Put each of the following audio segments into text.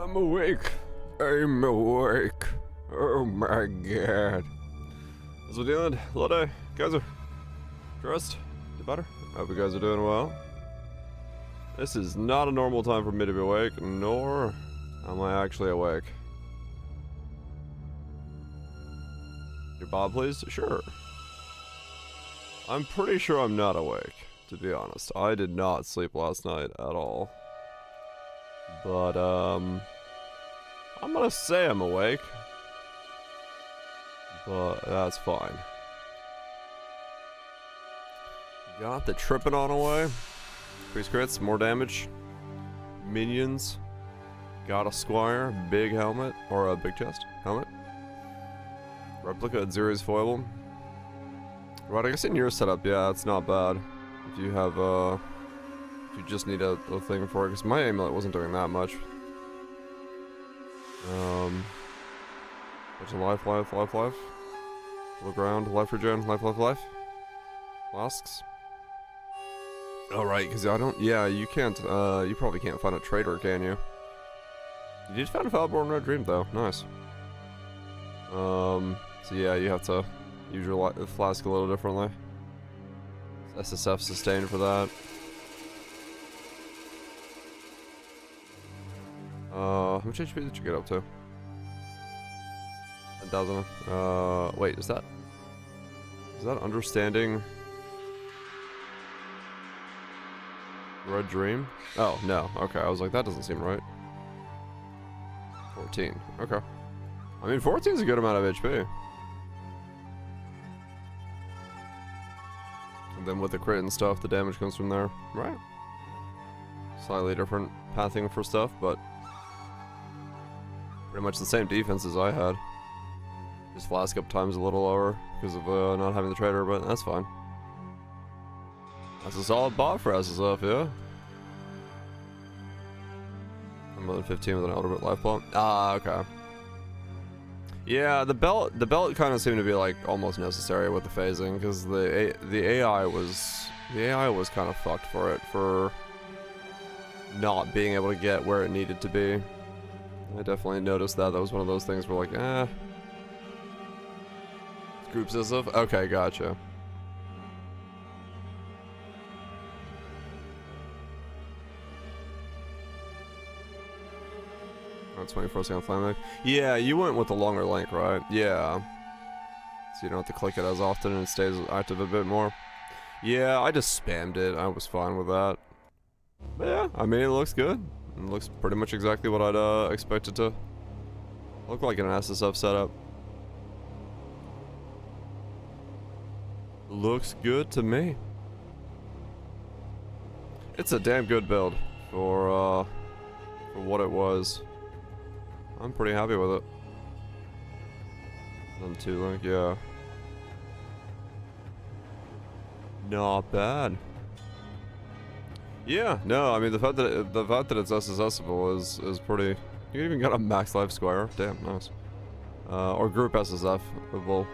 I'm awake. I'm awake. Oh my god. How's we doing? Hello day. Guys are dressed. Do better? Hope you guys are doing well. This is not a normal time for me to be awake, nor am I actually awake. Your Bob, please? Sure. I'm pretty sure I'm not awake, to be honest. I did not sleep last night at all. But, I'm gonna say I'm awake. But that's fine. Got the tripping on away. Increase crits, more damage. Minions. Got a squire, big helmet, or a big chest helmet. Replica at Zero's foible. Right, I guess in your setup, yeah, it's not bad. If you have, if you just need a thing for it, because my amulet wasn't doing that much. Bunch of life. Full ground, life regen, life. Flasks. Alright, because I don't, yeah, you can't, you probably can't find a trader, can you? You did find a Foulborn Red Dream, though. Nice. So yeah, you have to use your flask a little differently. SSF sustained for that. How much HP did you get up to? 10,000. Wait, is that understanding Red Dream? Oh, no. Okay, I was like, that doesn't seem right. 14. Okay. I mean, 14 is a good amount of HP. And then with the crit and stuff, the damage comes from there. Right. Slightly different pathing for stuff, but pretty much the same defense as I had. Just flask up times a little lower because of not having the trader, but that's fine. That's a solid bot for SSF, yeah. I'm more than 15 with an ultimate life bot. Ah, okay. Yeah, the belt kind of seemed to be like almost necessary with the phasing because the AI was kind of fucked for it for not being able to get where it needed to be. I definitely noticed that. That was one of those things where like, groups and stuff. Okay, gotcha. Oh, 24-second flame leg. Yeah, you went with the longer link, right? Yeah. So you don't have to click it as often and it stays active a bit more. Yeah, I just spammed it. I was fine with that. But yeah, I mean, it looks good. It looks pretty much exactly what I'd expect it to look like in an SSF setup. Looks good to me. It's a damn good build for what it was. I'm pretty happy with it. And 2 link, yeah. Not bad. Yeah, no, I mean the fact that it's SSSable is pretty. You even got a max life squire. Damn, nice. Or group SSF-able.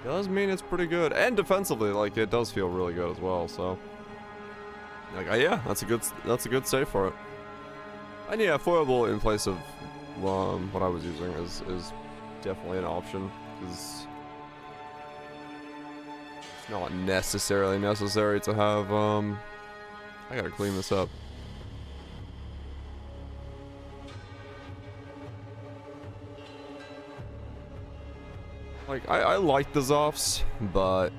Does mean it's pretty good, and defensively, like it does feel really good as well. So, like, yeah, that's a good save for it. And yeah, foilable in place of what I was using is definitely an option because it's not necessarily necessary to have. I gotta clean this up. Like, I like the Zoffs, but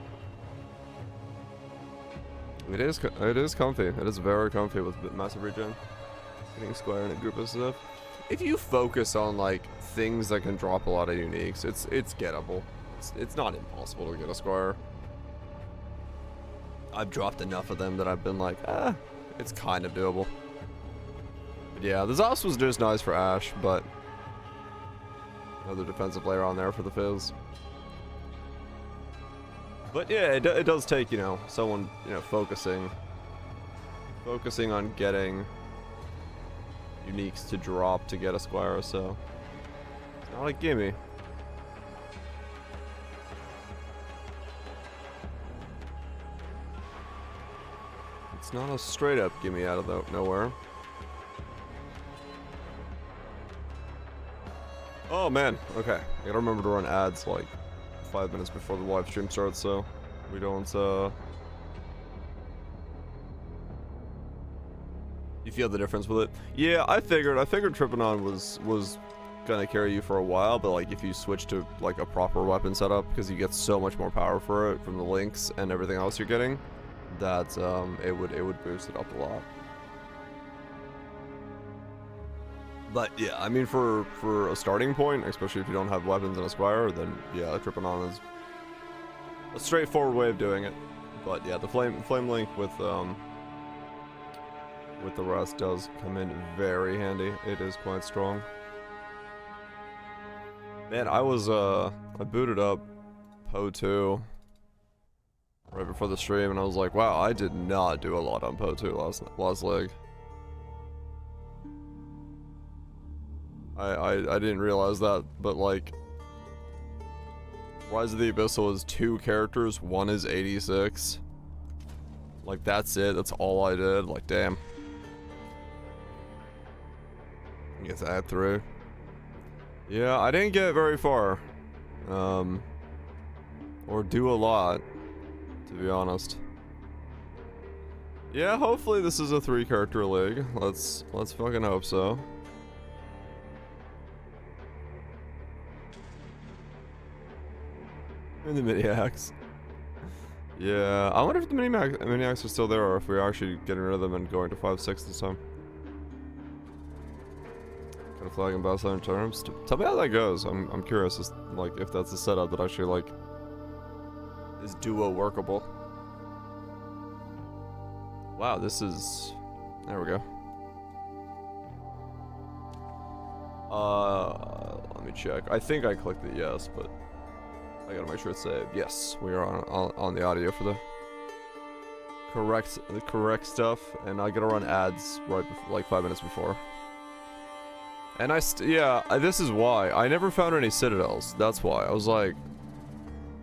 it is comfy. It is very comfy with massive regen. Getting square in a group of stuff. If you focus on like things that can drop a lot of uniques, it's gettable. It's not impossible to get a square. I've dropped enough of them that I've been like, it's kind of doable. But yeah, the Zoffs was just nice for Ashe, but another defensive layer on there for the Fizz. But yeah, it does take, you know, someone, you know, focusing on getting uniques to drop to get a squire, so it's not a gimme. It's not a straight up gimme out of nowhere. Oh man, okay. I gotta remember to run ads like 5 minutes before the live stream starts, so we don't You feel the difference with it? Yeah, I figured tripping on was gonna carry you for a while, but like if you switch to like a proper weapon setup, because you get so much more power for it from the links and everything else you're getting, that it would boost it up a lot. But yeah, I mean for a starting point, especially if you don't have weapons and a squire, then yeah, tripping on is a straightforward way of doing it. But yeah, the flame link with the rest does come in very handy. It is quite strong. Man, I booted up Poe 2 right before the stream, and I was like, wow, I did not do a lot on Poe 2 last leg. I didn't realize that, but like, Rise of the Abyssal is 2 characters, one is 86. Like, that's it, that's all I did, like, damn. Get that through. Yeah, I didn't get very far. Or do a lot, to be honest. Yeah, hopefully this is a 3-character league. Let's fucking hope so. And the mini-axe. Yeah, I wonder if the mini-axe are still there, or if we're actually getting rid of them and going to 5-6 this time. Kind of flagging baseline terms. Tell me how that goes. I'm curious, as, like, if that's a setup that actually, like, is duo workable. Wow, this is... There we go. Let me check. I think I clicked the yes, but I gotta make sure it's saved. Yes, we are on the audio for the correct stuff, and I gotta run ads right before, like 5 minutes before. And this is why I never found any citadels. That's why I was like,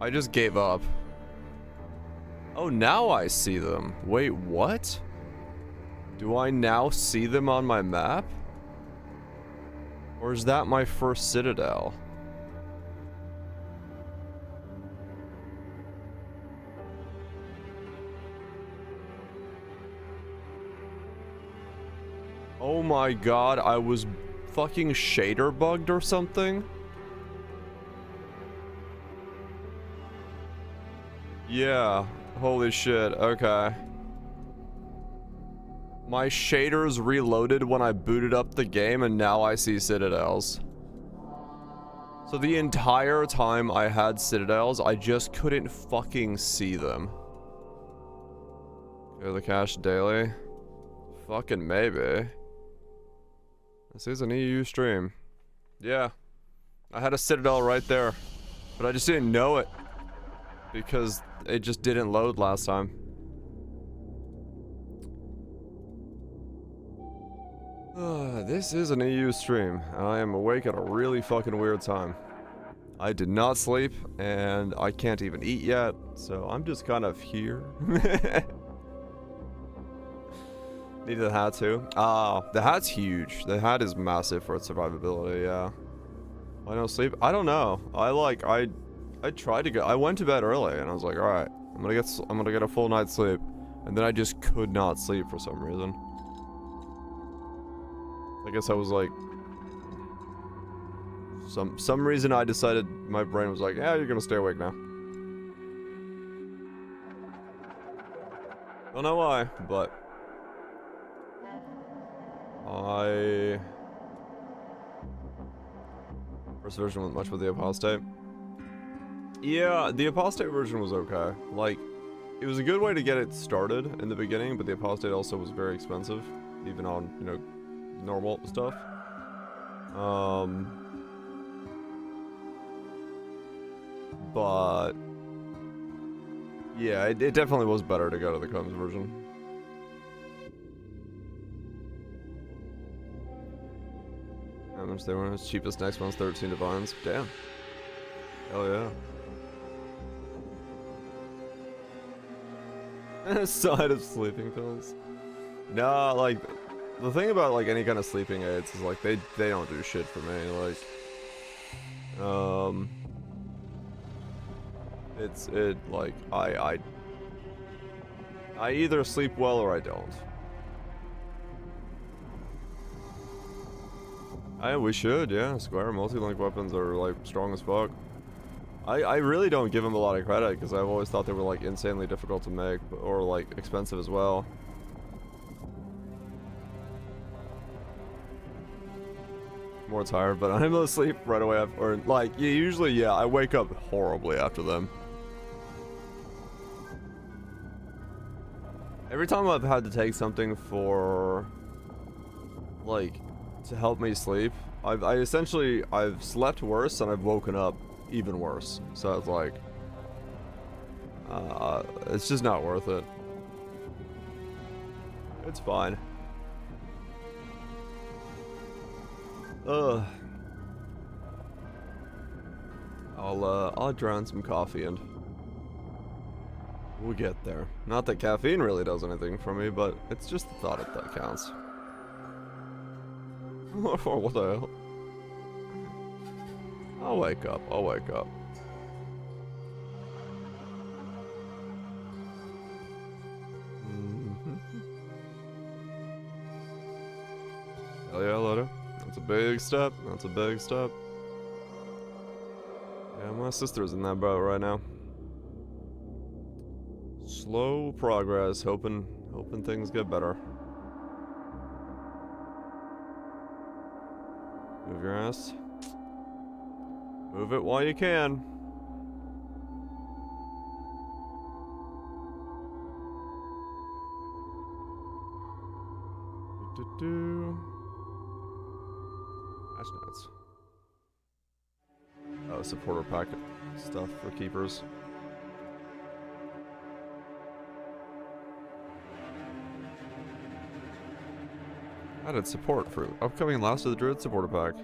I just gave up. Oh, now I see them. Wait, what? Do I now see them on my map? Or is that my first citadel? Oh my god, I was fucking shader bugged or something? Yeah, holy shit, okay. My shaders reloaded when I booted up the game, and now I see citadels. So the entire time I had citadels, I just couldn't fucking see them. Clear the cache daily? Fucking maybe. This is an EU stream. Yeah. I had a citadel right there. But I just didn't know it. Because it just didn't load last time. This is an EU stream, and I am awake at a really fucking weird time. I did not sleep, and I can't even eat yet, so I'm just kind of here. Needed the hat too. The hat's huge. The hat is massive for its survivability, yeah. Why no sleep? I don't know. I tried to go. I went to bed early, and I was like, alright, I'm gonna get a full night's sleep. And then I just could not sleep for some reason. I guess I was like, some reason I decided, my brain was like, yeah, you're gonna stay awake now. Don't know why, but first version wasn't much with the apostate. Yeah, the apostate version was okay. Like, it was a good way to get it started in the beginning, but the apostate also was very expensive, even on, you know, normal stuff. But yeah, it definitely was better to go to the Combs version. How much they were? Cheapest next one's 13 divines. Damn. Hell yeah. Side of sleeping pills. Nah, like, the thing about like any kind of sleeping aids is like they don't do shit for me. Like, Like I either sleep well or I don't. We should, yeah. Squire multi-link weapons are like strong as fuck. I really don't give them a lot of credit because I've always thought they were like insanely difficult to make or like expensive as well. More tired, but I'm able to sleep right away after, or like usually, yeah, I wake up horribly after them. Every time I've had to take something for like to help me sleep, I've slept worse and I've woken up even worse. So it's like it's just not worth it. It's fine. I'll drown some coffee and we'll get there. Not that caffeine really does anything for me, but it's just the thought that counts. What the hell? I'll wake up. I'll wake up. Hell yeah, Loda. That's a big step. That's a big step. Yeah, my sister's in that boat right now. Slow progress, hoping things get better. Move your ass. Move it while you can. That's nuts. Oh, supporter packet stuff for keepers. Added support for upcoming Last of the Druids supporter pack.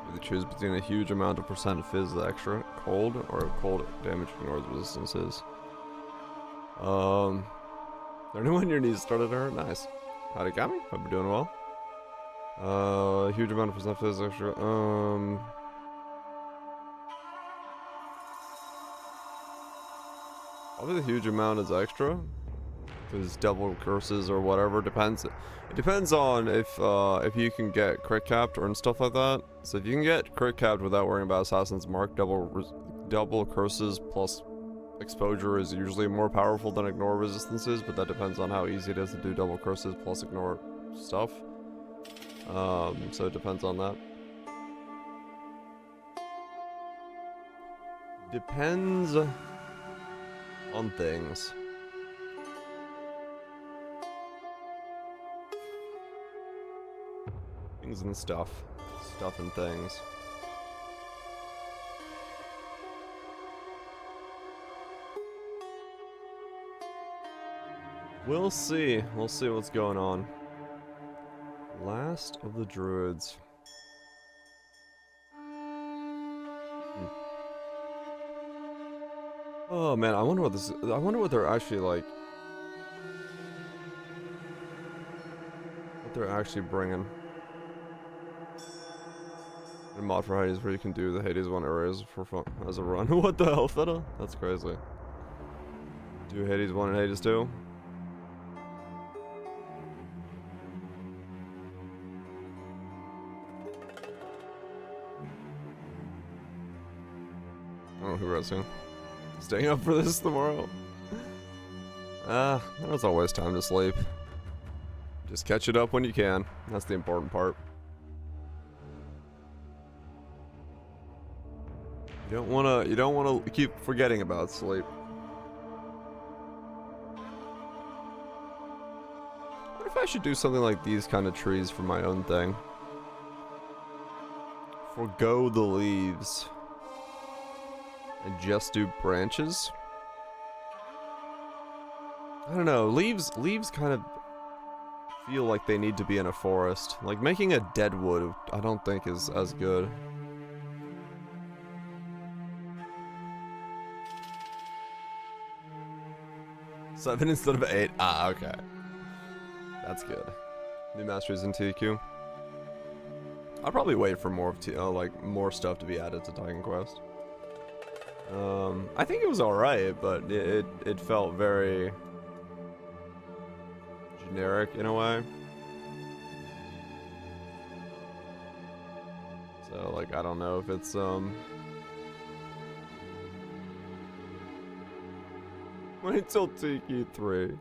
Either choose between a huge amount of percent fizz extra, cold, or cold damage ignores resistances. Anyone your knees started to hurt? Nice. How'd it got me? Hope you're doing well. Huge amount of percent fizz extra. Probably the huge amount is extra. Because double curses or whatever depends. It depends on if you can get crit capped or and stuff like that. So if you can get crit capped without worrying about Assassin's Mark, double curses plus exposure is usually more powerful than ignore resistances, but that depends on how easy it is to do double curses plus ignore stuff. So it depends on that. Depends on things. Things and stuff. Stuff and things. We'll see. We'll see what's going on. Last of the Druids. Oh man, I wonder what this is. I wonder what they're actually like. What they're actually bringing. A mod for Hades where you can do the Hades one areas for fun as a run. What the hell, Fiddle? That's crazy. Do Hades 1 and Hades 2? I don't know who wrote soon. Staying up for this tomorrow? There's always time to sleep. Just catch it up when you can. That's the important part. You don't wanna keep forgetting about sleep. What if I should do something like these kind of trees for my own thing? Forgo the leaves. And just do branches? I don't know, leaves kind of feel like they need to be in a forest. Like making a dead wood, I don't think is as good. Seven instead of 8. Ah, okay. That's good. New masteries in TQ. I'll probably wait for more of like more stuff to be added to Titan Quest. I think it was alright, but it felt very generic in a way. So like I don't know if it's wait till TQ3.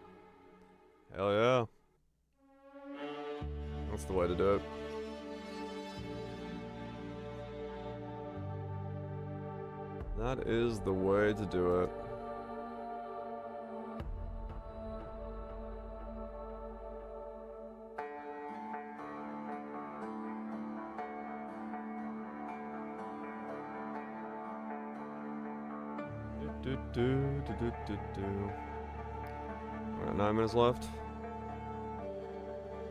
Hell yeah. That's the way to do it. That is the way to do it. We got 9 minutes left.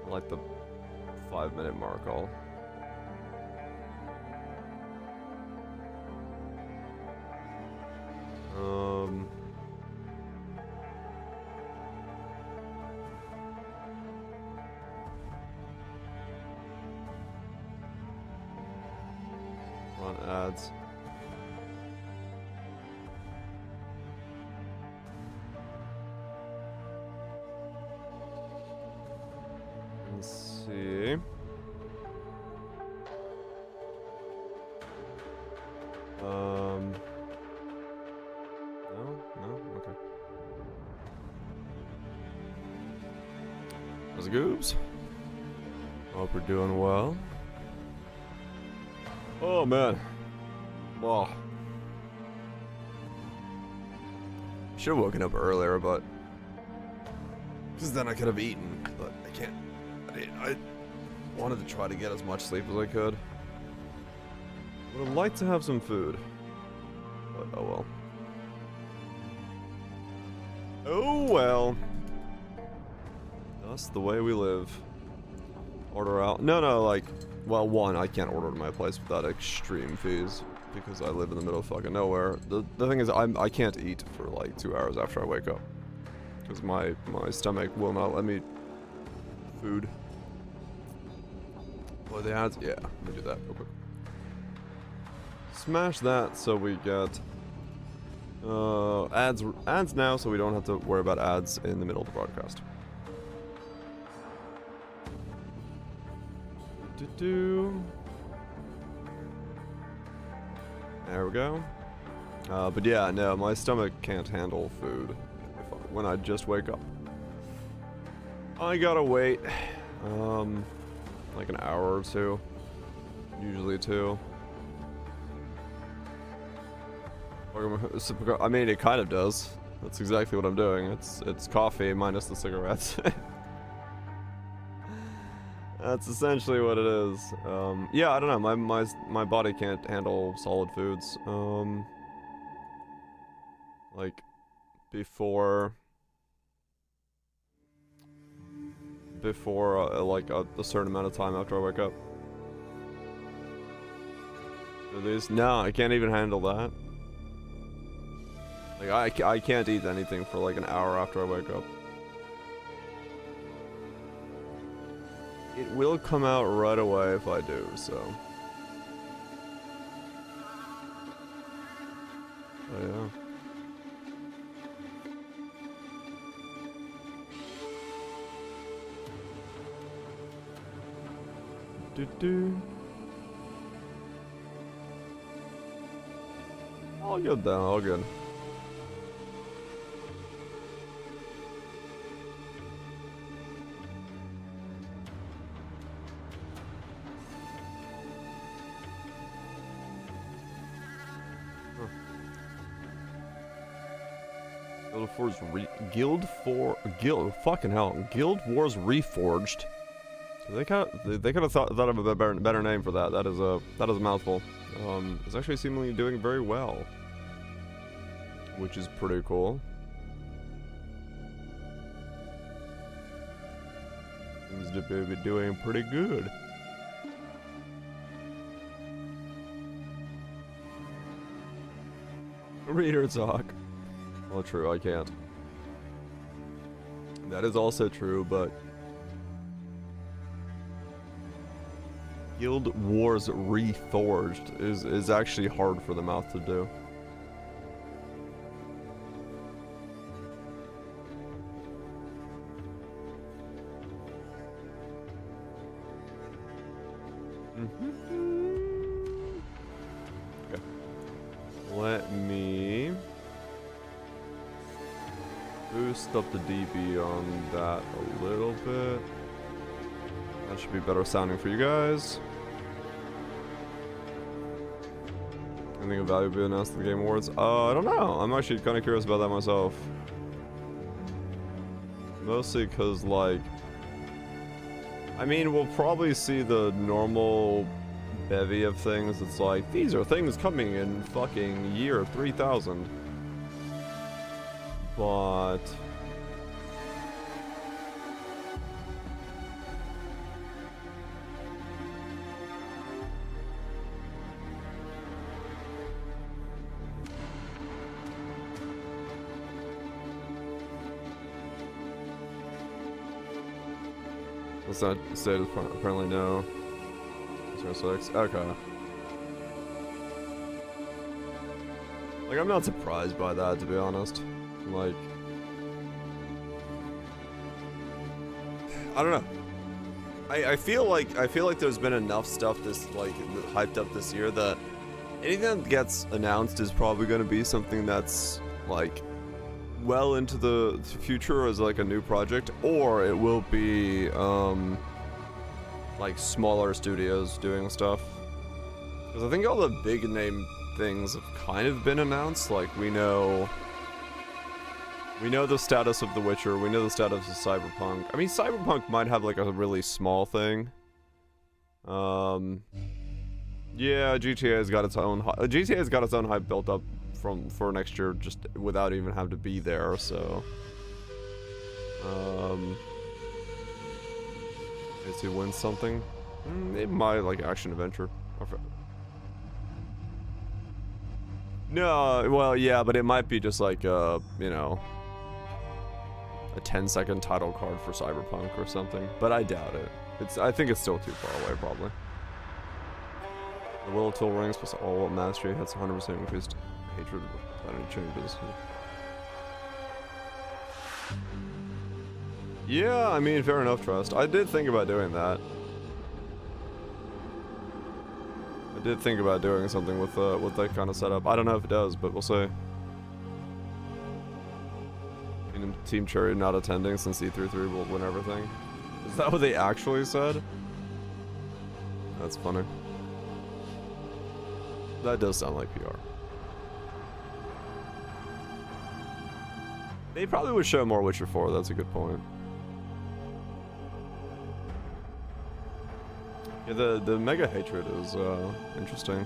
I like the 5-minute mark. I'll run ads. Let's see. No, okay. How's it goes? Hope we're doing well. Oh man. Wow. Should have woken up earlier, but because then I could have eaten, but I can't. I wanted to try to get as much sleep as I could. Would have liked to have some food, but oh well. Oh well. That's the way we live. Order out. No, like, well, one, I can't order to my place without extreme fees because I live in the middle of fucking nowhere. The thing is, I can't eat for like 2 hours after I wake up because my stomach will not let me food. Play the ads? Yeah, let me do that real quick. Smash that so we get ads now, so we don't have to worry about ads in the middle of the broadcast. There we go. But yeah, no, my stomach can't handle food when I just wake up. I gotta wait, like an hour or two, usually 2. I mean, it kind of does. That's exactly what I'm doing. It's coffee minus the cigarettes. That's essentially what it is. Yeah, I don't know. My body can't handle solid foods. Like before like a certain amount of time after I wake up. At least, no, I can't even handle that. Like I can't eat anything for like an hour after I wake up. It will come out right away if I do, so. Oh yeah. All good then, all good. Guild Wars Reforged. They could have thought of a better name for that. That is a mouthful. It's actually seemingly doing very well, which is pretty cool. Seems to be doing pretty good. Reader talk. Well, true, I can't. That is also true, but Guild Wars Reforged is actually hard for the mouth to do. Okay. Let me boost up the DB on that a little bit. That should be better sounding for you guys. Anything of value be announced at the Game Awards? I don't know. I'm actually kind of curious about that myself. Mostly because, like, I mean, we'll probably see the normal bevy of things. It's like, these are things coming in fucking year 3000. But what's that status? Apparently no. 06. Okay. Like, I'm not surprised by that, to be honest. Like, I don't know. I feel like there's been enough stuff this hyped up this year that anything that gets announced is probably going to be something that's like well into the future as like a new project, or it will be like smaller studios doing stuff. Because I think all the big name things have kind of been announced. Like, we know the status of The Witcher, we know the status of Cyberpunk. I mean, Cyberpunk might have like a really small thing. Yeah, GTA's got its own hype built up for next year just without even having to be there, so if he wins something, it might, like, action adventure. No, well, yeah, but it might be just like you know, a 10-second title card for Cyberpunk or something, but I doubt it. I think it's still too far away, probably. The Will Tool Rings plus all mastery has 100% increased hatred without any changes. Yeah, I mean, fair enough, Trust. I did think about doing that. I did think about doing something with that kind of setup. I don't know if it does, but we'll see. Team Cherry not attending since E3 will win everything. Is that what they actually said? That's funny. That does sound like PR. They probably would show more Witcher 4, that's a good point. Yeah, the mega hatred is interesting.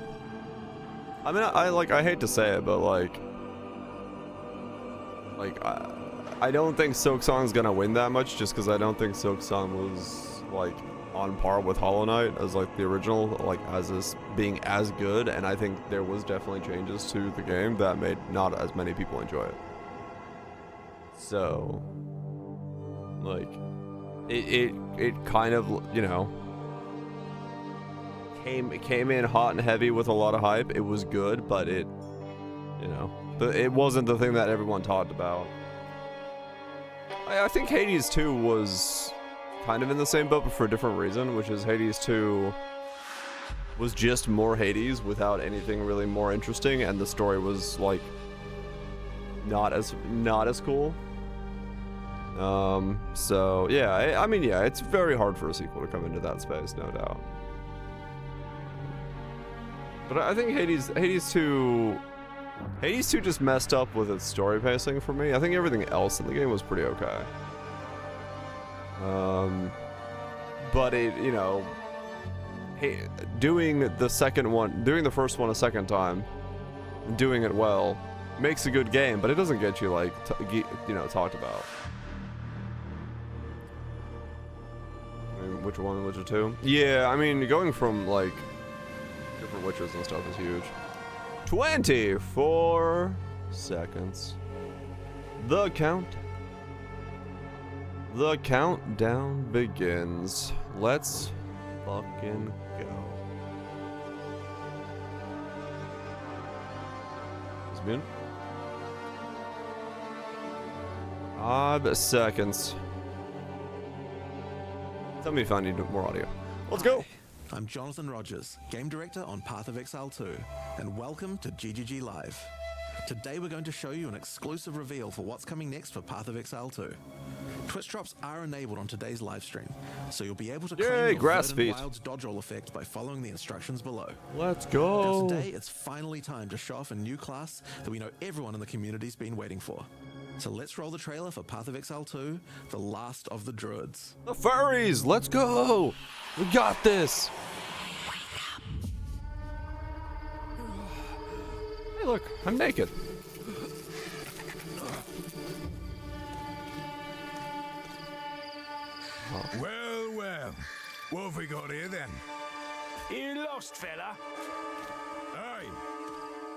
I mean, I hate to say it, but like I don't think Silksong's gonna win that much, just because I don't think Silksong was like on par with Hollow Knight as like the original, like as this being as good, and I think there was definitely changes to the game that made not as many people enjoy it. So like it kind of, you know, came in hot and heavy with a lot of hype. It was good, but it, you know, it wasn't the thing that everyone talked about. I think Hades 2 was kind of in the same boat, but for a different reason, which is Hades 2 was just more Hades without anything really more interesting, and the story was like not as cool. So yeah, I mean, yeah, it's very hard for a sequel to come into that space, no doubt. But I think Hades 2 just messed up with its story pacing for me. I think everything else in the game was pretty okay. But it, you know, doing the first one a second time, doing it well, makes a good game, but it doesn't get you like, you know, talked about. I mean, which one, Witcher 2? Yeah, I mean, going from like different Witchers and stuff is huge. 24 seconds. The countdown begins. Let's fucking go. Min. 5 seconds. Tell me if I need more audio. Let's go. I'm Jonathan Rogers, Game Director on Path of Exile 2, and welcome to GGG Live. Today we're going to show you an exclusive reveal for what's coming next for Path of Exile 2. Twitch drops are enabled on today's live stream, so you'll be able to claim your grass Verdant feet. Wilds dodge roll effect by following the instructions below. Let's go. Now today, it's finally time to show off a new class that we know everyone in the community's been waiting for. So let's roll the trailer for Path of Exile 2, The Last of the Druids. The furries, let's go. We got this. Hey, look, I'm naked. Well, well. What have we got here then? You lost, fella? Hey,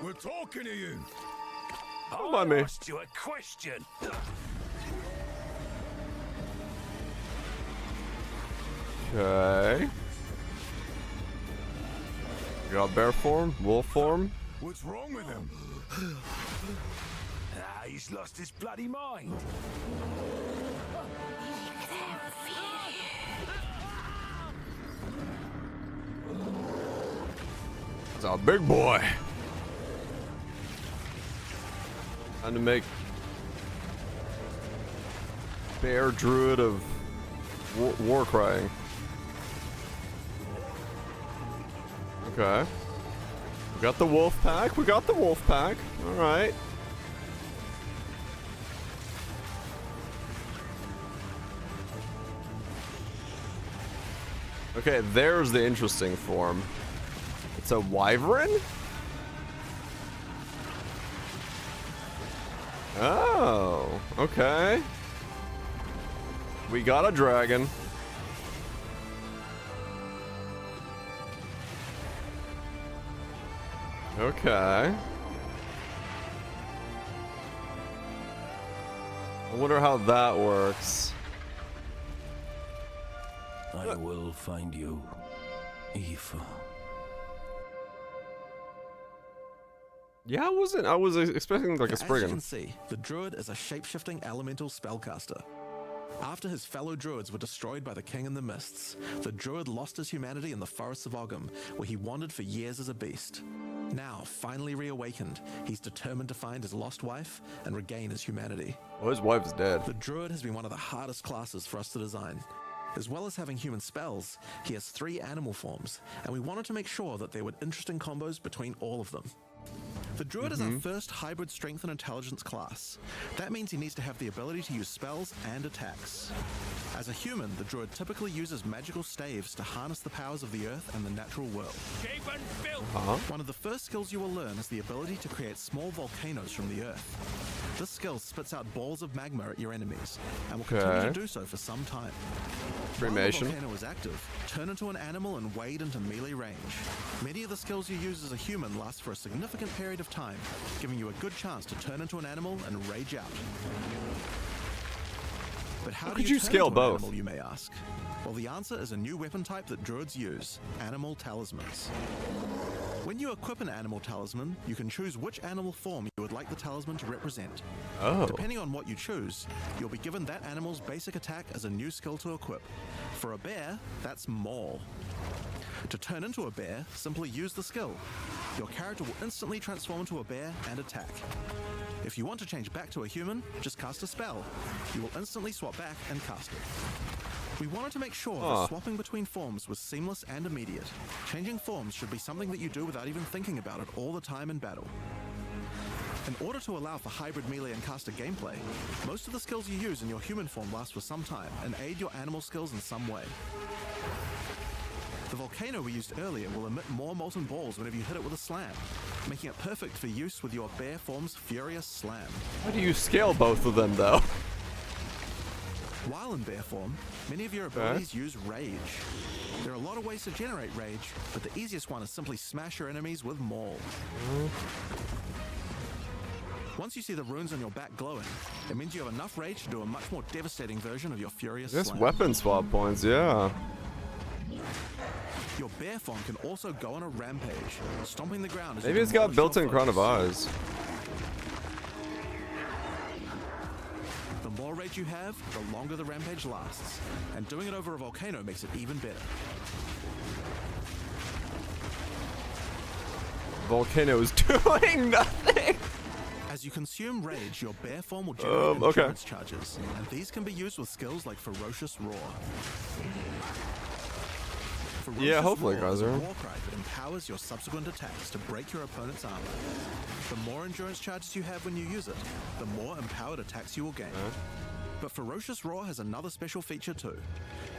we're talking to you. Don't mind me. I asked you a question. Okay. We got bear form, wolf form. What's wrong with him? He's lost his bloody mind. That's a big boy. Time to make bear druid of war crying. Okay. We got the wolf pack. We got the wolf pack. All right. Okay, there's the interesting form. It's a wyvern? Oh, okay. We got a dragon. Okay. I wonder how that works. I will find you, Aoife. Yeah, I was expecting like a As you Spriggan. can see, the Druid is a shape-shifting elemental spellcaster. After his fellow Druids were destroyed by the King in the Mists, the Druid lost his humanity in the forests of Ogham, where he wandered for years as a beast. Now, finally reawakened, he's determined to find his lost wife and regain his humanity. Oh, his wife is dead. The Druid has been one of the hardest classes for us to design. As well as having human spells, he has 3 animal forms, and we wanted to make sure that there were interesting combos between all of them. The Druid is our first hybrid strength and intelligence class. That means he needs to have the ability to use spells and attacks. As a human, the Druid typically uses magical staves to harness the powers of the earth and the natural world. Keep and build. One of the first skills you will learn is the ability to create small volcanoes from the earth. This skill spits out balls of magma at your enemies, and will continue to do so for some time. While the Cremation. volcano is active, turn into an animal and wade into melee range. Many of the skills you use as a human last for a significant period of time, giving you a good chance to turn into an animal and rage out. But how could do you turn scale into an both? animal, you may ask? Well, the answer is a new weapon type that Druids use, animal talismans. When you equip an animal talisman, you can choose which animal form you would like the talisman to represent. Oh. Depending on what you choose, you'll be given that animal's basic attack as a new skill to equip. For a bear, that's Maul. To turn into a bear, simply use the skill. Your character will instantly transform into a bear and attack. If you want to change back to a human, just cast a spell. You will instantly swap back and cast it. We wanted to make sure that swapping between forms was seamless and immediate. Changing forms should be something that you do without even thinking about it all the time in battle. In order to allow for hybrid melee and caster gameplay, most of the skills you use in your human form last for some time and aid your animal skills in some way. The volcano we used earlier will emit more molten balls whenever you hit it with a slam, making it perfect for use with your bear form's furious slam. How do you scale both of them though? While in bear form, many of your abilities use rage. There are a lot of ways to generate rage, but the easiest one is simply smash your enemies with Maul. Once you see the runes on your back glowing, it means you have enough rage to do a much more devastating version of your furious This slam. weapon swap points, yeah. Your bear form can also go on a rampage, stomping the ground as Maybe you it's got demolish your built-in crown of foes. eyes. The more rage you have, the longer the rampage lasts, and doing it over a volcano makes it even better. Volcano is doing nothing. As you consume rage, your bear form will generate endurance charges, and these can be used with skills like Ferocious Roar. Yeah, hopefully, Roar guys. is a war cry that empowers your subsequent attacks to break your opponent's armor. The more endurance charges you have when you use it, the more empowered attacks you will gain. But Ferocious Roar has another special feature too.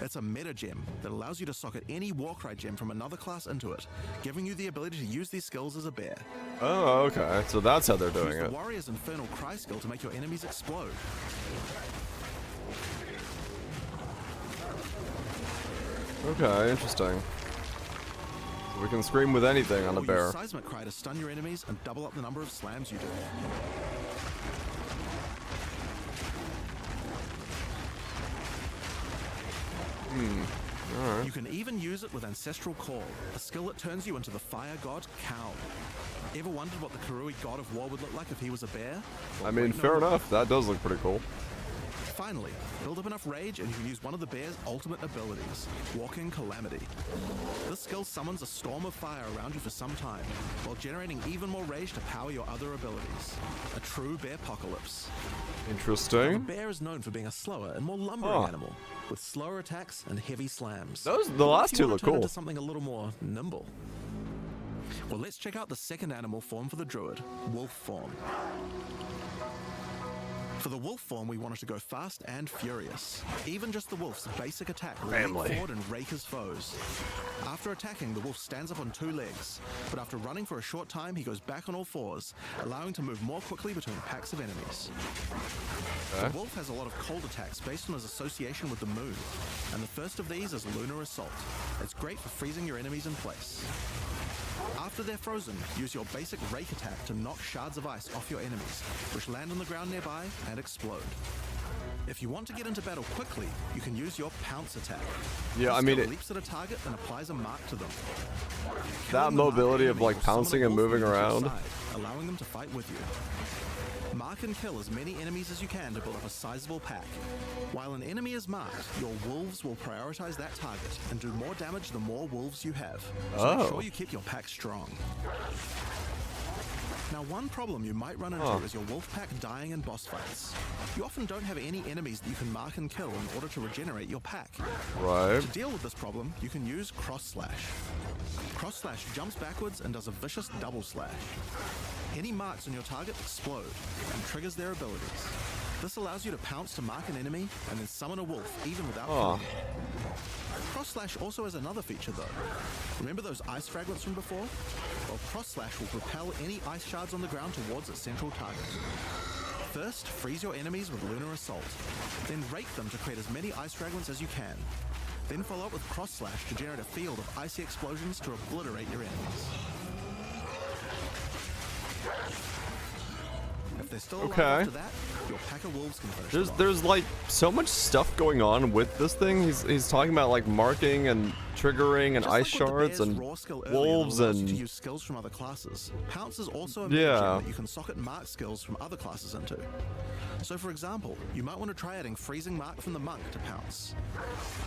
It's a meta gem that allows you to socket any Warcry gem from another class into it, giving you the ability to use these skills as a bear. Oh, okay. So that's how they're doing Use the it. Warrior's Infernal Cry skill to make your enemies explode. Okay, interesting. So we can scream with anything on a Or bear. use Seismic Cry to stun your enemies and double up the number of slams you do. Alright. You can even use it with Ancestral Call, a skill that turns you into the fire god Khal. Ever wondered what the Karui god of war would look like if he was a bear? I mean, fair enough. That does look pretty cool. Finally, build up enough rage and you can use one of the bear's ultimate abilities, Walking Calamity. This skill summons a storm of fire around you for some time, while generating even more rage to power your other abilities. A true bear apocalypse. The Interesting. bear is known for being a slower and more lumbering animal, with slower attacks and heavy slams. The What last if two you wanna look turn cool. into something a little more nimble? Well, let's check out the second animal form for the druid, wolf form. For the wolf form, we wanted to go fast and furious. Even just the wolf's basic attack will leap Family. forward and rake his foes. After attacking, the wolf stands up on two legs, but after running for a short time, he goes back on all fours, allowing to move more quickly between packs of enemies. The wolf has a lot of cold attacks based on his association with the moon, and the first of these is Lunar Assault. It's great for freezing your enemies in place. After they're frozen, use your basic rake attack to knock shards of ice off your enemies, which land on the ground nearby and explode. If you want to get into battle quickly, you can use your pounce attack. Yeah, I This mean, skill it, leaps at a target and applies a mark to them. that Killing the mobility marked of like enemy will summon pouncing a and wolf moving into your around. side, allowing them to fight with you. Mark and kill as many enemies as you can to build up a sizable pack. While an enemy is marked, your wolves will prioritize that target and do more damage the more wolves you have. So make sure you keep your pack strong. Now, one problem you might run into is your wolf pack dying in boss fights. You often don't have any enemies that you can mark and kill in order to regenerate your pack. Right. To deal with this problem, you can use Cross Slash. Cross Slash jumps backwards and does a vicious double slash. Any marks on your target explode and triggers their abilities. This allows you to pounce to mark an enemy and then summon a wolf even without killing it. Cross Slash also has another feature though. Remember those ice fragments from before? Well, Cross Slash will propel any ice shards on the ground towards its central target. First, freeze your enemies with Lunar Assault. Then rake them to create as many ice fragments as you can. Then follow up with Cross Slash to generate a field of icy explosions to obliterate your enemies. If they're still alive after that, your pack of wolves can finish them off. There's like so much stuff going on with this thing. He's talking about like marking and triggering and Just ice like with the shards bear's and raw skill earlier that wolves allows you and to use skills from other classes. Pounce is also a meta gem that you can socket mark skills from other classes into. So for example, you might want to try adding freezing mark from the monk to pounce.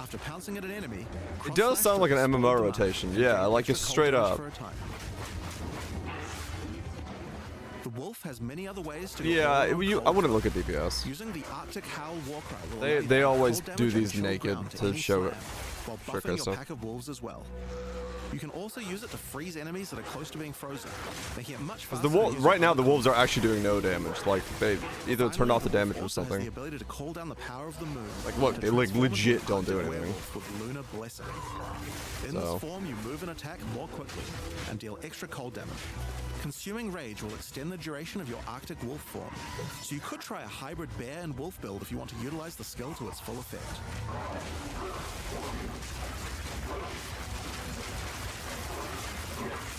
After pouncing at an enemy, it does sound like an MMO rotation. Yeah, like it's straight up. The wolf has many other ways to go Yeah, all around I cold. wouldn't look at DPS. Using the Arctic Howl Warcry will allow you to They deal always cold do damage and these short naked ground to any show it. slam, while Trick buffing your stuff. pack of wolves as well. You can also use it to freeze enemies that are close to being frozen, making it much faster. Right now the wolves are actually doing no damage. Like they either turn off the damage or Has the something. ability to call down the power of the moon. Like, look, to they, like, transform into legit an don't do Arctic anything. werewolf with Lunar Blessing. In So. this form, you move and attack more quickly and deal extra cold damage. Consuming Rage will extend the duration of your Arctic Wolf form, so you could try a hybrid bear and wolf build if you want to utilize the skill to its full effect.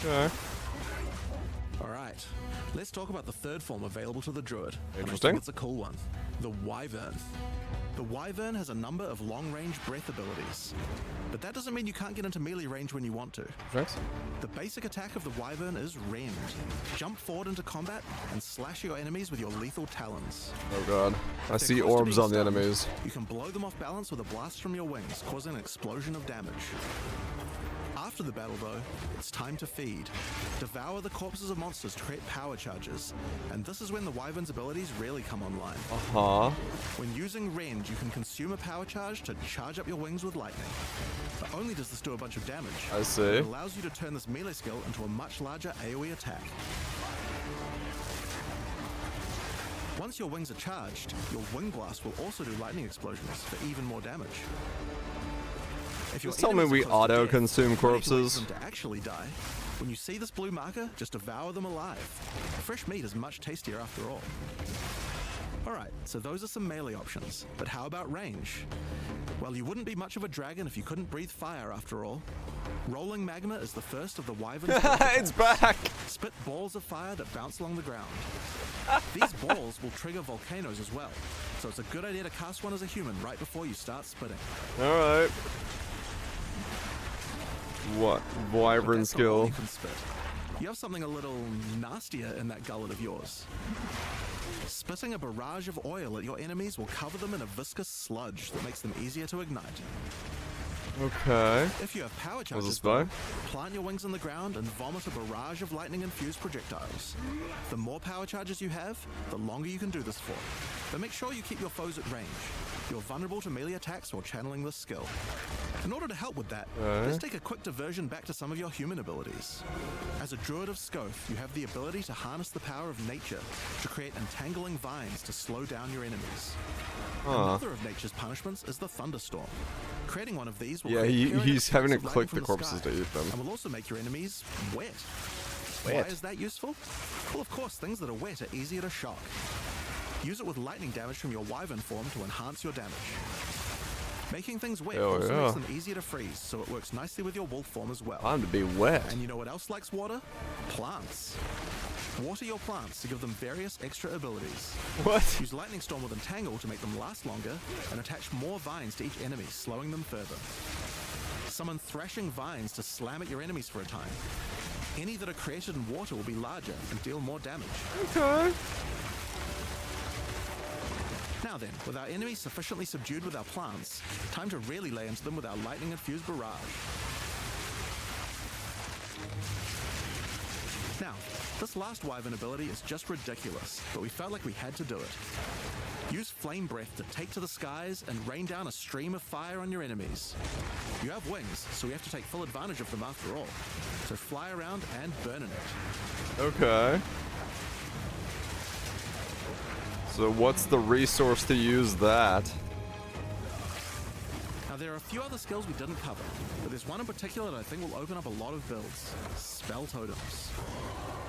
Okay. Alright, let's talk about the third form available to the druid. And I Interesting. think it's a cool one. The Wyvern. The Wyvern has a number of long-range breath abilities, but that doesn't mean you can't get into melee range when you want to. Thanks. The basic attack of the Wyvern is Rend. Jump forward into combat and slash your enemies with your lethal talons. Oh god. I If see they're close to orbs being on the stunned, enemies. You can blow them off balance with a blast from your wings, causing an explosion of damage. After the battle, though, it's time to feed. Devour the corpses of monsters to create power charges, and this is when the Wyvern's abilities really come online. Huh? When using Rend, you can consume a power charge to charge up your wings with lightning. Not only does this do a bunch of damage, I see. it allows you to turn this melee skill into a much larger AoE attack. Once your wings are charged, your wing blast will also do lightning explosions for even more damage. If your Just tell me enemies are we close to death, auto-consume you don't need to wait corpses. for them to actually die. When you see this blue marker, just devour them alive. Fresh meat is much tastier after all. Alright, so those are some melee options. But how about range? Well, you wouldn't be much of a dragon if you couldn't breathe fire after all. Rolling magma is the first of the Wyvern's It's back! spit balls of fire that bounce along the ground. These balls will trigger volcanoes as well, so it's a good idea to cast one as a human right before you start spitting. Alright. What? But Wyvern that's not all skill. you can spit. You have something a little nastier in that gullet of yours. Spitting a barrage of oil at your enemies will cover them in a viscous sludge that makes them easier to ignite. Okay. If you have power Was charges, this by? though, plant your wings in the ground and vomit a barrage of lightning-infused projectiles. The more power charges you have, the longer you can do this for. But make sure you keep your foes at range. You're vulnerable to melee attacks while channeling this skill. In order to help with that, let's take a quick diversion back to some of your human abilities. As a Druid of Scoth, you have the ability to harness the power of nature to create entangling vines to slow down your enemies. Another of nature's punishments is the thunderstorm. Creating one of these will Yeah, create periodic he's having to spikes of click lightning the from corpses sky, to eat them. and will also make your enemies wet. Wet? Why is that useful? Well, of course, things that are wet are easier to shock. Use it with lightning damage from your Wyvern form to enhance your damage. Making things wet Oh, also yeah. makes them easier to freeze, so it works nicely with your wolf form as well. Time to be wet. And you know what else likes water? Plants. Water your plants to give them various extra abilities. What? Use Lightning Storm with Entangle to make them last longer, and attach more vines to each enemy, slowing them further. Summon Thrashing Vines to slam at your enemies for a time. Any that are created in water will be larger and deal more damage. Okay. Now then, with our enemies sufficiently subdued with our plants, time to really lay into them with our lightning-infused barrage. Now, this last Wyvern ability is just ridiculous, but we felt like we had to do it. Use Flame Breath to take to the skies and rain down a stream of fire on your enemies. You have wings, so we have to take full advantage of them after all. So fly around and burn in it. Okay. So what's the resource to use that? Now there are a few other skills we didn't cover, but there's one in particular that I think will open up a lot of builds. Spell Totems.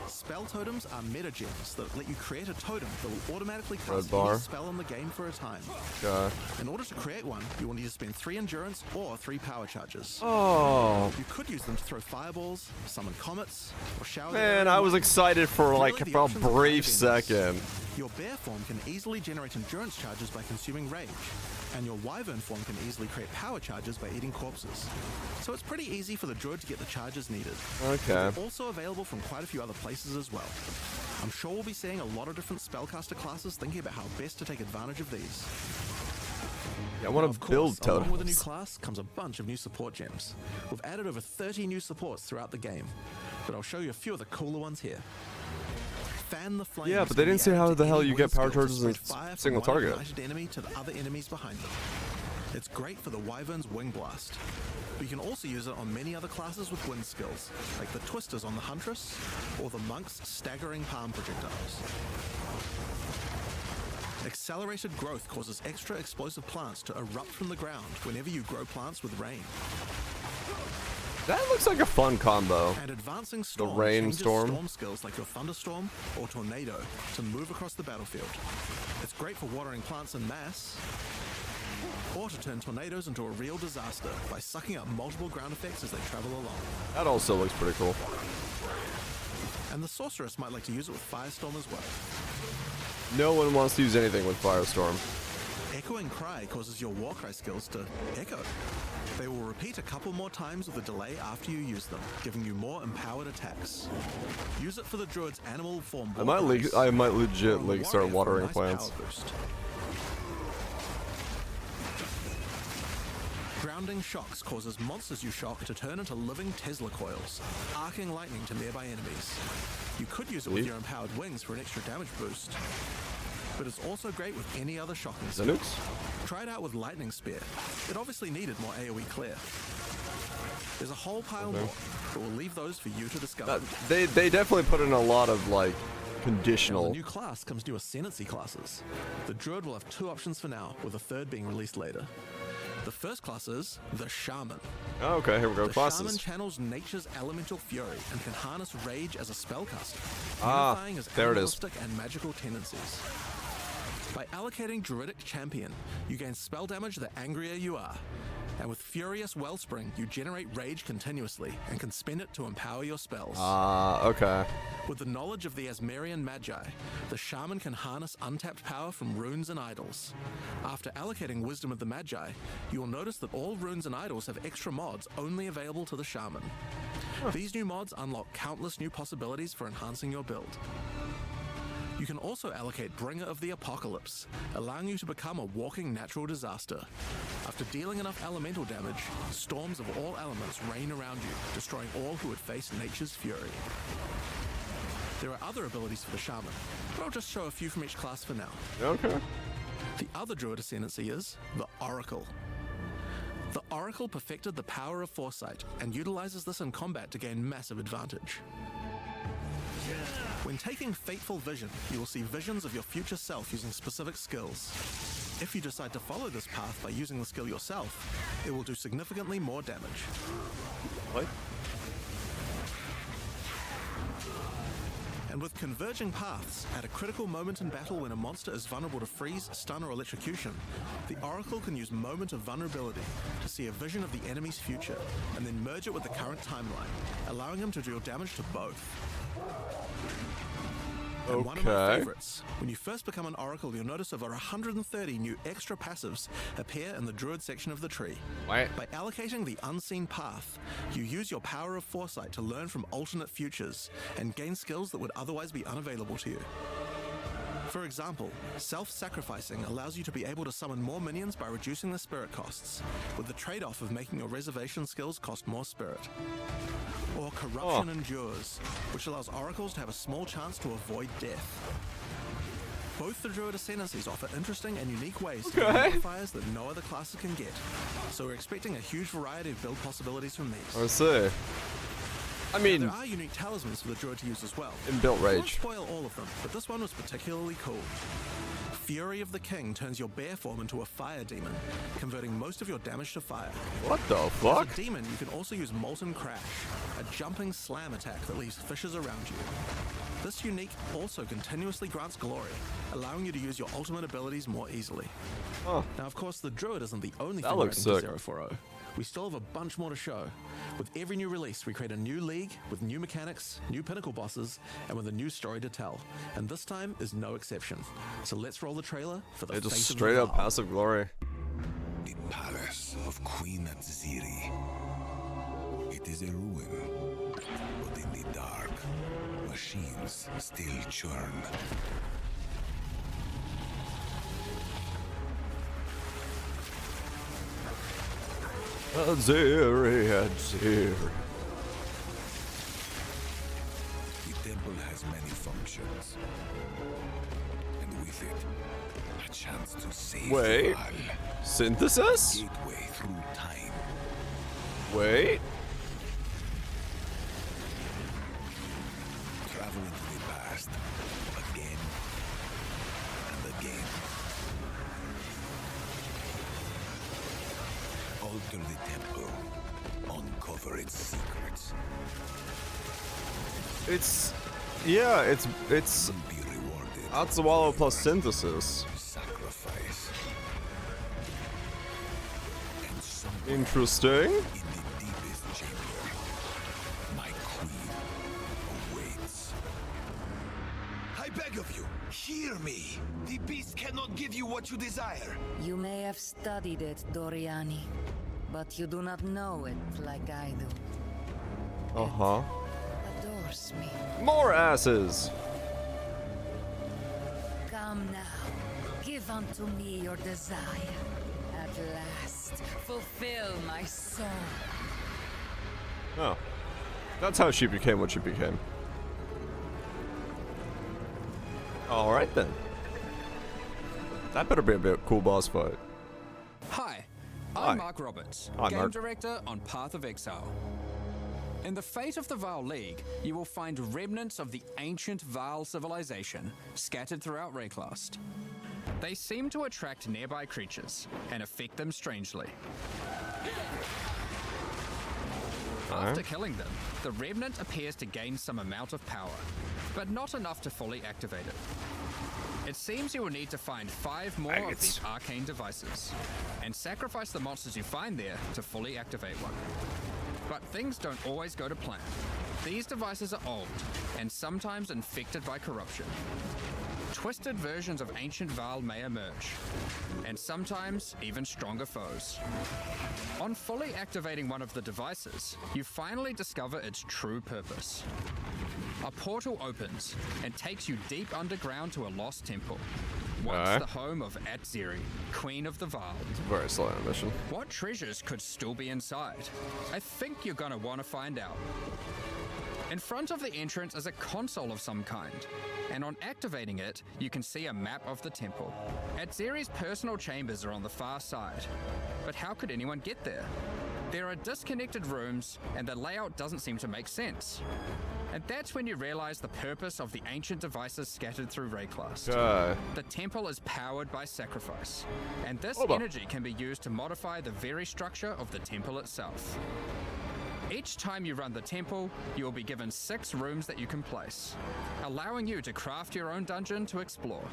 Spell Totems are meta gems that let you create a totem that will automatically cast bar. any spell in the game for a time. Okay. In order to create one, you will need to spend 3 endurance or 3 power charges. Oh. You could use them to throw fireballs, summon comets, or shower the Man, area I with was lightning. excited for like Really, the for a options are brief kind of endless. second. Your bear form can easily generate endurance charges by consuming rage, and your wyvern form can easily create power charges by eating corpses. So it's pretty easy for the druid to get the charges needed. Okay. They're also available from quite a few other places as well. I'm sure we'll be seeing a lot of different spellcaster classes thinking about how best to take advantage of these. Yeah, I Now, want of to build course, along with a new totems. class comes a bunch of new support gems. We've added over 30 new supports throughout the game, but I'll show you a few of the cooler ones here. Fan the Flames Yeah, but they can be didn't say added how to the hell any you wind get power skill to charges in spread fire from single one target. ignited enemy to the other enemies behind them. It's great for the Wyvern's Wing Blast, but you can also use it on many other classes with wind skills, like the Twisters on the Huntress, or the Monk's Staggering Palm Projectiles. Accelerated growth causes extra explosive plants to erupt from the ground whenever you grow plants with rain. That looks like a fun combo. And Advancing Storm rain changes storm. storm skills like your Thunderstorm or Tornado to move across the battlefield. It's great for watering plants en masse, or to turn tornadoes into a real disaster by sucking up multiple ground effects as they travel along. That also looks pretty cool. And the Sorceress might like to use it with Firestorm as well. No one wants to use anything with Firestorm. Echoing Cry causes your Warcry skills to echo. They will repeat a couple more times with a delay after you use them, giving you more empowered attacks. Use it for the Druid's animal form. I might legit like start watering plants. Grounding Shocks causes monsters you shock to turn into living Tesla coils, arcing lightning to nearby enemies. You could use it with your empowered wings for an extra damage boost, but it's also great with any other shocking skill. Nukes? Try it out with Lightning Spear. It obviously needed more AoE clear. There's a whole pile more, but we'll leave those for you to discover. They definitely put in a lot of like Now, conditional. the new class comes new Ascendancy classes. The Druid will have 2 options for now, with a third being released later. The first class is the Shaman. Oh, okay, here we go. The Classes. Shaman channels nature's elemental fury and can harness rage as a spellcaster, Ah, unifying his there it is. animalistic and magical tendencies. By allocating Druidic Champion, you gain spell damage the angrier you are. And with Furious Wellspring, you generate rage continuously and can spend it to empower your spells. Ah, okay. With the knowledge of the Asmerian Magi, the Shaman can harness untapped power from runes and idols. After allocating Wisdom of the Magi, you will notice that all runes and idols have extra mods only available to the Shaman. These new mods unlock countless new possibilities for enhancing your build. You can also allocate Bringer of the Apocalypse, allowing you to become a walking natural disaster. After dealing enough elemental damage, storms of all elements rain around you, destroying all who would face nature's fury. There are other abilities for the Shaman, but I'll just show a few from each class for now. Okay. The other Druid Ascendancy is the Oracle. The Oracle perfected the power of foresight and utilizes this in combat to gain massive advantage. When taking Fateful Vision, you will see visions of your future self using specific skills. If you decide to follow this path by using the skill yourself, it will do significantly more damage. What? And with Converging Paths, at a critical moment in battle when a monster is vulnerable to freeze, stun, or electrocution, the Oracle can use Moment of Vulnerability to see a vision of the enemy's future, and then merge it with the current timeline, allowing him to deal damage to both. And one of my Okay. favorites. When you first become an Oracle, you'll notice over 130 new extra passives appear in the Druid section of the tree. What? By allocating the Unseen Path, you use your power of foresight to learn from alternate futures and gain skills that would otherwise be unavailable to you. For example, self-sacrificing allows you to be able to summon more minions by reducing the spirit costs, with the trade-off of making your reservation skills cost more spirit. Or Corruption Endures, which allows oracles to have a small chance to avoid death. Both the Druid Ascendancies offer interesting and unique ways to get modifiers that no other classes can get, so we're expecting a huge variety of build possibilities from these. I see. I mean, There are unique talismans for the Druid to use as well. inbuilt I won't rage. spoil all of them, but this one was particularly cool. Fury of the King turns your bear form into a fire demon, converting most of your damage to fire. What the fuck? As a demon, you can also use Molten Crash, a jumping slam attack that leaves fissures around you. This unique also continuously grants glory, allowing you to use your ultimate abilities more easily. Huh. Now, of course, the Druid isn't the only That thing looks writing sick. to 040. We still have a bunch more to show. With every new release, we create a new league with new mechanics, new pinnacle bosses, and with a new story to tell. And this time is no exception. So let's roll the trailer for the It just fate of straight up Naval. passive glory. The palace of Queen Atziri. It is a ruin, but in the dark, machines still churn. Atziri. The temple has many functions, and with it, a chance to save Wait. the Val. Synthesis? Gateway through time. Wait. Travel into the past again and again. Alter the temple. Uncover its secrets. It's... Yeah, it's... Be rewarded. Atsawalo plus synthesis. Sacrifice. And somewhere Interesting. in the deepest chamber, my queen awaits. I beg of you, hear me. The beast cannot give you what you desire. You may have studied it, Doriani, but you do not know it like I do. Uh-huh. It adores me. More asses! Come now, give unto me your desire. At last, fulfill my soul. Oh. That's how she became what she became. Alright then. That better be a bit cool boss fight. Hi, Hi. I'm Mark Roberts, Hi, Game Mark. Director on Path of Exile. In the Fate of the Vaal League, you will find remnants of the ancient Vaal civilization scattered throughout Rayclast. They seem to attract nearby creatures and affect them strangely. After killing them, the remnant appears to gain some amount of power, but not enough to fully activate it. It seems you will need to find 5 more of these arcane devices, and sacrifice the monsters you find there to fully activate one. But things don't always go to plan. These devices are old, and sometimes infected by corruption. Twisted versions of ancient Vaal may emerge, and sometimes even stronger foes. On fully activating one of the devices, you finally discover its true purpose. A portal opens and takes you deep underground to a lost temple, once the home of Atziri, Queen of the Vaal. It's a very slow animation. What treasures could still be inside? I think you're gonna want to find out. In front of the entrance is a console of some kind, and on activating it, you can see a map of the temple. Atziri's personal chambers are on the far side, but how could anyone get there? There are disconnected rooms, and the layout doesn't seem to make sense. And that's when you realize the purpose of the ancient devices scattered through Rayclast. The temple is powered by sacrifice, and this energy can be used to modify the very structure of the temple itself. Each time you run the temple, you will be given 6 rooms that you can place, allowing you to craft your own dungeon to explore.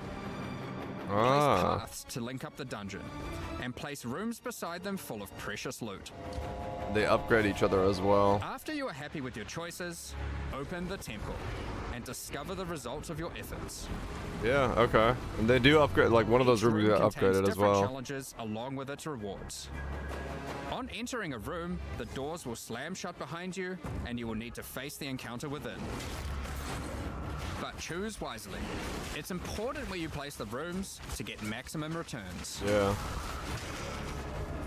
Place paths to link up the dungeon, and place rooms beside them full of precious loot. They upgrade each other as well. After you are happy with your choices, open the temple and discover the results of your efforts. Yeah, okay. And they do upgrade, like one of those Each rooms room got contains upgraded as different well. challenges along with its rewards. On entering a room, the doors will slam shut behind you, and you will need to face the encounter within. But choose wisely. It's important where you place the rooms to get maximum returns. Yeah.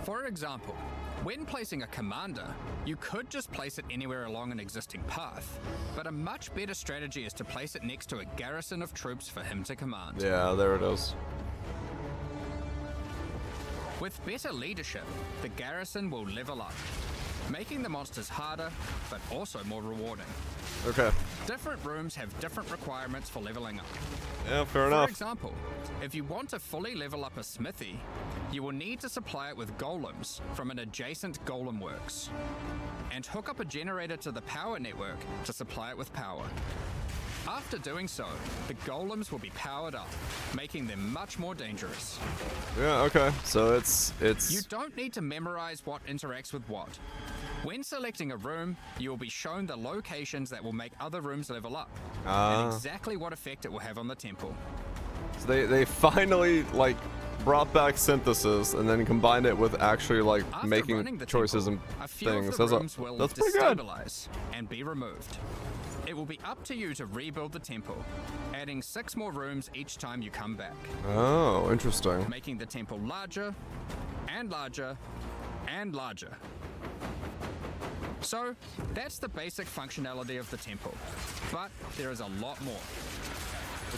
For example, when placing a commander, you could just place it anywhere along an existing path, but a much better strategy is to place it next to a garrison of troops for him to command. Yeah, there it is. With better leadership, the garrison will level up, making the monsters harder, but also more rewarding. Okay. Different rooms have different requirements for leveling up. Yeah, fair For enough. example, if you want to fully level up a smithy, you will need to supply it with golems from an adjacent golem works, and hook up a generator to the power network to supply it with power. After doing so, the golems will be powered up, making them much more dangerous. Yeah, okay. So You don't need to memorize what interacts with what. When selecting a room, you will be shown the locations that will make other rooms level up, and exactly what effect it will have on the temple. So they finally like brought back synthesis and then combined it with actually like After making running the choices temple, and a few things. of the rooms will That's pretty good. destabilize and be removed. It will be up to you to rebuild the temple, adding 6 more rooms each time you come back, Oh, interesting. making the temple larger and larger and larger. So, that's the basic functionality of the temple, but there is a lot more.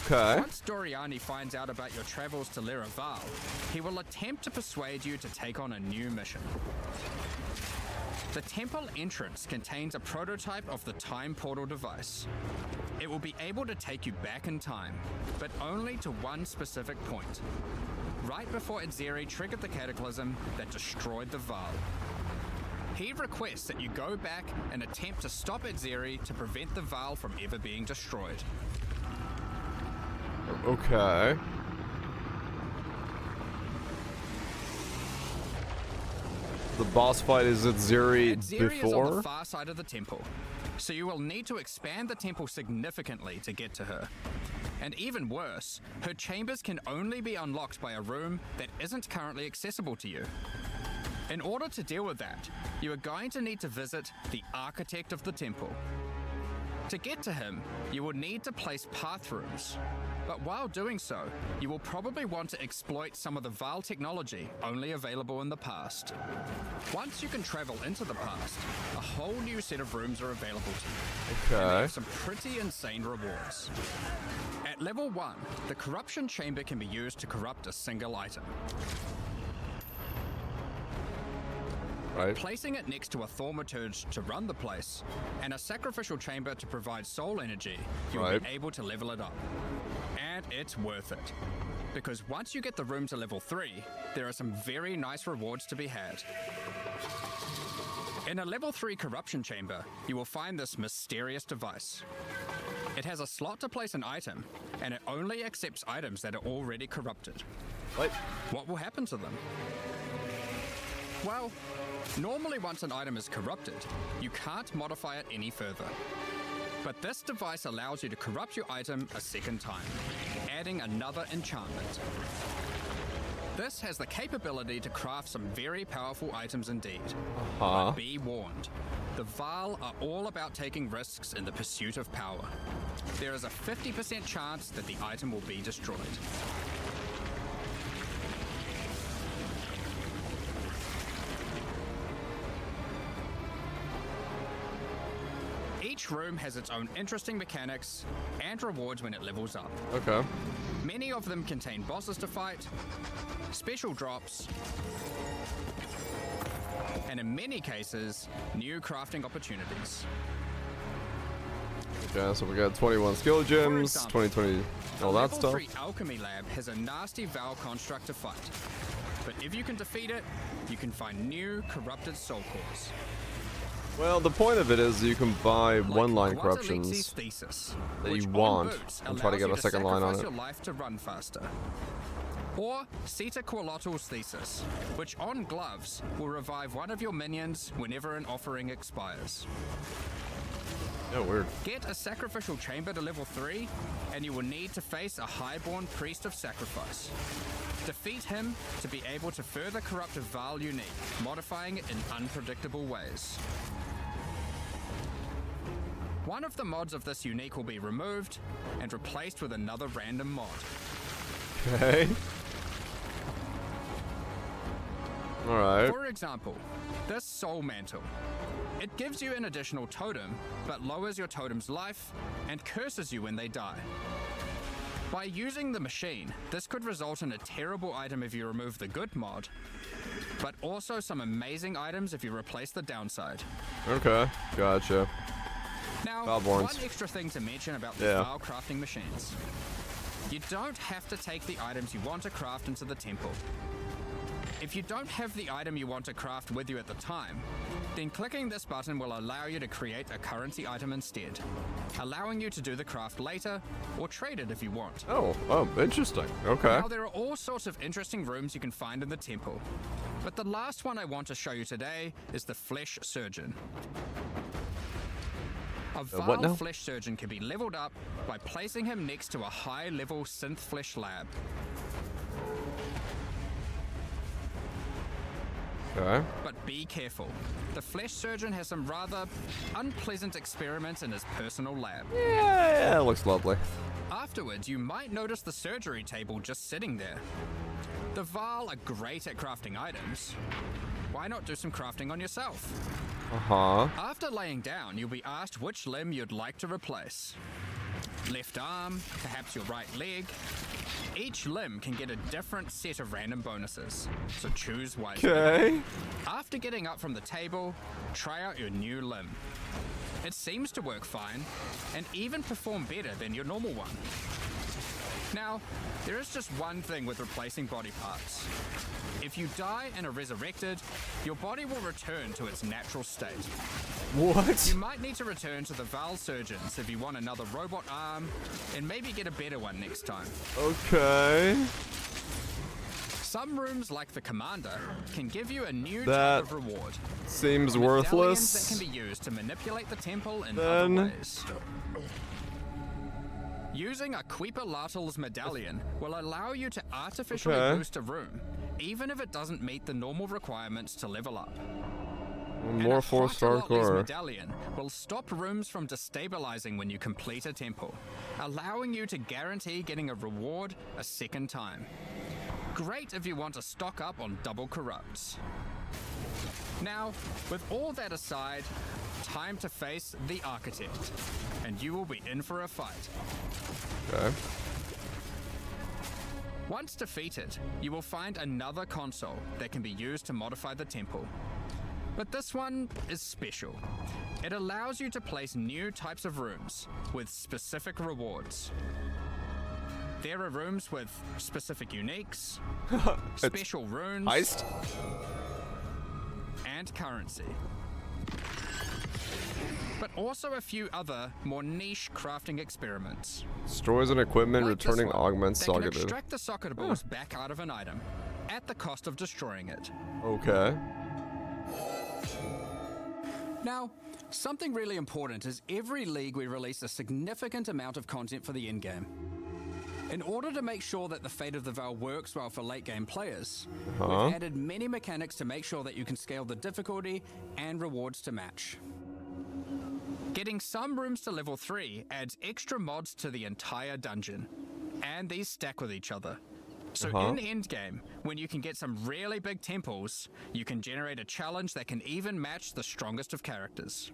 Okay. Once Doriani finds out about your travels to Laraval, he will attempt to persuade you to take on a new mission. The temple entrance contains a prototype of the time portal device. It will be able to take you back in time, but only to one specific point, right before Atziri triggered the cataclysm that destroyed the Vaal. He requests that you go back and attempt to stop Atziri to prevent the Vaal from ever being destroyed. Okay. The boss fight is at Atziri Atziri is on before? the far side of the temple, so you will need to expand the temple significantly to get to her. And even worse, her chambers can only be unlocked by a room that isn't currently accessible to you. In order to deal with that, you are going to need to visit the architect of the temple. To get to him, you will need to place path rooms. But while doing so, you will probably want to exploit some of the Vaal technology only available in the past. Once you can travel into the past, a whole new set of rooms are available to you. And they have some pretty insane rewards. At level 1, the corruption chamber can be used to corrupt a single item. Right. Placing it next to a thaumaturge to run the place, and a sacrificial chamber to provide soul energy, you'll be able to level it up. And it's worth it. Because once you get the room to level 3, there are some very nice rewards to be had. In a level 3 corruption chamber, you will find this mysterious device. It has a slot to place an item, and it only accepts items that are already corrupted. What will happen to them? Well, normally once an item is corrupted, you can't modify it any further. But this device allows you to corrupt your item a second time, adding another enchantment. This has the capability to craft some very powerful items indeed. But be warned, the Vaal are all about taking risks in the pursuit of power. There is a 50% chance that the item will be destroyed. Each room has its own interesting mechanics and rewards when it levels up. Okay. Many of them contain bosses to fight, special drops, and in many cases, new crafting opportunities. Okay, so we got 21 skill gems, 2020, all that stuff. Level 3 alchemy lab has a nasty Vaal construct to fight, but if you can defeat it, you can find new corrupted soul cores. Well, the point of it is you can buy one-line Guatalexi's corruptions thesis, that which you on want boots and try to allows get you a second line on sacrifice it. your life to run faster. Or Sita Qualotl's thesis, which on gloves will revive one of your minions whenever an offering expires. Yeah, weird. Get a sacrificial chamber to level 3, and you will need to face a highborn priest of sacrifice. Defeat him to be able to further corrupt a Vaal unique, modifying it in unpredictable ways. One of the mods of this unique will be removed and replaced with another random mod. Okay. Alright. For example, this Soul Mantle. It gives you an additional totem, but lowers your totem's life and curses you when they die. By using the machine, this could result in a terrible item if you remove the good mod, but also some amazing items if you replace the downside. Okay, gotcha. Now, Valborns. one extra thing to mention about the Vaal crafting machines. You don't have to take the items you want to craft into the temple. If you don't have the item you want to craft with you at the time, then clicking this button will allow you to create a currency item instead, allowing you to do the craft later or trade it if you want. Oh, interesting. Okay. Now, there are all sorts of interesting rooms you can find in the temple, but the last one I want to show you today is the Flesh Surgeon. A Vaal Flesh Surgeon can be leveled up by placing him next to a high-level synth flesh lab. Okay. But be careful. The Flesh Surgeon has some rather unpleasant experiments in his personal lab. Yeah, it looks lovely. Afterwards, you might notice the surgery table just sitting there. The Vaal are great at crafting items. Why not do some crafting on yourself? After laying down, you'll be asked which limb you'd like to replace. Left arm, perhaps your right leg. Each limb can get a different set of random bonuses, so choose wisely. Okay. After getting up from the table, try out your new limb. It seems to work fine, and even perform better than your normal one. Now, there is just one thing with replacing body parts. If you die and are resurrected, your body will return to its natural state. What? You might need to return to the Vaal Surgeons if you want another robot arm, and maybe get a better one next time. Okay. Some rooms, like the Commander, can give you a new type of reward. Seems Medallions worthless. that can be used to manipulate the temple in other ways. Using a Queeperlatl's medallion will allow you to artificially Okay. boost a room, even if it doesn't meet the normal requirements to level up. More 4-star core. medallion will stop rooms from destabilizing when you complete a temple, allowing you to guarantee getting a reward a second time. Great if you want to stock up on double corrupts. Now, with all that aside, time to face the Architect, and you will be in for a fight. Okay. Once defeated, you will find another console that can be used to modify the temple. But this one is special. It allows you to place new types of rooms with specific rewards. There are rooms with specific uniques, special runes, Heist? and currency. But also a few other, more niche crafting experiments. Stores and equipment, Like this returning one, augments, that can socketed. extract the socket balls back out of an item, at the cost of destroying it. Okay. Now, something really important is every league we release a significant amount of content for the in-game. In order to make sure that the Fate of the Veil works well for late-game players, we've added many mechanics to make sure that you can scale the difficulty and rewards to match. Getting some rooms to level 3 adds extra mods to the entire dungeon, and these stack with each other. So in the endgame, when you can get some really big temples, you can generate a challenge that can even match the strongest of characters.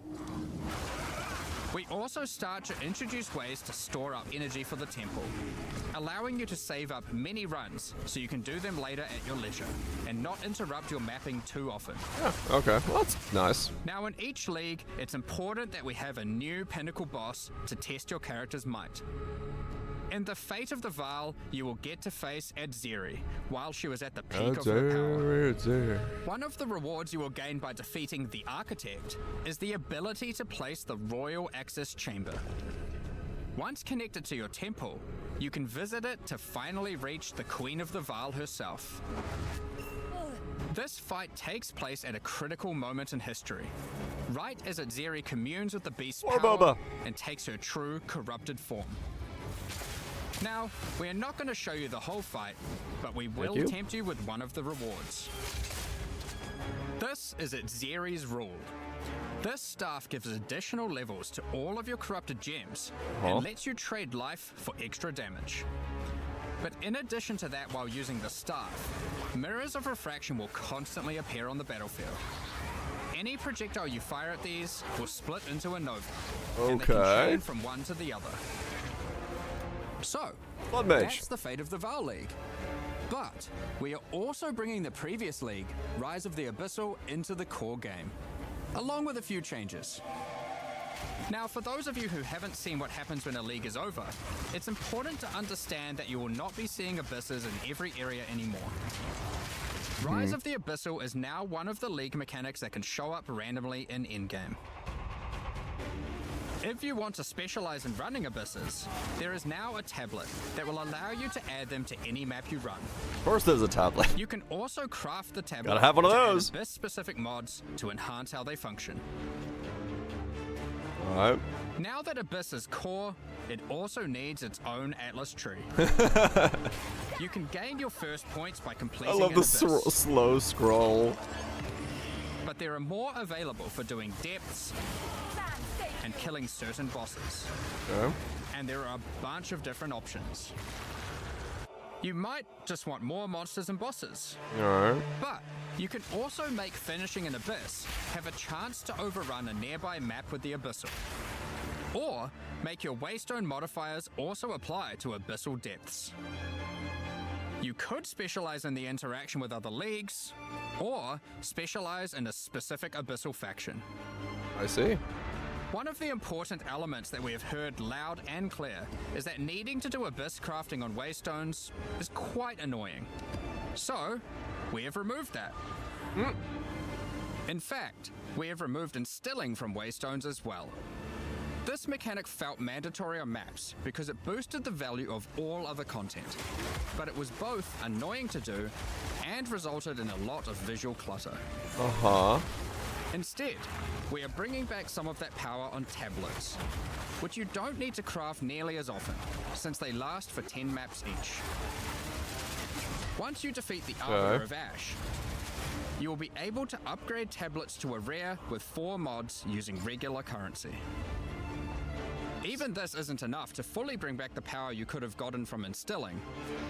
We also start to introduce ways to store up energy for the temple, allowing you to save up many runs so you can do them later at your leisure, and not interrupt your mapping too often. Okay. Well, that's nice. Now in each league, it's important that we have a new pinnacle boss to test your character's might. In the Fate of the Veil, you will get to face Adzeri while she was at the peak of her power. One of the rewards you will gain by defeating the Architect is the ability to place the Royal Access Chamber. Once connected to your temple, you can visit it to finally reach the Queen of the Veil herself. This fight takes place at a critical moment in history, right as Adzeri communes with the beast's power and takes her true corrupted form. Now, we are not going to show you the whole fight, but we will tempt you with one of the rewards. This is Adzeri's Rule. This staff gives additional levels to all of your corrupted gems and lets you trade life for extra damage. But in addition to that, while using the staff, mirrors of refraction will constantly appear on the battlefield. Any projectile you fire at these will split into a nova, and they can chain from one to the other. So, that's the Fate of the Veil League. But we are also bringing the previous league, Rise of the Abyssal, into the core game, along with a few changes. Now, for those of you who haven't seen what happens when a league is over, it's important to understand that you will not be seeing abysses in every area anymore. Rise of the Abyssal is now one of the league mechanics that can show up randomly in in-game. If you want to specialize in running abysses, there is now a tablet that will allow you to add them to any map you run. Of course there's a tablet. You can also craft the tablet Gotta have one of to those. add abyss-specific mods to enhance how they function. Alright. Now that Abyss is core, it also needs its own Atlas tree. You can gain your first points by completing I love an the abyss, slow scroll. but there are more available for doing depths and killing certain bosses. Okay. And there are a bunch of different options. You might just want more monsters and bosses, Alright. but you can also make finishing an abyss have a chance to overrun a nearby map with the abyssal. Or make your waystone modifiers also apply to abyssal depths. You could specialize in the interaction with other leagues, or specialize in a specific abyssal faction. I see. One of the important elements that we have heard loud and clear is that needing to do abyss crafting on waystones is quite annoying. So, we have removed that. In fact, we have removed instilling from waystones as well. This mechanic felt mandatory on maps because it boosted the value of all other content, but it was both annoying to do and resulted in a lot of visual clutter. Instead, we are bringing back some of that power on tablets, which you don't need to craft nearly as often, since they last for 10 maps each. Once you defeat the Arbiter of Ash, you will be able to upgrade tablets to a rare with 4 mods using regular currency. Even this isn't enough to fully bring back the power you could have gotten from instilling,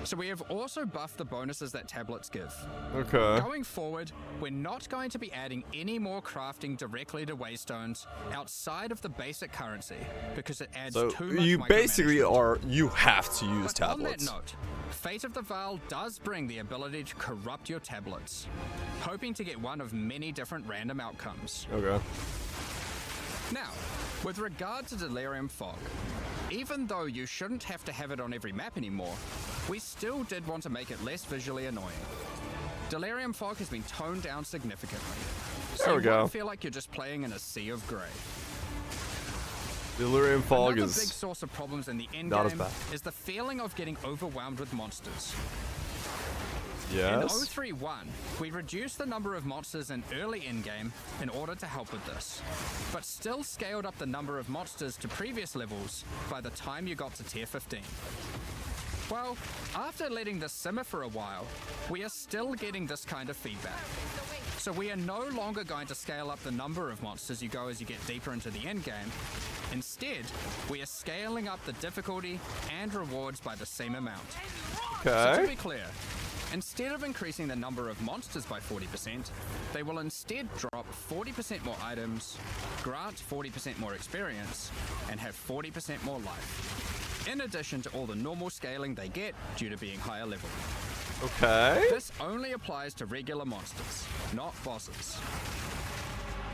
so we have also buffed the bonuses that tablets give. Okay. Going forward, we're not going to be adding any more crafting directly to waystones outside of the basic currency, because it adds So too much you basically micromanagement. you have to use But tablets. on that note, Fate of the Veil does bring the ability to corrupt your tablets, hoping to get one of many different random outcomes. Okay. Now, with regard to Delirium Fog, even though you shouldn't have to have it on every map anymore, we still did want to make it less visually annoying. Delirium Fog has been toned down significantly, so There we you go. won't feel like you're just playing in a sea of grey. Delirium Fog Another big is source of problems in the not as endgame bad. is the feeling of getting overwhelmed with monsters. In yes. 031, we reduced the number of monsters in early in-game in order to help with this, but still scaled up the number of monsters to previous levels by the time you got to tier 15. Well, after letting this simmer for a while, we are still getting this kind of feedback. So we are no longer going to scale up the number of monsters you go as you get deeper into the endgame. Instead, we are scaling up the difficulty and rewards by the same amount. So to Okay. be clear, instead of increasing the number of monsters by 40%, they will instead drop 40% more items, grant 40% more experience, and have 40% more life, in addition to all the normal scaling they get due to being higher level. Okay. This only applies to regular monsters, not bosses.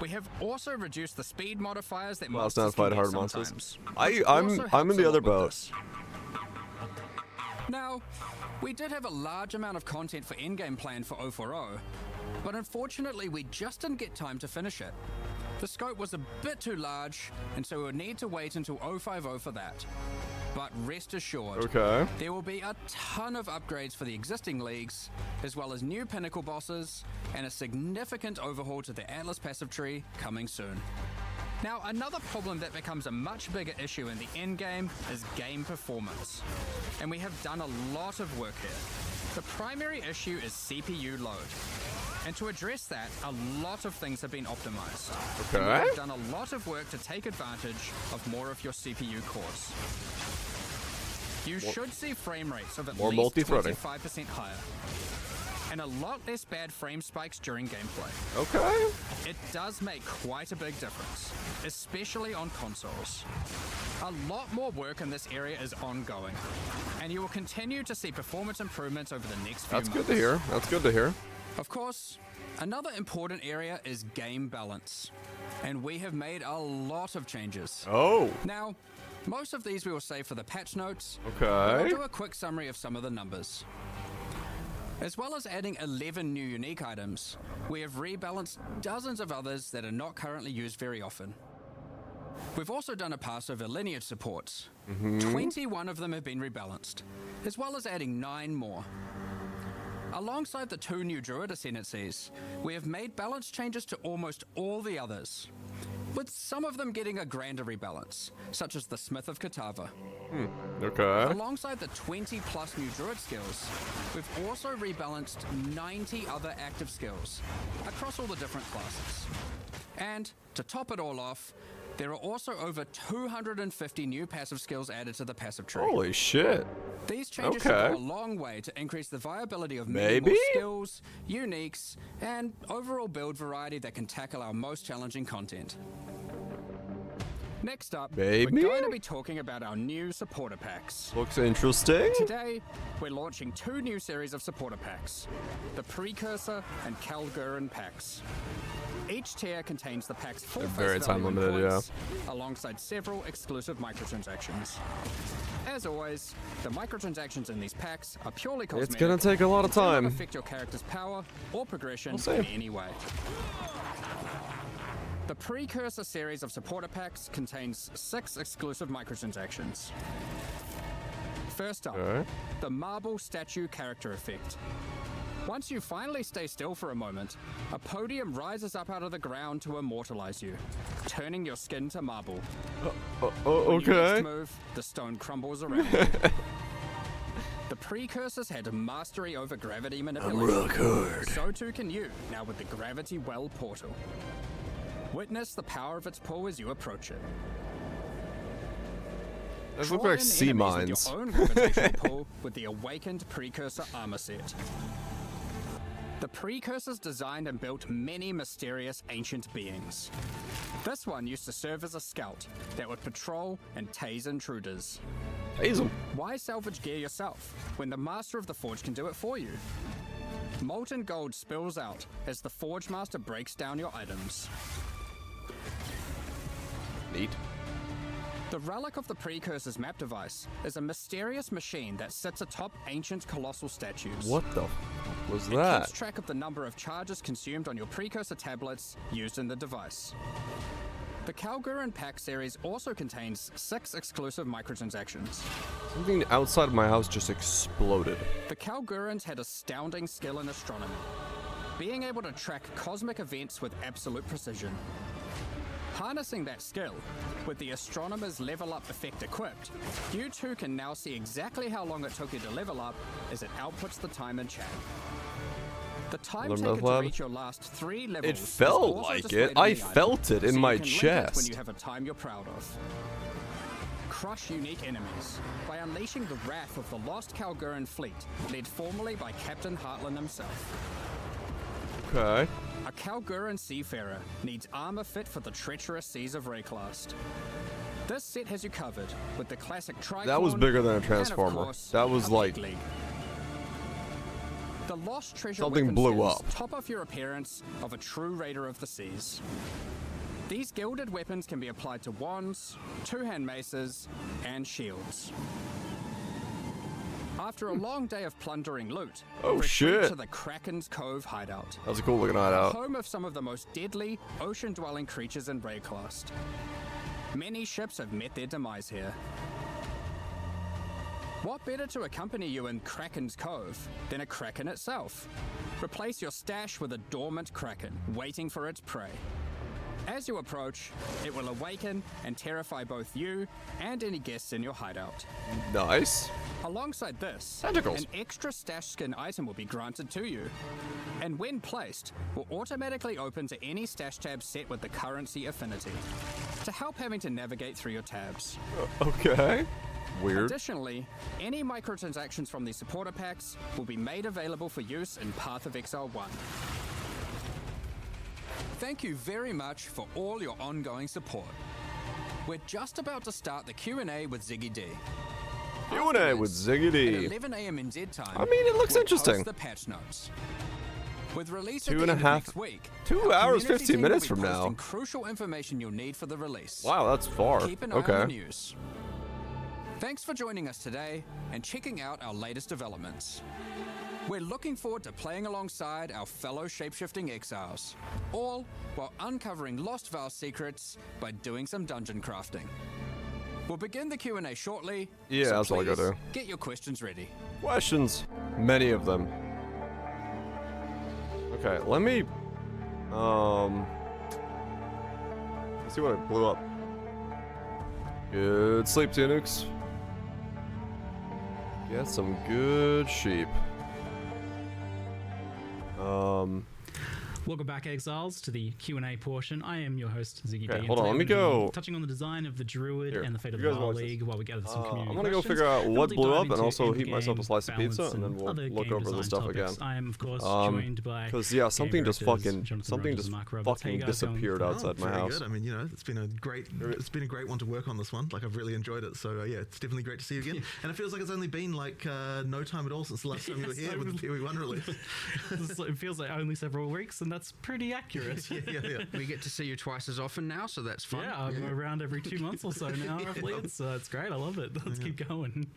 We have also reduced the speed modifiers that Well, it's monsters not can fight get hard monsters. sometimes, I'm which also in helps the a other lot with boat. this. Now, we did have a large amount of content for endgame planned for 040, but unfortunately we just didn't get time to finish it. The scope was a bit too large, and so we would need to wait until 050 for that. But rest assured, Okay. there will be a ton of upgrades for the existing leagues, as well as new pinnacle bosses, and a significant overhaul to the Atlas passive tree coming soon. Now, another problem that becomes a much bigger issue in the endgame is game performance. And we have done a lot of work here. The primary issue is CPU load. And to address that, a lot of things have been optimized. And we Okay. have done a lot of work to take advantage of more of your CPU cores. You should see frame rates of at more least multi-threading. 25% higher. And a lot less bad frame spikes during gameplay. Okay. It does make quite a big difference, especially on consoles. A lot more work in this area is ongoing, and you will continue to see performance improvements over the next few That's months. good to hear. That's good to hear. Of course, another important area is game balance, and we have made a lot of changes. Oh. Now, most of these we will save for the patch notes, but I'll Okay. do a quick summary of some of the numbers. As well as adding 11 new unique items, we have rebalanced dozens of others that are not currently used very often. We've also done a pass over lineage supports. 21 of them have been rebalanced, as well as adding 9 more. Alongside the 2 new Druid ascendancies, we have made balance changes to almost all the others, with some of them getting a grander rebalance, such as the Smith of Katava. Okay. Alongside the 20 plus new Druid skills, we've also rebalanced 90 other active skills across all the different classes. And to top it all off, there are also over 250 new passive skills added to the passive tree. Holy shit. These changes should Okay. go a long way to increase the viability of many Maybe? more skills, uniques, and overall build variety that can tackle our most challenging content. Next up, Maybe? we're going to be talking about our new supporter packs. Looks interesting. Today, we're launching 2 new series of supporter packs, the Precursor and Kalgurin packs. Each tier contains the pack's full They're face very value in time-limited, points, alongside several exclusive microtransactions. As always, the microtransactions in these packs are purely cosmetic. It's gonna take a lot of and do not time. affect your character's power or progression see. in any way. The Precursor series of supporter packs contains 6 exclusive microtransactions. First up, Okay. the Marble Statue character effect. Once you finally stay still for a moment, a podium rises up out of the ground to immortalize you, turning your skin to marble. When you Okay. next move, the stone crumbles around you. The precursors had mastery over gravity manipulation. So too can you, now with the Gravity Well portal. Witness the power of its pull as you approach it. Those look Draw like in sea enemies mines. With your own gravitational pull with the Awakened Precursor armor set. The Precursors designed and built many mysterious ancient beings. This one used to serve as a scout that would patrol and tase intruders. Tase 'em. Why salvage gear yourself when the Master of the Forge can do it for you? Molten gold spills out as the Forge Master breaks down your items. Neat. The Relic of the Precursor's map device is a mysterious machine that sits atop ancient colossal statues. What the f was It that? keeps track of the number of charges consumed on your Precursor tablets used in the device. The Kalguran Pack series also contains 6 exclusive microtransactions. Something outside of my house just exploded. The Kalgurans had astounding skill in astronomy, being able to track cosmic events with absolute precision. Harnessing that skill, with the Astronomer's level up effect equipped, you too can now see exactly how long it took you to level up as it outputs the time in chat. The time Learn taken Math to Lab? reach your last 3 levels It is felt also like displayed it. in I the item, felt it in so my you can link it chest. when you have a time you're proud of. Crush unique enemies by unleashing the wrath of the lost Kalguran fleet, led formerly by Captain Heartland himself. Okay. A Kalguran seafarer needs armor fit for the treacherous seas of Rayclast. This set has you covered with the classic tricorn. That was bigger than a and, of transformer. course, That was a like- big league. The lost treasure Something weapon blew skills up. top off your appearance of a true raider of the seas. These gilded weapons can be applied to wands, two-hand maces, and shields. After a long day of plundering loot, Oh, retreat shit. to the Kraken's Cove hideout. That was a cool looking hideout. Home of some of the most deadly ocean-dwelling creatures in Rayclast. Many ships have met their demise here. What better to accompany you in Kraken's Cove than a Kraken itself? Replace your stash with a dormant Kraken, waiting for its prey. As you approach, it will awaken and terrify both you and any guests in your hideout. Nice. Alongside this, Tentacles. an extra stash skin item will be granted to you, and when placed, will automatically open to any stash tab set with the currency affinity, to help having to navigate through your tabs. Okay. Weird. Additionally, any microtransactions from the supporter packs will be made available for use in Path of Exile 1. Thank you very much for all your ongoing support. We're just about to start the Q&A with Ziggy D. Q&A with Ziggy D. At 11 a.m. NZ time. I mean, it looks we'll interesting. Post the patch notes. With release Two at and the a end half- of next week, 2 our hours, community 15 team will minutes be from now. posting crucial information you'll need for the release. Wow, that's far. Keep an eye on Okay. the news. Thanks for joining us today and checking out our latest developments. We're looking forward to playing alongside our fellow shapeshifting exiles, all while uncovering Lost Vow secrets by doing some dungeon crafting. We'll begin the Q&A shortly. Yeah, so that's all I gotta please do. Get your questions ready. Questions. Many of them. Okay, let me... Let's see what I blew up. Good sleep, Tunux. Get some good sheep. Welcome back, Exiles, to the Q&A portion. I am your host, Ziggy D. Okay, and hold on, today let me we're gonna be go- touching on the design of the Druid Here, and the fate of you the guys Val watch this. League while we gather some community I'm gonna go questions. figure out Then what we'll blew dive up and into also heat endgame myself a slice of pizza, balance and then we'll other look game over the design stuff topics. again. I am, of course, Um, joined by Because, yeah, something just directors fucking... Jonathan Something Rogers just and Mark Roberts. How you fucking guys going? disappeared outside my very house. good. I mean, you know, it's been a great one to work on this one. Like, I've really enjoyed it. So yeah, it's definitely great to see you again. And it feels like it's only been like no time at all since the last time you were here with the PoE1 release. It feels like only several weeks, and and that's pretty accurate. yeah. We get to see you twice as often now, so that's fun. Yeah, I'm around every 2 months or so now, roughly. It's great. I love it. Let's keep going.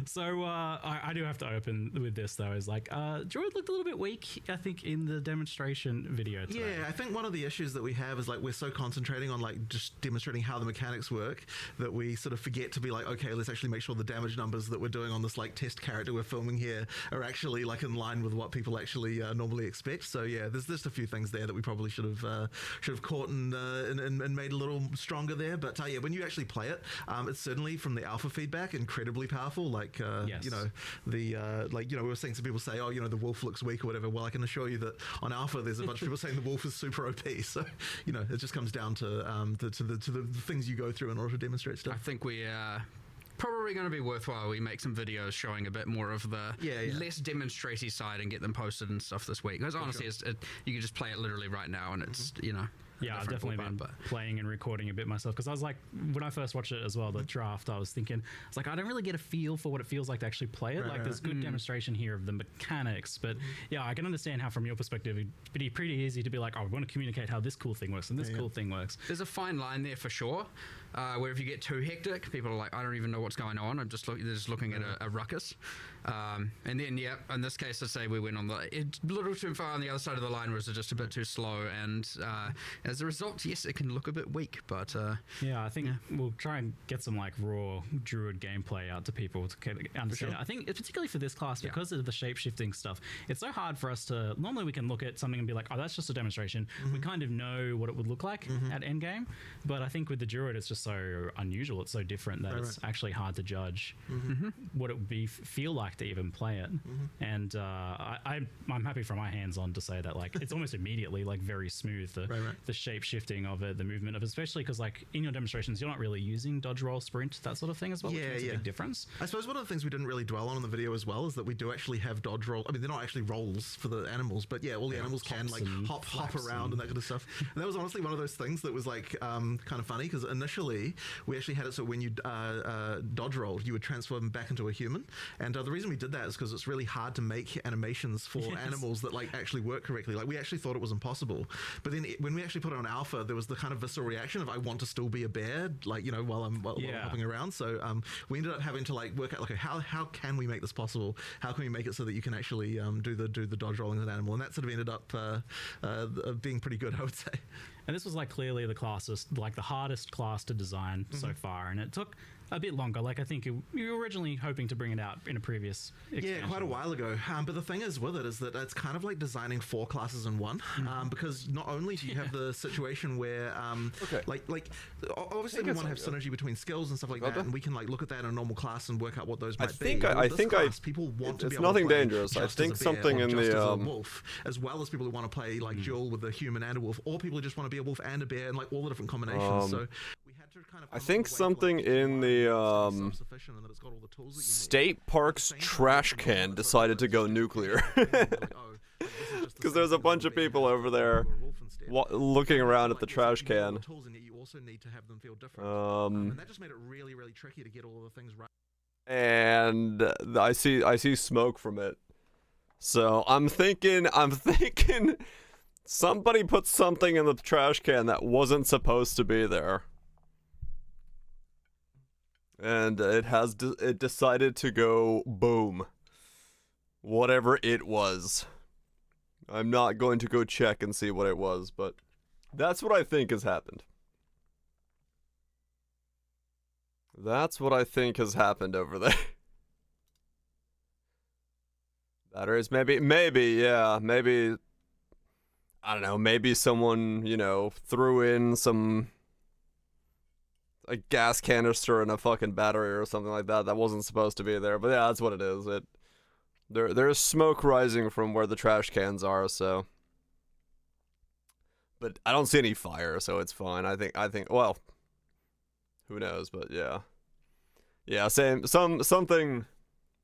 So I do have to open with this, though, is like, Druid looked a little bit weak, I think, in the demonstration video today. Yeah, I think one of the issues that we have is like we're so concentrating on like just demonstrating how the mechanics work that we sort of forget to be like, okay, let's actually make sure the damage numbers that we're doing on this like test character we're filming here are actually like in line with what people actually normally expect. So yeah, there's just a few things there that we probably should have caught and made a little stronger there. But yeah, when you actually play it, it's certainly from the alpha feedback incredibly powerful. Like Yes. you know, the like, you know, we were seeing some people say, oh, you know, the wolf looks weak or whatever. Well, I can assure you that on alpha there's a bunch of people saying the wolf is super OP. So you know, it just comes down to the things you go through in order to demonstrate stuff. I think we probably going to be worthwhile. We make some videos showing a bit more of the less demonstraty side and get them posted and stuff this week. Because honestly, you can just play it literally right now, and it's Yeah, I've definitely been playing and recording a bit myself, because I was like, when I first watched it as well, the draft, I was thinking, it's like, I don't really get a feel for what it feels like to actually play it. There's good demonstration here of the mechanics, but yeah, I can understand how from your perspective it'd be pretty easy to be like, oh, we want to communicate how this cool thing works and this cool thing works. There's a fine line there for sure, where if you get too hectic, people are like, I don't even know what's going on. I'm just looking at a ruckus. And then, yeah, in this case, let's say we went on a little too far on the other side of the line, was just a bit too slow, and as a result, yes, it can look a bit weak, but yeah, I think we'll try and get some like raw Druid gameplay out to people to understand. I think particularly for this class, because of the shape-shifting stuff, it's so hard for us to, normally we can look at something and be like, oh, that's just a demonstration. We kind of know what it would look like at endgame, but I think with the Druid, it's just so unusual, it's so different that it's actually hard to judge what it would feel like to even play it. And I'm happy from my hands on to say that like it's almost immediately like very smooth, the shape shifting of it, the movement of it, especially because like in your demonstrations you're not really using dodge, roll, sprint, that sort of thing as well, which makes a big difference. I suppose one of the things we didn't really dwell on in the video as well is that we do actually have dodge roll. I mean, they're not actually rolls for the animals, but yeah, all the animals can like hop around and that kind of stuff. And that was honestly one of those things that was like kind of funny, because initially we actually had it so when you dodge rolled, you would transform back into a human, and the reason we did that is because it's really hard to make animations for animals that like actually work correctly. Like we actually thought it was impossible, but then when we actually put it on alpha, there was the kind of visceral reaction of I want to still be a bear, like, you know, while I'm hopping around. So we ended up having to like work out like how can we make this possible? How can we make it so that you can actually do the dodge rolling as an animal? And that sort of ended up being pretty good, I would say. And this was like clearly the hardest class to design so far, and it took a bit longer. Like I think you were originally hoping to bring it out in a previous expansion. Yeah, quite a while ago. But the thing is with it is that it's kind of like designing 4 classes in one, because not only do you have the situation where like obviously we want to have synergy between skills and stuff like that, and we can like look at that in a normal class and work out what those might be. People want to be able nothing to play dangerous. I think something in the the wolf, as well as people who want to play like duel with a human and a wolf, or people who just want to be a wolf and a bear, and like all the different combinations. So we had to kind of I think something in the state park's trash can decided to go nuclear, because there's a bunch of people over there looking around at the trash can. And that just made it really, really tricky to get all of the things right. And I see smoke from it, so I'm thinking somebody put something in the trash can that wasn't supposed to be there. And it decided to go boom. Whatever it was. I'm not going to go check and see what it was, but that's what I think has happened. That's what I think has happened over there. Batteries, maybe, yeah, maybe, I don't know, maybe someone, you know, threw in a gas canister and a fucking battery or something like that wasn't supposed to be there. But yeah, that's what it is. There's smoke rising from where the trash cans are, so. But I don't see any fire, so it's fine. I think well, who knows, but yeah. Yeah, same something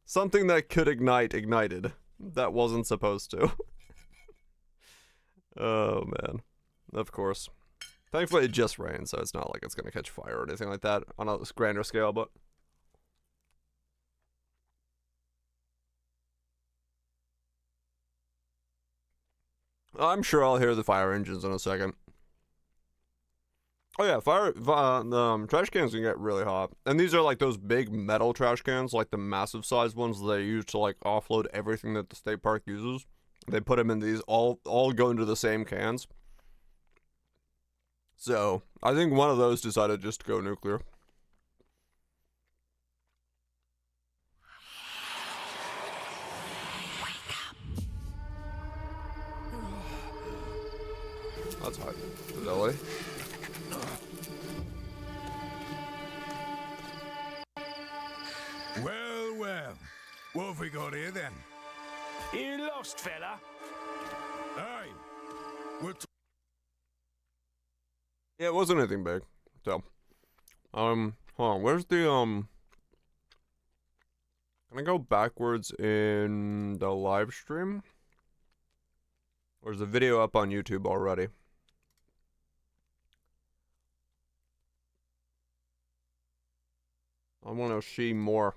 that could ignited that wasn't supposed to. Oh man. Of course. Thankfully, it just rained, so it's not like it's going to catch fire or anything like that on a grander scale, but... I'm sure I'll hear the fire engines in a second. Oh yeah, trash cans can get really hot. And these are like those big metal trash cans, like the massive size ones that they use to like offload everything that the state park uses. They put them in these, all go into the same cans. So, I think one of those decided just to go nuclear. That's hot. Fidelity. Well, well. What have we got here then? You lost, fella? Aye. We're Yeah, it wasn't anything big. So, hold on. Where's the, can I go backwards in the live stream? Or is the video up on YouTube already? I want to see more.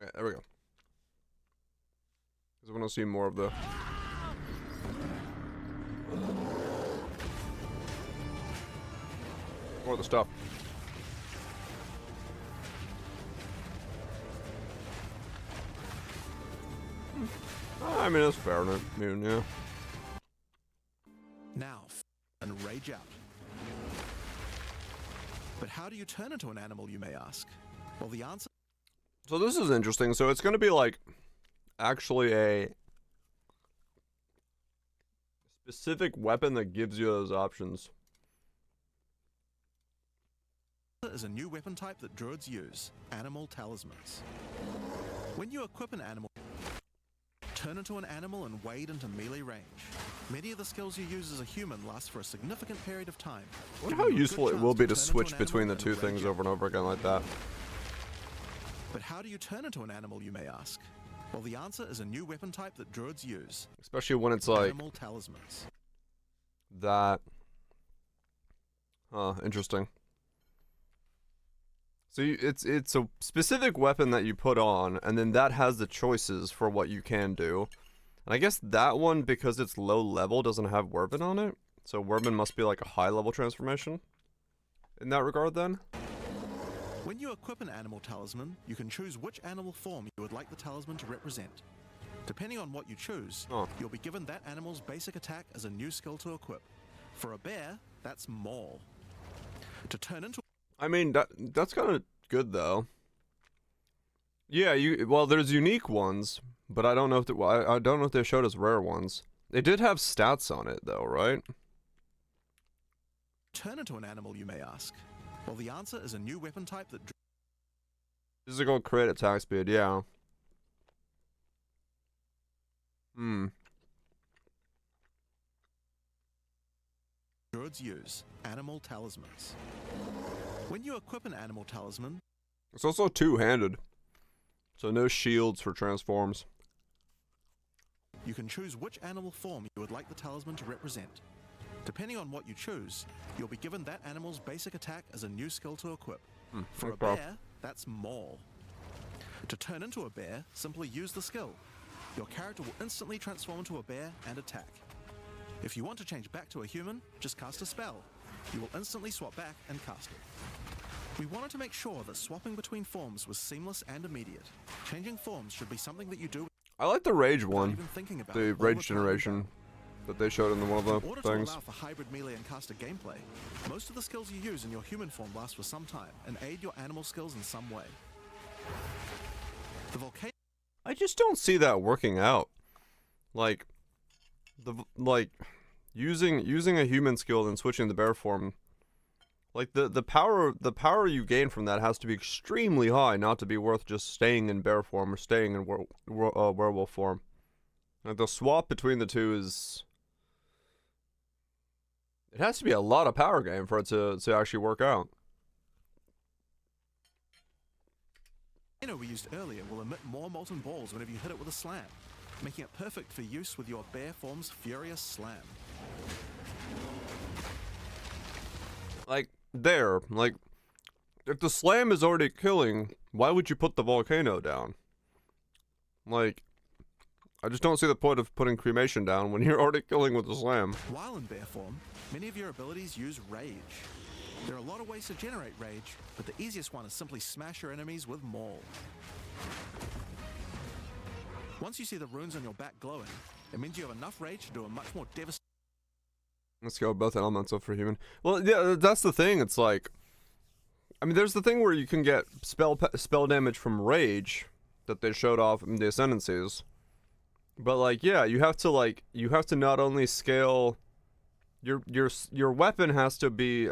Yeah, there we go. Because I want to see more of the... more of the stuff. I mean, it's fair. I mean, yeah. Now, and rage out. But how do you turn into an animal, you may ask? Well, the answer... So this is interesting. So it's going to be like actually a specific weapon that gives you those options. is a new weapon type that druids use, animal talismans. When you equip an animal, turn into an animal and wade into melee range. Many of the skills you use as a human last for a significant period of time. I wonder how useful it will be to switch between the two things over and over again like that. But how do you turn into an animal, you may ask? Well, the answer is a new weapon type that druids use. Especially when it's like animal talismans. that. Interesting. So it's a specific weapon that you put on, and then that has the choices for what you can do. And I guess that one, because it's low level, doesn't have Werbin on it. So Werbin must be like a high level transformation in that regard then. When you equip an animal talisman, you can choose which animal form you would like the talisman to represent. Depending on what you choose, you'll be given that animal's basic attack as a new skill to equip. For a bear, that's Maul. To turn into... I mean, that's kind of good though. Yeah, well, there's unique ones, but I don't know if I don't know if they showed us rare ones. They did have stats on it though, right? Turn into an animal, you may ask. Well, the answer is a new weapon type that... Physical crit attack speed, yeah. Druids use animal talismans. When you equip an animal talisman... It's also two-handed, so no shields for transforms. You can choose which animal form you would like the talisman to represent. Depending on what you choose, you'll be given that animal's basic attack as a new skill to equip. For a bear, that's Maul. To turn into a bear, simply use the skill. Your character will instantly transform into a bear and attack. If you want to change back to a human, just cast a spell. You will instantly swap back and cast it. We wanted to make sure that swapping between forms was seamless and immediate. Changing forms should be something that you do. I like the rage one, even thinking about the it all rage the time. generation that they showed in one of the In order to things. allow for hybrid melee and caster gameplay, most of the skills you use in your human form last for some time and aid your animal skills in some way. The volcano... I just don't see that working out. Like, using a human skill and switching to bear form. Like the power you gain from that has to be extremely high, not to be worth just staying in bear form or staying in werewolf form. Like the swap between the two is... It has to be a lot of power gain for it to actually work out. The volcano we used earlier will emit more molten balls whenever you hit it with a slam, making it perfect for use with your bear form's furious slam. there. Like, if the slam is already killing, why would you put the volcano down? Like, I just don't see the point of putting cremation down when you're already killing with the slam. While in bear form, many of your abilities use rage. There are a lot of ways to generate rage, but the easiest one is simply smash your enemies with maul. Once you see the runes on your back glowing, it means you have enough rage to do a much more devastating. Let's go both elemental for human. Well, yeah, that's the thing. It's like, I mean, there's the thing where you can get spell damage from rage that they showed off in the ascendancies. But like, yeah, you have to not only scale your weapon has to be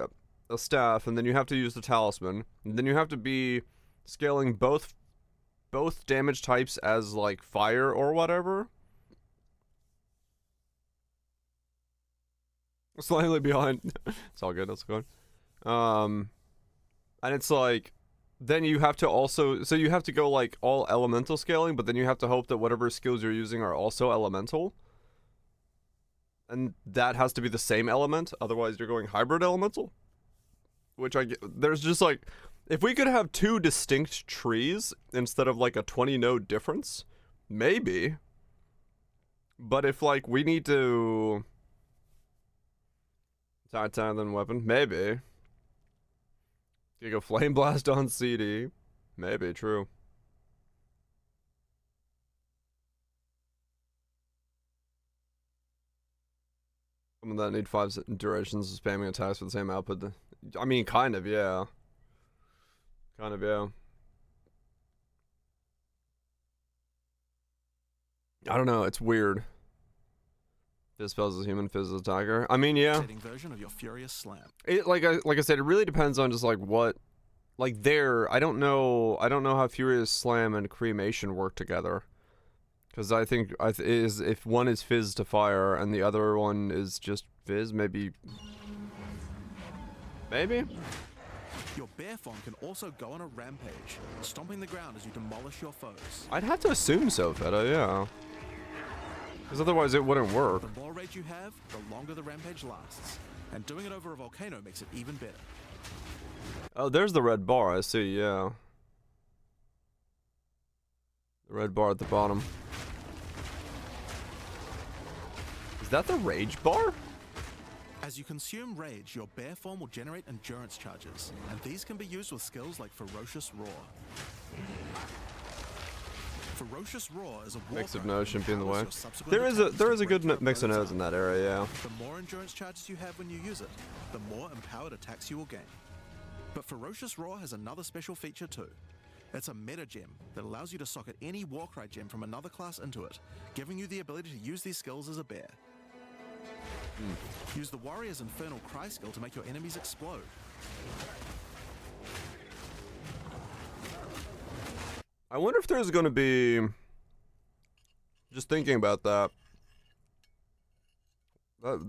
a staff, and then you have to use the talisman, and then you have to be scaling both damage types as like fire or whatever. Slightly behind. It's all good. That's good. And it's like, then you have to also, so you have to go like all elemental scaling, but then you have to hope that whatever skills you're using are also elemental. And that has to be the same element, otherwise you're going hybrid elemental. Which I get, there's just like, if we could have 2 distinct trees instead of like a 20 node difference, maybe. But if like we need to Titan then weapon, maybe. You go Flame Blast on CD. Maybe, true. Some of that need 5 durations of spamming attacks for the same output. I mean, kind of, yeah. Kind of, yeah. I don't know, it's weird. Fizz spells as human, Fizz as attacker. I mean, yeah. Version of your furious slam. It like I said, it really depends on just like what, like there. I don't know how Furious Slam and Cremation work together, because I think is if one is Fizz to fire and the other one is just Fizz, maybe. Your bear form can also go on a rampage, stomping the ground as you demolish your foes. I'd have to assume so, Feta. Yeah. Because otherwise it wouldn't work. The more rage you have, the longer the rampage lasts. And doing it over a volcano makes it even better. Oh, there's the red bar, I see, yeah. The red bar at the bottom. Is that the rage bar? As you consume rage, your bear form will generate endurance charges, and these can be used with skills like Ferocious Roar. Ferocious Roar is a war Mix of card nodes that shouldn't be in the way. empowers your subsequent There is a attacks to good break your mix of opponent's nodes in armor. that area, yeah. The more endurance charges you have when you use it, the more empowered attacks you will gain. But Ferocious Roar has another special feature too. It's a meta gem that allows you to socket any Warcry gem from another class into it, giving you the ability to use these skills as a bear. Use the Warrior's Infernal Cry skill to make your enemies explode. I wonder if there's going to be... Just thinking about that. Feels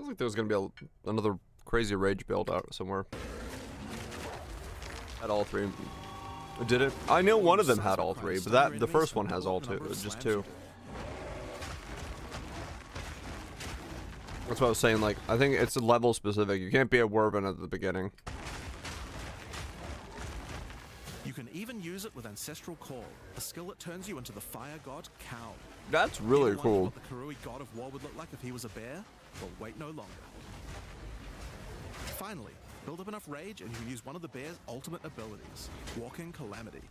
like there's going to be another crazy rage build out somewhere. Had all 3. Did it? I know one of them had all 3, but the first one has all 2. Just 2. That's what I was saying, like, I think it's level specific. You can't be a Werven at the beginning. You can even use it with Ancestral Call, a skill that turns you into the fire god Cow. That's really Ever wondered cool. what the Karui god of war would look like if he was a bear? Well, wait no longer. Finally, build up enough rage and you can use one of the bear's ultimate abilities, Walking Calamity.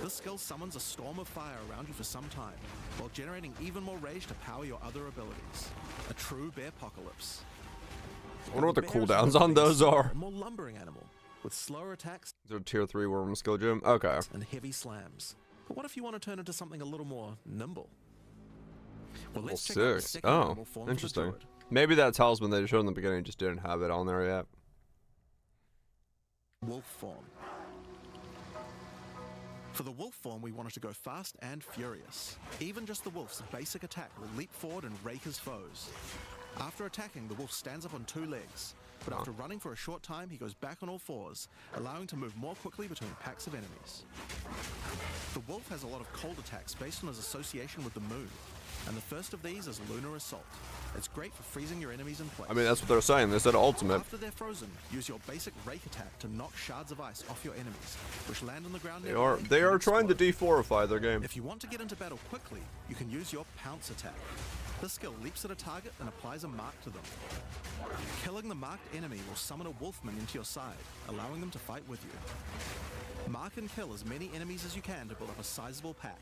This skill summons a storm of fire around you for some time, while generating even more rage to power your other abilities. A true bear apocalypse. I wonder what the Bear is cooldowns on those are. a more lumbering animal, with slower attacks Is it a tier 3 Worm skill gem? Okay. and heavy slams. But what if you want to turn into something a little more nimble? Well, Level let's check out the 6. second Oh, animal form for the interesting. Druid. Maybe that talisman they showed in the beginning just didn't have it on there yet. Wolf form. For the wolf form, we wanted to go fast and furious. Even just the wolf's basic attack will leap forward and rake his foes. After attacking, the wolf stands up on 2 legs, but after running for a short time, he goes back on all 4s, allowing to move more quickly between packs of enemies. The wolf has a lot of cold attacks based on his association with the moon. and the first of these is Lunar Assault. It's great for freezing your enemies in place. I mean, that's what they're saying. They said ultimate. After they're frozen, use your basic rake attack to knock shards of ice off your enemies, which land on the ground. They are trying to deforify their game. If you want to get into battle quickly, you can use your pounce attack. This skill leaps at a target and applies a mark to them. Killing the marked enemy will summon a wolfman into your side, allowing them to fight with you. Mark and kill as many enemies as you can to build up a sizable pack.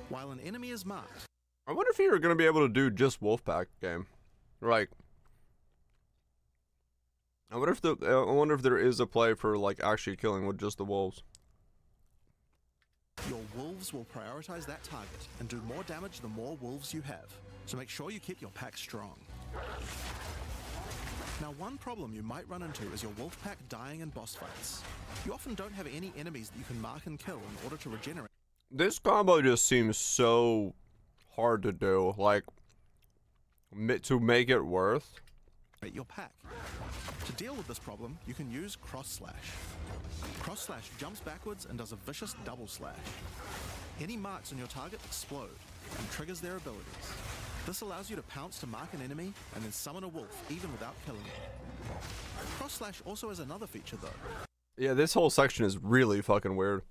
While an enemy is marked, I wonder if you're going to be able to do just Wolfpack game. Like, I wonder if there is a play for like actually killing with just the wolves. your wolves will prioritize that target and do more damage the more wolves you have. So make sure you keep your pack strong. Now, one problem you might run into is your wolf pack dying in boss fights. You often don't have any enemies that you can mark and kill in order to regenerate. This combo just seems so hard to do, like, to make it worth. Your pack. To deal with this problem, you can use Cross Slash. Cross Slash jumps backwards and does a vicious double slash. Any marks on your target explode and triggers their abilities. This allows you to pounce to mark an enemy and then summon a wolf even without killing it. Cross Slash also has another feature though. Yeah, this whole section is really fucking weird.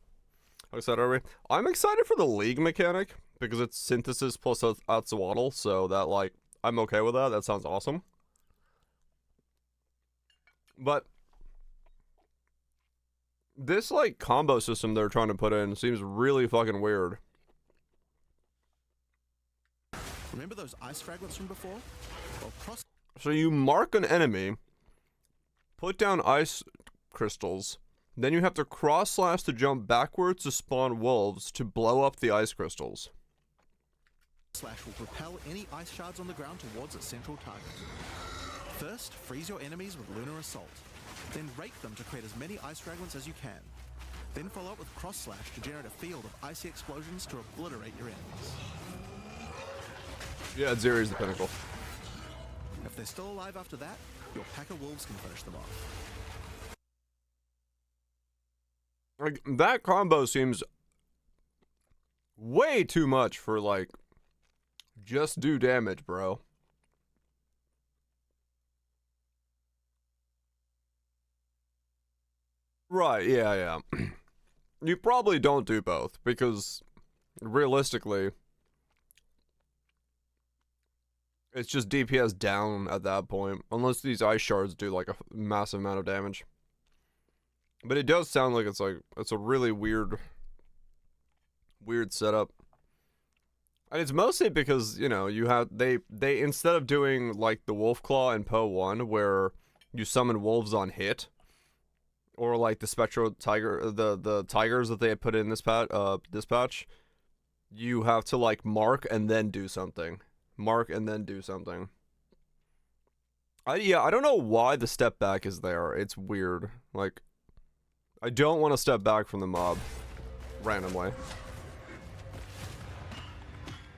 Like I said already, I'm excited for the League mechanic because it's synthesis plus Atzawatl, so that, like, I'm okay with that. That sounds awesome. But this, like, combo system they're trying to put in seems really fucking weird. Remember those ice fragments from before? Well, So you mark an enemy, put down ice crystals, then you have to cross slash to jump backwards to spawn wolves to blow up the ice crystals. Slash will propel any ice shards on the ground towards its central target. First, freeze your enemies with Lunar Assault. Then rake them to create as many ice fragments as you can. Then follow up with Cross Slash to generate a field of icy explosions to obliterate your enemies. Yeah, Zeri's the pinnacle. If they're still alive after that, your pack of wolves can finish them off. Like, that combo seems way too much for, like, just do damage, bro. Right, yeah. You probably don't do both, because realistically, it's just DPS down at that point, unless these ice shards do, like, a massive amount of damage. But it does sound like it's a really weird setup. And it's mostly because, you know, you have, they instead of doing, like, the Wolf Claw in Poe 1, where you summon wolves on hit, or like the Spectral Tiger, the tigers that they had put in this patch, you have to, like, mark and then do something. Mark and then do something. I don't know why the step back is there. It's weird. Like, I don't want to step back from the mob randomly.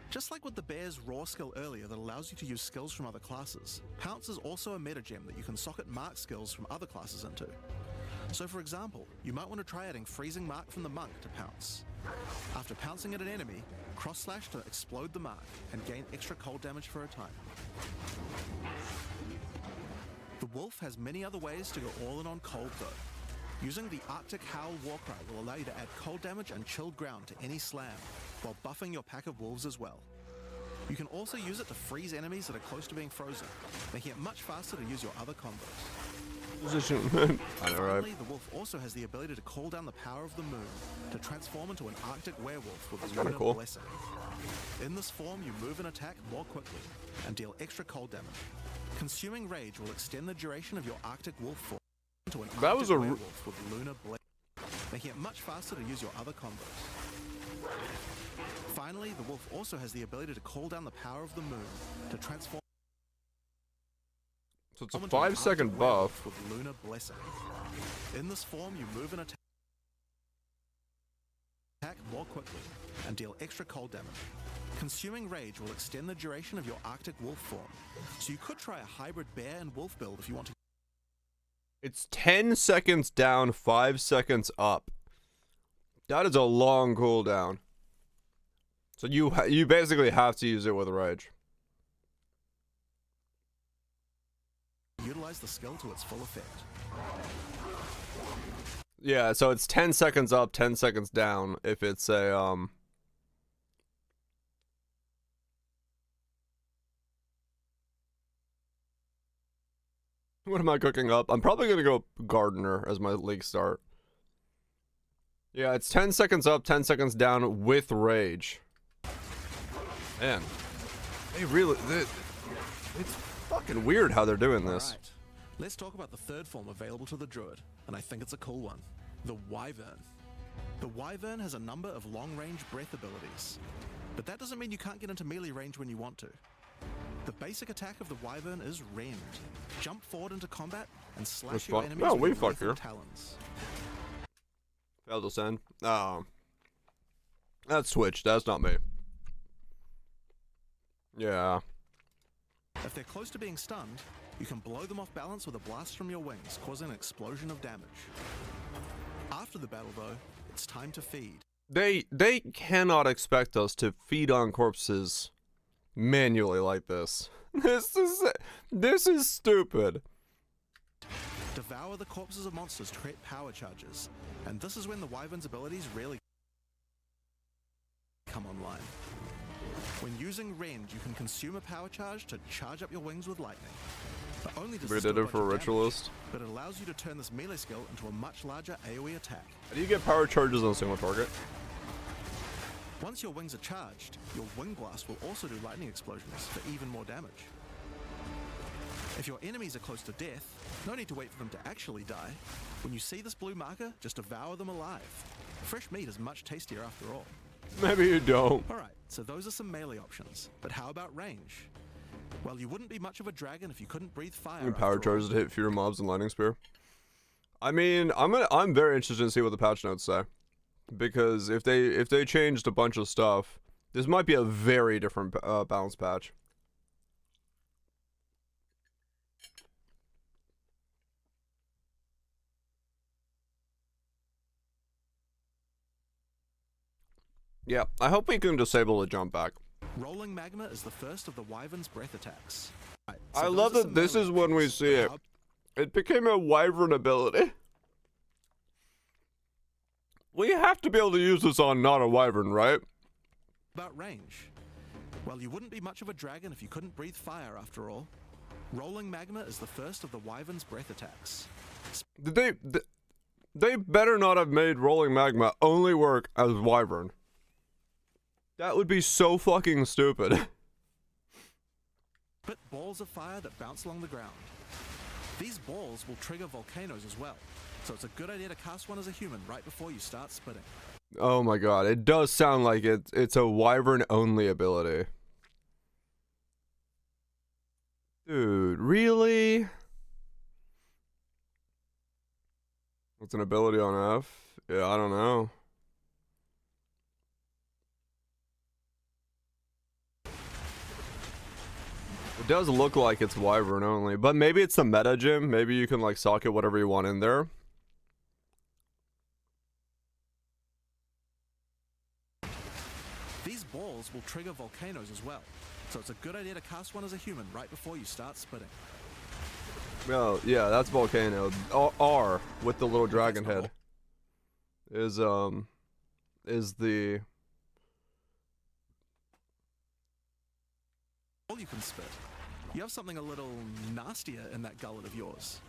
Just like with the Bear's Raw skill earlier that allows you to use skills from other classes, Pounce is also a meta gem that you can socket mark skills from other classes into. So for example, you might want to try adding Freezing Mark from the Monk to Pounce. After pouncing at an enemy, Cross Slash to explode the mark and gain extra cold damage for a time. The Wolf has many other ways to go all in on cold though. Using the Arctic Howl Warcry will allow you to add cold damage and chilled ground to any slam, while buffing your pack of wolves as well. You can also use it to freeze enemies that are close to being frozen, making it much faster to use your other combos. Position. I know, right? Finally, the wolf also has the ability to call down the power of the moon to transform into an Arctic werewolf with Lunar cool. Blessing. In this form, you move and attack more quickly and deal extra cold damage. Consuming Rage will extend the duration of your Arctic wolf form into an That Arctic was a werewolf with Lunar Blessing, making it much faster to use your other combos. Finally, the wolf also has the ability to call down the power of the moon to transform. So it's a 5-second buff. With Lunar Blessing. In this form, you move and attack more quickly and deal extra cold damage. Consuming Rage will extend the duration of your Arctic wolf form, so you could try a hybrid bear and wolf build if you want to. It's 10 seconds down, 5 seconds up. That is a long cooldown. So you basically have to use it with rage. Utilize the skill to its full effect. Yeah, so it's 10 seconds up, 10 seconds down if it's a What am I cooking up? I'm probably gonna go Gardener as my league start. Yeah, it's 10 seconds up, 10 seconds down with rage. Man, it's fucking weird how they're doing this. Alright, let's talk about the third form available to the Druid, and I think it's a cool one. The Wyvern. The Wyvern has a number of long-range breath abilities, but that doesn't mean you can't get into melee range when you want to. The basic attack of the Wyvern is Rend. Jump forward into combat and slash your enemies Oh, we with fuck your here. talons. Failed to send. Oh. That's Twitch, that's not me. Yeah. If they're close to being stunned, you can blow them off balance with a blast from your wings, causing an explosion of damage. After the battle, though, it's time to feed. They cannot expect us to feed on corpses manually like this. This is stupid. Devour the corpses of monsters to create power charges, and this is when the Wyvern's abilities really come online. When using Rend, you can consume a power charge to charge up your wings with lightning. Not only does We this did do a it for a bunch of damage, ritualist. but it allows you to turn this melee skill into a much larger AoE attack. How do you get power charges on a single target? Once your wings are charged, your wing blast will also do lightning explosions for even more damage. If your enemies are close to death, no need to wait for them to actually die. When you see this blue marker, just devour them alive. Fresh meat is much tastier after all. Maybe you don't. Alright, so those are some melee options, but how about range? Well, you wouldn't be much of a dragon if you couldn't breathe fire. And power after all. charges to hit fewer mobs and lightning spear. I mean, I'm very interested to see what the patch notes say, because if they changed a bunch of stuff, this might be a very different balance patch. Yeah, I hope we can disable the jump back. Rolling magma is the first of the Wyvern's breath attacks. Right, so I those love are some that this melee is when we options, see but it. how It became a wyvern ability. We have to be able to use this on not a wyvern, right? about range? Well, you wouldn't be much of a dragon if you couldn't breathe fire after all. Rolling magma is the first of the Wyvern's breath attacks. Did they better not have made rolling magma only work as wyvern. That would be so fucking stupid. Spit balls of fire that bounce along the ground. These balls will trigger volcanoes as well, so it's a good idea to cast one as a human right before you start spitting. Oh my god, it does sound like it's a wyvern only ability. Dude, really? What's an ability on F? Yeah, I don't know. It does look like it's wyvern only, but maybe it's the meta gym. Maybe you can like socket whatever you want in there. These balls will trigger volcanoes as well, so it's a good idea to cast one as a human right before you start spitting. Oh, yeah, that's volcano. R with the little dragon head is the All you can spit. You have something a little nastier in that gullet of yours.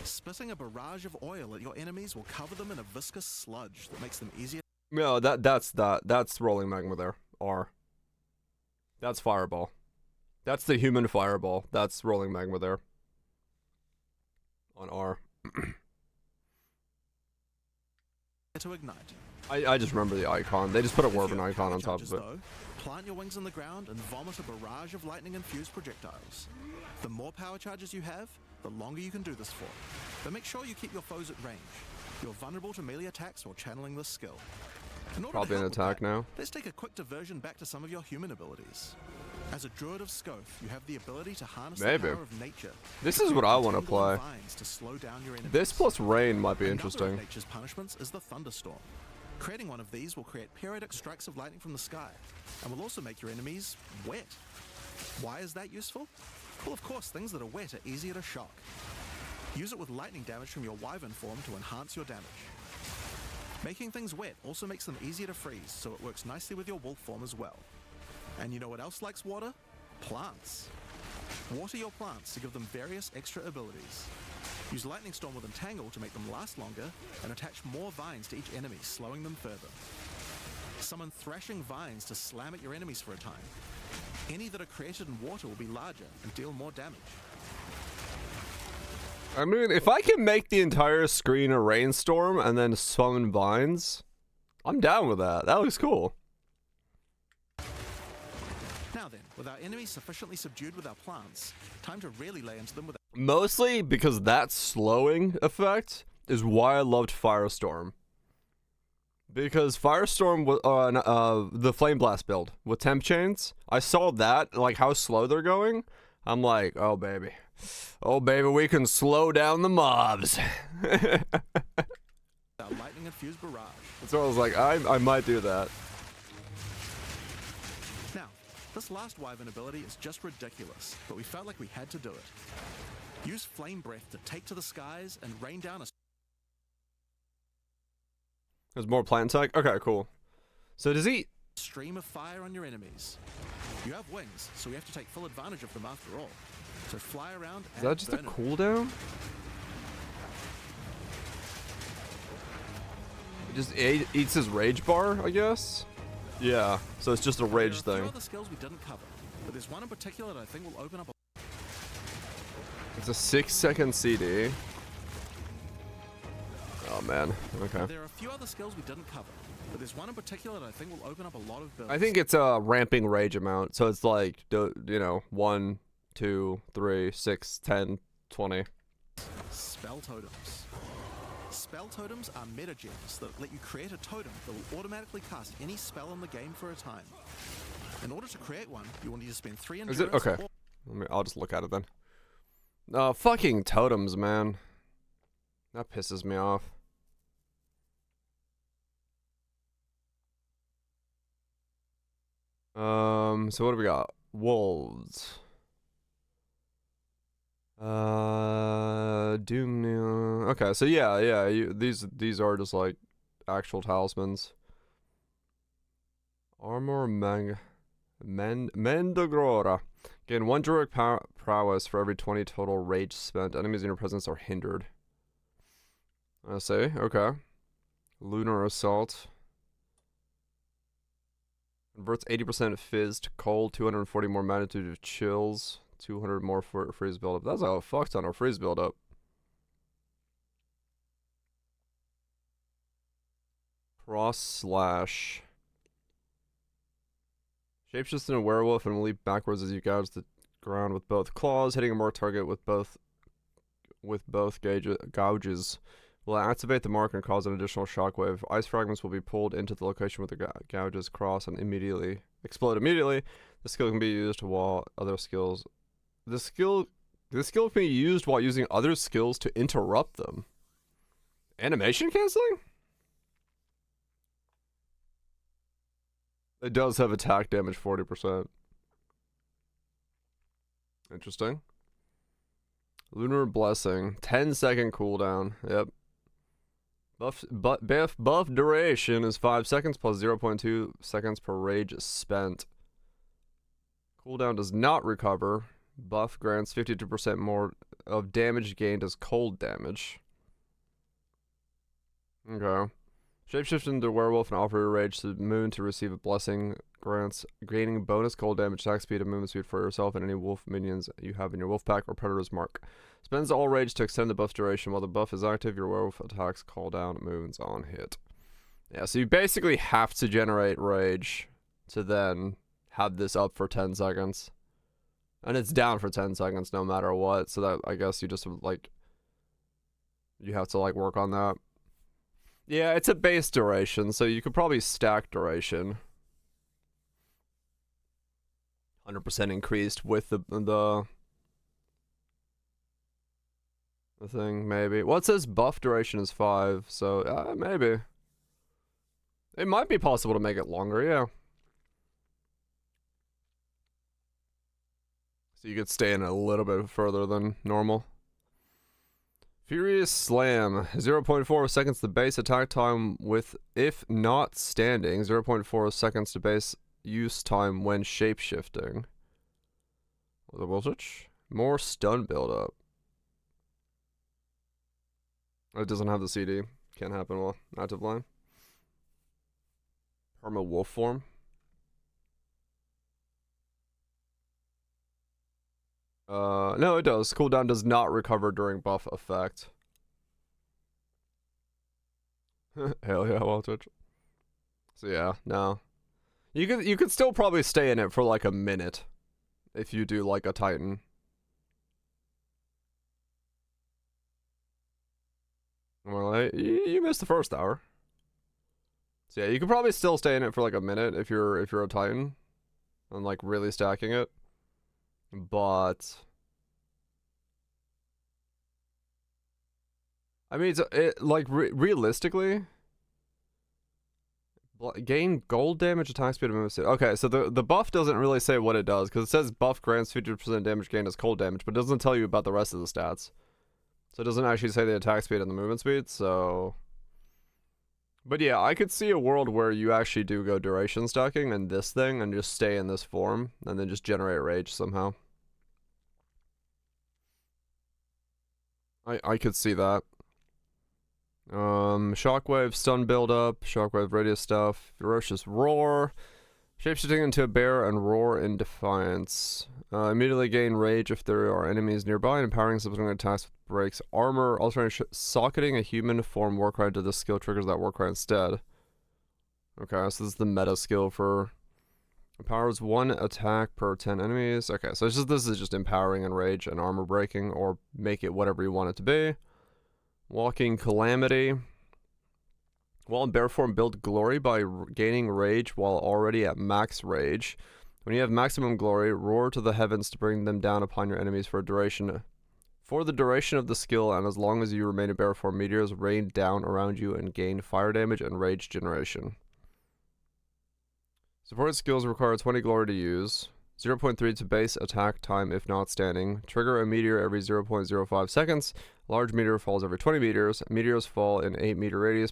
Spitting a barrage of oil at your enemies will cover them in a viscous sludge that makes them easier. no, that's rolling magma there. R. That's fireball. That's the human fireball. That's rolling magma there. On R. to ignite. I just remember the icon. They just put a If wyvern you have icon power on top charges, of it. though, plant your wings in the ground and vomit a barrage of lightning-infused projectiles. The more power charges you have, the longer you can do this for. But make sure you keep your foes at range. You're vulnerable to melee attacks while channeling this skill. In order to Probably an help with attack that, now. let's take a quick diversion back to some of your human abilities. As a druid of Scoth, you have the ability to harness Maybe. the power of nature. This is what I want to Tangling play. vines to slow down your enemies. This plus rain might be Another of interesting. nature's punishments is the thunderstorm. Creating one of these will create periodic strikes of lightning from the sky, and will also make your enemies wet. Why is that useful? Well, of course, things that are wet are easier to shock. Use it with lightning damage from your wyvern form to enhance your damage. Making things wet also makes them easier to freeze, so it works nicely with your wolf form as well. And you know what else likes water? Plants. Water your plants to give them various extra abilities. Use Lightning Storm with Entangle to make them last longer, and attach more vines to each enemy, slowing them further. Summon Thrashing Vines to slam at your enemies for a time. Any that are created in water will be larger and deal more damage. I mean, if I can make the entire screen a rainstorm and then summon vines, I'm down with that. That looks cool. Now then, with our enemies sufficiently subdued with our plants, time to really lay into them with Mostly because that slowing effect is why I loved Firestorm. Because Firestorm, the Flame Blast build with temp chains, I saw that, like how slow they're going. I'm like, oh baby, we can slow down the mobs. our lightning infused barrage. So I was like, I might do that. Now, this last wyvern ability is just ridiculous, but we felt like we had to do it. Use Flame Breath to take to the skies and rain down a There's more plant tech? Okay, cool. So does he... stream of fire on your enemies. You have wings, so we have to take full advantage of them after all. So fly around and Is that just a burn 'em. cooldown? He just eats his rage bar, I guess? Yeah, so it's just a rage There are a few thing. other skills we didn't cover, but there's one in particular that I think will open up a It's a 6-second CD. Oh man, okay. There are a few other skills we didn't cover, but there's one in particular that I think will open up a lot of builds. I think it's a ramping rage amount, so it's like, you know, 1, 2, 3, 6, 10, 20. Spell Totems. Spell Totems are meta gems that let you create a totem that will automatically cast any spell in the game for a time. In order to create one, you will need to spend 3 endurance. Is it? Okay. I'll just look at it then. Fucking totems, man. That pisses me off. So what do we got? Wolves. Doom. Okay, so yeah. These are just like actual talismans. Armor Mandragora. Gain 1 druid prowess for every 20 total rage spent. Enemies in your presence are hindered. I see. Okay. Lunar Assault. Converts 80% fizz to cold, 240 more magnitude of chills, 200 more for freeze buildup. That's a fuck ton of freeze buildup. Cross slash. Shapeshifts in a werewolf and will leap backwards as you gouge the ground with both claws, hitting a marked target with both gouges. Will activate the mark and cause an additional shockwave. Ice fragments will be pulled into the location where the gouges cross and explode immediately. The skill can be used while other skills. This skill can be used while using other skills to interrupt them. Animation canceling? It does have attack damage 40%. Interesting. Lunar Blessing. 10-second cooldown. Yep. Buff duration is 5 seconds plus 0.2 seconds per rage spent. Cooldown does not recover. Buff grants 52% more of damage gained as cold damage. Okay. Shapeshift into werewolf and offer your rage to the moon to receive a blessing. Grants gaining bonus cold damage, attack speed, and movement speed for yourself and any wolf minions you have in your wolf pack or predator's mark. Spends all rage to extend the buff duration. While the buff is active, your werewolf attacks call down moons on hit. Yeah, so you basically have to generate rage to then have this up for 10 seconds. And it's down for 10 seconds no matter what, so that I guess you just like you have to like work on that. Yeah, it's a base duration, so you could probably stack duration. 100% increased with the thing, maybe. Well, it says buff duration is 5, so maybe. It might be possible to make it longer, yeah. So you could stay in a little bit further than normal. Furious Slam, 0.4 seconds to base attack time with, if not standing, 0.4 seconds to base use time when shapeshifting. What was it? More stun buildup. It doesn't have the CD. Can't happen while active line. Perma wolf form. No, it does. Cooldown does not recover during buff effect. Hell yeah, well Twitch. So yeah, no. You could still probably stay in it for like a minute if you do like a Titan. Well, you missed the first hour. So yeah, you could probably still stay in it for like a minute if you're a Titan and like really stacking it. But I mean, realistically, gain gold damage, attack speed, and movement speed. Okay, so the buff doesn't really say what it does because it says buff grants 50% damage gained as cold damage, but it doesn't tell you about the rest of the stats. So it doesn't actually say the attack speed and the movement speed. So, but yeah, I could see a world where you actually do go duration stacking and this thing and just stay in this form and then just generate rage somehow. I could see that. Shockwave, stun buildup, shockwave radius stuff, ferocious roar, shapeshifting into a bear and roar in defiance. Immediately gain rage if there are enemies nearby, and empowering subsequent attacks with breaks armor. Alternating socketing a human form warcry to the skill triggers that warcry instead. Okay, so this is the meta skill for empowers 1 attack per 10 enemies. Okay, so this is just empowering and rage and armor breaking, or make it whatever you want it to be. Walking Calamity. While in bear form, build glory by gaining rage while already at max rage. When you have maximum glory, roar to the heavens to bring them down upon your enemies for the duration of the skill, and as long as you remain in bear form, meteors rain down around you and gain fire damage and rage generation. Supported skills require 20 glory to use. 0.3 to base attack time if not standing. Trigger a meteor every 0.05 seconds. Large meteor falls every 20 meters. Meteors fall in 8 meter radius.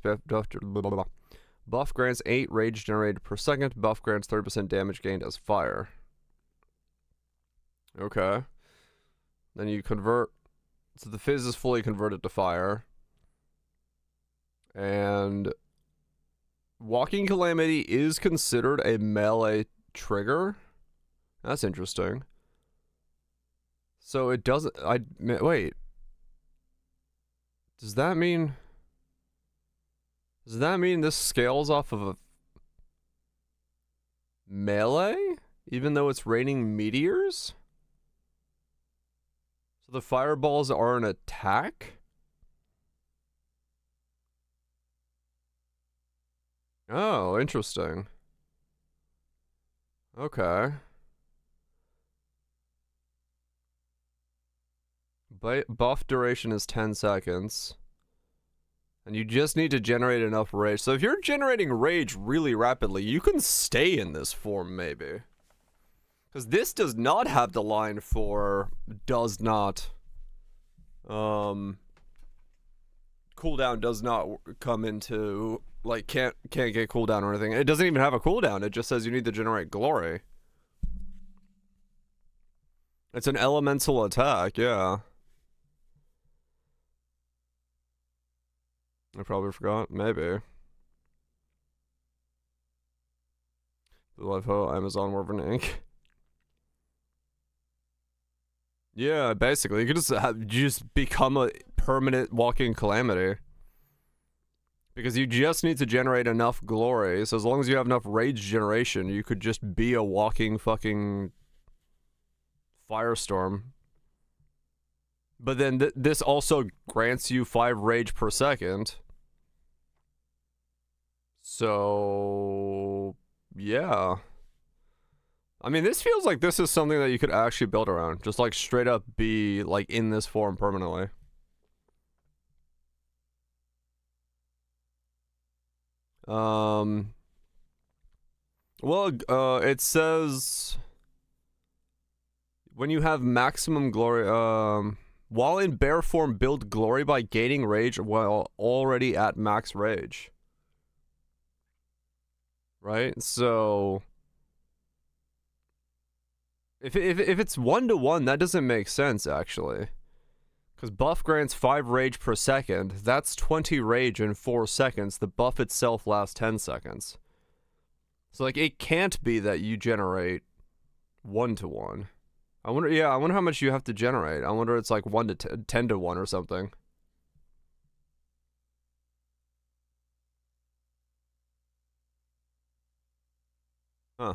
Buff grants 8 rage generated per second. Buff grants 30% damage gained as fire. Okay. Then you convert. So the fizz is fully converted to fire. And Walking Calamity is considered a melee trigger. That's interesting. So it doesn't... wait. Does that mean this scales off of a melee? Even though it's raining meteors? So the fireballs are an attack? Oh, interesting. Okay. Buff duration is 10 seconds. And you just need to generate enough rage. So if you're generating rage really rapidly, you can stay in this form, maybe. Because this does not have the line for does not... cooldown does not come into... Like, can't get cooldown or anything. It doesn't even have a cooldown. It just says you need to generate glory. It's an elemental attack, yeah. I probably forgot. Maybe. Blue Life Ho, Amazon Wyvern Inc. Yeah, basically. You could just become a permanent walking calamity. Because you just need to generate enough glory. So as long as you have enough rage generation, you could just be a walking fucking firestorm. But then this also grants you 5 rage per second. So, yeah. I mean, this feels like this is something that you could actually build around. Just like straight up be like in this form permanently. Well, it says when you have maximum glory, while in bear form, build glory by gaining rage while already at max rage. Right? So if it's 1-to-1, that doesn't make sense actually. Because buff grants 5 rage per second. That's 20 rage in 4 seconds. The buff itself lasts 10 seconds. So like it can't be that you generate 1-to-1. I wonder how much you have to generate. I wonder it's like 1 to 10-to-1 or something. Huh.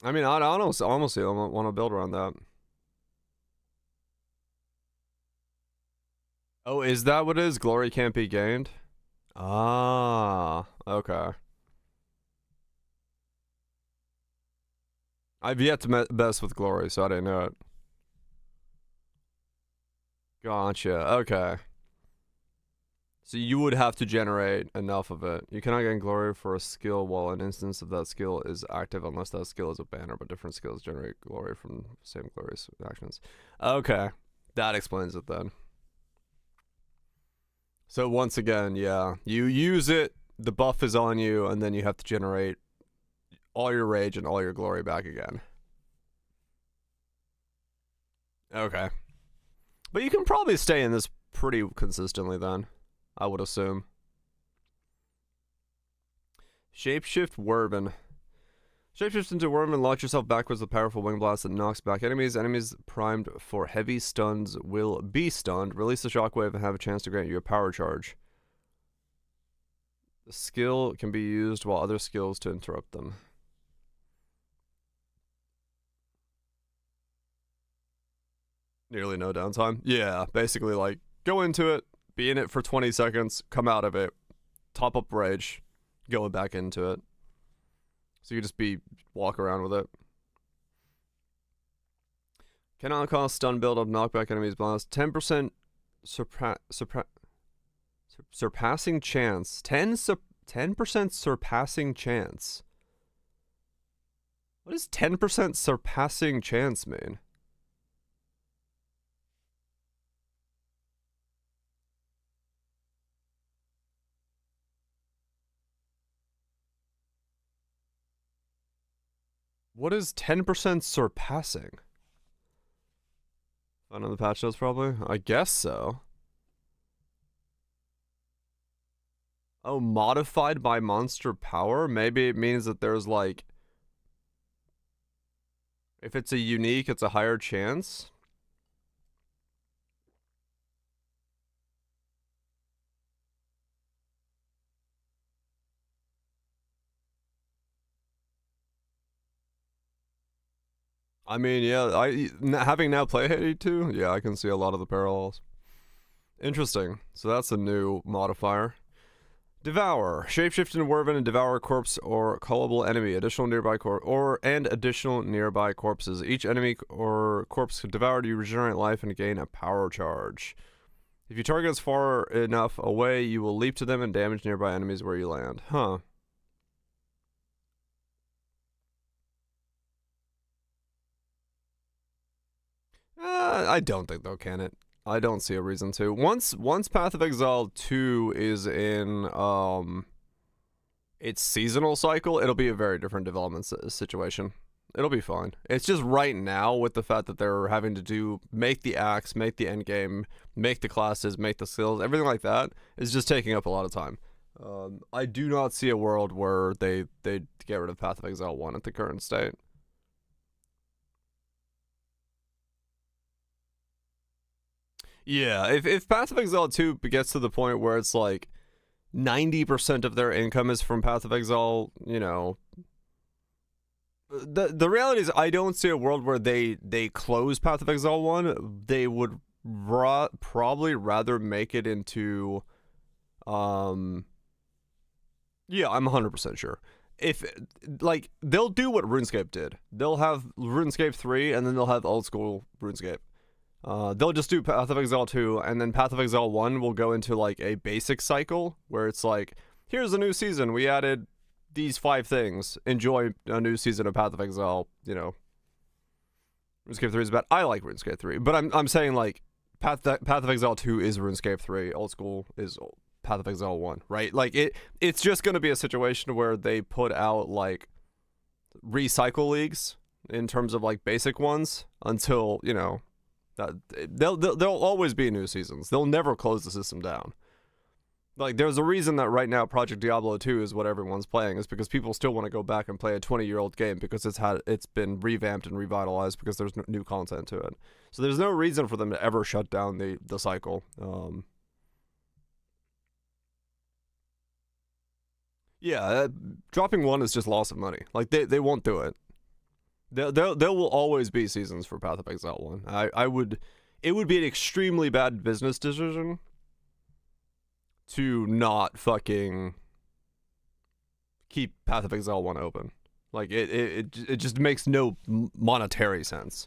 I mean, I honestly want to build around that. Oh, is that what it is? Glory can't be gained? Ah, okay. I've yet to mess with glory, so I didn't know it. Gotcha, okay. So you would have to generate enough of it. You cannot gain glory for a skill while an instance of that skill is active unless that skill is a banner, but different skills generate glory from same glorious actions. Okay, that explains it then. So once again, yeah, you use it, the buff is on you, and then you have to generate all your rage and all your glory back again. Okay. But you can probably stay in this pretty consistently then, I would assume. Shapeshift Werben. Shapeshift into Werben, launch yourself backwards with powerful wing blast that knocks back enemies. Enemies primed for heavy stuns will be stunned. Release the shockwave and have a chance to grant you a power charge. The skill can be used while other skills to interrupt them. Nearly no downtime. Yeah, basically like go into it, be in it for 20 seconds, come out of it, top up rage, go back into it. So you just walk around with it. Cannot cause stun build up, knockback enemies blast. 10% surpassing chance. 10% surpassing chance. What does 10% surpassing chance mean? What is 10% surpassing? Fun on the patch notes, probably? I guess so. Oh, modified by monster power? Maybe it means that there's like... If it's a unique, it's a higher chance? I mean, yeah, having now played Hades 2, yeah, I can see a lot of the parallels. Interesting. So that's a new modifier. Devour. Shapeshift into Werven and devour a corpse or callable enemy. Additional nearby additional nearby corpses. Each enemy or corpse devoured, you regenerate life and gain a power charge. If you target us far enough away, you will leap to them and damage nearby enemies where you land. Huh. I don't think they'll can it. I don't see a reason to. Once Path of Exile 2 is in its seasonal cycle, it'll be a very different development situation. It'll be fine. It's just right now with the fact that they're having to make the axe, make the end game, make the classes, make the skills, everything like that is just taking up a lot of time. I do not see a world where they get rid of Path of Exile 1 at the current state. Yeah, if Path of Exile 2 gets to the point where it's like 90% of their income is from Path of Exile, you know, the reality is I don't see a world where they close Path of Exile 1. They would probably rather make it into yeah, I'm 100% sure. If like they'll do what RuneScape did. They'll have RuneScape 3 and then they'll have old school RuneScape. They'll just do Path of Exile 2, and then Path of Exile 1 will go into like a basic cycle where it's like, here's a new season. We added these 5 things. Enjoy a new season of Path of Exile. You know, RuneScape 3 is bad. I like RuneScape 3, but I'm saying like Path of Exile 2 is RuneScape 3. Old School is Path of Exile 1, right? Like it's just gonna be a situation where they put out like recycle leagues in terms of like basic ones until, you know, there'll always be new seasons. They'll never close the system down. Like, there's a reason that right now Project Diablo 2 is what everyone's playing, is because people still want to go back and play a 20-year-old game because it's been revamped and revitalized because there's new content to it. So there's no reason for them to ever shut down the cycle. Dropping 1 is just loss of money. Like, they won't do it. There will always be seasons for Path of Exile 1. It would be an extremely bad business decision to not fucking keep Path of Exile 1 open. Like, it just makes no monetary sense.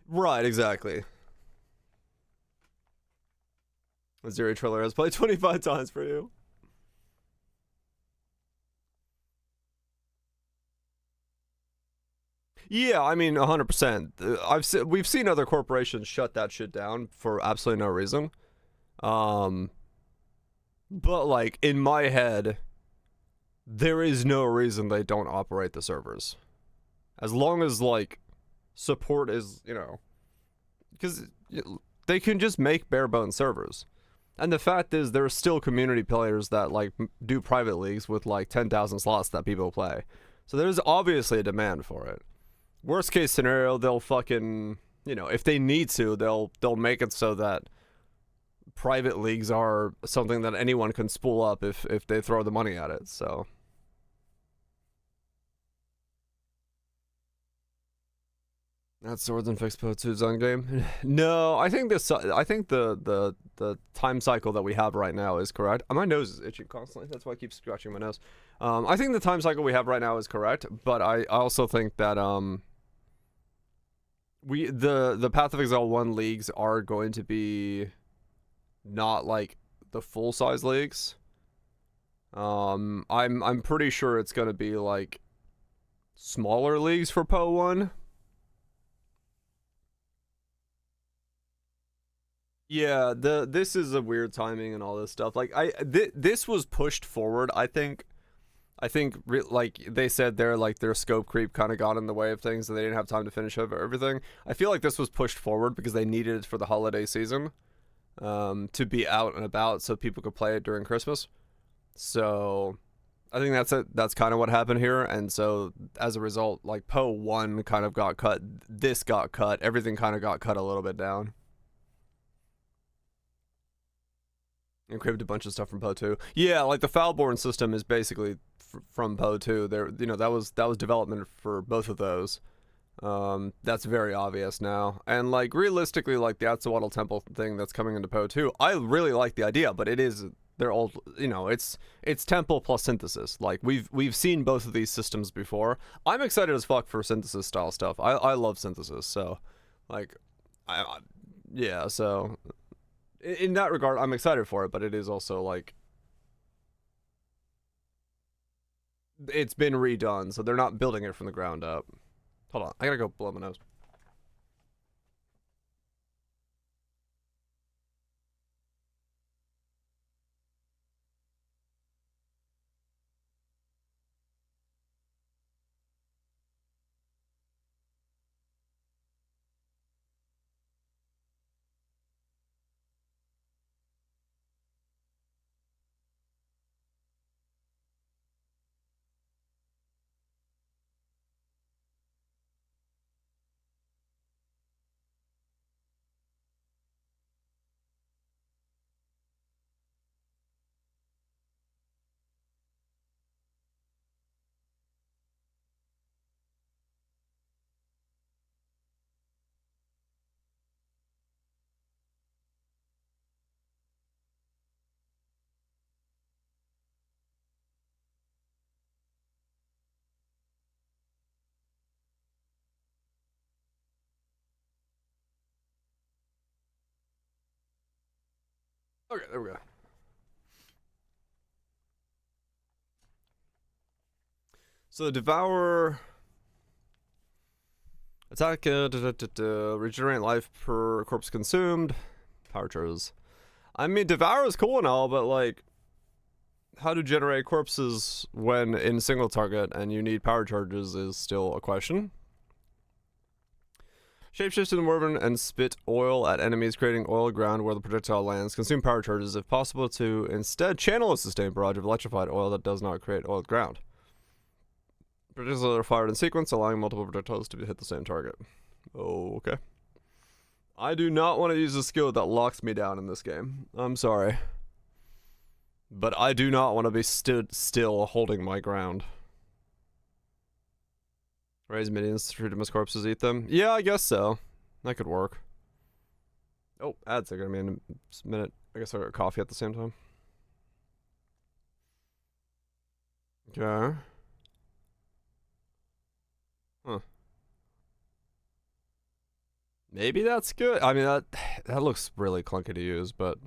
Right, exactly. Zero Trailer has played 25 times for you. Yeah, I mean, 100%. We've seen other corporations shut that shit down for absolutely no reason. But like in my head, there is no reason they don't operate the servers, as long as like support is, you know, because they can just make bare bones servers. And the fact is, there are still community players that like do private leagues with like 10,000 slots that people play. So there's obviously a demand for it. Worst case scenario, they'll fucking, you know, if they need to, they'll make it so that private leagues are something that anyone can spool up if they throw the money at it. So that's Swords and Fix Po 2's own game. No, I think the time cycle that we have right now is correct. My nose is itching constantly. That's why I keep scratching my nose. I think the time cycle we have right now is correct, but I also think that the Path of Exile 1 leagues are going to be not like the full size leagues. I'm pretty sure it's going to be like smaller leagues for Po 1. Yeah, this is a weird timing and all this stuff. Like this was pushed forward, I think. Like they said their scope creep kind of got in the way of things and they didn't have time to finish over everything. I feel like this was pushed forward because they needed it for the holiday season, to be out and about so people could play it during Christmas. So I think that's kind of what happened here. And so as a result, like Po 1 kind of got cut, this got cut, everything kind of got cut a little bit down. And craved a bunch of stuff from Po 2. Yeah, like the Foulborn system is basically from Po 2. There, you know, that was development for both of those. That's very obvious now. And like realistically, like the Atsuatl Temple thing that's coming into Po 2, I really like the idea, but they're old. You know, it's Temple plus Synthesis. Like we've seen both of these systems before. I'm excited as fuck for Synthesis style stuff. I love Synthesis, so like, yeah, so. In that regard, I'm excited for it, but it is also like it's been redone, so they're not building it from the ground up. Hold on, I gotta go blow my nose. Okay, there we go. So the Devourer attack, regenerate life per corpse consumed, power charges. I mean, Devour is cool and all, but like, how to generate corpses when in single target and you need power charges is still a question. Shapeshift in the Wyvern and spit oil at enemies, creating oil ground where the projectile lands. Consume power charges if possible to instead channel a sustained barrage of electrified oil that does not create oiled ground. Projectiles are fired in sequence, allowing multiple projectiles to hit the same target. Oh, okay. I do not want to use a skill that locks me down in this game. I'm sorry. But I do not want to be stood still holding my ground. Raise minions, treat them as corpses, eat them. Yeah, I guess so. That could work. Oh, ads are gonna be in a minute. I guess I'll get coffee at the same time. Okay. Huh. Maybe that's good. I mean, that looks really clunky to use, but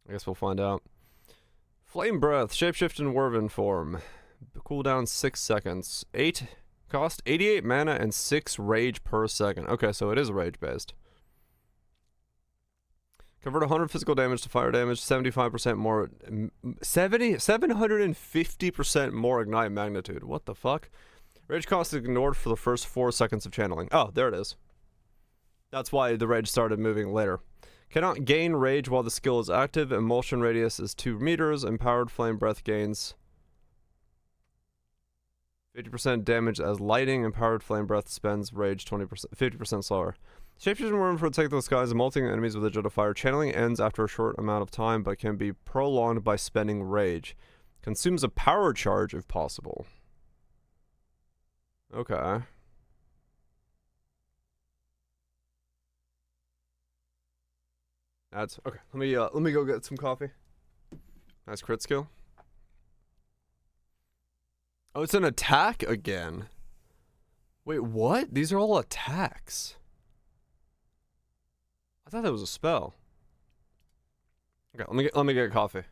I guess we'll find out. Flame Breath, shapeshift in Wyvern form. Cooldown 6 seconds. 8 cost 88 mana and 6 rage per second. Okay, so it is rage based. Convert 100 physical damage to fire damage, 75% more 750% more ignite magnitude. What the fuck? Rage cost is ignored for the first 4 seconds of channeling. Oh, there it is. That's why the rage started moving later. Cannot gain rage while the skill is active. Emulsion radius is 2 meters. Empowered flame breath gains 50% damage as lighting. Empowered flame breath spends rage 50% slower. Shapeshift in Wyvern protect the skies, multing enemies with a jet of fire. Channeling ends after a short amount of time, but can be prolonged by spending rage. Consumes a power charge if possible. Okay. Ads. Okay. Let me go get some coffee. Nice crit skill. Oh, it's an attack again. Wait, what? These are all attacks. I thought that was a spell. Okay, let me get coffee.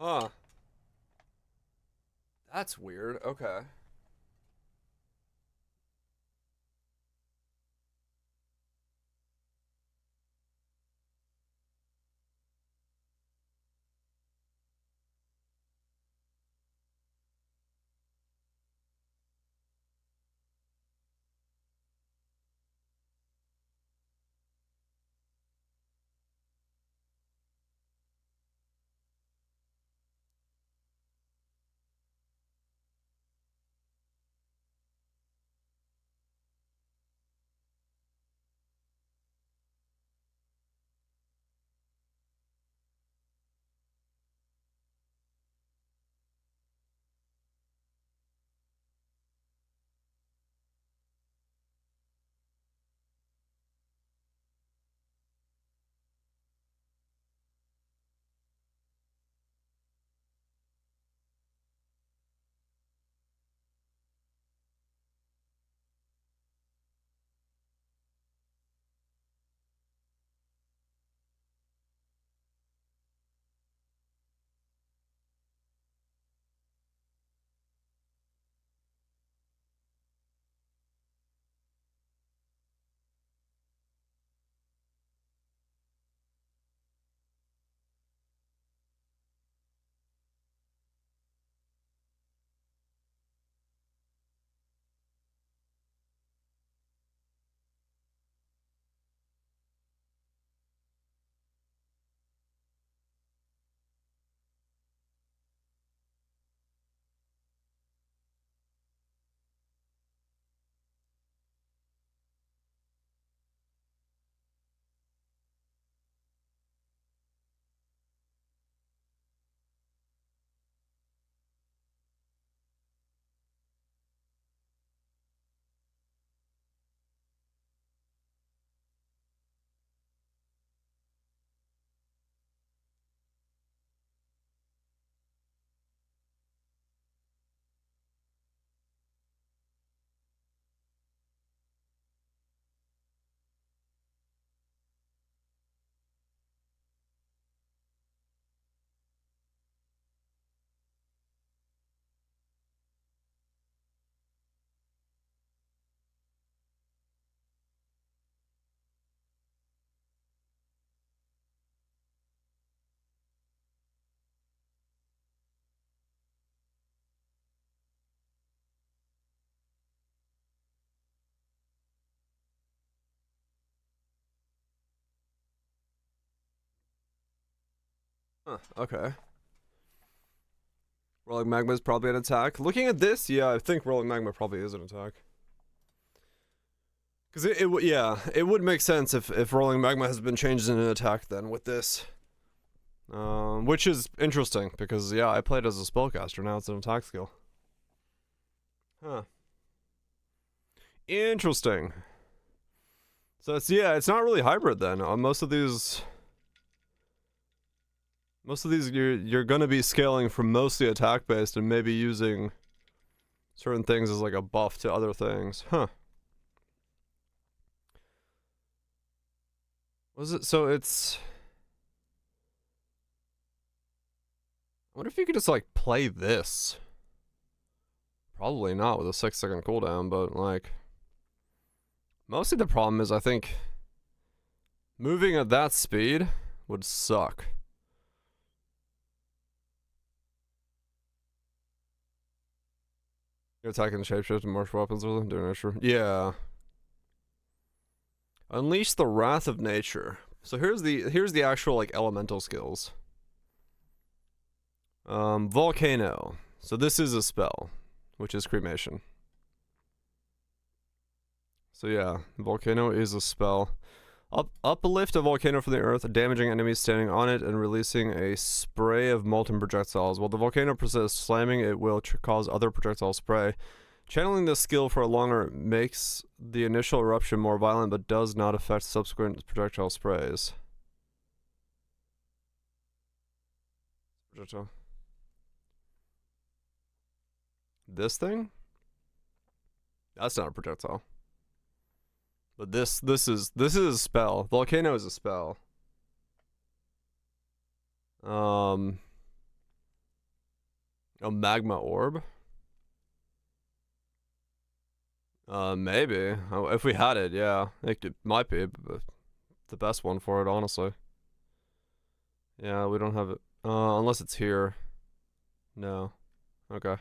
Huh. That's weird. Okay. Huh, okay. Rolling Magma is probably an attack. Looking at this, yeah, I think Rolling Magma probably is an attack. Because it would make sense if Rolling Magma has been changed into an attack then with this. Which is interesting, because, yeah, I played as a spellcaster, now it's an attack skill. Huh. Interesting. So it's not really hybrid then. Most of these you're gonna be scaling from mostly attack based and maybe using certain things as like a buff to other things. Huh. Was it so it's what if you could just like play this? Probably not with a 6-second cooldown, but like mostly the problem is I think moving at that speed would suck. You're attacking shapeshift and martial weapons with them, doing nature. Yeah. Unleash the wrath of nature. So here's the actual like elemental skills. Volcano. So this is a spell, which is cremation. So yeah, volcano is a spell. Uplift a volcano from the earth, damaging enemies standing on it and releasing a spray of molten projectiles. While the volcano persists, slamming it will cause other projectile spray. Channeling this skill for a longer makes the initial eruption more violent but does not affect subsequent projectile sprays. Projectile. This thing? That's not a projectile. But this is a spell. Volcano is a spell. A magma orb? Maybe. If we had it, yeah. It might be the best one for it, honestly. Yeah, we don't have it. Unless it's here. No. Okay.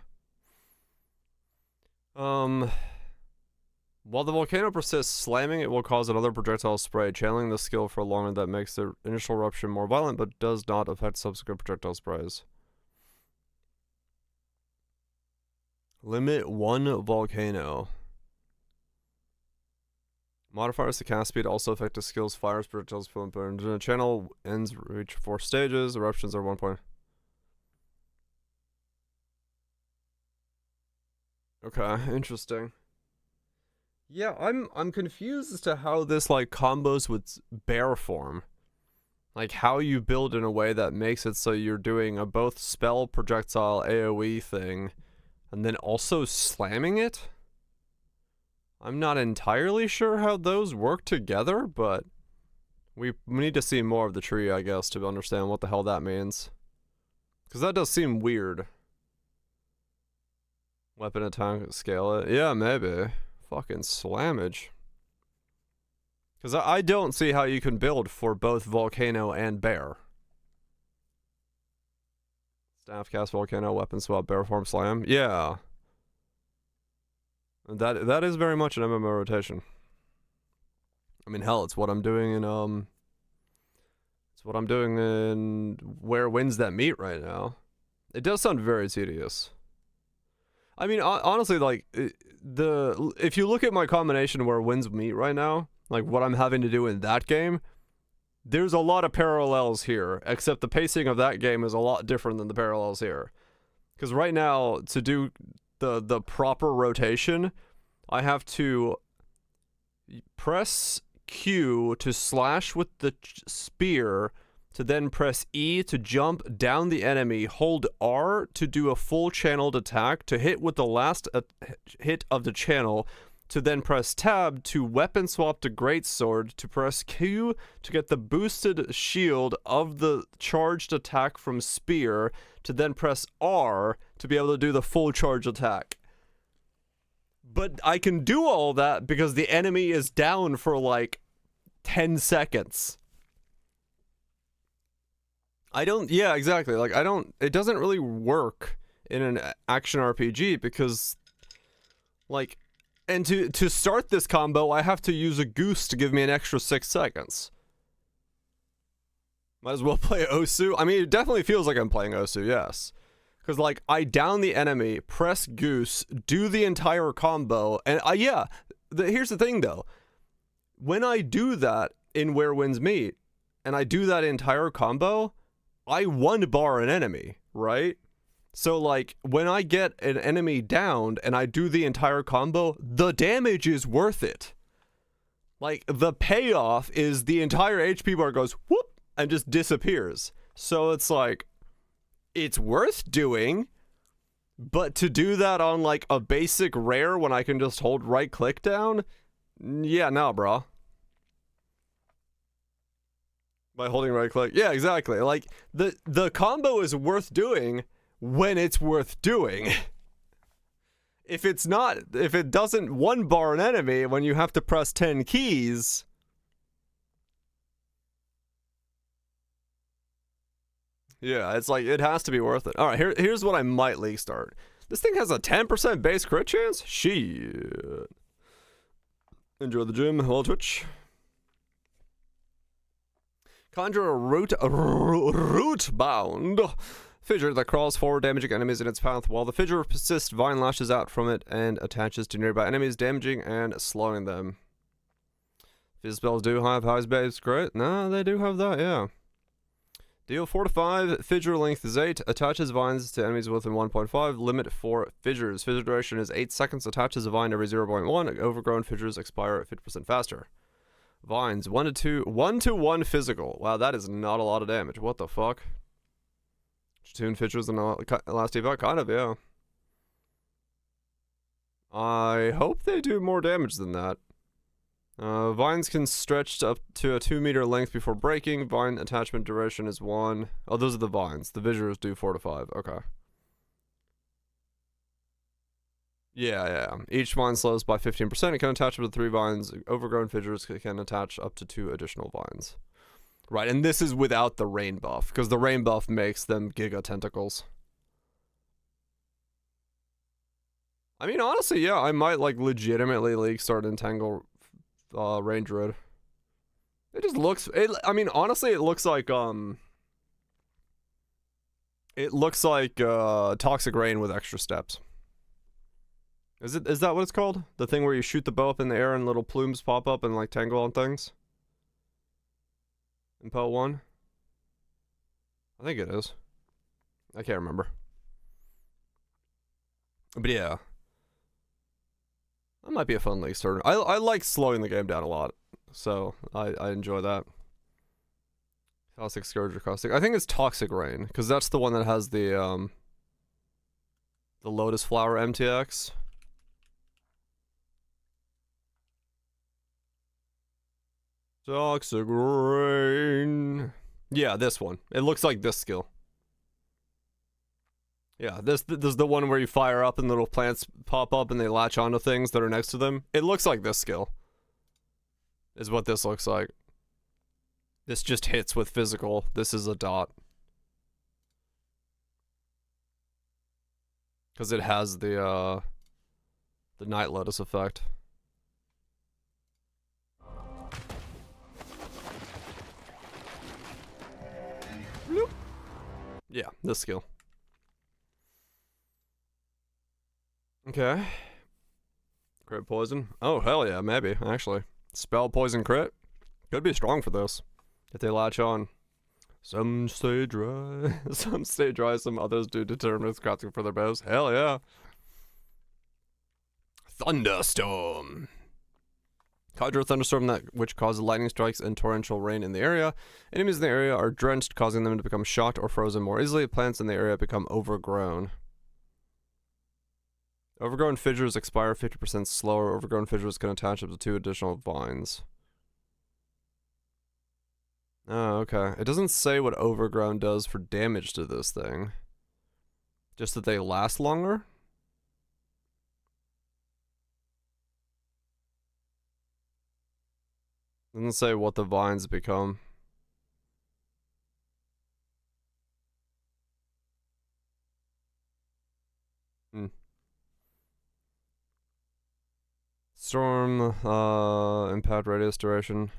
While the volcano persists, slamming it will cause another projectile spray, channeling the skill for longer that makes the initial eruption more violent but does not affect subsequent projectile sprays. Limit 1 volcano. Modifiers to cast speed also affect the skill's fires, projectiles, fill and burn. The channel ends reach 4 stages. Eruptions are 1 point. Okay, interesting. Yeah, I'm confused as to how this like combos with bear form. Like how you build in a way that makes it so you're doing a both spell projectile AoE thing and then also slamming it. I'm not entirely sure how those work together, but we need to see more of the tree, I guess, to understand what the hell that means. Because that does seem weird. Weapon attack, scale it. Yeah, maybe. Fucking slammage. Because I don't see how you can build for both volcano and bear. Staff cast volcano, weapon swap, bear form slam. Yeah. That is very much an MMO rotation. I mean, hell, it's what I'm doing in Where Winds That Meet right now. It does sound very tedious. I mean, honestly, like if you look at my combination Where Winds Meet right now, like what I'm having to do in that game, there's a lot of parallels here, except the pacing of that game is a lot different than the parallels here. Because right now, to do the proper rotation, I have to press Q to slash with the spear, to then press E to jump down the enemy, hold R to do a full channeled attack, to hit with the last hit of the channel, to then press tab to weapon swap to greatsword, to press Q to get the boosted shield of the charged attack from spear, to then press R to be able to do the full charge attack. But I can do all that because the enemy is down for like 10 seconds. Yeah, exactly. Like, it doesn't really work in an action RPG because, like, and to start this combo, I have to use a goose to give me an extra 6 seconds. Might as well play Osu. I mean, it definitely feels like I'm playing Osu, yes. Because, like, I down the enemy, press Goose, do the entire combo, and yeah, here's the thing, though. When I do that in Where Winds Meet, and I do that entire combo, I one bar an enemy, right? So, like, when I get an enemy downed and I do the entire combo, the damage is worth it. Like, the payoff is the entire HP bar goes whoop and just disappears. So it's like, it's worth doing, but to do that on, like, a basic rare when I can just hold right click down, yeah, nah, bro. By holding right click, yeah, exactly. Like, the combo is worth doing when it's worth doing. If it's not, if it doesn't one bar an enemy when you have to press 10 keys, yeah, it's like, it has to be worth it. All right, here's what I might league start. This thing has a 10% base crit chance? Shit. Enjoy the gym. Hello, Twitch. Conjure a root bound fissure that crawls forward, damaging enemies in its path. While the fissure persists, Vine lashes out from it and attaches to nearby enemies, damaging and slowing them. Fizz spells do have high base crit? No, they do have that, yeah. Deal 4 to 5, fissure length is 8, attaches vines to enemies within 1.5, limit for fissures. Fissure duration is 8 seconds, attaches a vine every 0.1, overgrown fissures expire at 50% faster. Vines, 1 to 1 physical. Wow, that is not a lot of damage. What the fuck? Tune fissures in the last evoc? Kind of, yeah. I hope they do more damage than that. Vines can stretch up to a 2-meter length before breaking. Vine attachment duration is 1. Oh, those are the vines. The fissures do 4 to 5. Okay. Yeah. Each vine slows by 15%. It can attach up to 3 vines. Overgrown fissures can attach up to 2 additional vines. Right, and this is without the rain buff, because the rain buff makes them giga tentacles. I mean, honestly, yeah, I might, like, legitimately league start Entangle Rain Druid. It just looks, I mean, honestly, it looks like, Toxic Rain with extra steps. Is that what it's called? The thing where you shoot the bow up in the air and little plumes pop up and, like, tangle on things? In PO 1? I think it is. I can't remember. But yeah. That might be a fun league starter. I like slowing the game down a lot. So, I enjoy that. Caustic Scourge or Caustic. I think it's Toxic Rain, because that's the one that has the Lotus Flower MTX. Toxic Rain. Yeah, this one. It looks like this skill. Yeah, this is the one where you fire up and little plants pop up and they latch onto things that are next to them. It looks like this skill. Is what this looks like. This just hits with physical. This is a dot. Because it has the Night Lotus effect. Bloop. Yeah, this skill. Okay. Crit poison. Oh, hell yeah, maybe, actually. Spell poison crit. Could be strong for this. If they latch on. Some stay dry. Some stay dry, some others do determine crafting for their bows. Hell yeah. Thunderstorm. Conjure a thunderstorm which causes lightning strikes and torrential rain in the area. Enemies in the area are drenched, causing them to become shocked or frozen more easily. Plants in the area become overgrown. Overgrown fissures expire 50% slower. Overgrown fissures can attach up to 2 additional vines. Oh, okay. It doesn't say what overgrown does for damage to this thing. Just that they last longer? Doesn't say what the vines become. Storm, impact radius duration.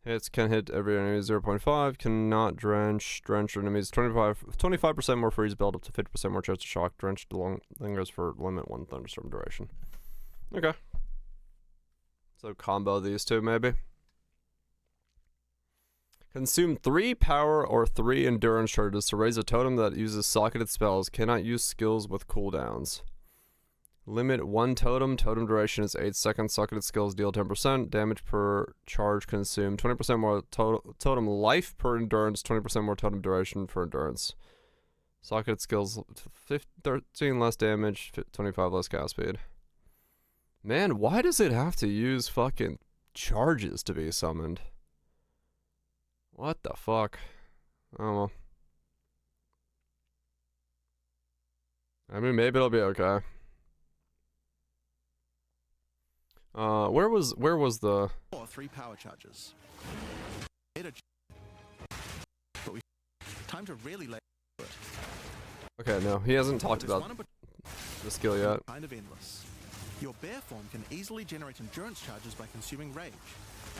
Hits can hit every enemy 0.5, cannot drench. Drench enemies 25% more freeze build, up to 50% more chance to shock. Drench lingers for limit 1 thunderstorm duration. Okay. So combo these two maybe. Consume 3 power or 3 endurance charges to raise a totem that uses socketed spells. Cannot use skills with cooldowns. Limit 1 totem. Totem duration is 8 seconds. Socketed skills deal 10%. Damage per charge consumed. 20% more totem life per endurance. 20% more totem duration for endurance. Socketed skills 13 less damage. 25 less cast speed. Man, why does it have to use fucking charges to be summoned? What the fuck? Oh well. I mean, maybe it'll be okay. Where was the... Or 3 power charges. But we time to really lay it. Okay, no, he hasn't talked about the skill yet. Kind of endless. Your bear form can easily generate endurance charges by consuming rage,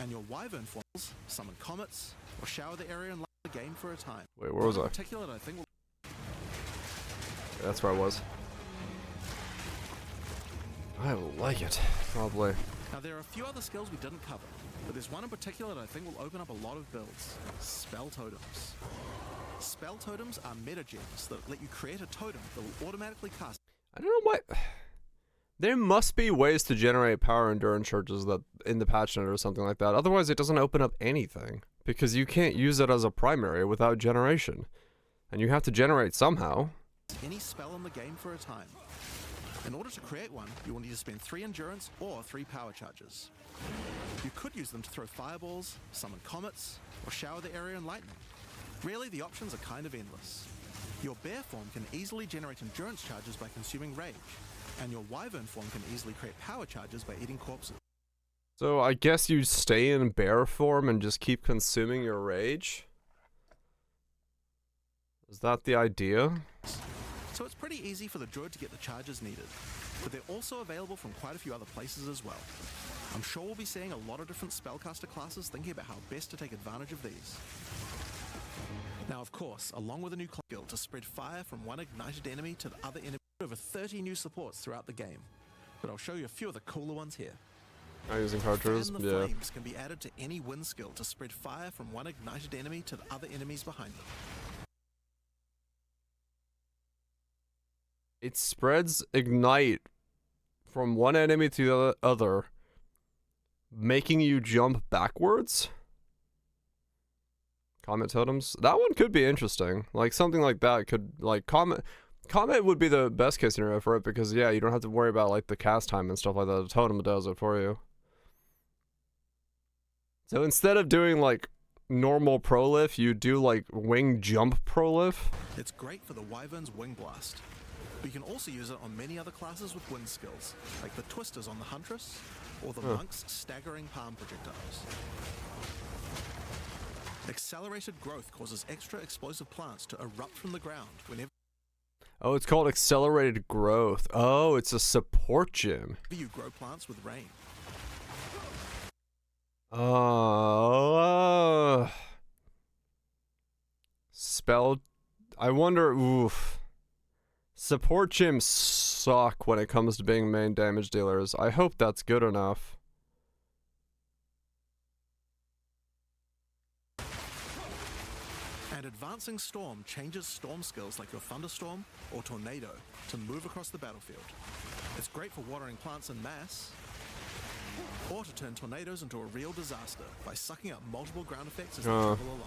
and your wyvern forms summon comets or shower the area and light the game for a time. Wait, where was I? Particular, I think. That's where I was. I like it, probably. Now there are a few other skills we didn't cover, but there's one in particular that I think will open up a lot of builds. Spell totems. Spell totems are meta gems that let you create a totem that will automatically cast. I don't know why. There must be ways to generate power endurance charges that in the patch note or something like that. Otherwise, it doesn't open up anything because you can't use it as a primary without generation, and you have to generate somehow. Any spell in the game for a time. In order to create one, you will need to spend 3 endurance or 3 power charges. You could use them to throw fireballs, summon comets, or shower the area in lightning. Really, the options are kind of endless. Your bear form can easily generate endurance charges by consuming rage, and your wyvern form can easily create power charges by eating corpses. So I guess you stay in bear form and just keep consuming your rage? Is that the idea? So it's pretty easy for the druid to get the charges needed, but they're also available from quite a few other places as well. I'm sure we'll be seeing a lot of different spellcaster classes thinking about how best to take advantage of these. Now of course, along with a new skill to spread fire from one ignited enemy to the other enemy, over 30 new supports throughout the game, but I'll show you a few of the cooler ones here. Not using cartridges? Fan the Yeah. Flames can be added to any wind skill to spread fire from one ignited enemy to the other enemies behind them. It spreads ignite from one enemy to the other, making you jump backwards? Comet totems? That one could be interesting. Like, something like that could, like, Comet would be the best case scenario for it because, yeah, you don't have to worry about, like, the cast time and stuff like that. The totem does it for you. So instead of doing, like, normal prolif, you do, like, wing jump prolif. It's great for the wyvern's wing blast. But you can also use it on many other classes with wind skills, like the twisters on the huntress, or the monk's staggering palm projectiles. Accelerated growth causes extra explosive plants to erupt from the ground whenever Oh, it's called accelerated growth. Oh, it's a support gem. you grow plants with rain. Spell. I wonder. Oof. Support gems suck when it comes to being main damage dealers. I hope that's good enough. And Advancing Storm changes storm skills like your Thunderstorm or Tornado to move across the battlefield. It's great for watering plants en masse, or to turn tornadoes into a real disaster by sucking up multiple ground effects as they travel along.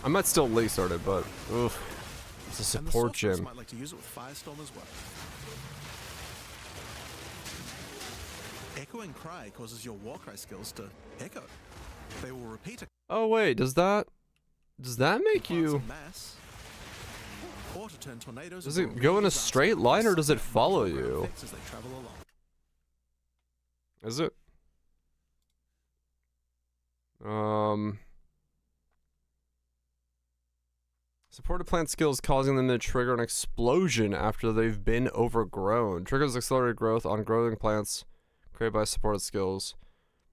I might still Lee start it, but oof. It's a And the support Sorcerers gem. might like to use it with Firestorm as well. Echoing Cry causes your Warcry skills to echo. They will repeat a Oh wait, does that make plants you? en masse, or to turn tornadoes Does into it a go real in a disaster straight by line or does sucking it up follow multiple ground you? effects as they travel along. Is it? Supported plant skills causing them to trigger an explosion after they've been overgrown. Triggers accelerated growth on growing plants created by supported skills.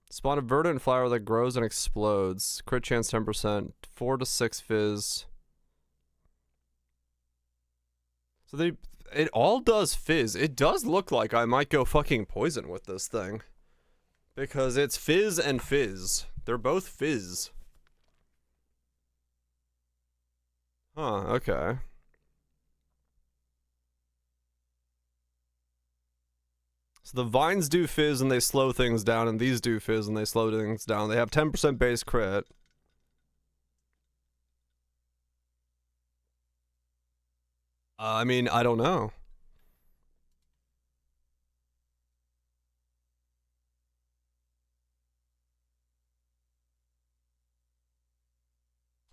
Spawn a verdant flower that grows and explodes. Crit chance 10%. 4 to 6 fizz. So it all does fizz. It does look like I might go fucking poison with this thing. Because it's fizz and fizz. They're both fizz. Huh, okay. So the vines do fizz and they slow things down, and these do fizz and they slow things down. They have 10% base crit. I mean, I don't know.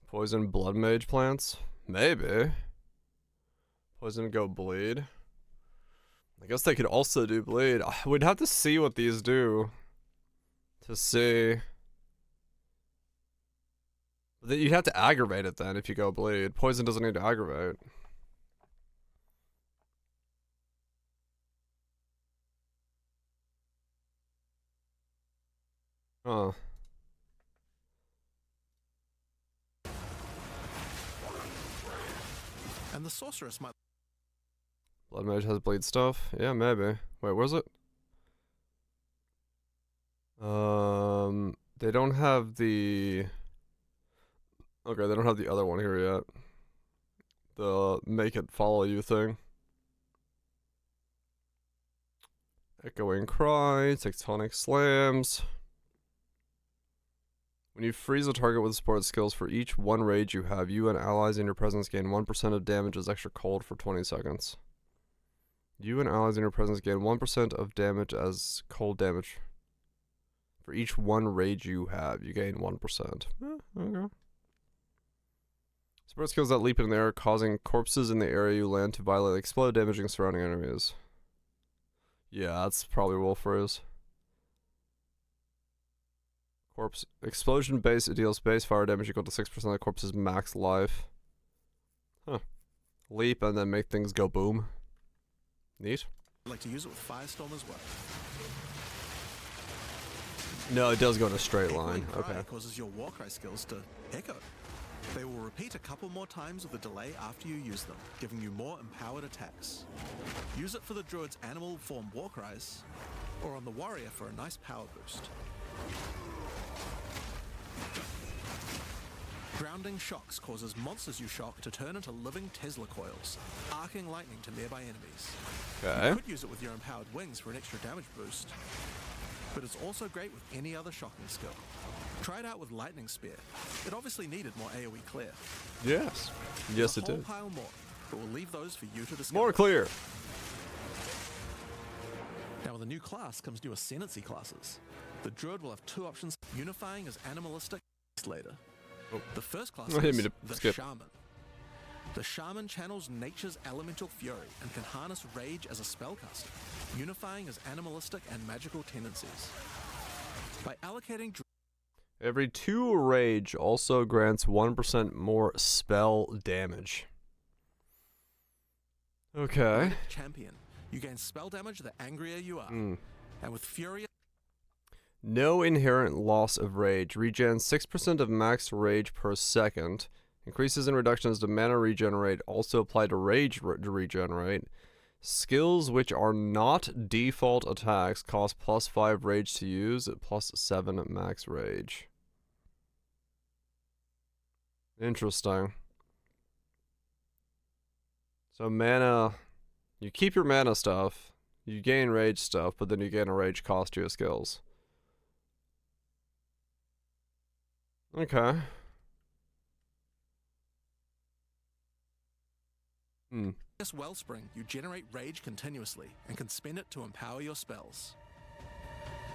Poison blood mage plants? Maybe. Poison go bleed. I guess they could also do bleed. We'd have to see what these do. To see. You'd have to aggravate it then if you go bleed. Poison doesn't need to aggravate. Huh. And the sorceress might. Blood mage has bleed stuff? Yeah, maybe. Wait, where's it? They don't have the... Okay, they don't have the other one here yet. The make it follow you thing. Echoing Cry, Tectonic Slams. When you freeze a target with support skills, for each 1 rage you have, you and allies in your presence gain 1% of damage as extra cold for 20 seconds. You and allies in your presence gain 1% of damage as cold damage. For each 1 rage you have, you gain 1%. Okay. Support skills that leap in the air, causing corpses in the area you land to violently explode, damaging surrounding enemies. Yeah, that's probably Wolf Freeze. Corpse explosion base deals base fire damage equal to 6% of the corpse's max life. Huh. Leap and then make things go boom. Neat. I'd like to use it with Firestorm as well. No, it does go in a straight Echoing line. Cry Okay. causes your Warcry skills to echo. They will repeat a couple more times with a delay after you use them, giving you more empowered attacks. Use it for the Druid's animal form Warcries, or on the Warrior for a nice power boost. Grounding Shocks causes monsters you shock to turn into living Tesla coils, arcing lightning to nearby enemies. Okay. You could use it with your empowered wings for an extra damage boost, but it's also great with any other shocking skill. Try it out with Lightning Spear. It obviously needed more AoE clear. Yes. Yes, There's it a whole did. pile more, but we'll leave those for you to discover. More clear. Now with a new class comes new Ascendancy classes. The Druid will have 2 options, unifying as animalistic later. Oh. The first class I didn't is mean to the skip. Shaman. The Shaman channels nature's elemental fury and can harness rage as a spellcaster, unifying as animalistic and magical tendencies. By allocating Every 2 rage also grants 1% more spell damage. Okay. Champion, you gain spell damage the angrier you are. And with fury, No inherent loss of rage. Regen 6% of max rage per second. Increases and reductions to mana regenerate also apply to rage regenerate. Skills which are not default attacks cost +5 rage to use at +7 max rage. Interesting. So mana, you keep your mana stuff, you gain rage stuff, but then you gain a rage cost to your skills. Okay. this wellspring, you generate rage continuously and can spend it to empower your spells.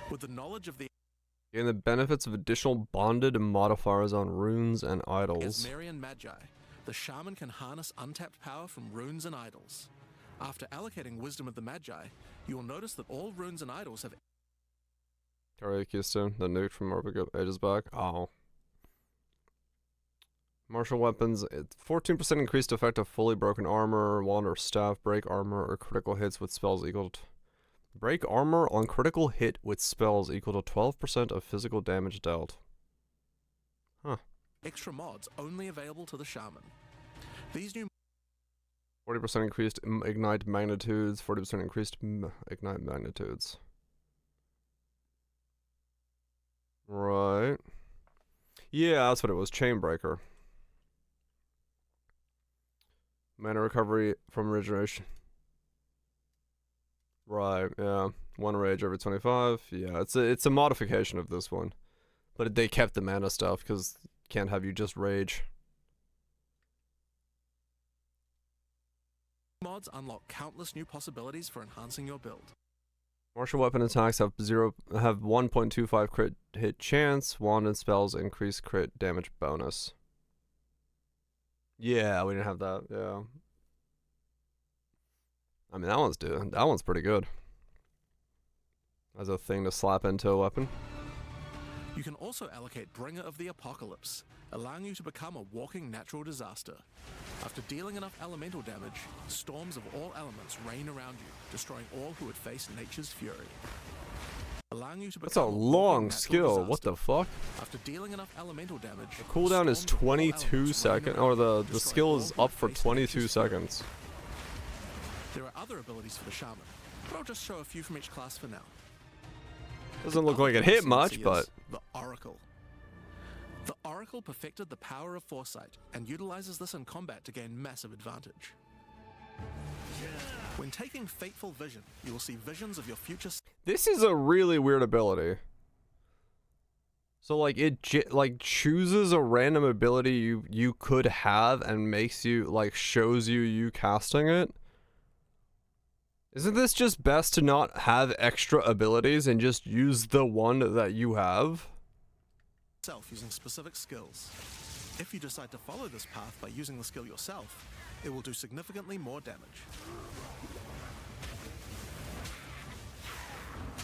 With the knowledge of the Gain the benefits of additional bonded modifiers on runes and idols. Marian Magi, the shaman can harness untapped power from runes and idols. After allocating Wisdom of the Magi, you will notice that all runes and idols have Karaoke Stone, the nuke from Morbic ages back. Oh. Martial weapons, 14% increased effect of fully broken armor, wand or staff, break armor, or critical hits with spells equal to Break armor on critical hit with spells equal to 12% of physical damage dealt. Huh. Extra mods only available to the shaman. These new 40% increased ignite magnitudes, 40% increased ignite magnitudes. Right. Yeah, that's what it was. Chainbreaker. Mana recovery from regeneration. Right, yeah. 1 rage every 25. Yeah, it's a modification of this one. But they kept the mana stuff because can't have you just rage. mods unlock countless new possibilities for enhancing your build. Martial weapon attacks have 1.25 crit hit chance. Wand and spells increase crit damage bonus. Yeah, we didn't have that. Yeah. I mean, that one's pretty good. As a thing to slap into a weapon. You can also allocate Bringer of the Apocalypse, allowing you to become a walking natural disaster. After dealing enough elemental damage, storms of all elements rain around you, destroying all who would face nature's fury. Allowing you to That's a become long walking skill. natural What the disaster. fuck? After dealing enough elemental damage, The cooldown is storms of all 22 elements seconds, rain or around you, the destroying skill all is who up would for face 22 nature's fury. seconds. There are other abilities for the shaman, but I'll just show a few from each class for now. Doesn't look like it hit much, but The Oracle. The Oracle perfected the power of foresight and utilizes this in combat to gain massive advantage. When taking Fateful Vision, you will see visions of your future. this is a really weird ability. So like it chooses a random ability you could have and makes you shows you casting it. Isn't this just best to not have extra abilities and just use the one that you have? Using specific skills. If you decide to follow this path by using the skill yourself, it will do significantly more damage.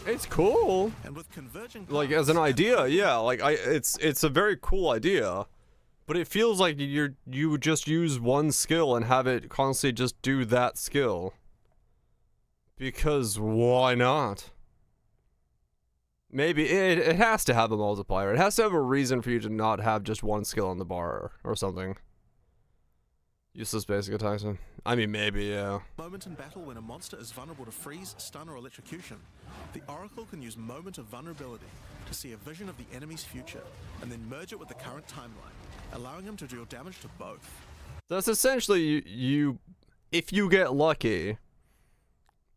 It's cool. And with converging As an idea, yeah, it's a very cool idea. But it feels like you would just use one skill and have it constantly just do that skill. Because why not? Maybe it has to have a multiplier. It has to have a reason for you to not have just one skill on the bar or something. Useless basic attacks. I mean, maybe, yeah. Moment in battle when a monster is vulnerable to freeze, stun, or electrocution. The Oracle can use Moment of Vulnerability to see a vision of the enemy's future, and then merge it with the current timeline, allowing him to deal damage to both. That's essentially you if you get lucky,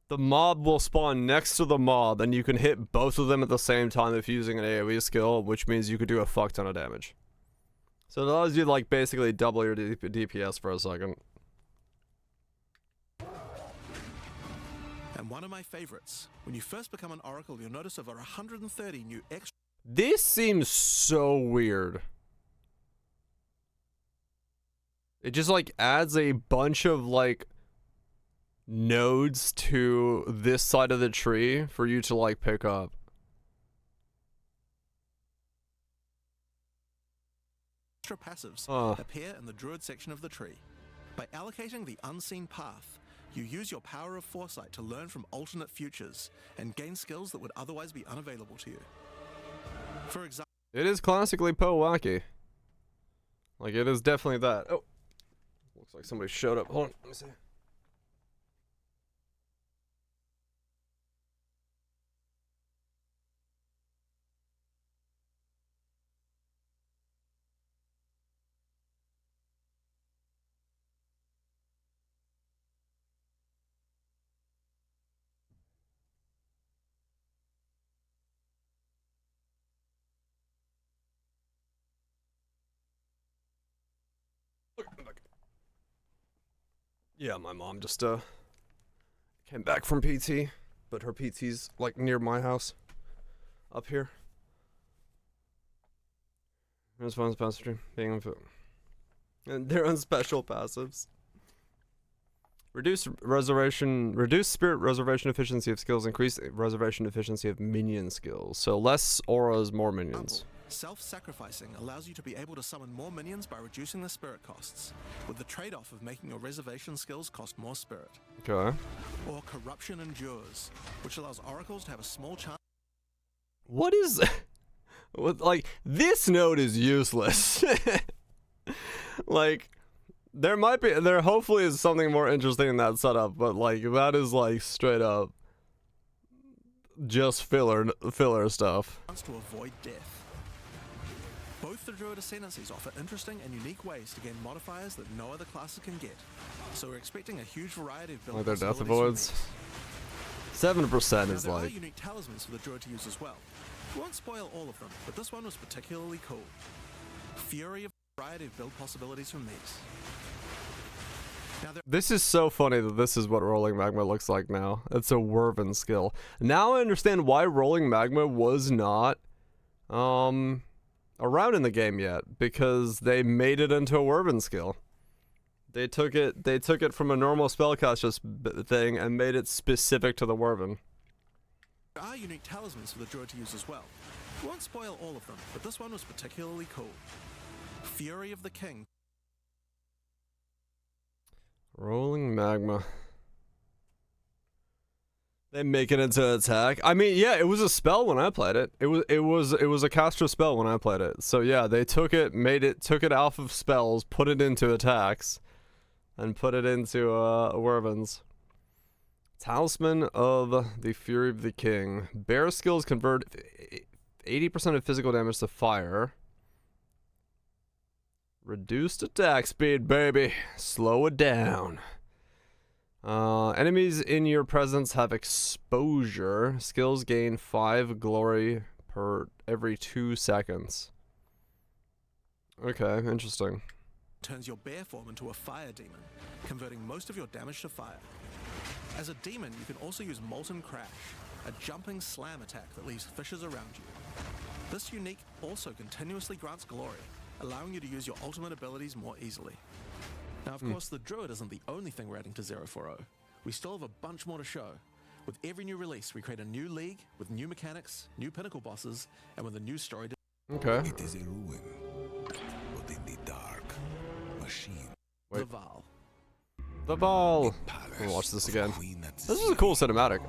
the mob will spawn next to the mob, and you can hit both of them at the same time if using an AoE skill, which means you could do a fuck ton of damage. So it allows you to basically double your DPS for a second. And one of my favorites, when you first become an Oracle, you'll notice over 130 new extra. This seems so weird. It just adds a bunch of nodes to this side of the tree for you to pick up. Passives appear in the Druid section of the tree. By allocating the unseen path, you use your power of foresight to learn from alternate futures and gain skills that would otherwise be unavailable to you. For example, It is classically Poe-wacky. It is definitely that. Oh, looks like somebody showed up. Hold on, let me see. Yeah, my mom just came back from PT, but her PT's near my house, up here. Response passive stream, being and they're on special passives. Reduce spirit reservation efficiency of skills, increase reservation efficiency of minion skills. So less auras, more minions. Self-sacrificing allows you to be able to summon more minions by reducing the spirit costs, with the trade-off of making your reservation skills cost more spirit. Okay. Or Corruption Endures, which allows oracles to have a small chance. What is... like, this node is useless. Like, there hopefully is something more interesting in that setup, but like, that is like straight up just filler stuff. To avoid death. Both the Druid Ascendancies offer interesting and unique ways to gain modifiers that no other classes can get, so we're expecting a huge variety of build Like their death possibilities from avoids. these. 7% Now, is there are like... unique talismans for the Druid to use as well. We won't spoil all of them, but this one was particularly cool. Fury of variety of build possibilities from these. Now, This is so funny that this is what Rolling Magma looks like now. It's a Werven skill. Now I understand why Rolling Magma was not around in the game yet, because they made it into a Werven skill. They took it from a normal spellcaster thing and made it specific to the Werven. there are unique talismans for the Druid to use as well. We won't spoil all of them, but this one was particularly cool. Fury of the King. Rolling Magma. They make it into attack. I mean, yeah, it was a spell when I played it. It was a caster spell when I played it. So yeah, they took it off of spells, put it into attacks, and put it into Wervens. Talisman of the Fury of the King. Bear skills convert 80% of physical damage to fire. Reduced attack speed, baby. Slow it down. Enemies in your presence have exposure. Skills gain 5 glory per every 2 seconds. Okay, interesting. Turns your bear form into a fire demon, converting most of your damage to fire. As a demon, you can also use Molten Crash, a jumping slam attack that leaves fissures around you. This unique also continuously grants glory, allowing you to use your ultimate abilities more easily. Now, of course, the Druid isn't the only thing we're adding to 040. We still have a bunch more to show. With every new release, we create a new league with new mechanics, new pinnacle bosses, and with a new story. Okay. It is a ruin, but in the dark, machine. Wait. Laval. The ball. Palace I'm gonna watch this of again. Queen This is a cool cinematic.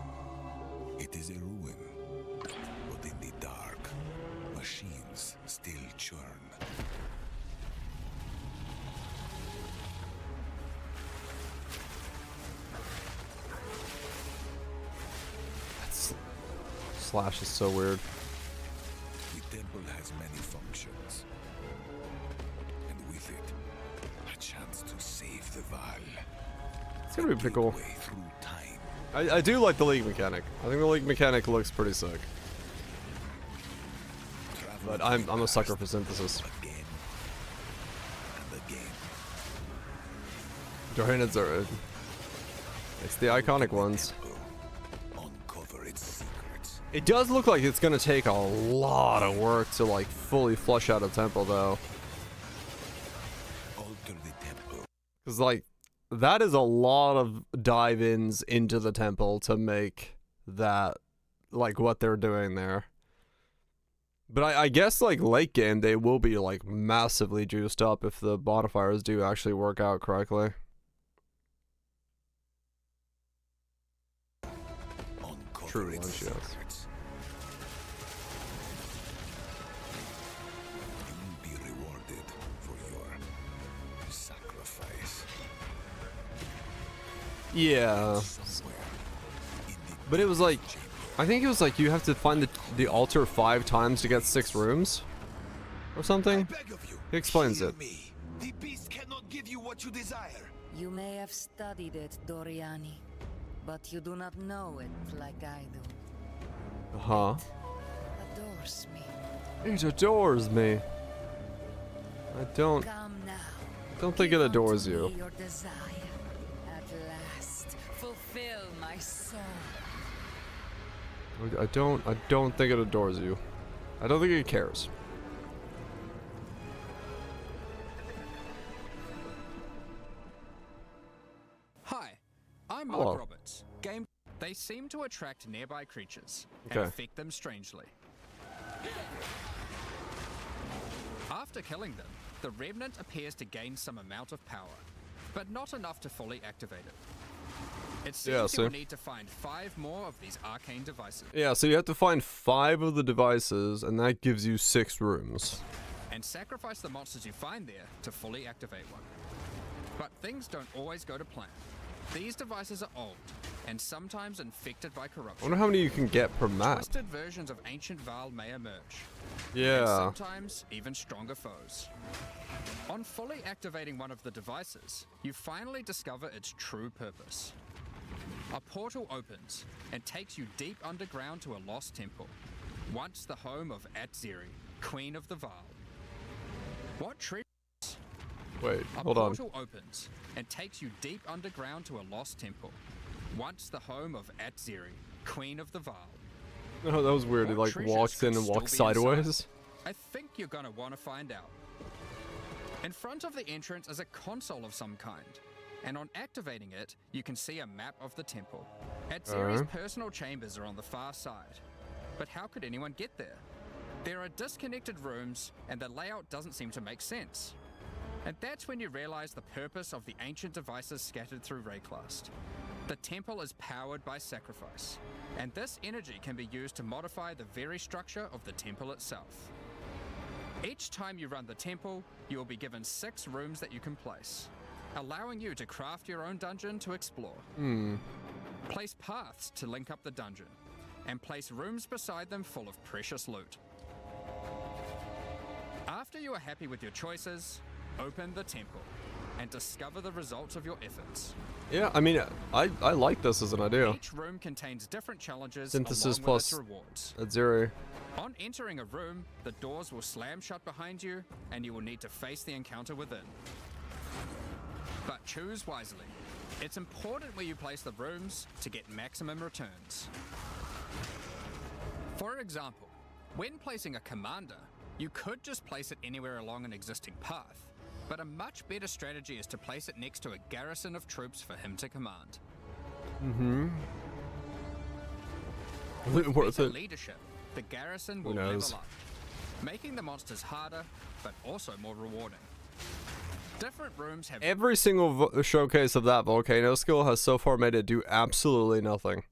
It is a ruin, but in the dark, machines still churn. Slash is so weird. The temple has many functions, and with it, a chance to save the Val. It's gonna be pretty cool. Way through time. I do like the league mechanic. I think the league mechanic looks pretty sick. But I'm a sucker for synthesis. Again and again. Dryads are... It's the iconic ones. Uncover its secrets. It does look like it's gonna take a lot of work to like fully flush out a temple though. Alter the temple. Cause like, that is a lot of dive-ins into the temple to make that like what they're doing there. But I guess like late game they will be like massively juiced up if the modifiers do actually work out correctly. Uncover True its lunch, yes. secrets. You will be rewarded for your sacrifice. Yeah. Somewhere in the But it was like, chamber. I think it was like you have to find the altar 5 times to get 6 rooms, or something. Beg of you, He explains hear it. me. The beast cannot give you what you desire. You may have studied it, Doriani, but you do not know it like I do. Huh? Adores me. It adores me. I don't Come now. think it Give adores unto you. me your desire. At last, fulfill my soul. I don't think it adores you. I don't think it cares. Hi, I'm Hello. Mark Roberts. They seem to attract nearby creatures and Okay. affect them strangely. After killing them, the Remnant appears to gain some amount of power, but not enough to fully activate it. It seems you will need to find 5 more of these arcane devices. Yeah, so you have to find 5 of the devices, and that gives you 6 rooms. And sacrifice the monsters you find there to fully activate one. But things don't always go to plan. These devices are old, and sometimes infected by I corruption. wonder how many you can get per map. Twisted versions of ancient Val may emerge. Yeah. And sometimes even stronger foes. On fully activating one of the devices, you finally discover its true purpose. A portal opens and takes you deep underground to a lost temple, once the home of Atziri, Queen of the Val. What treasures? Wait, A hold on. portal opens and takes you deep underground to a lost temple, once the home of Atziri, Queen of the Val. No, that was weird. He What like treasures walks in could and walks still be inside? sideways. I think you're gonna want to find out. In front of the entrance is a console of some kind, and on activating it, you can see a map of the temple. Atziri's personal chambers are on the far side, but how could anyone get there? There are disconnected rooms, and the layout doesn't seem to make sense. And that's when you realize the purpose of the ancient devices scattered through Rayclast. The temple is powered by sacrifice, and this energy can be used to modify the very structure of the temple itself. Each time you run the temple, you will be given 6 rooms that you can place, allowing you to craft your own dungeon to explore. Place paths to link up the dungeon, and place rooms beside them full of precious loot. After you are happy with your choices, open the temple and discover the results of your efforts. Yeah, I mean, I like this as an idea. Each room contains different challenges Synthesis along plus with its rewards. Atziri. On entering a room, the doors will slam shut behind you, and you will need to face the encounter within. But choose wisely. It's important where you place the rooms to get maximum returns. For example, when placing a commander, you could just place it anywhere along an existing path, but a much better strategy is to place it next to a garrison of troops for him to command. Worth Better it. leadership, the garrison will knows? level up, making the monsters harder, but also more rewarding. Different rooms have Every single showcase of that volcano skill has so far made it do absolutely nothing.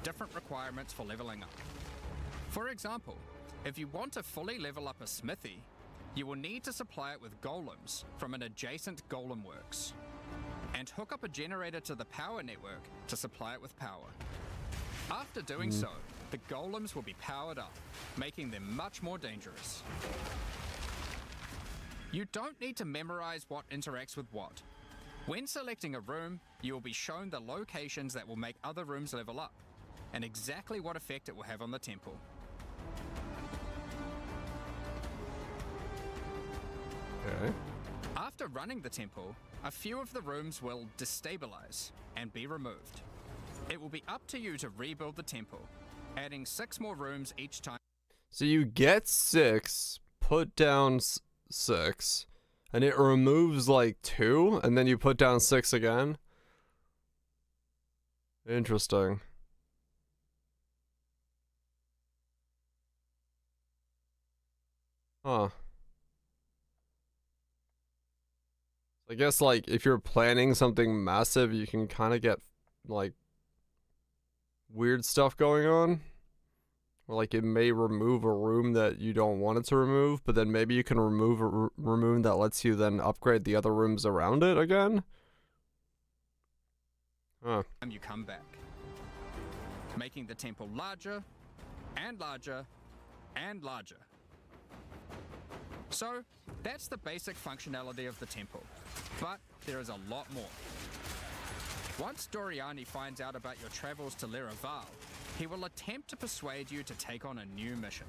different requirements for leveling up. For example, if you want to fully level up a smithy, you will need to supply it with golems from an adjacent golem works, and hook up a generator to the power network to supply it with power. After doing so, the golems will be powered up, making them much more dangerous. You don't need to memorize what interacts with what. When selecting a room, you will be shown the locations that will make other rooms level up, and exactly what effect it will have on the temple. Okay. After running the temple, a few of the rooms will destabilize and be removed. It will be up to you to rebuild the temple, adding 6 more rooms each time. So you get 6, put down 6, and it removes like 2, and then you put down 6 again. Interesting. Huh. I guess like if you're planning something massive, you can kind of get like weird stuff going on. Or like it may remove a room that you don't want it to remove, but then maybe you can remove a room that lets you then upgrade the other rooms around it again. Huh. You come back, making the temple larger and larger and larger. So that's the basic functionality of the temple, but there is a lot more. Once Doriani finds out about your travels to Leraval, he will attempt to persuade you to take on a new mission.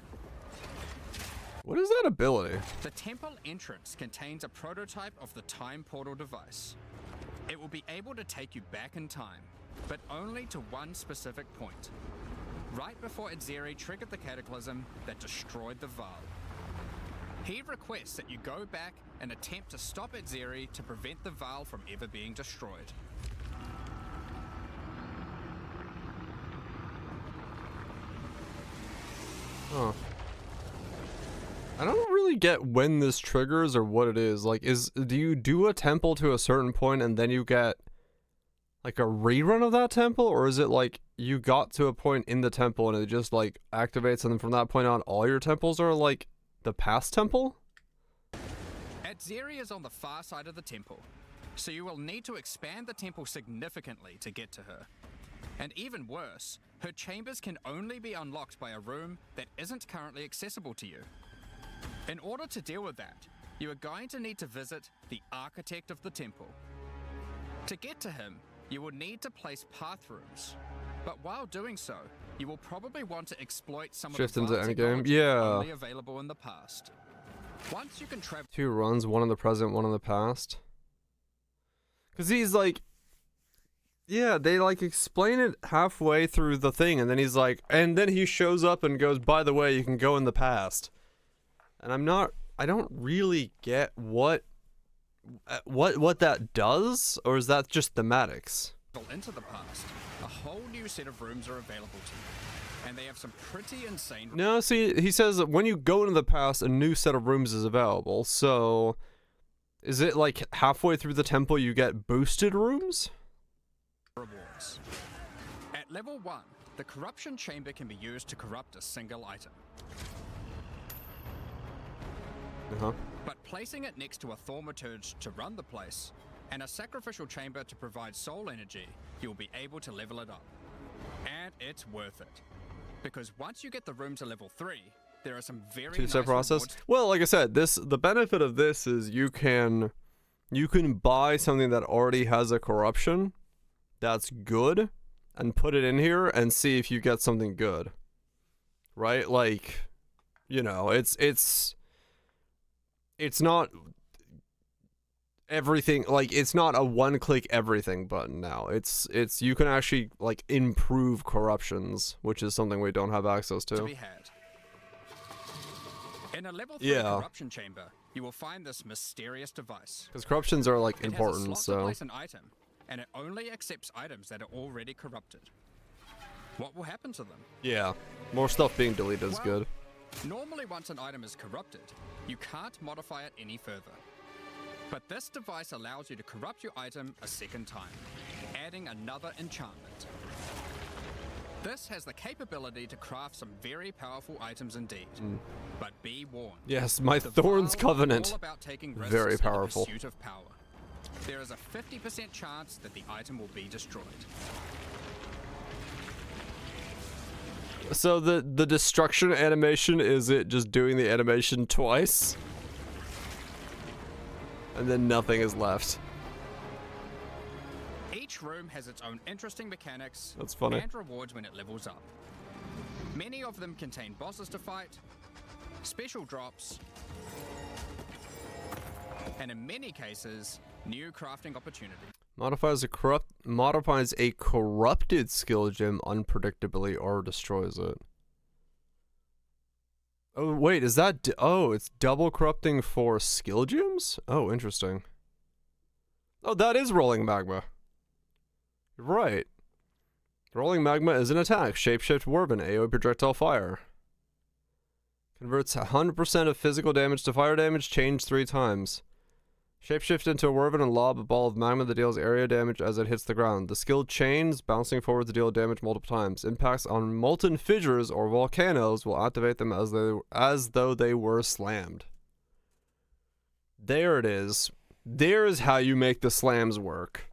What is that ability? The temple entrance contains a prototype of the time portal device. It will be able to take you back in time, but only to one specific point, right before Atziri triggered the cataclysm that destroyed the Val. He requests that you go back and attempt to stop Atziri to prevent the Val from ever being destroyed. Huh. I don't really get when this triggers or what it is. Like, do you do a temple to a certain point and then you get like a rerun of that temple, or is it like you got to a point in the temple and it just like activates, and then from that point on all your temples are like the past temple? Atziri is on the far side of the temple, so you will need to expand the temple significantly to get to her. And even worse, her chambers can only be unlocked by a room that isn't currently accessible to you. In order to deal with that, you are going to need to visit the architect of the temple. To get to him, you will need to place path rooms, but while doing so, you will probably want to exploit some Shift of the into advanced endgame. technology Yeah. only available in the past. Once you can travel 2 runs, 1 in the present, 1 in the past. Cause he's like, yeah, they like explain it halfway through the thing, and then he's like, and then he shows up and goes, by the way, you can go in the past. And I don't really get what that does, or is that just thematics? into the past, a whole new set of rooms are available to you, and they have some pretty insane. No, see, he says that when you go into the past, a new set of rooms is available. So, is it like halfway through the temple you get boosted rooms? Rewards. At level 1, the corruption chamber can be used to corrupt a single item. But placing it next to a thaumaturge to run the place, and a sacrificial chamber to provide soul energy, you'll be able to level it up. And it's worth it. Because once you get the room to level 3, there are some very Two-step nice process. rewards. Well, like I said, the benefit of this is you can buy something that already has a corruption that's good and put it in here and see if you get something good. Right? Like, you know, it's not everything, like it's not a one-click everything button now. It's you can actually like improve corruptions, which is something we don't have access To to. be had. In a level 3 corruption chamber, you will find this mysterious device. Because corruptions are like It has a important, slot to so place an item, and it only accepts items that are already corrupted. What will happen to them? yeah, more stuff being deleted is Well, good. Normally, once an item is corrupted, you can't modify it any further. But this device allows you to corrupt your item a second time, adding another enchantment. This has the capability to craft some very powerful items indeed. But be warned. Yes, my the Thorn's Vile are Covenant. all about taking risks Very in the powerful. pursuit of power. There is a 50% chance that the item will be destroyed. So the destruction animation, is it just doing the animation twice? And then nothing is left. Each room has its own interesting mechanics That's funny. and rewards when it levels up. Many of them contain bosses to fight, special drops, and in many cases, new crafting opportunities. Modifies a corrupted skill gem unpredictably or destroys it. Oh wait, is that oh, it's double corrupting for skill gems? Oh, interesting. Oh, that is rolling magma. You're right. Rolling magma is an attack. Shapeshift Woven, AoE projectile fire. Converts 100% of physical damage to fire damage, change 3 times. Shapeshift into a Woven and lob a ball of magma that deals area damage as it hits the ground. The skill chains, bouncing forward to deal damage multiple times. Impacts on molten fissures or volcanoes will activate them as though they were slammed. There it is. There's how you make the slams work.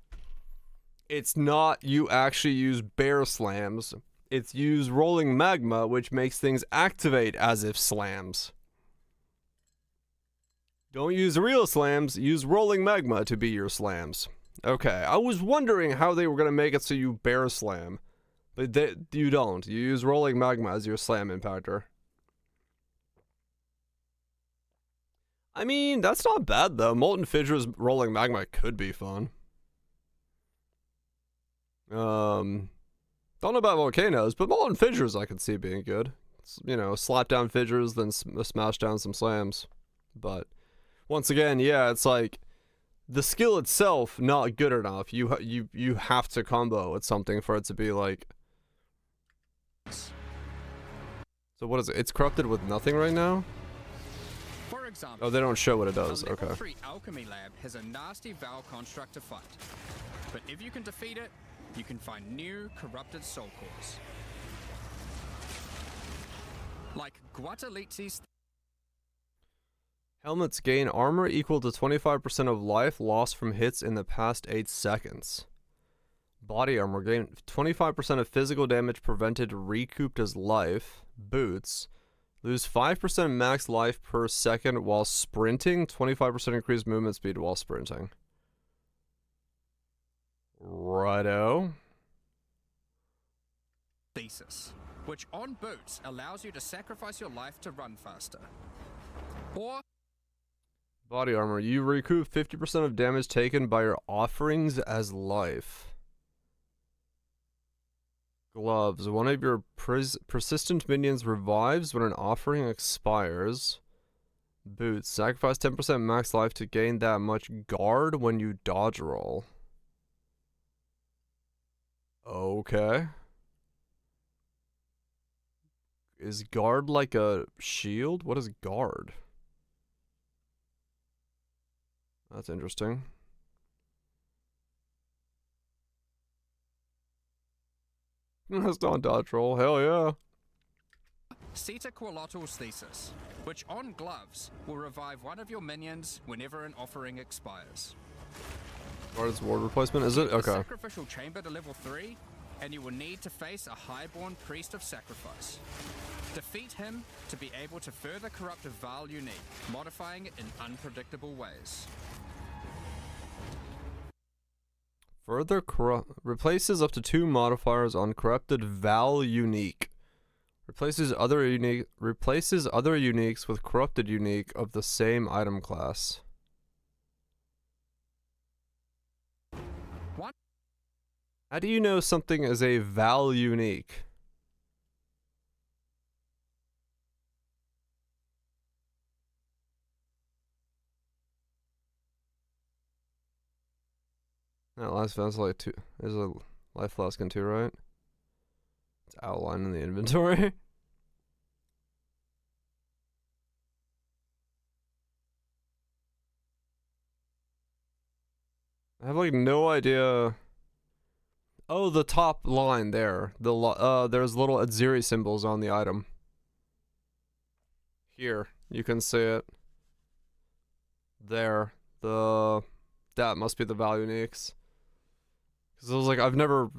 It's not you actually use bear slams. It's use rolling magma, which makes things activate as if slams. Don't use real slams, use rolling magma to be your slams. Okay, I was wondering how they were going to make it so you bear slam. But you don't. You use rolling magma as your slam impactor. I mean, that's not bad though. Molten Fissures rolling magma could be fun. Don't know about volcanoes, but Molten Fissures I could see being good. It's, you know, slap down fissures, then smash down some slams. But once again, yeah, it's like the skill itself not good enough. You have to combo with something for it to be like. So what is it? It's corrupted with nothing right now? example, Oh, they don't show what it a does. level Okay. 3 alchemy lab has a nasty Val construct to fight. But if you can defeat it, you can find new corrupted soul cores. Like Guatalizi's Helmets gain armor equal to 25% of life lost from hits in the past 8 seconds. Body armor gain 25% of physical damage prevented recouped as life. Boots lose 5% max life per second while sprinting. 25% increased movement speed while sprinting. Righto. thesis, which on boots allows you to sacrifice your life to run faster. Or Body armor. You recoup 50% of damage taken by your offerings as life. Gloves. One of your persistent minions revives when an offering expires. Boots. Sacrifice 10% max life to gain that much guard when you dodge roll. Okay. Is guard like a shield? What is guard? That's interesting. That's not dodge roll. Hell yeah. Sita Qualottle's thesis, which on gloves will revive one of your minions whenever an offering expires. Guard's ward replacement, is it? The Okay. sacrificial chamber to level 3, and you will need to face a highborn priest of sacrifice. Defeat him to be able to further corrupt a Val unique, modifying it in unpredictable ways. Further replaces up to 2 modifiers on corrupted Val unique. Replaces other uniques with corrupted unique of the same item class. What? How do you know something is a Val unique? That last flask like 2 is a life flask in 2, right? It's outlined in the inventory. I have like no idea. Oh, the top line there. There's little Adziri symbols on the item. Here, you can see it. There. That must be the Val uniques. Because I was like, I've never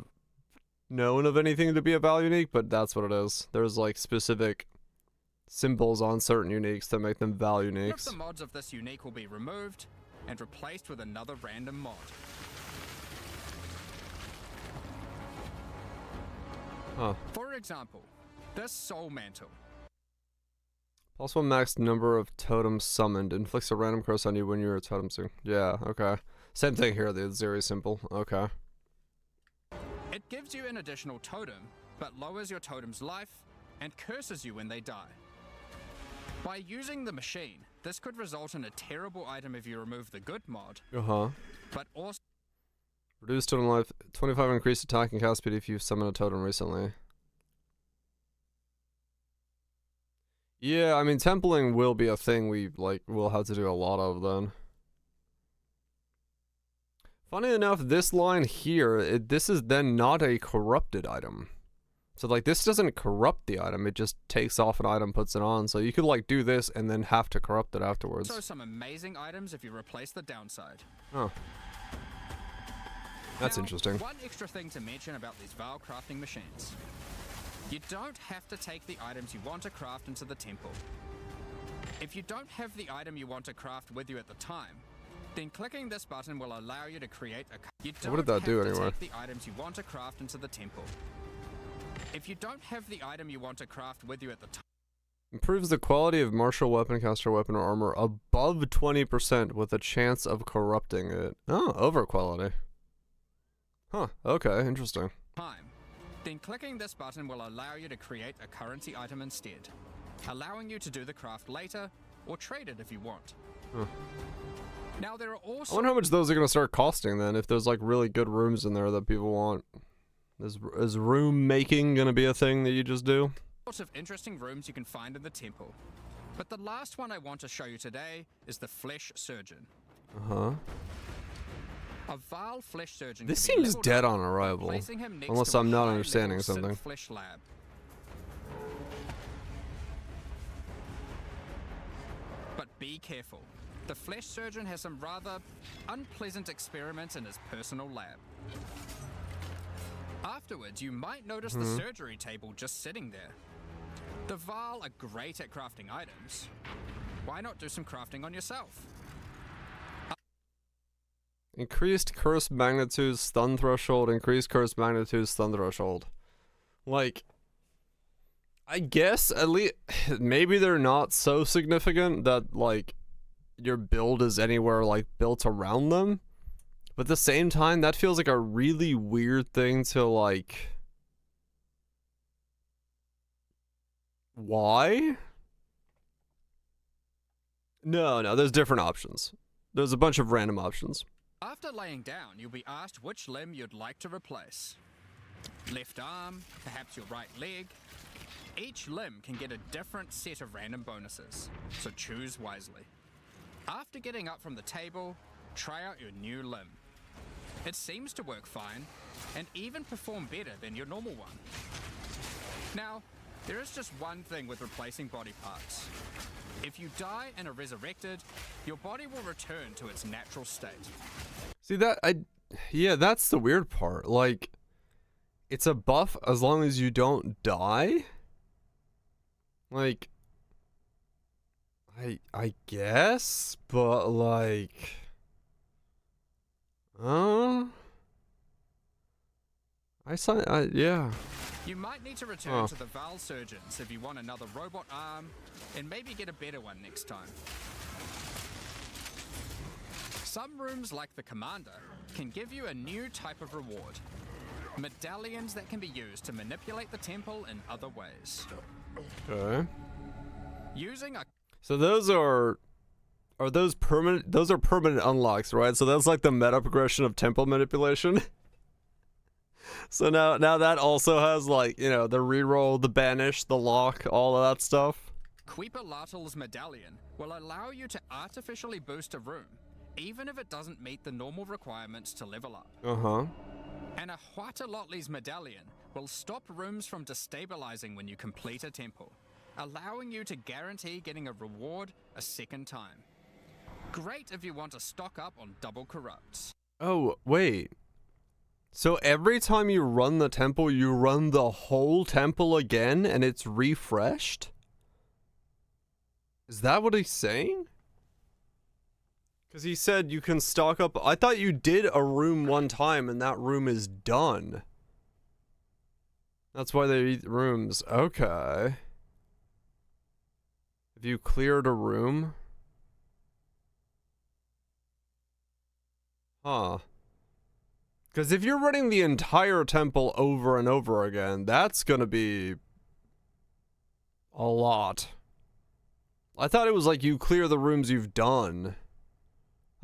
known of anything to be a Val unique, but that's what it is. There's like specific symbols on certain uniques that make them Val One of uniques. the mods of this unique will be removed and replaced with another random mod. Huh. For example, this Soul Mantle. Plus 1 max number of totems summoned. Inflicts a random curse on you when you're a totem soon. Yeah, okay. Same thing here, the Adziri symbol. Okay. It gives you an additional totem, but lowers your totem's life and curses you when they die. By using the machine, this could result in a terrible item if you remove the good mod, Uh-huh. but also Reduce totem life. 25 increased attack and cast speed if you've summoned a totem recently. Yeah, I mean, templing will be a thing we'll have to do a lot of then. Funny enough, this line here, this is then not a corrupted item. So like this doesn't corrupt the item, it just takes off an item, puts it on. So you could like do this and then have to corrupt it afterwards. some amazing items if you replace the downside. Oh. That's Now, interesting. One extra thing to mention about these Val crafting machines. You don't have to take the items you want to craft into the temple. If you don't have the item you want to craft with you at the time, then clicking this button will allow you to create a... You don't What did that do have to anyway? take the items you want to craft into the temple. If you don't have the item you want to craft with you at the time, Improves the quality of martial weapon, caster weapon, or armor above 20% with a chance of corrupting it. Oh, over quality. Huh, okay, interesting. then clicking this button will allow you to create a currency item instead, allowing you to do the craft later or trade it if you want. Huh. Now there are I also wonder how much those are going to start costing then, if there's like really good rooms in there that people want. Is room making going to be a thing that you just do? lots of interesting rooms you can find in the temple. But the last one I want to show you today is the Flesh Surgeon. Uh-huh. A Vile Flesh Surgeon. This can be seems leveled dead up on by arrival. placing him next Unless to a I'm not high-level understanding synth something. Flesh lab. But be careful. The Flesh Surgeon has some rather unpleasant experiments in his personal lab. Afterwards, you might notice the surgery table just sitting there. The Vile are great at crafting items. Why not do some crafting on yourself? Increased curse magnitude, stun threshold, increased curse magnitude, stun threshold. Like, I guess at least maybe they're not so significant that like your build is anywhere like built around them. But at the same time, that feels like a really weird thing to like. Why? No, there's different options. There's a bunch of random options. After laying down, you'll be asked which limb you'd like to replace. Left arm, perhaps your right leg. Each limb can get a different set of random bonuses, so choose wisely. After getting up from the table, try out your new limb. It seems to work fine, and even perform better than your normal one. Now, there is just one thing with replacing body parts. If you die and are resurrected, your body will return to its natural state. See yeah, that's the weird part. Like, it's a buff as long as you don't die? Like, I guess, but like, yeah. You might need to return to the Val Surgeons if you want another robot arm, and maybe get a better one next time. Some rooms, like the Commander, can give you a new type of reward. Medallions that can be used to manipulate the temple in other ways. Okay. Using a... So those are those permanent? Those are permanent unlocks, right? So that's like the meta progression of temple manipulation. So now that also has like, you know, the reroll, the banish, the lock, all of that stuff. Queepalartl's medallion will allow you to artificially boost a room, even if it doesn't meet the normal requirements to level up. Uh-huh. And a Huatalotli's medallion will stop rooms from destabilizing when you complete a temple, allowing you to guarantee getting a reward a second time. Great if you want to stock up on double corrupts. Oh, wait. So every time you run the temple, you run the whole temple again and it's refreshed? Is that what he's saying? Because he said you can stock up. I thought you did a room one time and that room is done. That's why they eat rooms. Okay. If you cleared a room. Huh. Because if you're running the entire temple over and over again, that's gonna be a lot. I thought it was like you clear the rooms you've done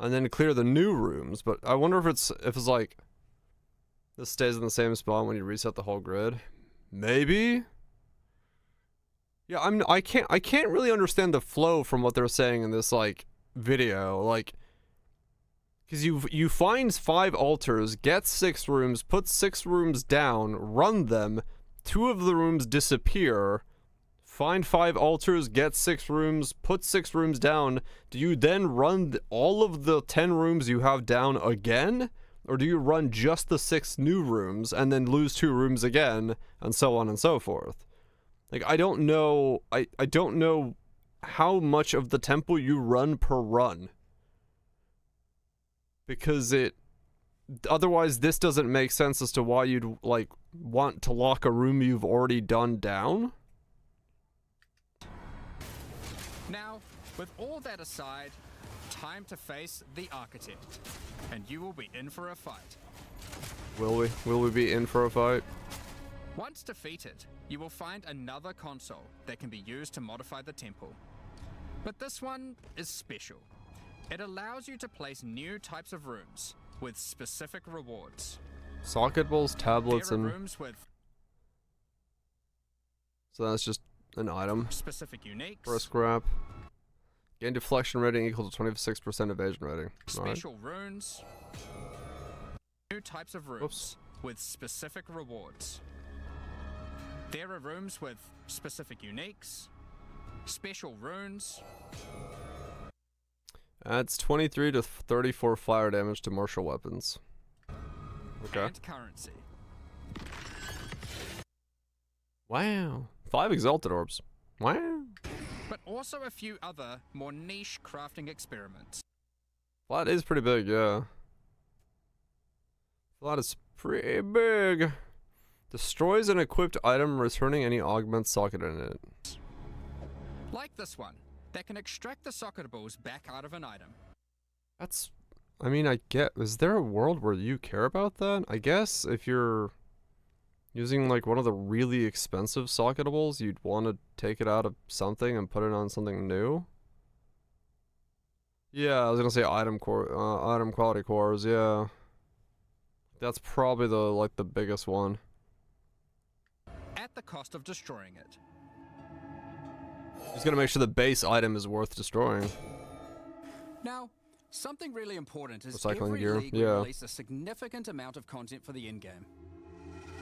and then clear the new rooms, but I wonder if it's like this stays in the same spot when you reset the whole grid. Maybe. Yeah, I can't really understand the flow from what they're saying in this like video, like, because you find 5 altars, get 6 rooms, put 6 rooms down, run them, 2 of the rooms disappear, find 5 altars, get 6 rooms, put 6 rooms down. Do you then run all of the 10 rooms you have down again? Or do you run just the 6 new rooms and then lose 2 rooms again, and so on and so forth? Like, I don't know, I don't know how much of the temple you run per run. Because otherwise this doesn't make sense as to why you'd like want to lock a room you've already done down. Now, with all that aside, time to face the Architect, and you will be in for a fight. Will we? Will we be in for a fight? Once defeated, you will find another console that can be used to modify the temple. But this one is special. It allows you to place new types of rooms with specific rewards. Socket bowls, tablets, There are and rooms with... so that's just an item specific uniques, for a scrap. Gain deflection rating equal to 26% evasion rating. special runes, new types of rooms Whoops. with specific rewards. There are rooms with specific uniques, special runes, Adds 23 to 34 fire damage to martial weapons. Okay. and currency. Wow. 5 exalted orbs. Wow. But also a few other, more niche crafting experiments. Flat is pretty big, yeah. Flat is pretty big. Destroys an equipped item, returning any augment socket in it. Like this one, that can extract the socketables back out of an item. That's... I mean, I get... Is there a world where you care about that? I guess if you're using, like, one of the really expensive socketables, you'd want to take it out of something and put it on something new. Yeah, I was gonna say item quality cores, yeah. That's probably the biggest one. At the cost of destroying it. Just gotta make sure the base item is worth destroying. Now, something really important is Recycling every gear, league will yeah. release a significant amount of content for the in-game.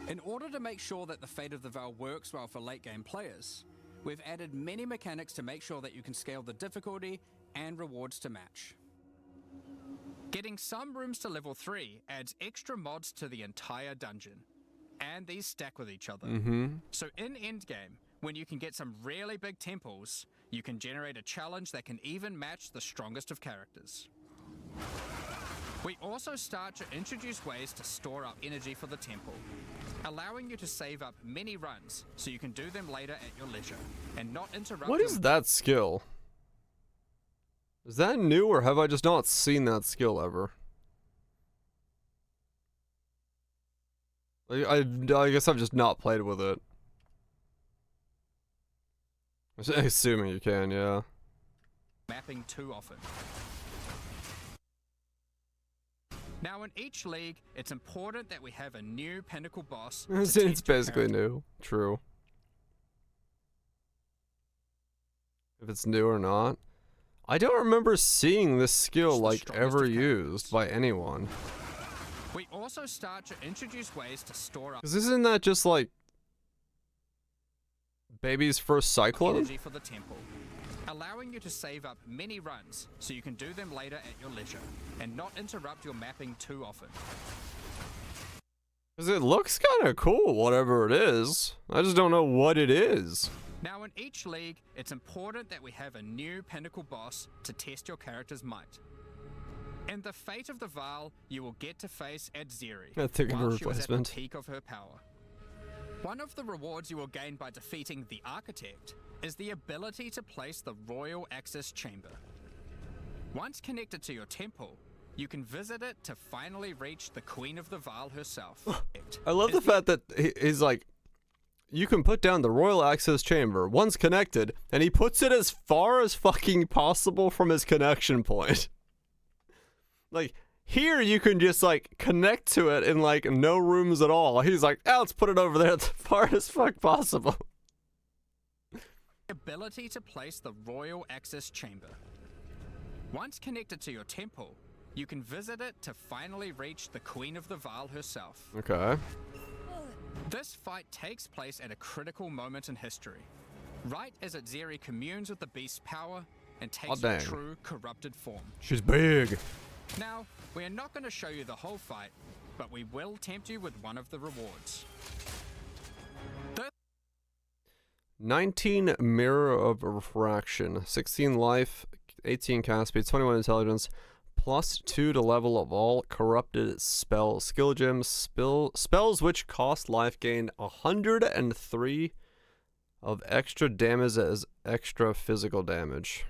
In order to make sure that the Fate of the Veil works well for late-game players, we've added many mechanics to make sure that you can scale the difficulty and rewards to match. Getting some rooms to level 3 adds extra mods to the entire dungeon. And these stack with each other. So in endgame, when you can get some really big temples, you can generate a challenge that can even match the strongest of characters. We also start to introduce ways to store up energy for the temple, allowing you to save up many runs so you can do them later at your leisure and not interrupt. What is that skill? Is that new, or have I just not seen that skill ever? I guess I've just not played with it. I'm assuming you can, yeah. Mapping too often. Now in each league, it's important that we have a new pinnacle boss. to It's test your basically character. new. True. If it's new or not. I don't remember seeing this skill, It's the like, strongest ever of used by anyone. We also start to introduce ways to store up Because isn't that just, like, baby's first cyclone? energy for the temple, allowing you to save up many runs so you can do them later at your leisure and not interrupt your mapping too often. Because it looks kind of cool, whatever it is. I just don't know what it is. Now in each league, it's important that we have a new pinnacle boss to test your character's might. In the Fate of the Veil, you will get to face Adziri I think of a while she was at the replacement. peak of her power. One of the rewards you will gain by defeating the Architect is the ability to place the Royal Access Chamber. Once connected to your temple, you can visit it to finally reach the Queen of the Veil herself. I love the fact that he's like, you can put down the Royal Access Chamber once connected, and he puts it as far as fucking possible from his connection point. Like, here you can just, like, connect to it in, like, no rooms at all. He's like, oh, let's put it over there as far as fuck possible. Ability to place the Royal Access Chamber. Once connected to your temple, you can visit it to finally reach the Queen of the Veil herself. Okay. This fight takes place at a critical moment in history, right as Adziri communes with the beast's power and takes her dang. true corrupted form. She's big. Now, we are not going to show you the whole fight, but we will tempt you with one of the rewards. 19 Mirror of Refraction, 16 life, 18 cast speed, 21 intelligence, +2 to level of all corrupted skill gems, spells which cost life gain 103 of extra damage as extra physical damage.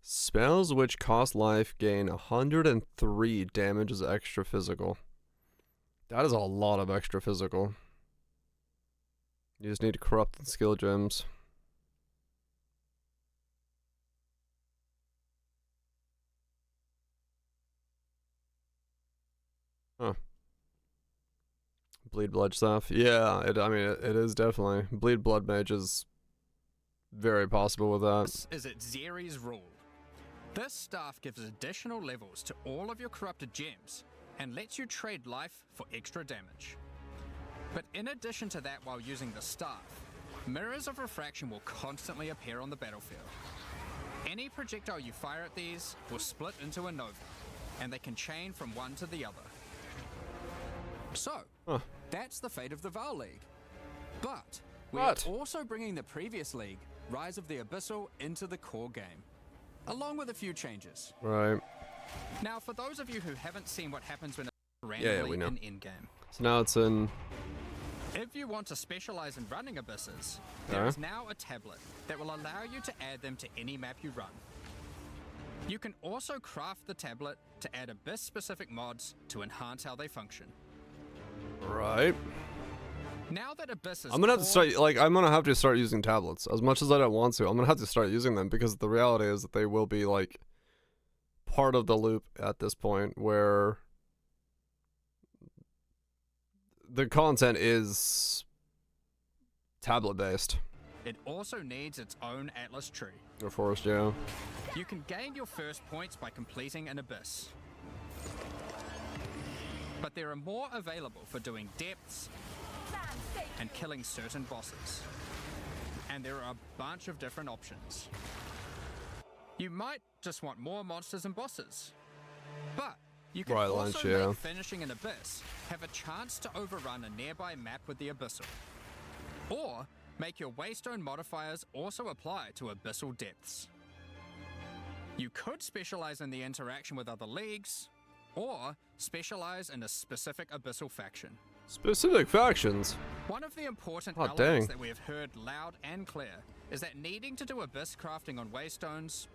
Spells which cost life gain 103 damage as extra physical. That is a lot of extra physical. You just need corrupted skill gems. Huh. Bleed blood stuff. Yeah, I mean, it is definitely. Bleed blood mage is very possible with that. This is Zeri's rule. This staff gives additional levels to all of your corrupted gems and lets you trade life for extra damage. But in addition to that, while using the staff, mirrors of refraction will constantly appear on the battlefield. Any projectile you fire at these will split into a nova, and they can chain from one to the other. So, that's the fate of the Val League. But we are also bringing the previous league, Rise of the Abyssal, into the core game, along with a few changes. Right. Now, for those of you who haven't seen what happens when it's randomly in in-game. So now it's in... If you want to specialize in running abysses, there is now a tablet that will allow you to add them to any map you run. You can also craft the tablet to add abyss-specific mods to enhance how they function. Right. Now that Abyss is I'm gonna have to start, like, I'm gonna have to start using tablets. As much as I don't want to, I'm gonna have to start using them because the reality is that they will be, like, part of the loop at this point where the content is tablet-based. It also needs its own Atlas tree. Or forest, yeah. You can gain your first points by completing an Abyss. But there are more available for doing depths and killing certain bosses. And there are a bunch of different options. You might just want more monsters and bosses. But you can also make finishing an Abyss have a chance to overrun a nearby map with the Abyssal. Or make your Waystone modifiers also apply to Abyssal depths. You could specialize in the interaction with other leagues, or specialize in a specific Abyssal faction. Specific factions? One of the important elements that we have heard loud and clear is that needing to do Abyss crafting on Waystones...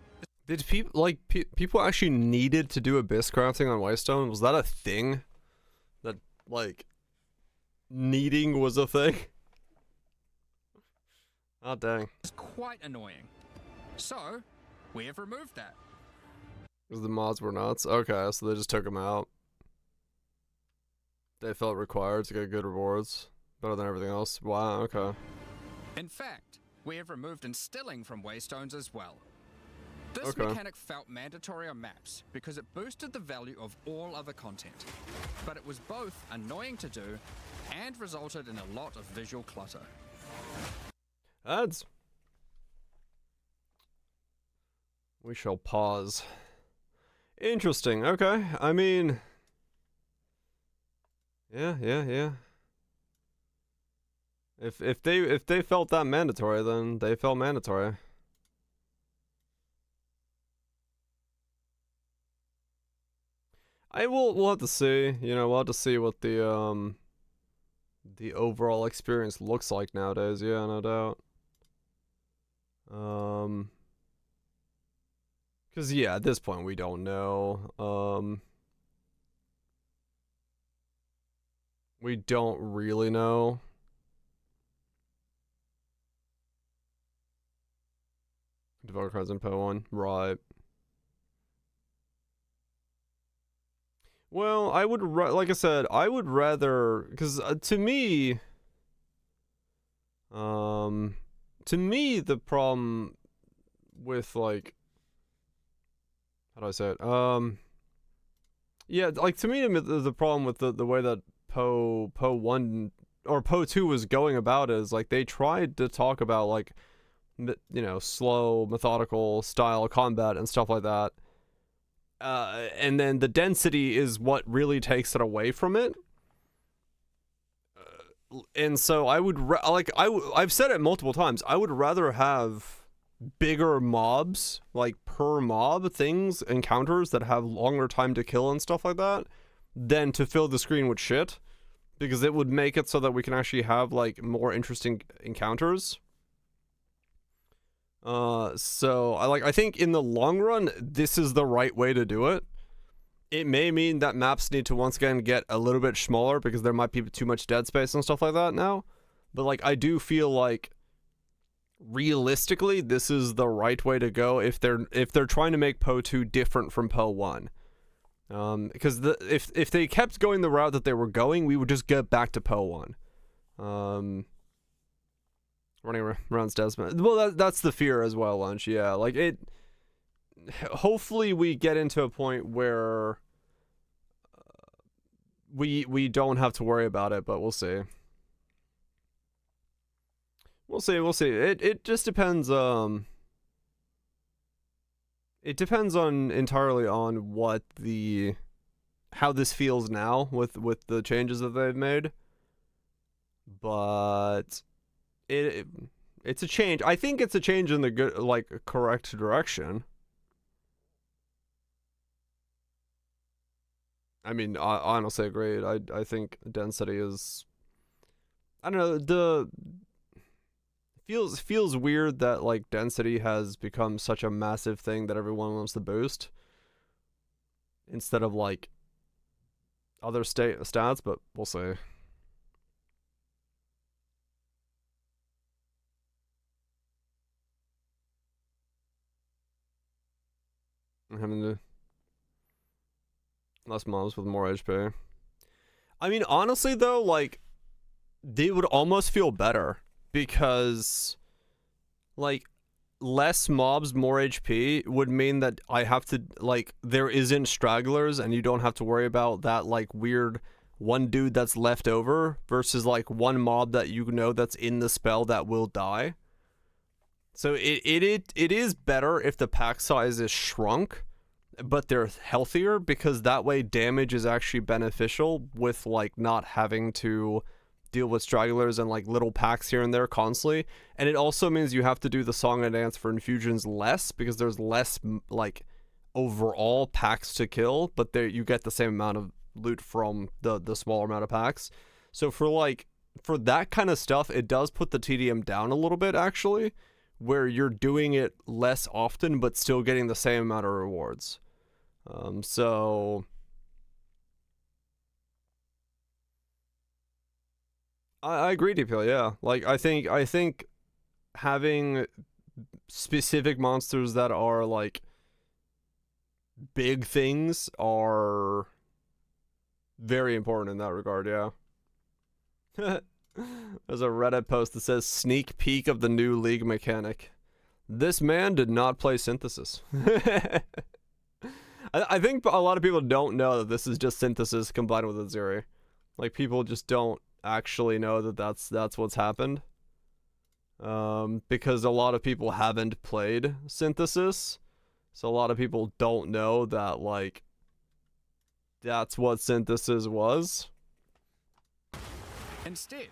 Did people, like, people actually needed to do Abyss crafting on Waystone? Was that a thing? That, like, needing was a thing? Oh, dang. It's quite annoying. So, we have removed that. Because the mods were nuts? Okay, so they just took them out. They felt required to get good rewards. Better than everything else. Wow, okay. In fact, we have removed instilling from Waystones as well. This mechanic felt mandatory on maps because it boosted the value of all other content. But it was both annoying to do and resulted in a lot of visual clutter. Ads. We shall pause. Interesting, okay. I mean... Yeah. If they felt that mandatory, then they felt mandatory. We'll have to see. You know, we'll have to see what the overall experience looks like nowadays. Yeah, no doubt. Cause yeah, at this point we don't know. We don't really know. Devour cards in PO1, right? Well, I would like I said, I would rather, because to me, the problem with, like, how do I say it? Yeah, like, to me, the problem with the way that PO1 or PO2 was going about is, like, they tried to talk about, like, you know, slow, methodical style combat and stuff like that. And then the density is what really takes it away from it. And so I would, I've said it multiple times, I would rather have bigger mobs, like per mob things, encounters that have longer time to kill and stuff like that, than to fill the screen with shit. Because it would make it so that we can actually have, like, more interesting encounters. So I think in the long run, this is the right way to do it. It may mean that maps need to once again get a little bit smaller because there might be too much dead space and stuff like that now. But, like, I do feel like realistically, this is the right way to go if they're trying to make PO2 different from PO1. Because if they kept going the route that they were going, we would just get back to Poe 1. Running around Desmond. Well, that's the fear as well, Lunch. Yeah, like it. Hopefully, we get into a point where we don't have to worry about it, but we'll see. We'll see. It just depends. It depends on entirely on how this feels now with the changes that they've made. But it's a change. I think it's a change in the good, like, correct direction. I mean, I honestly agree. I think density is, I don't know, feels weird that, like, density has become such a massive thing that everyone wants to boost instead of, like, other stats, but we'll see. Having to less mobs with more HP. I mean, honestly though, like, they would almost feel better because, like, less mobs, more HP would mean that I have to, like, there isn't stragglers and you don't have to worry about that, like, weird one dude that's left over versus, like, one mob that you know that's in the spell that will die. So it is better if the pack size is shrunk, but they're healthier, because that way damage is actually beneficial with, like, not having to deal with stragglers and, like, little packs here and there constantly. And it also means you have to do the song and dance for infusions less, because there's less, like, overall packs to kill, but there you get the same amount of loot from the smaller amount of packs. So for that kind of stuff, it does put the TDM down a little bit, actually, where you're doing it less often but still getting the same amount of rewards. So I agree, DPL, yeah. Like, I think having specific monsters that are, like, big things are very important in that regard, yeah. There's a Reddit post that says sneak peek of the new League mechanic. This man did not play Synthesis. I think a lot of people don't know that this is just Synthesis combined with Azuri. Like, people just don't actually know that that's what's happened. Because a lot of people haven't played Synthesis. So a lot of people don't know that, like, that's what Synthesis was. Instead,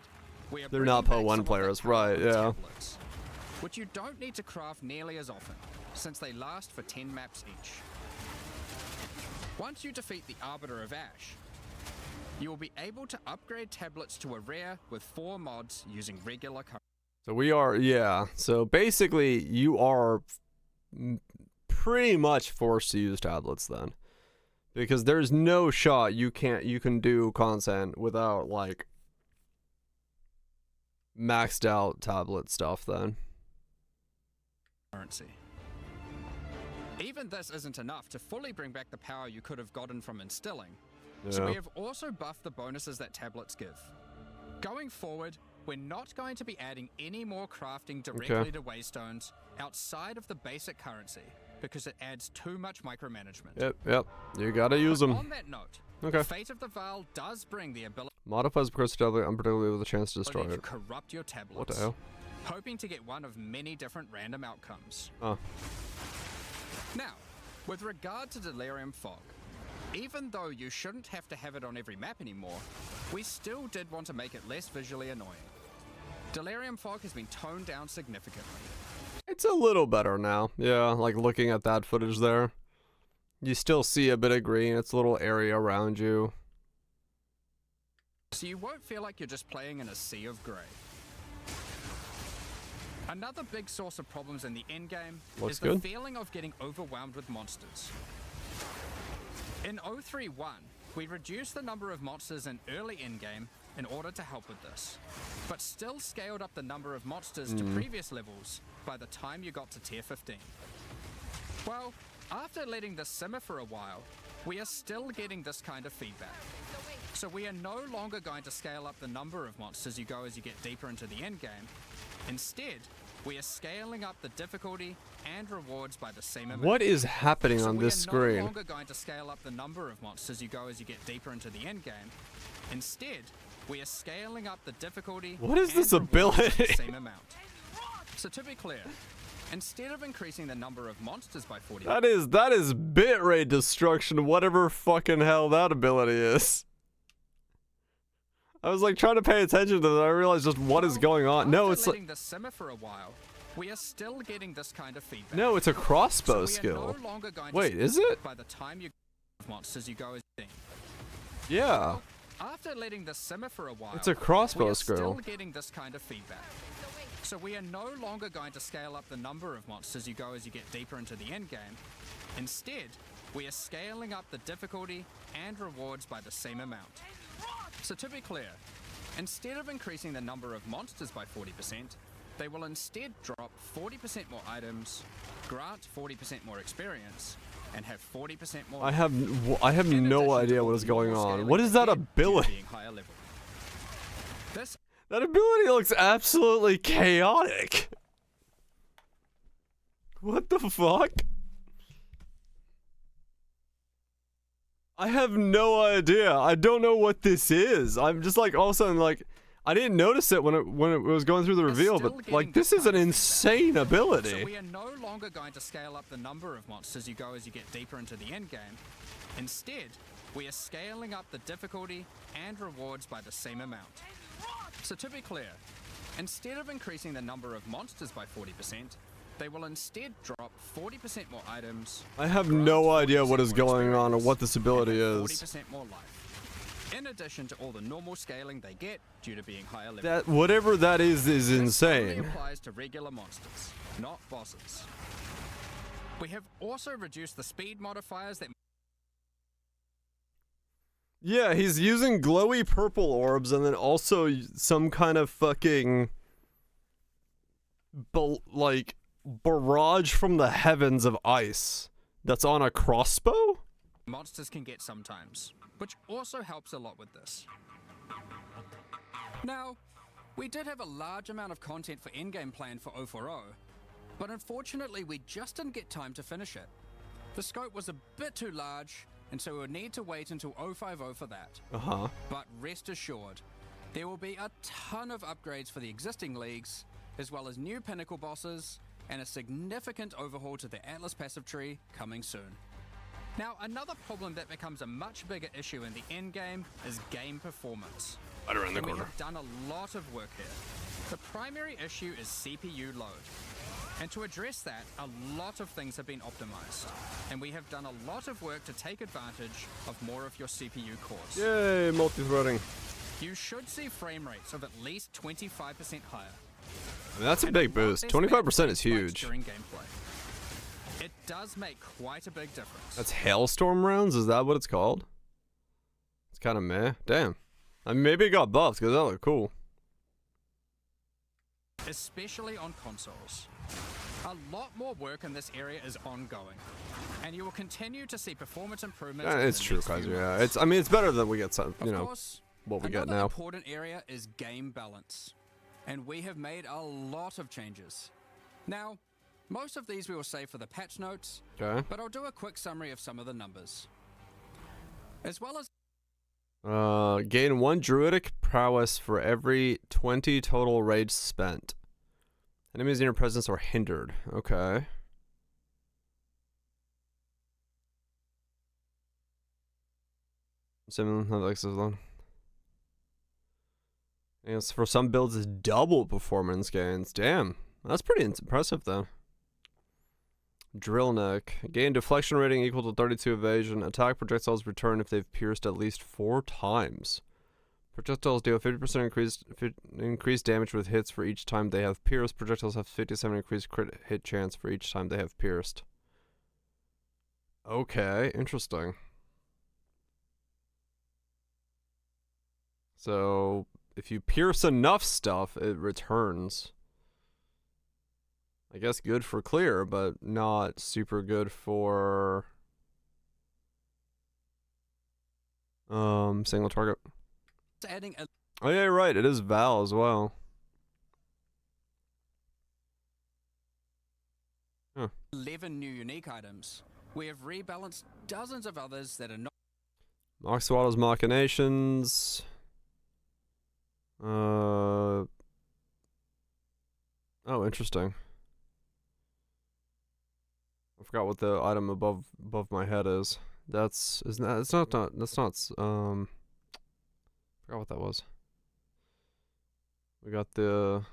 we are they're not bringing Poe back 1 some of the players, power right, of yeah. tablets, which you don't need to craft nearly as often, since they last for 10 maps each. Once you defeat the Arbiter of Ash, you will be able to upgrade tablets to a rare with 4 mods using regular currency. So we are, yeah. So basically, you are pretty much forced to use tablets then, because there's no shot you can do content without, like, maxed out tablet stuff then. Currency. Even this isn't enough to fully bring back the power you could have gotten from instilling. Yeah. So we have also buffed the bonuses that tablets give. Going forward, we're not going to be adding any more crafting directly to waystones outside of the basic currency, because it adds too much micromanagement. Yep. You gotta use them. On that note, Okay. Fate of the Val does bring the ability Modifies because unpredictably with a chance to destroy to it. corrupt your tablets. What the hell? Hoping to get one of many different random outcomes. Oh. Now, with regard to Delirium Fog, even though you shouldn't have to have it on every map anymore, we still did want to make it less visually annoying. Delirium Fog has been toned down significantly. It's a little better now. Yeah, like looking at that footage there. You still see a bit of green. It's a little area around you. So you won't feel like you're just playing in a sea of grey. Another big source of problems in the endgame is the feeling of getting overwhelmed with monsters. In 031, we reduced the number of monsters in early endgame in order to help with this, but still scaled up the number of monsters to previous levels by the time you got to tier 15. Well, after letting this simmer for a while, we are still getting this kind of feedback. So we are no longer going to scale up the number of monsters you go as you get deeper into the endgame. Instead, we are scaling up the difficulty and rewards by the same amount. What is happening on this So we are no screen? longer going to scale up the number of monsters you go as you get deeper into the endgame. Instead, we are scaling up the difficulty. What is and this rewards by ability? the same amount. So to be clear, instead of increasing the number of monsters by 40, That is bitrate destruction, whatever fucking hell that ability is. I was like trying to pay attention to that. I realized just what is going on. No, after it's like letting this simmer for a while, we are still getting this kind of feedback. no, it's a crossbow So we are skill. no longer going to Wait, skip is it? By the time you monsters you go as team. Yeah, After letting this simmer for a while, it's a crossbow we are skill. still getting this kind of feedback. So we are no longer going to scale up the number of monsters you go as you get deeper into the endgame. Instead, we are scaling up the difficulty and rewards by the same amount. So to be clear, instead of increasing the number of monsters by 40%, they will instead drop 40% more items, grant 40% more experience, and have 40% more. I have in no addition to idea all what the is going normal on. scaling What is they that get due to ability? being higher level. This That ability looks absolutely chaotic. What the fuck? I have no idea. I don't know what this is. I'm just like all of a sudden like I didn't notice it when it was going through the reveal, still but getting like this is an kind of insane So ability. we are no longer going to scale up the number of monsters you go as you get deeper into the endgame. Instead, we are scaling up the difficulty and rewards by the same amount. So to be clear, instead of increasing the number of monsters by 40%, they will instead drop 40% more items. I have grant no idea 40% what is more going on or experience, what this ability and have is. 40% more life. In addition to all the normal scaling they get due to being higher level. That whatever that is This only insane. applies to regular monsters, not bosses. We have also reduced the speed modifiers that Yeah, he's using glowy purple orbs and then also some kind of fucking like barrage from the heavens of ice that's on a crossbow? monsters can get sometimes, which also helps a lot with this. Now, we did have a large amount of content for endgame planned for 040, but unfortunately we just didn't get time to finish it. The scope was a bit too large, and so we would need to wait until 050 for that. Uh-huh. But rest assured, there will be a ton of upgrades for the existing leagues, as well as new pinnacle bosses, and a significant overhaul to the Atlas passive tree coming soon. Now, another problem that becomes a much bigger issue in the endgame is game performance. Right around the And we corner. have done a lot of work here. The primary issue is CPU load. And to address that, a lot of things have been optimized. And we have done a lot of work to take advantage of more of your CPU cores. Yay, multi-threading. You should see frame rates of at least 25% higher. I mean, that's a And big lot boost. less 25% is spikes huge. During gameplay. It does make quite a big difference. That's hailstorm rounds? Is that what it's called? It's kind of meh. Damn. I mean, maybe it got buffed because that looked cool. Especially on consoles. A lot more work in this area is ongoing, and you will continue to see performance improvements. in It's the true, next few Kaiser. Yeah, months. I mean, it's better than we get some, Of you know, course, what we get another now. important area is game balance, and we have made a lot of changes. Now, most of these we will save for the patch notes, Okay. but I'll do a quick summary of some of the numbers. As well as Gain 1 druidic prowess for every 20 total rage spent. Enemies in your presence are hindered. Okay. Yes, for some builds, it's double performance gains. Damn, that's pretty impressive then. Drill neck. Gain deflection rating equal to 32 evasion. Attack projectiles return if they've pierced at least 4 times. Projectiles deal 50% increased damage with hits for each time they have pierced. Projectiles have 57 increased crit hit chance for each time they have pierced. Okay, interesting. So, if you pierce enough stuff, it returns. I guess good for clear, but not super good for Single target. Adding Oh yeah, you're right. It is Val as well. 11 new unique items. We have rebalanced dozens of others that are not Moxwaddle's Machinations. Oh, interesting. I forgot what the item above my head is. That's not forgot what that was. We got the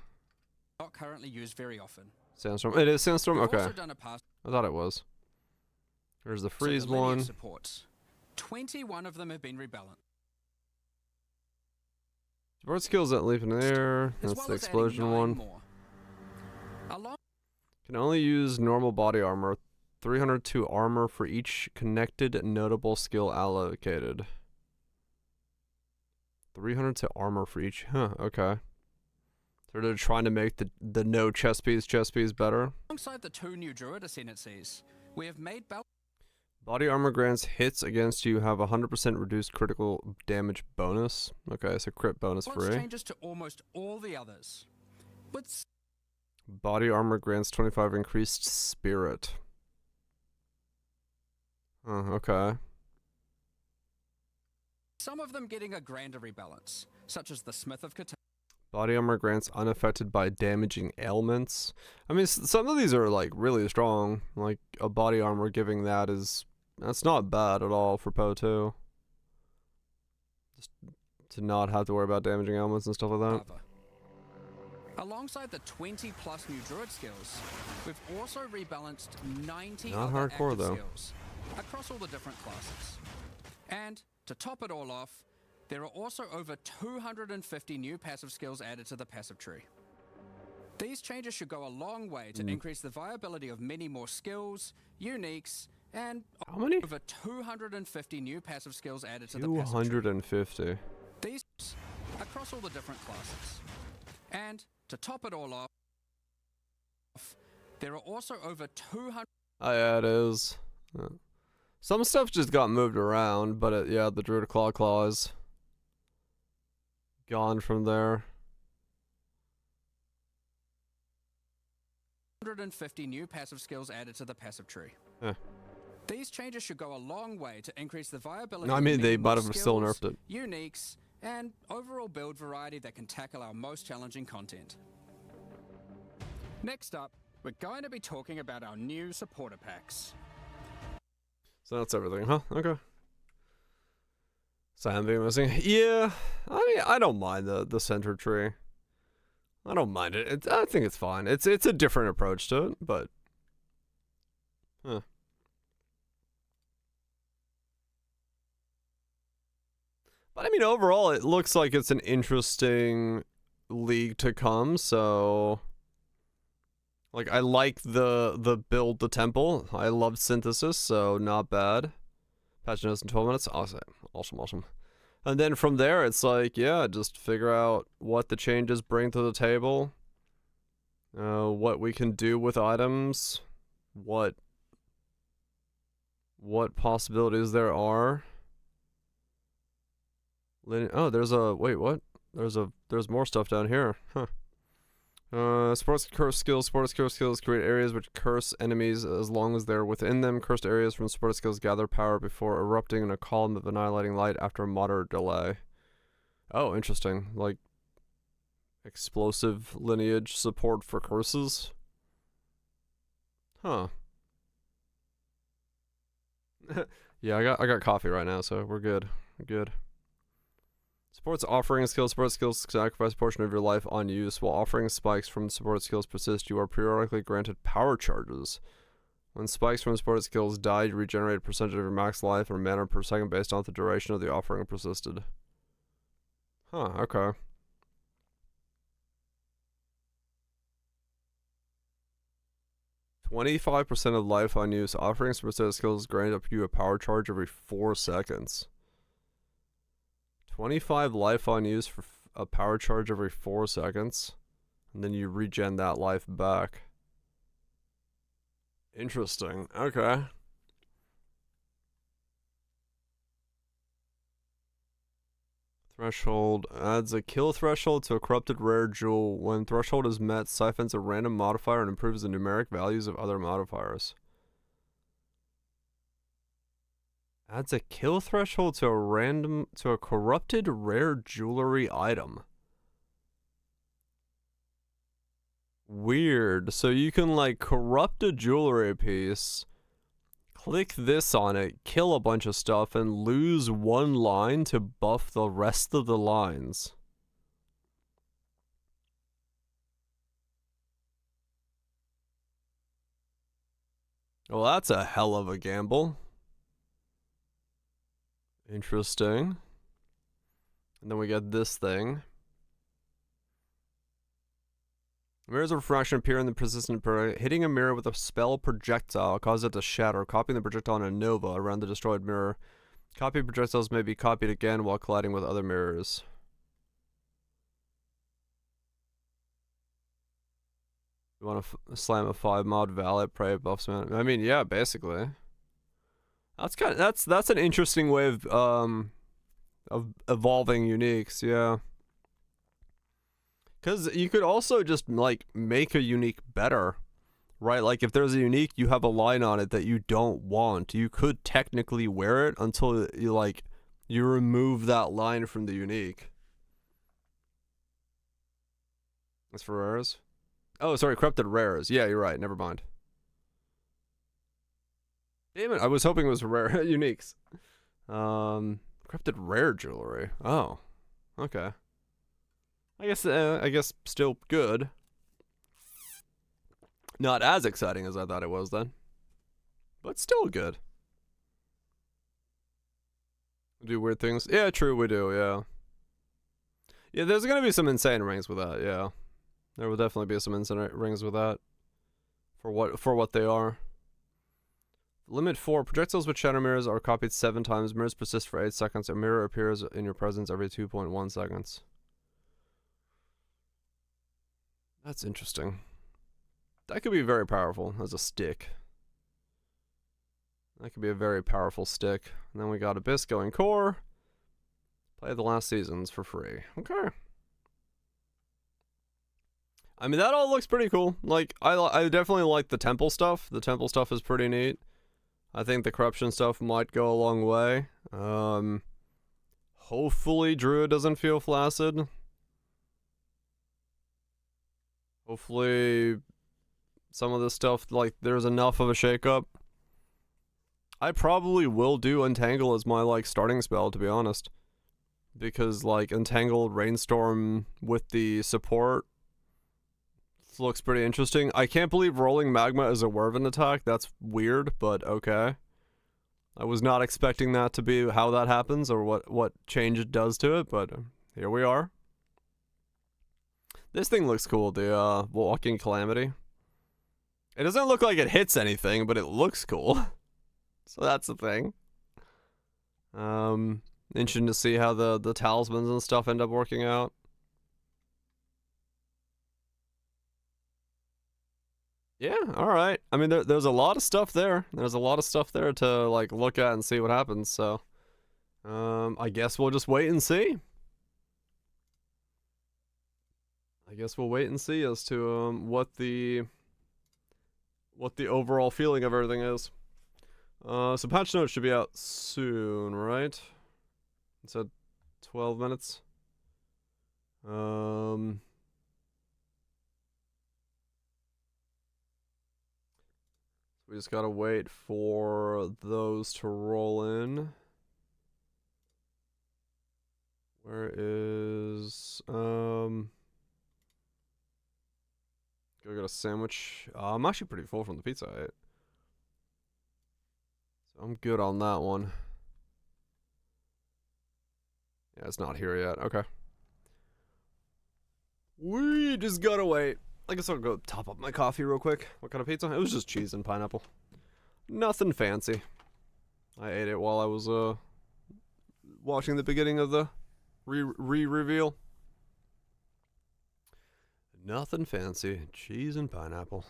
not currently used very often. Sandstorm. It is Sandstorm? We've Okay. also done a pass I thought it was. There's the to freeze the lineage one. supports. 21 of them have been rebalanced. Support skills that leap in the air. As That's well the as adding explosion 9 one. more. Along Can only use normal body armor. 302 armor for each connected notable skill allocated. 302 armor for each. Huh, okay. So they're trying to make the no chest piece better. alongside the 2 new Druid ascendancies, we have made Body armor grants hits against you have 100% reduced critical damage bonus. Okay, so crit bonus balance free. changes to almost all the others. With Body armor grants 25 increased spirit. Oh, okay. some of them getting a grander rebalance, such as the Smith of Catan. Body armor grants unaffected by damaging ailments. I mean, some of these are like really strong. Like a body armor giving that's not bad at all for Poe 2. Just to not have to worry about damaging ailments and stuff like that. Alongside the 20 plus new Druid skills, we've also rebalanced 90 Not other hardcore, active though. skills across all the different classes. And to top it all off, there are also over 250 new passive skills added to the passive tree. These changes should go a long way to increase the viability of many more skills, uniques, and How many? over 250 new passive skills added to the passive tree. 250. These across all the different classes. And to top it all off, there are also over 200 Oh yeah, it is. Some stuff just got moved around, but yeah, the Druid Claw is gone from there. 150 new passive skills added to the passive tree. Eh. These changes should go a long way to increase the viability. I of mean, many they more might have still skills, nerfed it. uniques, and overall build variety that can tackle our most challenging content. Next up, we're going to be talking about our new supporter packs. So that's everything, huh? Okay. Sam being missing. Yeah, I mean, I don't mind the center tree. I don't mind it. I think it's fine. It's a different approach to it, but huh. But I mean, overall, it looks like it's an interesting league to come. So, like, I like the build, the temple. I love synthesis, so not bad. Patch notes in 12 minutes. Awesome. And then from there, it's like, yeah, just figure out what the changes bring to the table. What we can do with items. What possibilities there are. Oh, there's what? There's more stuff down here. Huh. Sports curse skills. Sports curse skills create areas which curse enemies as long as they're within them. Cursed areas from sports skills gather power before erupting in a column of annihilating light after a moderate delay. Oh, interesting. Like explosive lineage support for curses. Huh. Yeah, I got coffee right now, so we're good. Supports offering skills. Support skills sacrifice a portion of your life on use. While offering spikes from support skills persist, you are periodically granted power charges. When spikes from supported skills die, you regenerate a percentage of your max life or mana per second based on the duration of the offering persisted. Huh, okay. "25% of life on use. Offering specific skills grant up you a power charge every 4 seconds. 25 life on use for a power charge every 4 seconds. And then you regen that life back. Interesting. Okay. Threshold adds a kill threshold to a corrupted rare jewel. When threshold is met, siphons a random modifier and improves the numeric values of other modifiers. Adds a kill threshold to a corrupted rare jewelry item. Weird. So you can like corrupt a jewelry piece, click this on it, kill a bunch of stuff, and lose one line to buff the rest of the lines. Well, that's a hell of a gamble. Interesting. And then we get this thing. Mirrors of refraction appear in the persistent mirror. Hitting a mirror with a spell projectile causes it to shatter, copying the projectile in a nova around the destroyed mirror. Copied projectiles may be copied again while colliding with other mirrors. You want to slam a 5 mod valet prey buffs, man? I mean, yeah, basically. That's an interesting way of evolving uniques, yeah. Because you could also just, like, make a unique better, right? Like, if there's a unique, you have a line on it that you don't want. You could technically wear it until, you remove that line from the unique. That's for rares? Oh, sorry, corrupted rares. Yeah, you're right. Never mind. Damn it, I was hoping it was rare uniques. Corrupted rare jewelry. Oh, okay. I guess still good. Not as exciting as I thought it was then. But still good. We do weird things. Yeah, true, we do, yeah. Yeah, there's gonna be some insane rings with that, yeah. There will definitely be some insane rings with that. For what they are. Limit 4. Projectiles with shadow mirrors are copied 7 times. Mirrors persist for 8 seconds. A mirror appears in your presence every 2.1 seconds. That's interesting. That could be very powerful as a stick. That could be a very powerful stick. And then we got Abyss going core. Play the last seasons for free. Okay. I mean, that all looks pretty cool. Like, I definitely like the temple stuff. The temple stuff is pretty neat. I think the corruption stuff might go a long way. Hopefully Druid doesn't feel flaccid. Hopefully some of this stuff, like, there's enough of a shakeup. I probably will do Entangle as my, like, starting spell, to be honest. Because, like, Entangled Rainstorm with the support looks pretty interesting. I can't believe Rolling Magma is a Werven attack. That's weird, but okay. I was not expecting that to be how that happens or what change it does to it, but here we are. This thing looks cool, the Walking Calamity. It doesn't look like it hits anything, but it looks cool. So that's the thing. Interesting to see how the talismans and stuff end up working out. Yeah, alright. I mean, there's a lot of stuff there. There's a lot of stuff there to, like, look at and see what happens, so... I guess we'll just wait and see. I guess we'll wait and see as to, what the overall feeling of everything is. So patch notes should be out soon, right? It said 12 minutes. We just gotta wait for those to roll in. Where is, go get a sandwich. I'm actually pretty full from the pizza I ate. So I'm good on that one. Yeah, it's not here yet. Okay. We just gotta wait. I guess I'll go top up my coffee real quick. What kind of pizza? It was just cheese and pineapple. Nothing fancy. I ate it while I was watching the beginning of the reveal. Nothing fancy. Cheese and pineapple.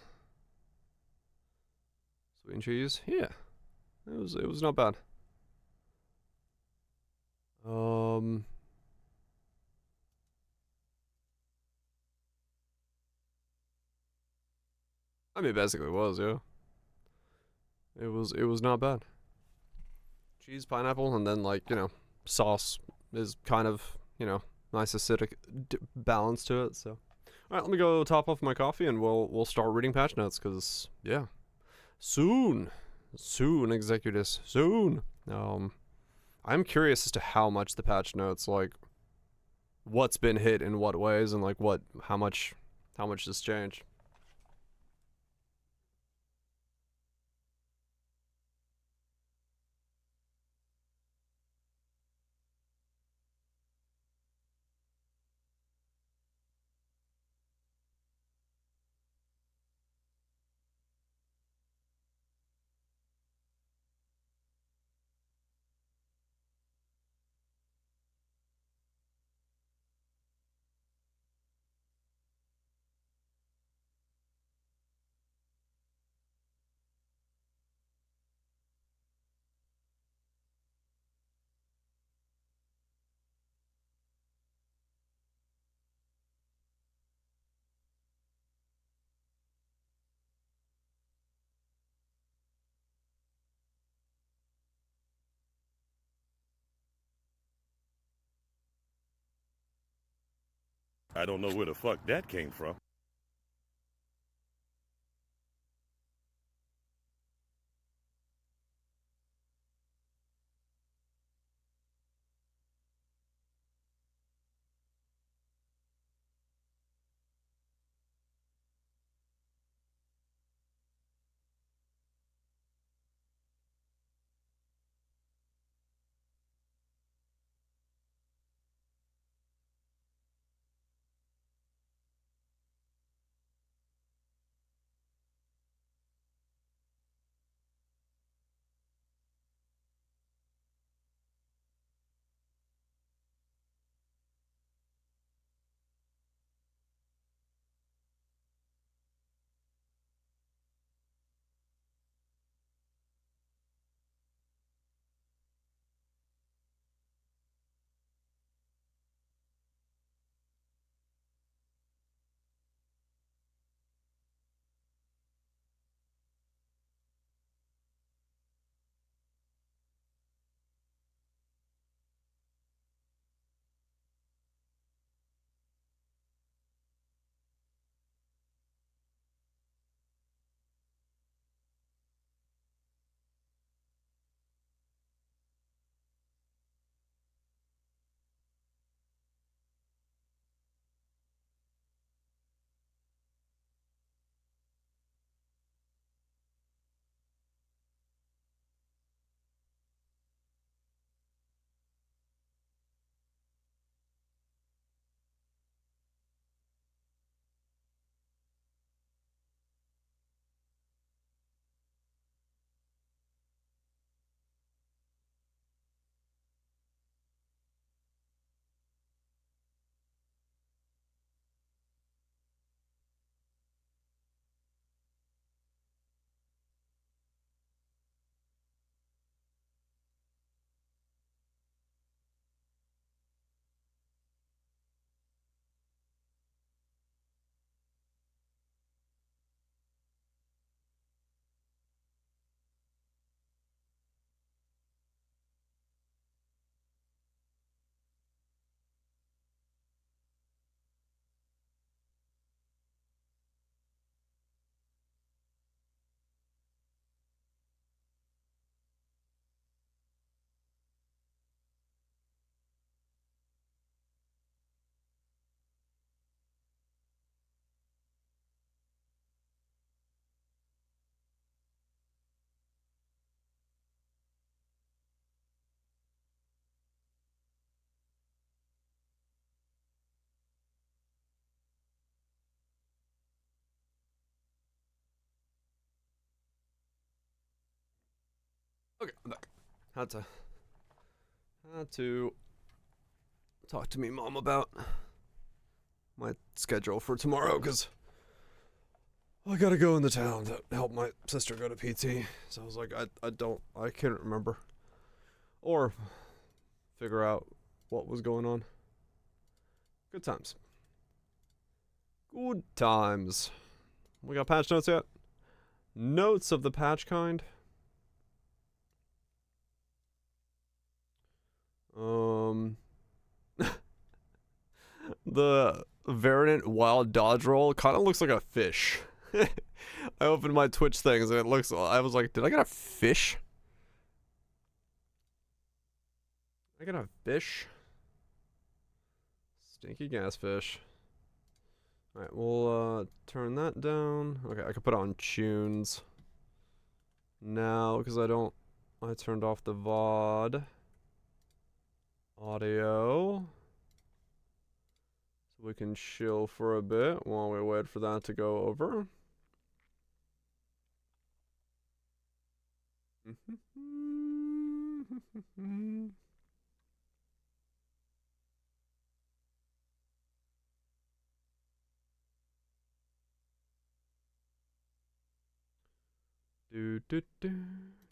Sweet and cheese? Yeah. It was not bad. I mean, basically it was, yeah. It was not bad. Cheese, pineapple, and then, like, you know, sauce is kind of, you know, nice acidic balance to it, so. Alright, let me go top off my coffee and we'll start reading patch notes, because, yeah. Soon, Executus, soon. I'm curious as to how much the patch notes, like, what's been hit in what ways, and, like, how much has changed. I don't know where the fuck that came from. Okay, I'm back. Had to talk to me mom about my schedule for tomorrow, because I gotta go into town to help my sister go to PT. So I was like, I can't remember. Or figure out what was going on. Good times. Good times. We got patch notes yet? Notes of the patch kind. The variant wild dodge roll kind of looks like a fish. I opened my Twitch things and it looks, I was like, did I get a fish? I got a fish? Stinky gas fish. Alright, we'll turn that down. Okay, I can put on tunes now because I turned off the VOD audio. So we can chill for a bit while we wait for that to go over.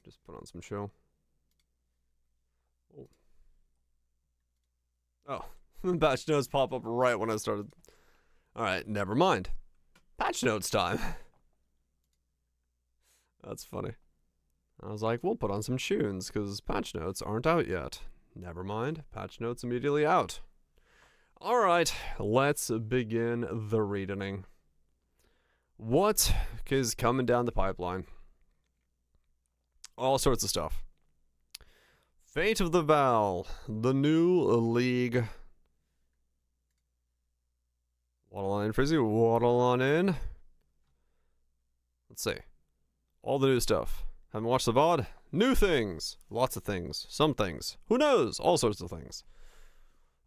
Just put on some chill. Oh, patch notes pop up right when I started. Alright, never mind. Patch notes time. That's funny. I was like, we'll put on some tunes, because patch notes aren't out yet. Never mind, patch notes immediately out. Alright, let's begin the reading. What is coming down the pipeline? All sorts of stuff. Fate of the Val, the new league. Waddle on in, Frizzy, waddle on in. Let's see. All the new stuff. Haven't watched the VOD? New things. Lots of things. Some things. Who knows? All sorts of things.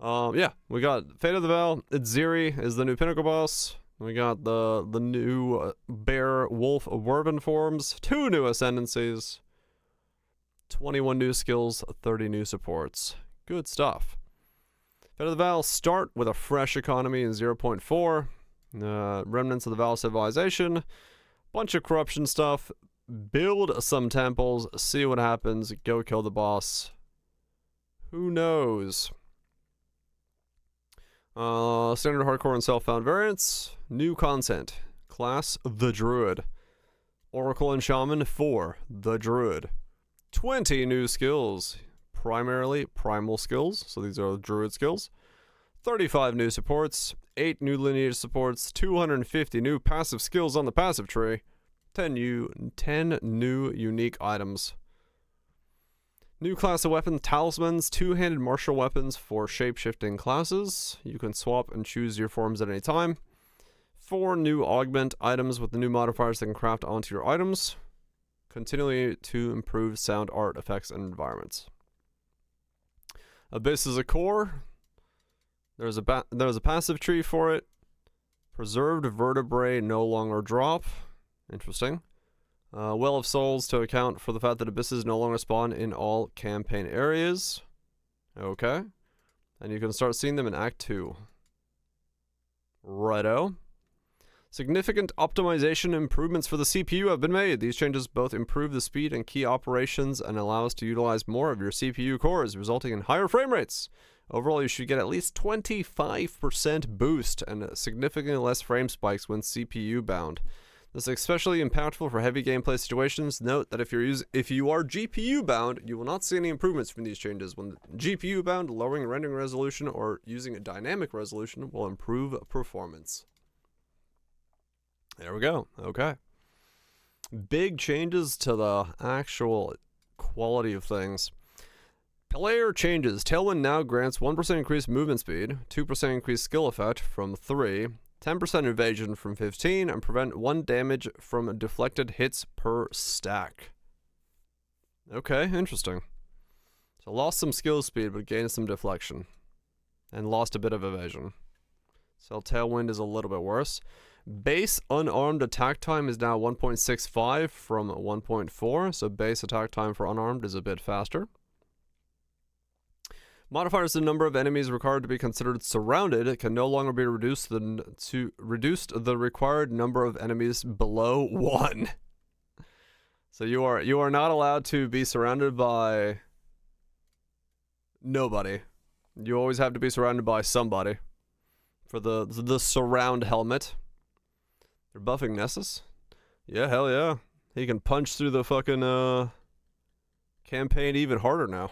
Yeah, we got Fate of the Val. Itziri is the new Pinnacle boss. We got the new Bear, Wolf, Werven forms. 2 new Ascendancies. 21 new skills, 30 new supports. Good stuff. Fate of the Val start with a fresh economy in 0.4. Remnants of the Val civilization. Bunch of corruption stuff. Build some temples. See what happens. Go kill the boss. Who knows? Standard, hardcore, and self-found variants. New content. Class, the Druid. Oracle and Shaman 4, the Druid. 20 new skills. Primarily primal skills, so these are the Druid skills. 35 new supports. 8 new lineage supports. 250 new passive skills on the passive tree. 10 new unique items. New class of weapon, talismans, 2-handed martial weapons for shape-shifting classes. You can swap and choose your forms at any time. 4 new augment items with the new modifiers that can craft onto your items. Continually to improve sound, art, effects, and environments. Abyss is a core. There's a passive tree for it. Preserved vertebrae no longer drop. Interesting. Well of Souls to account for the fact that abysses no longer spawn in all campaign areas. Okay. And you can start seeing them in Act 2. Righto. Significant optimization improvements for the CPU have been made. These changes both improve the speed and key operations and allow us to utilize more of your CPU cores, resulting in higher frame rates. Overall, you should get at least 25% boost and significantly less frame spikes when CPU bound. This is especially impactful for heavy gameplay situations. Note that if you are GPU bound, you will not see any improvements from these changes. When GPU bound, lowering rendering resolution or using a dynamic resolution will improve performance. There we go. Okay. Big changes to the actual quality of things. Player changes. Tailwind now grants 1% increased movement speed, 2% increased skill effect from 3, 10% evasion from 15, and prevent 1 damage from deflected hits per stack. Okay, interesting. So lost some skill speed, but gained some deflection. And lost a bit of evasion. So Tailwind is a little bit worse. Base unarmed attack time is now 1.65 from 1.4, so base attack time for unarmed is a bit faster. Modifiers the number of enemies required to be considered surrounded. It can no longer be reduced the required number of enemies below 1. So you are not allowed to be surrounded by nobody. You always have to be surrounded by somebody. For the surround helmet. They're buffing Nessus? Yeah, hell yeah. He can punch through the fucking campaign even harder now.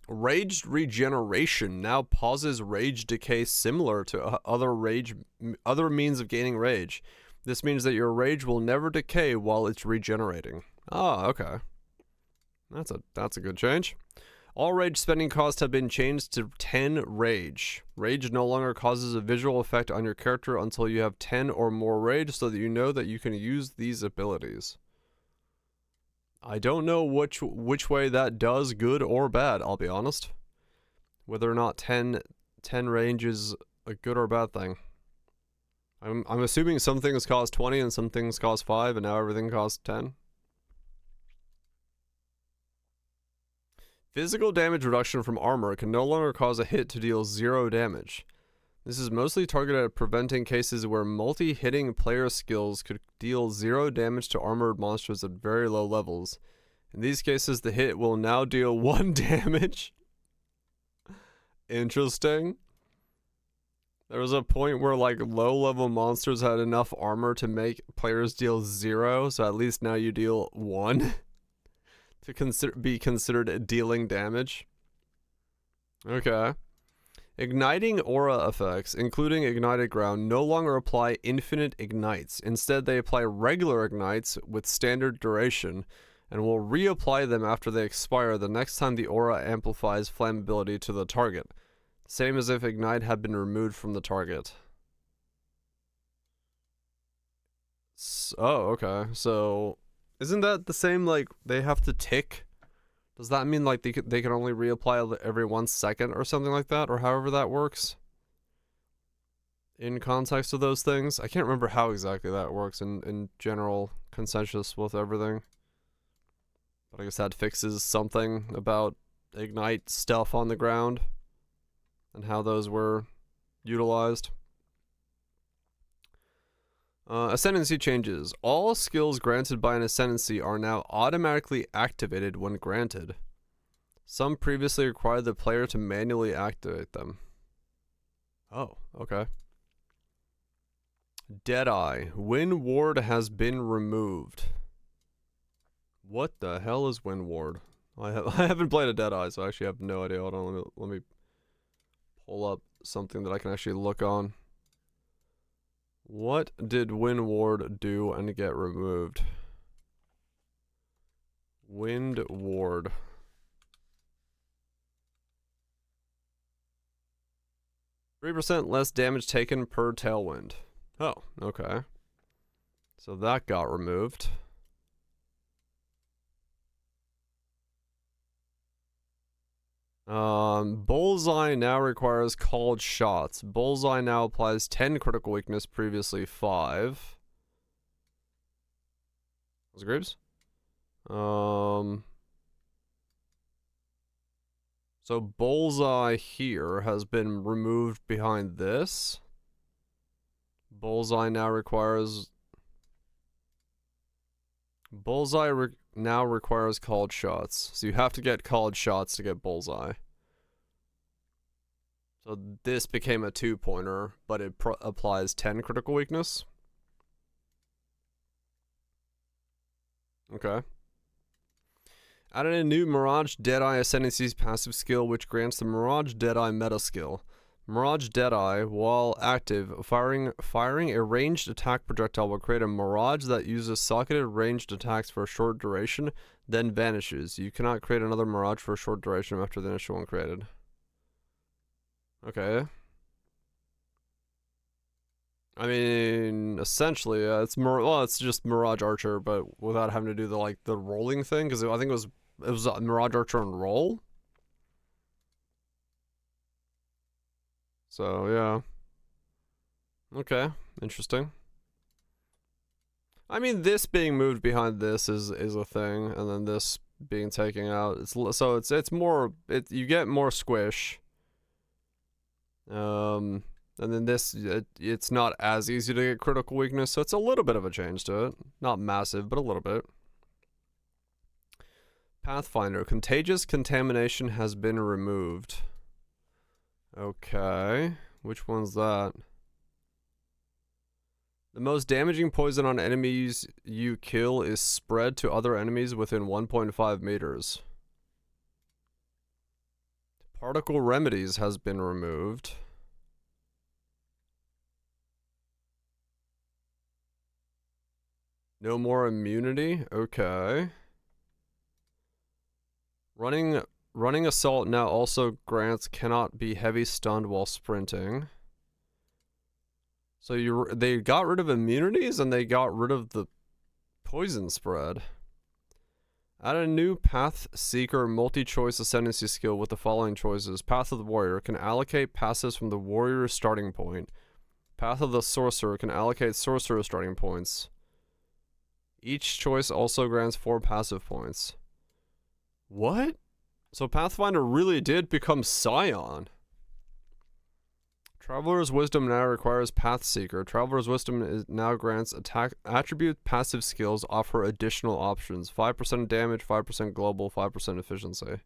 Raged regeneration now pauses rage decay similar to other means of gaining rage. This means that your rage will never decay while it's regenerating. Ah, okay. That's a good change. All rage spending costs have been changed to 10 rage. Rage no longer causes a visual effect on your character until you have 10 or more rage, so that you know that you can use these abilities. I don't know which way that does good or bad, I'll be honest. Whether or not 10 rage is a good or bad thing. I'm assuming some things cost 20 and some things cost 5 and now everything costs 10. Physical damage reduction from armor can no longer cause a hit to deal 0 damage. This is mostly targeted at preventing cases where multi-hitting player skills could deal 0 damage to armored monsters at very low levels. In these cases, the hit will now deal 1 damage. Interesting. There was a point where like low-level monsters had enough armor to make players deal 0, so at least now you deal 1 to be considered dealing damage. Okay. Igniting aura effects, including ignited ground, no longer apply infinite ignites. Instead, they apply regular ignites with standard duration, and will reapply them after they expire the next time the aura amplifies flammability to the target. Same as if ignite had been removed from the target. Oh, okay. So, isn't that the same, like, they have to tick? Does that mean, like, they can only reapply every 1 second or something like that? Or however that works? In context of those things? I can't remember how exactly that works in general consensus with everything. But I guess that fixes something about ignite stuff on the ground. And how those were utilized. Ascendancy changes. All skills granted by an ascendancy are now automatically activated when granted. Some previously required the player to manually activate them. Oh, okay. Deadeye. Wind Ward has been removed. What the hell is Wind Ward? I haven't played a Deadeye, so I actually have no idea. Hold on, let me pull up something that I can actually look on. What did Wind Ward do and get removed? Wind Ward. %3 less damage taken per tailwind. Oh, okay. So that got removed. Bullseye now requires called shots. Bullseye now applies 10 critical weakness, previously 5. Was it Graves? So Bullseye here has been removed behind this. Bullseye now requires... now requires called shots. So you have to get called shots to get Bullseye. So this became a 2-pointer, but it applies 10 critical weakness. Okay. Added a new Mirage Deadeye Ascendancy's passive skill, which grants the Mirage Deadeye meta skill. Mirage Deadeye, while active, firing a ranged attack projectile will create a mirage that uses socketed ranged attacks for a short duration, then vanishes. You cannot create another mirage for a short duration after the initial one created. Okay. I mean, essentially, it's just Mirage Archer, but without having to do the rolling thing, because I think it was Mirage Archer and roll. So, yeah. Okay, interesting. I mean, this being moved behind this is a thing, and then this being taken out. It's more, you get more squish. And then this, it's not as easy to get critical weakness, so it's a little bit of a change to it. Not massive, but a little bit. Pathfinder. Contagious contamination has been removed. Okay. Which one's that? The most damaging poison on enemies you kill is spread to other enemies within 1.5 meters. Particle remedies has been removed. No more immunity? Okay. Running assault now also grants cannot be heavy stunned while sprinting. So they got rid of immunities and they got rid of the poison spread. Add a new Path Seeker multi-choice ascendancy skill with the following choices. Path of the Warrior can allocate passives from the Warrior's starting point. Path of the Sorcerer can allocate Sorcerer's starting points. Each choice also grants 4 passive points. What? So Pathfinder really did become Scion. Traveler's Wisdom now requires Path Seeker. Traveler's Wisdom now grants attack attribute passive skills offer additional options. 5% damage, 5% global, 5% efficiency.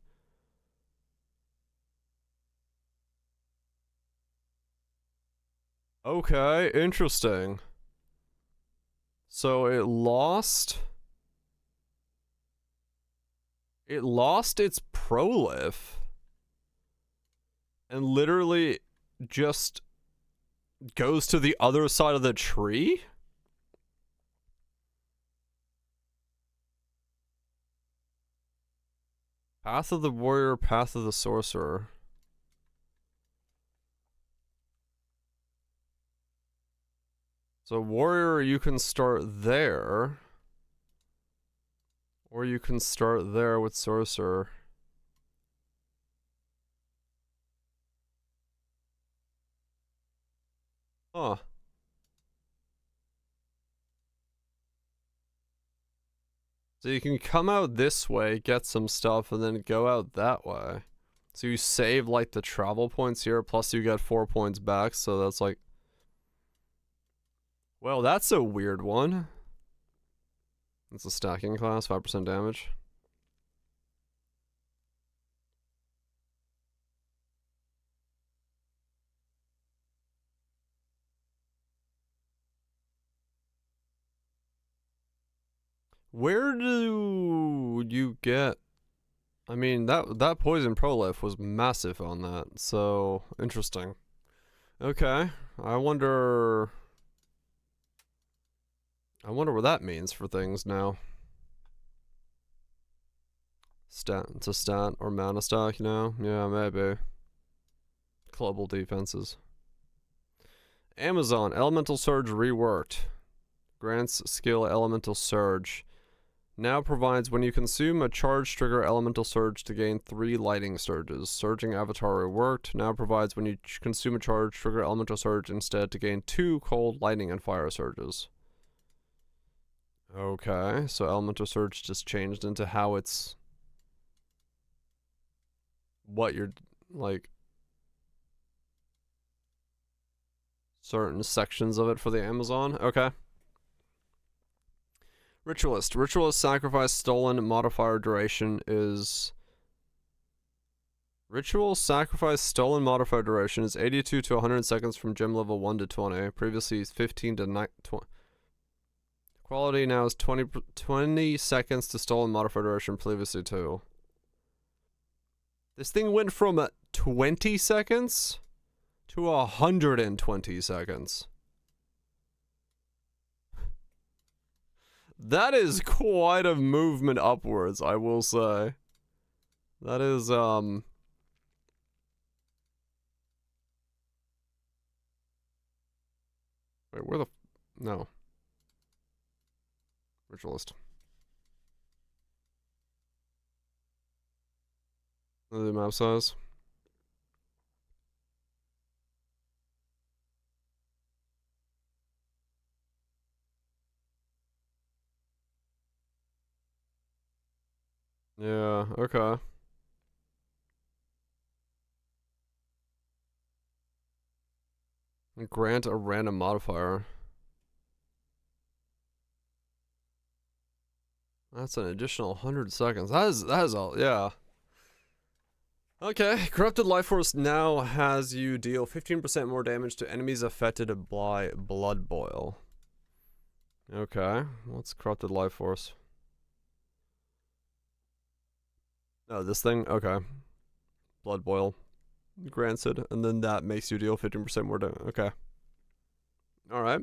Okay, interesting. So it lost its prolif and literally just goes to the other side of the tree? Path of the Warrior, Path of the Sorcerer. So Warrior, you can start there. Or you can start there with Sorcerer. Huh. So you can come out this way, get some stuff, and then go out that way. So you save like the travel points here, plus you get 4 points back, so that's like... Well, that's a weird one. It's a stacking class, 5% damage. Where do you get... I mean, that poison prolif was massive on that, so interesting. Okay, I wonder what that means for things now. It's a stat or mana stack, you know? Yeah, maybe. Global defenses. Amazon, Elemental Surge reworked. Grants skill Elemental Surge. Now provides when you consume a charge trigger Elemental Surge to gain 3 lightning surges. Surging Avatar reworked. Now provides when you consume a charge trigger Elemental Surge instead to gain 2 cold, lightning, and fire surges. Okay, so Elemental Surge just changed into how it's... what you're, like... certain sections of it for the Amazon. Okay. Ritualist. Ritualist sacrifice stolen modifier duration is... Ritual sacrifice stolen modifier duration is 82 to 100 seconds from gem level 1 to 20. Previously 15 to 20. Quality now is 20 seconds to stolen modifier duration, previously 2. This thing went from 20 seconds to 120 seconds. That is quite a movement upwards, I will say. That is, Wait, where the... No. Ritualist. The map size. Yeah, okay. Grant a random modifier. That's an additional 100 seconds. That is all, yeah. Okay, Corrupted Life Force now has you deal 15% more damage to enemies affected by Blood Boil. Okay, what's Corrupted Life Force? Oh, this thing? Okay. Blood Boil. Granted, and then that makes you deal 15% more damage. Okay. Alright.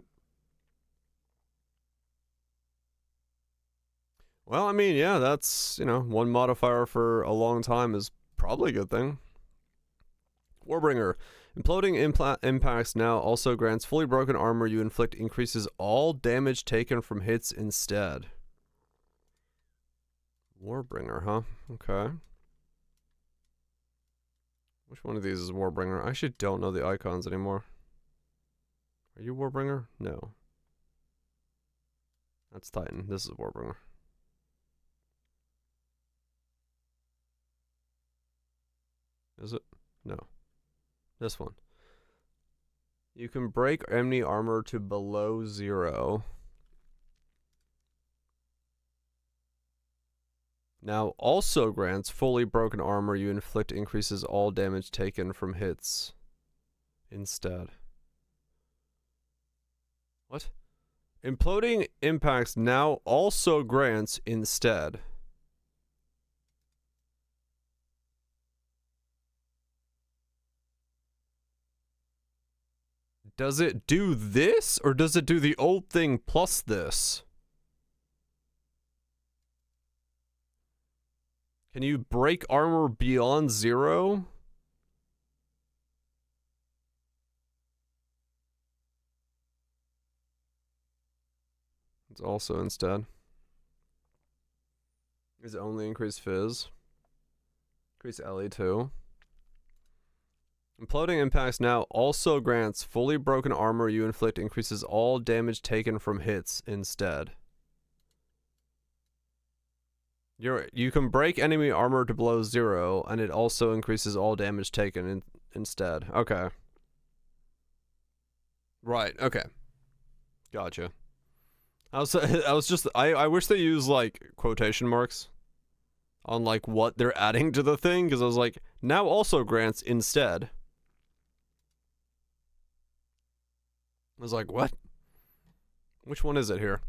Well, I mean, yeah, that's, you know, one modifier for a long time is probably a good thing. Warbringer. Imploding impacts now also grants fully broken armor you inflict increases all damage taken from hits instead. Warbringer, huh? Okay. Which one of these is Warbringer? I actually don't know the icons anymore. Are you Warbringer? No. That's Titan. This is Warbringer. Is it? No. This one. You can break enemy armor to below 0. Now also grants fully broken armor you inflict increases all damage taken from hits instead. What? Imploding impacts now also grants instead. Does it do this, or does it do the old thing plus this? Can you break armor beyond 0? It's also instead. Is it only increase Fizz? Increase LE too. Imploding impacts now also grants fully broken armor you inflict increases all damage taken from hits instead. You can break enemy armor to below 0, and it also increases all damage taken instead. Okay. Right, okay. Gotcha. I wish they used, like, quotation marks on, like, what they're adding to the thing, because I was like, now also grants instead. I was like, what? Which one is it here?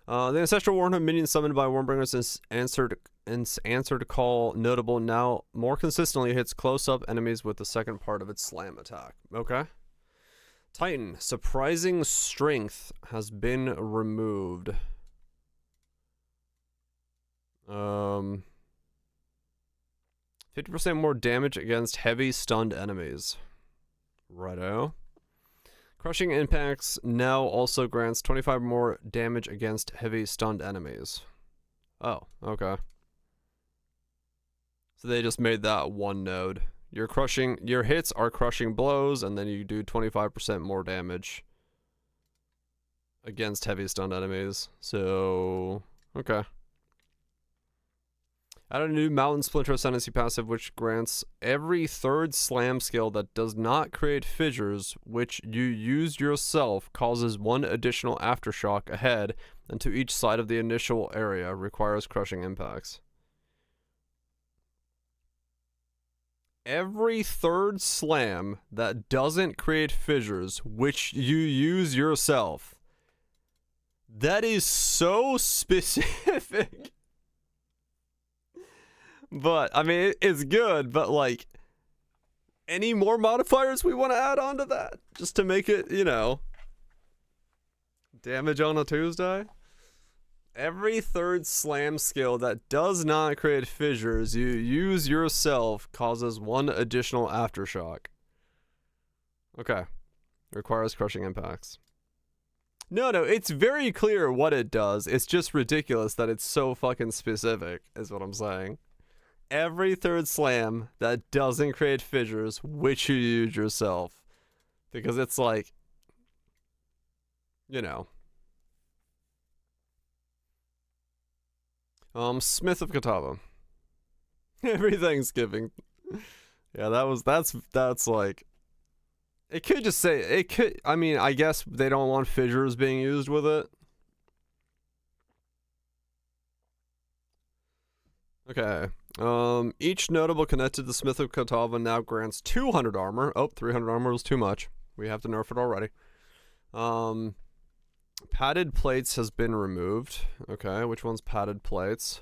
The Ancestral Warhound minion summoned by Wormbringer's answered call notable now more consistently hits close-up enemies with the second part of its slam attack. Okay. Titan, surprising strength has been removed. 50% more damage against heavy stunned enemies. Righto. Crushing impacts now also grants 25 more damage against heavy stunned enemies. Oh, okay. So they just made that one node. Your hits are crushing blows, and then you do 25% more damage against heavy stunned enemies. So, okay. Add a new Mountain Splinter Ascendancy passive, which grants every third slam skill that does not create fissures, which you use yourself, causes one additional aftershock ahead and to each side of the initial area, requires crushing impacts. Every third slam that doesn't create fissures, which you use yourself. That is so specific. But, I mean, it's good, but, like, any more modifiers we want to add on to that? Just to make it, you know, damage on a Tuesday? Every third slam skill that does not create fissures you use yourself causes one additional aftershock. Okay. Requires crushing impacts. No, it's very clear what it does. It's just ridiculous that it's so fucking specific, is what I'm saying. Every third slam that doesn't create fissures, which you use yourself. Because it's like, you know. Smith of Katava. Every Thanksgiving. Yeah, that's like, it could just say, it could, I mean, I guess they don't want fissures being used with it. Okay. Each notable connected to Smith of Katava now grants 200 armor. Oh, 300 armor was too much. We have to nerf it already. Padded plates has been removed. Okay, which one's padded plates?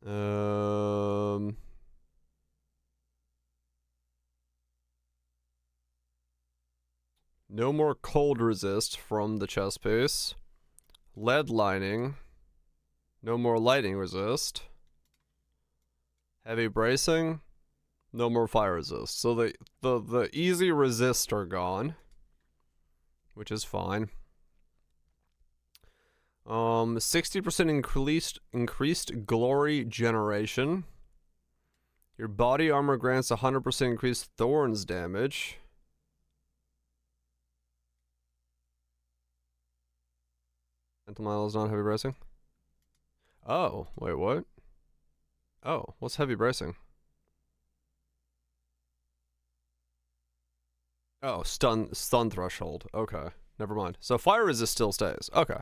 No more cold resist from the chest piece. Lead lining. No more lightning resist. Heavy bracing. No more fire resist. So the easy resist are gone, which is fine. 60% increased glory generation. Your body armor grants 100% increased thorns damage. Mental mile is not heavy bracing. Oh, wait, what? Oh, what's heavy bracing? Oh, stun threshold. Okay, never mind. So fire resist still stays. Okay.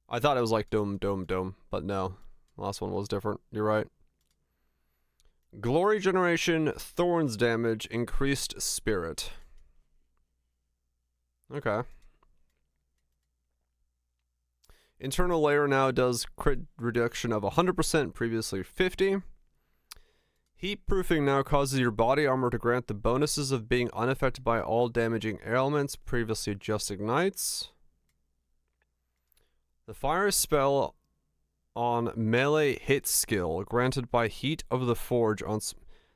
I thought it was like doom, but no. The last one was different. You're right. Glory generation, thorns damage, increased spirit. Okay. Internal layer now does crit reduction of 100%, previously 50. Heat proofing now causes your body armor to grant the bonuses of being unaffected by all damaging elements, previously just ignites. The fire spell on melee hit skill granted by Heat of the Forge on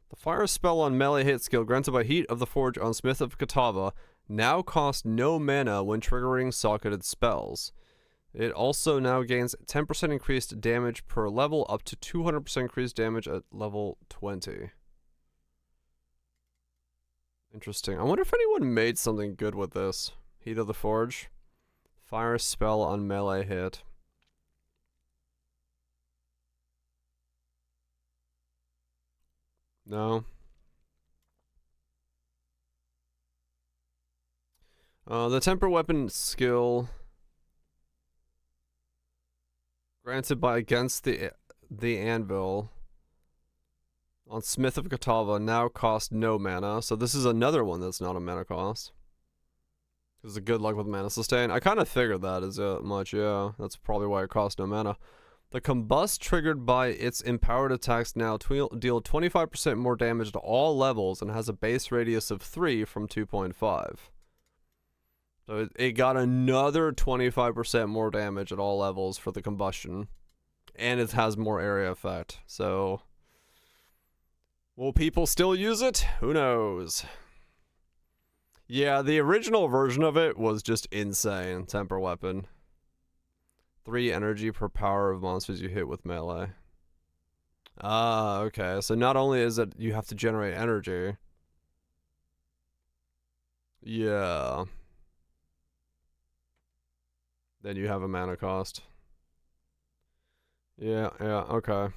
the fire spell on melee hit skill granted by Heat of the Forge on Smith of Katava now costs no mana when triggering socketed spells. It also now gains 10% increased damage per level, up to 200% increased damage at level 20. Interesting. I wonder if anyone made something good with this. Heat of the Forge. Fire spell on melee hit. No. The temper weapon skill granted by against the anvil on Smith of Katava now costs no mana. So this is another one that's not a mana cost. This is a good luck with mana sustain. I kind of figured that as much, yeah. That's probably why it costs no mana. The combust triggered by its empowered attacks now deal 25% more damage to all levels and has a base radius of 3 from 2.5. So it got another 25% more damage at all levels for the combustion. And it has more area effect. So will people still use it? Who knows? Yeah, the original version of it was just insane. Temper weapon. 3 energy per power of monsters you hit with melee. Ah, okay. So not only is it you have to generate energy. Yeah. Then you have a mana cost. Yeah, okay.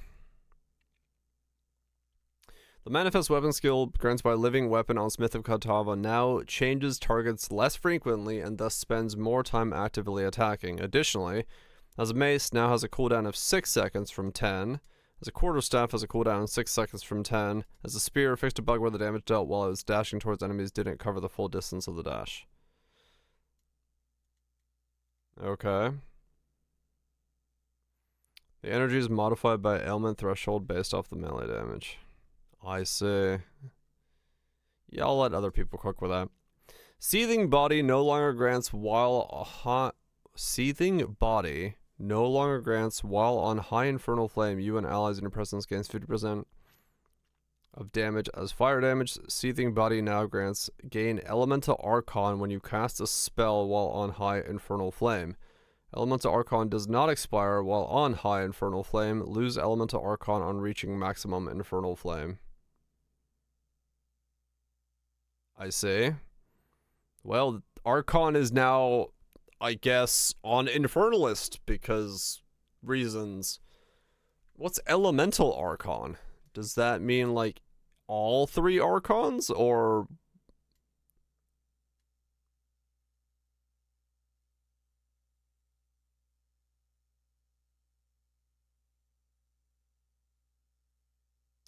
The Manifest Weapon skill granted by Living Weapon on Smith of Katava now changes targets less frequently and thus spends more time actively attacking. Additionally, as a mace now has a cooldown of 6 seconds from 10. As a quarterstaff has a cooldown of 6 seconds from 10. As a spear, fixed a bug where the damage dealt while it was dashing towards enemies didn't cover the full distance of the dash. Okay. The energy is modified by ailment threshold based off the melee damage. I see. Yeah, I'll let other people cook with that. Seething Body no longer grants while Seething Body no longer grants while on high infernal flame. You and allies in your presence gains 50% of damage as fire damage. Seething Body now grants gain Elemental Archon when you cast a spell while on high infernal flame. Elemental Archon does not expire while on high infernal flame. Lose Elemental Archon on reaching maximum infernal flame. I see. Well, Archon is now, I guess, on Infernalist because reasons. What's Elemental Archon? Does that mean like all 3 Archons or...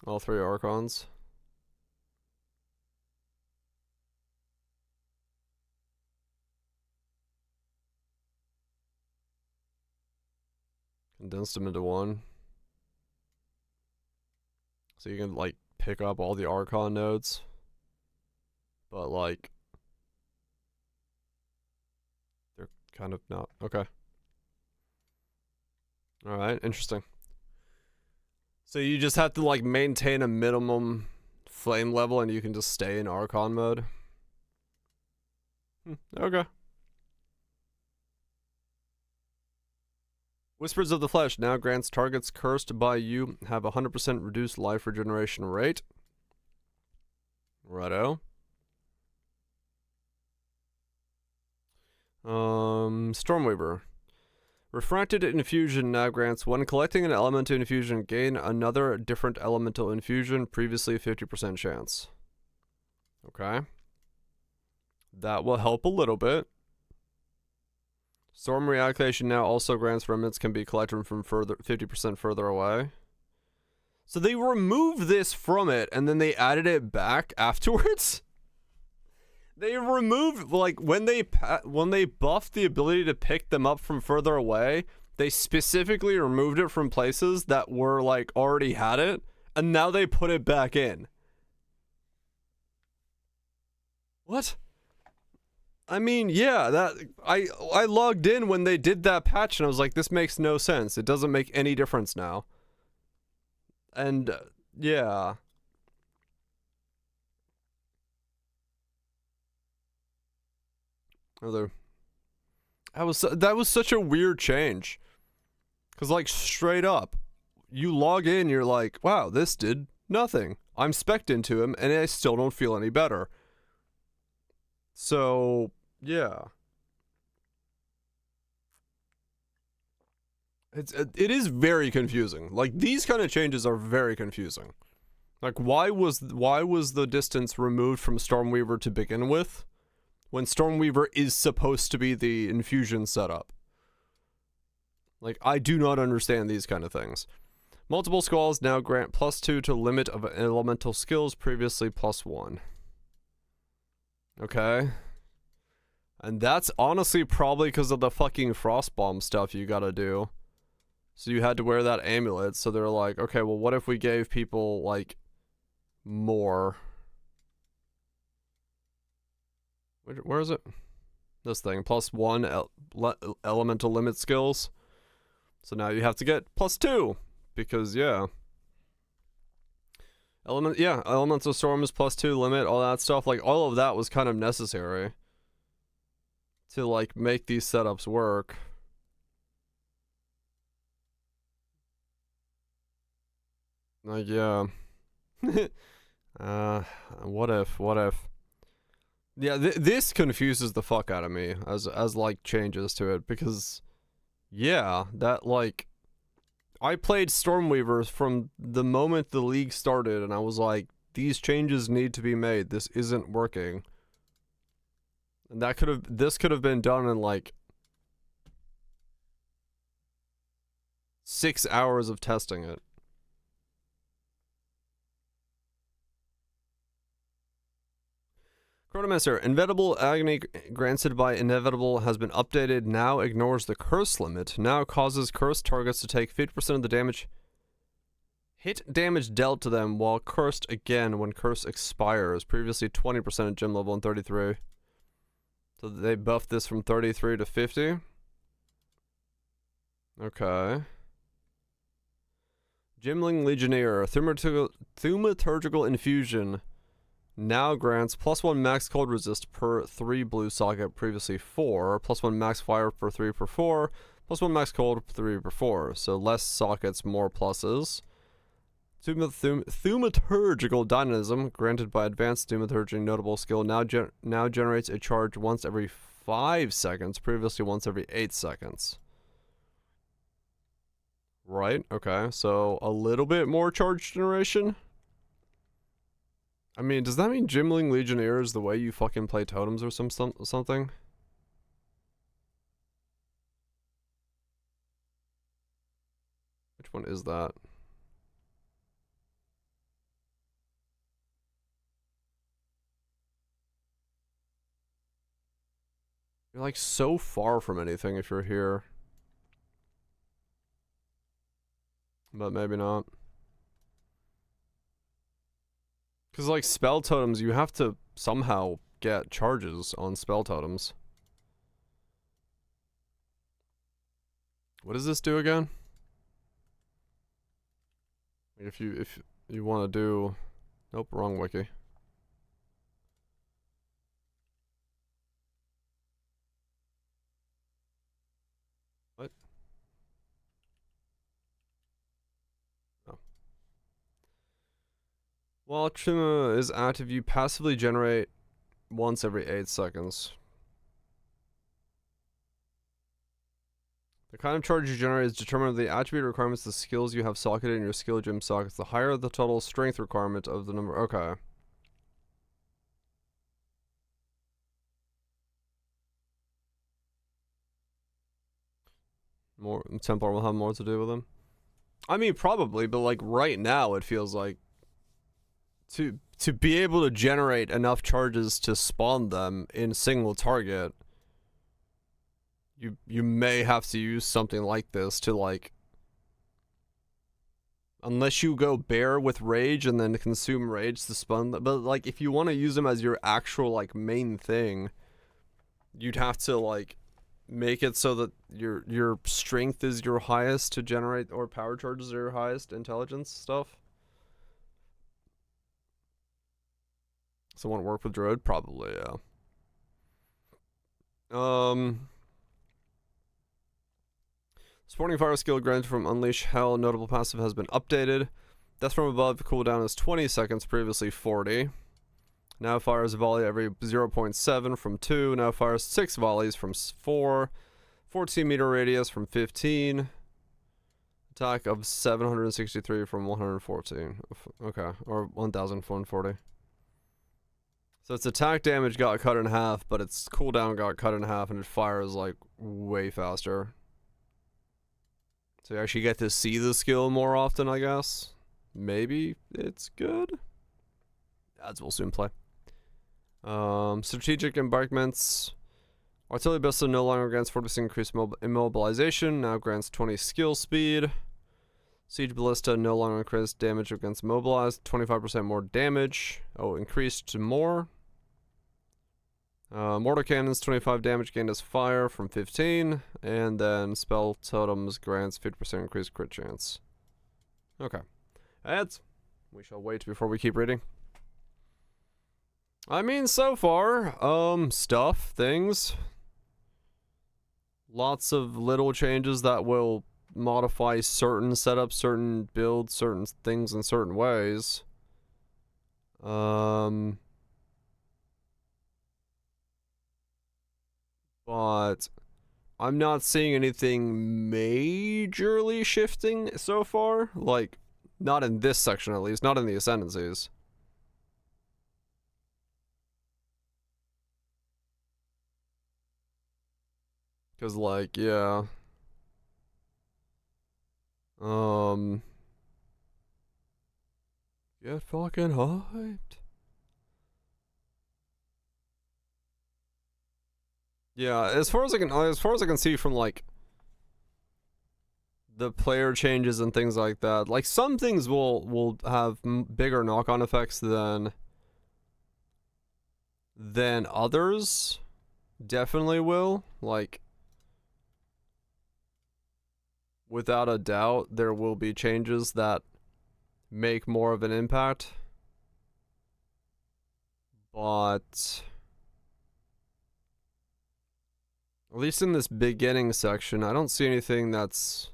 all 3 Archons? condensed them into one. So you can, like, pick up all the Archon nodes. But, like, they're kind of not. Okay. Alright, interesting. So you just have to, like, maintain a minimum flame level and you can just stay in Archon mode? Okay. Whispers of the Flesh now grants targets cursed by you have 100% reduced life regeneration rate. Righto. Stormweaver. Refracted Infusion now grants when collecting an elemental infusion, gain another different elemental infusion, previously 50% chance. Okay. That will help a little bit. Storm Reactivation now also grants remnants can be collected from 50% further away. So they removed this from it and then they added it back afterwards? They removed, like, when they buffed the ability to pick them up from further away, they specifically removed it from places that were, like, already had it, and now they put it back in. What? I mean, yeah, that I logged in when they did that patch and I was like, this makes no sense. It doesn't make any difference now. And yeah. That was such a weird change. Cuz, like, straight up, you log in, you're like, wow, this did nothing. I'm spec'd into him and I still don't feel any better. So, yeah. It is very confusing. Like, these kind of changes are very confusing. Like, why was the distance removed from Stormweaver to begin with, when Stormweaver is supposed to be the infusion setup? Like, I do not understand these kind of things. Multiple skulls now grant +2 to limit of elemental skills, previously +1. Okay. And that's honestly probably because of the fucking Frostbomb stuff you gotta do. So you had to wear that amulet, so they're like, okay, well, what if we gave people, like, more? Where is it? This thing, +1 elemental limit skills. So now you have to get +2, because, yeah. Elemental Storm is +2 limit, all that stuff. Like, all of that was kind of necessary to, like, make these setups work. Like, yeah. What if? Yeah, this confuses the fuck out of me as like, changes to it, because, yeah, that, like, I played Stormweaver from the moment the league started, and I was like, these changes need to be made. This isn't working. And this could have been done in, like, 6 hours of testing it. Chronomancer, Inevitable Agony granted by Inevitable has been updated, now ignores the curse limit, now causes cursed targets to take 50% of the damage hit damage dealt to them while cursed again when curse expires, previously 20% at gym level and 33. So they buffed this from 33 to 50. Okay. Gimling Legionnaire, Thaumaturgical Infusion now grants +1 max cold resist per 3 blue socket, previously 4, +1 max fire per 3 per 4, +1 max cold per 3 per 4. So less sockets, more pluses. Thaumaturgical Dynamism, granted by Advanced Thaumaturgy notable skill, now generates a charge once every 5 seconds, previously once every 8 seconds. Right, okay, so a little bit more charge generation? I mean, does that mean Gimling Legionnaire is the way you fucking play totems or something? Which one is that? You're, like, so far from anything if you're here. But maybe not. Because, like, spell totems, you have to somehow get charges on spell totems. What does this do again? If you want to do... Nope, wrong wiki. What? Oh. While Trima is active, you passively generate once every 8 seconds. The kind of charge you generate is determined by the attribute requirements of the skills you have socketed in your skill gem sockets. The higher the total strength requirement of the number. Okay. More Templar will have more to do with them. I mean, probably, but like right now, it feels like to be able to generate enough charges to spawn them in single target, you may have to use something like this to like, unless you go bear with rage and then consume rage to spawn them. But like, if you want to use them as your actual like main thing, you'd have to like make it so that your strength is your highest to generate, or power charges are your highest intelligence stuff. Someone work with Druid? Probably, yeah. Sporting Fire skill granted from Unleash Hell. Notable passive has been updated. Death from above cooldown is 20 seconds, previously 40. Now fires a volley every 0.7 from 2. Now fires 6 volleys from 4. 14 meter radius from 15. Attack of 763 from 114. Okay, or 1,140. So its attack damage got cut in half, but its cooldown got cut in half, and it fires like way faster. So you actually get to see the skill more often, I guess. Maybe it's good. As we'll soon play. Strategic embarkments. Artillery Ballista no longer grants 40% increased immobilization, now grants 20 skill speed. Siege Ballista no longer increased damage against mobilized, 25% more damage. Oh, increased to more. Mortar Cannons, 25 damage gained as fire from 15. And then Spell Totems grants 50% increased crit chance. Okay. Ads. We shall wait before we keep reading. I mean, so far, things. Lots of little changes that will modify certain setups, certain builds, certain things in certain ways. But I'm not seeing anything majorly shifting so far. Like, not in this section at least, not in the Ascendancies. Cause like, yeah. Get fucking hyped. Yeah, as far as I can see from like the player changes and things like that, like some things will have bigger knock-on effects than others. Definitely will. Like, without a doubt, there will be changes that make more of an impact. But at least in this beginning section, I don't see anything that's...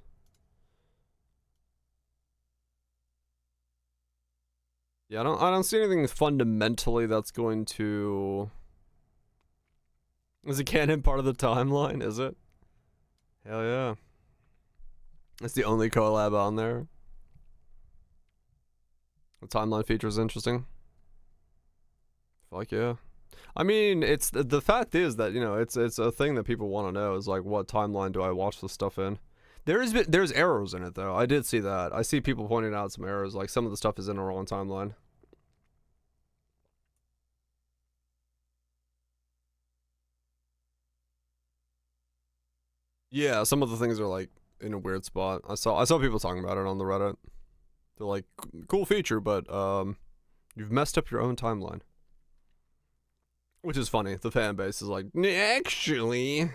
Yeah, I don't see anything fundamentally that's going to... Is the canon part of the timeline? Is it? Hell yeah. It's the only collab on there. The timeline feature is interesting. Fuck yeah. I mean, it's the fact is that, you know, it's a thing that people want to know is like, what timeline do I watch this stuff in? There's errors in it though. I did see that. I see people pointing out some errors, like some of the stuff is in a wrong timeline. Yeah, some of the things are like in a weird spot. I saw people talking about it on the Reddit. They're like, cool feature, but you've messed up your own timeline. Which is funny. The fan base is like, actually,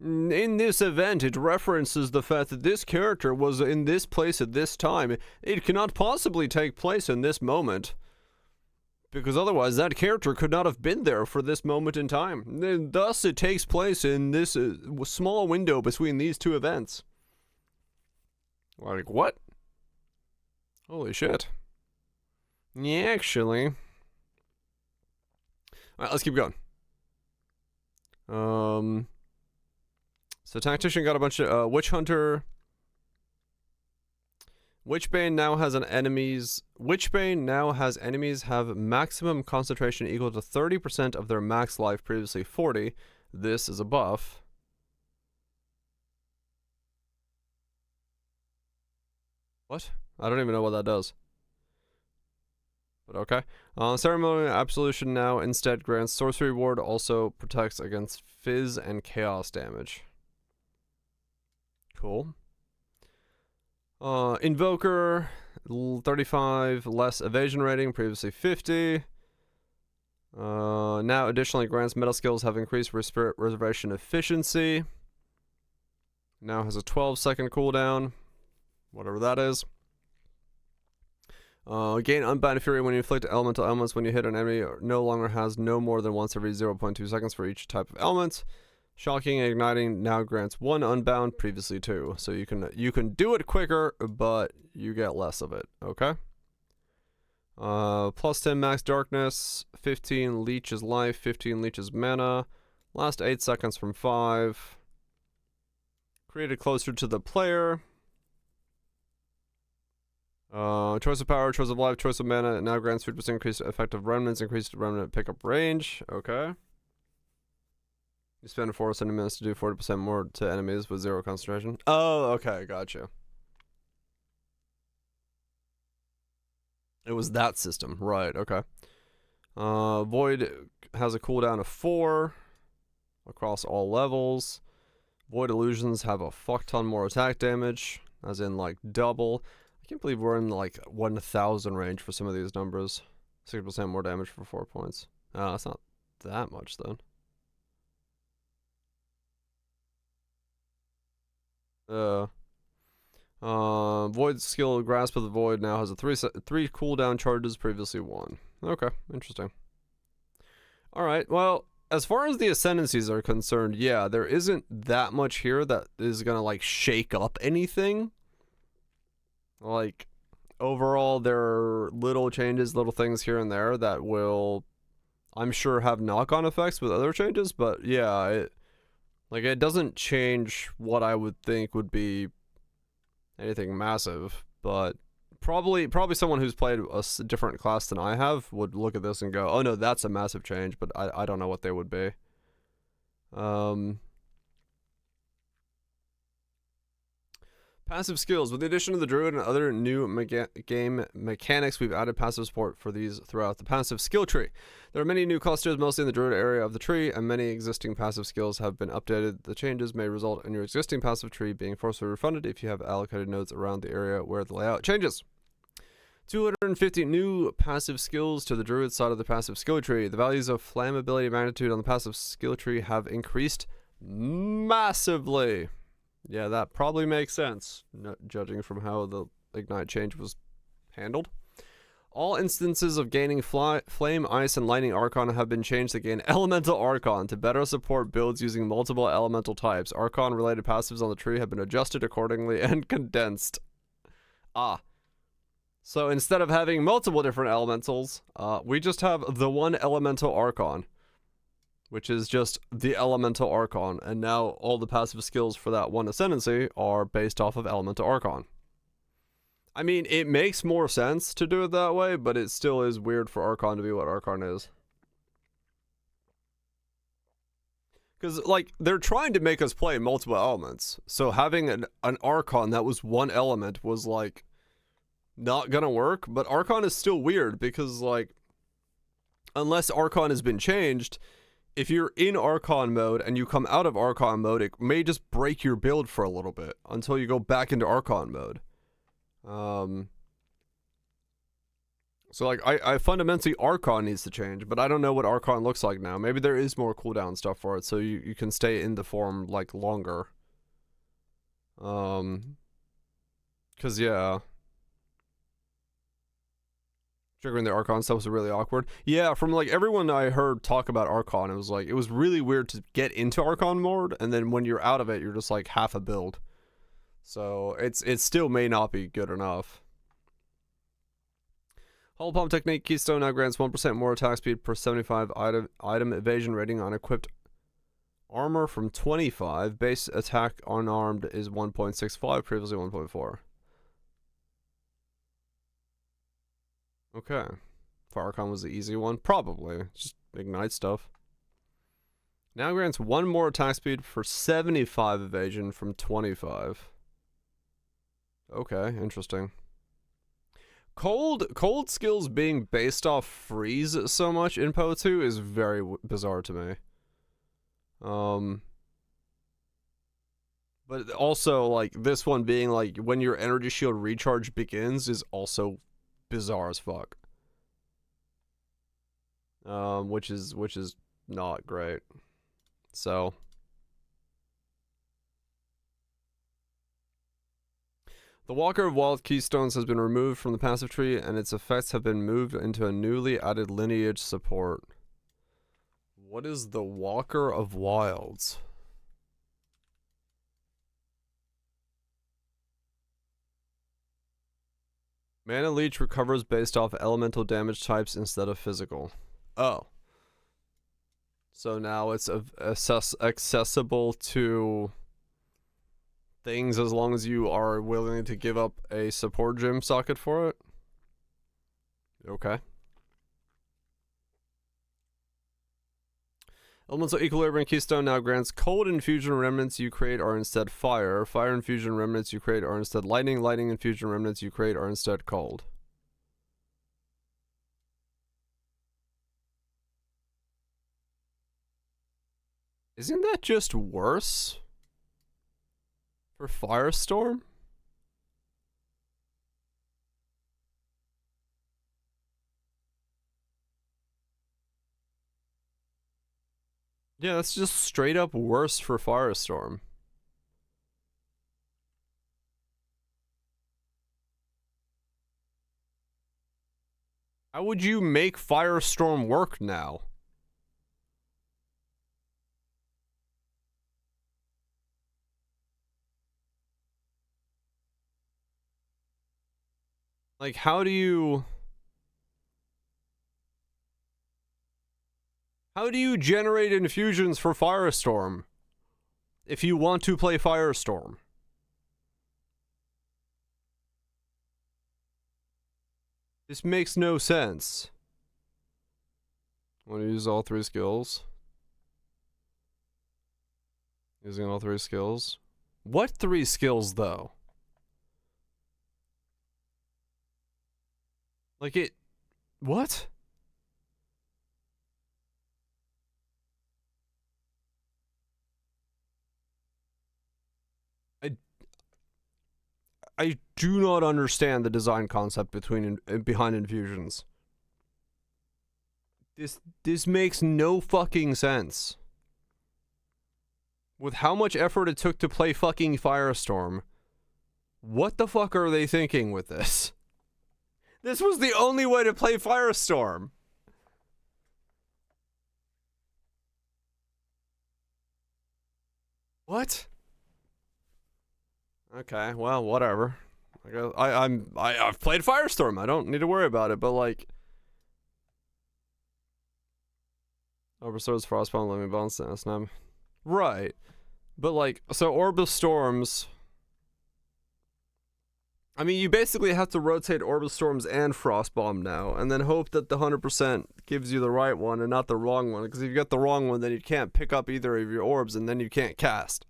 in this event, it references the fact that this character was in this place at this time. It cannot possibly take place in this moment. Because otherwise, that character could not have been there for this moment in time. Thus, it takes place in this small window between these two events. Like, what? Holy shit. Yeah, actually. Alright, let's keep going. So Tactician got a bunch of, Witch Hunter. Witchbane now has enemies have maximum concentration equal to 30% of their max life, previously 40. This is a buff. What? I don't even know what that does. But okay. Ceremonial Absolution now instead grants Sorcery Ward, also protects against Fizz and Chaos damage. Cool. Invoker, 35 less evasion rating, previously 50. Now additionally grants meta skills have increased Spirit Reservation efficiency. Now has a 12-second cooldown, whatever that is. Gain Unbound Fury when you inflict elemental elements when you hit an enemy, no longer has no more than once every 0.2 seconds for each type of element. Shocking and Igniting now grants 1 Unbound, previously 2. So you can do it quicker, but you get less of it, okay? Plus 10 max darkness, 15 leeches life, 15 leeches mana. Last 8 seconds from 5. Created closer to the player. Choice of power, choice of life, choice of mana. It now grants 50% increased effective remnants, increased remnant pickup range. Okay. You spend 4 minutes to do 40% more to enemies with 0 concentration. Oh, okay, gotcha. It was that system, right? Okay. Void has a cooldown of 4 across all levels. Void illusions have a fuck ton more attack damage, as in like double. I can't believe we're in like 1,000 range for some of these numbers. 6% more damage for 4 points. Oh, that's not that much then. Void skill Grasp of the Void now has a 3 cooldown charges, previously 1. Okay, interesting. Alright, well, as far as the ascendancies are concerned, yeah, there isn't that much here that is gonna like shake up anything. Like, overall, there are little changes, little things here and there that will, I'm sure, have knock-on effects with other changes, but yeah, it doesn't change what I would think would be anything massive, but probably someone who's played a different class than I have would look at this and go, oh no, that's a massive change, but I don't know what they would be. Passive skills. With the addition of the Druid and other new game mechanics, we've added passive support for these throughout the passive skill tree. There are many new clusters, mostly in the Druid area of the tree, and many existing passive skills have been updated. The changes may result in your existing passive tree being forcibly refunded if you have allocated nodes around the area where the layout changes. 250 new passive skills to the Druid side of the passive skill tree. The values of flammability and magnitude on the passive skill tree have increased massively. Yeah, that probably makes sense, judging from how the Ignite change was handled. All instances of gaining Flame, Ice, and Lightning Archon have been changed to gain Elemental Archon to better support builds using multiple elemental types. Archon-related passives on the tree have been adjusted accordingly and condensed. So instead of having multiple different elementals, we just have the one Elemental Archon, which is just the Elemental Archon, and now all the passive skills for that one ascendancy are based off of Elemental Archon. I mean, it makes more sense to do it that way, but it still is weird for Archon to be what Archon is. Because, like, they're trying to make us play multiple elements, so having an Archon that was one element was, like, not gonna work, but Archon is still weird, because, like, unless Archon has been changed, if you're in Archon mode and you come out of Archon mode, it may just break your build for a little bit until you go back into Archon mode. So like I fundamentally Archon needs to change, but I don't know what Archon looks like now. Maybe there is more cooldown stuff for it, so you can stay in the form like longer. Cause yeah. Triggering the Archon stuff was really awkward. Yeah, from like everyone I heard talk about Archon, it was like it was really weird to get into Archon mode, and then when you're out of it, you're just like half a build. So it still may not be good enough. Hull Pump Technique Keystone now grants 1% more attack speed per 75 item evasion rating on equipped armor from 25. Base attack unarmed is 1.65, previously 1.4. Okay. Firecon was the easy one. Probably. Just ignite stuff. Now grants 1 more attack speed for 75 evasion from 25. Okay, interesting. Cold skills being based off freeze so much in Poe 2 is very bizarre to me. But also, like, this one being, like, when your energy shield recharge begins is also bizarre as fuck. Which is not great. So... The Walker of Wild Keystones has been removed from the passive tree, and its effects have been moved into a newly added lineage support. What is the Walker of Wilds? Mana Leech recovers based off elemental damage types instead of physical. Oh. So now it's accessible to... things as long as you are willing to give up a support gem socket for it. Okay. Elemental Equilibrium Keystone now grants cold infusion remnants you create are instead fire. Fire infusion remnants you create are instead lightning. Lightning infusion remnants you create are instead cold. Isn't that just worse? For Firestorm? Yeah, that's just straight up worse for Firestorm. How would you make Firestorm work now? Like, how do you generate infusions for Firestorm if you want to play Firestorm? This makes no sense. Want to use all 3 skills? Using all 3 skills? What 3 skills, though? Like it... What? I do not understand the design concept behind infusions. This makes no fucking sense. With how much effort it took to play fucking Firestorm, what the fuck are they thinking with this? This was the only way to play Firestorm. What? Okay, well, whatever. I've played Firestorm. I don't need to worry about it. But like, Overswords, Frostbound, Living Bones, Snap. Right, but like, so Orb of Storms. I mean, you basically have to rotate Orb of Storms and Frostbomb now, and then hope that the 100% gives you the right one and not the wrong one. Because if you get the wrong one, then you can't pick up either of your orbs, and then you can't cast.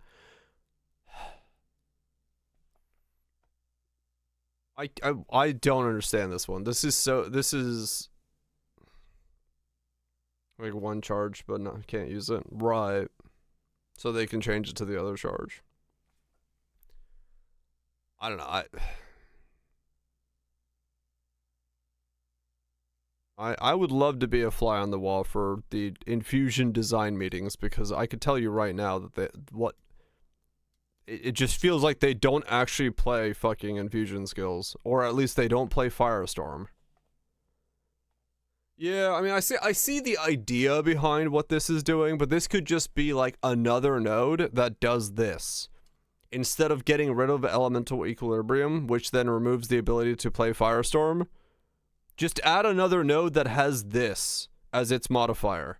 I don't understand this one. This is Like one charge, but no, can't use it. Right. So they can change it to the other charge. I don't know. I would love to be a fly on the wall for the infusion design meetings, because I could tell you right now that it just feels like they don't actually play fucking infusion skills, or at least they don't play Firestorm. Yeah, I mean, I see the idea behind what this is doing, but this could just be like another node that does this. Instead of getting rid of Elemental Equilibrium, which then removes the ability to play Firestorm, just add another node that has this as its modifier.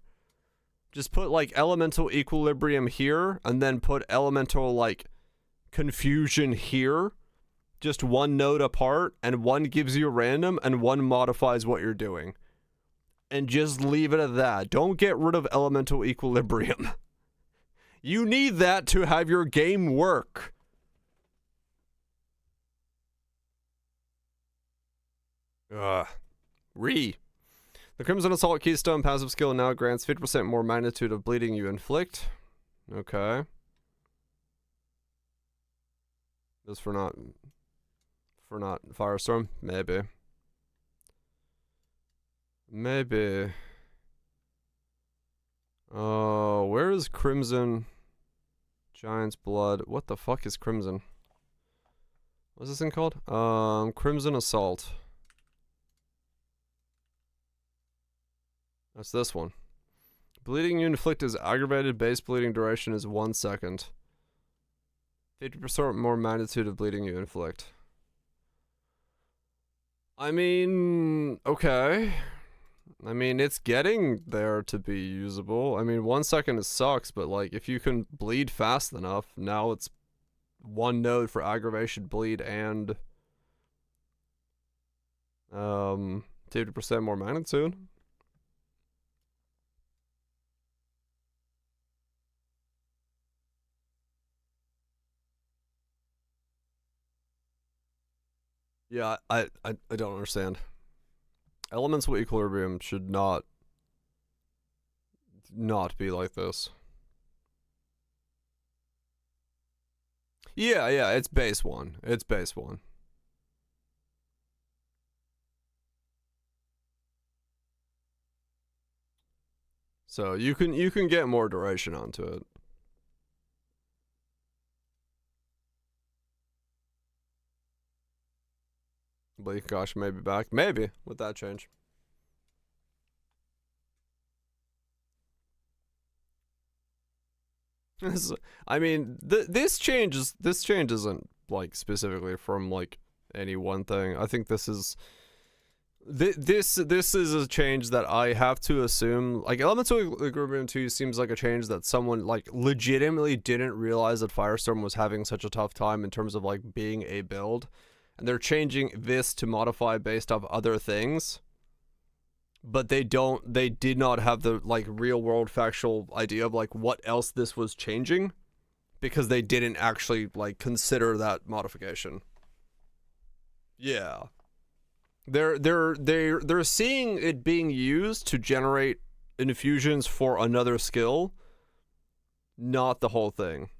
Just put like Elemental Equilibrium here, and then put Elemental like Confusion here. Just one node apart, and one gives you random, and one modifies what you're doing. And just leave it at that. Don't get rid of Elemental Equilibrium. You need that to have your game work. The Crimson Assault Keystone passive skill now grants 50% more magnitude of bleeding you inflict. Okay. This for not Firestorm? Maybe. Maybe. Oh, where is Crimson? Giant's Blood. What the fuck is Crimson? What's this thing called? Crimson Assault. That's this one. Bleeding you inflict is aggravated. Base bleeding duration is 1 second. 50% more magnitude of bleeding you inflict. I mean, okay. I mean, it's getting there to be usable. I mean, 1 second sucks, but like, if you can bleed fast enough, now it's one node for aggravation, bleed, and 50% more magnitude. Yeah, I don't understand. Elemental Equilibrium should not be like this. Yeah, it's base 1. It's base 1. So you can get more duration onto it. Bleak Gosh may be back. Maybe, with that change. I mean, this change isn't like specifically from like any one thing. I think this is this is a change that I have to assume, like Elemental Equilibrium 2 seems like a change that someone like legitimately didn't realize that Firestorm was having such a tough time in terms of like being a build. And they're changing this to modify based off other things, but they did not have the like real world factual idea of like what else this was changing, because they didn't actually like consider that modification. Yeah, they're seeing it being used to generate infusions for another skill, not the whole thing.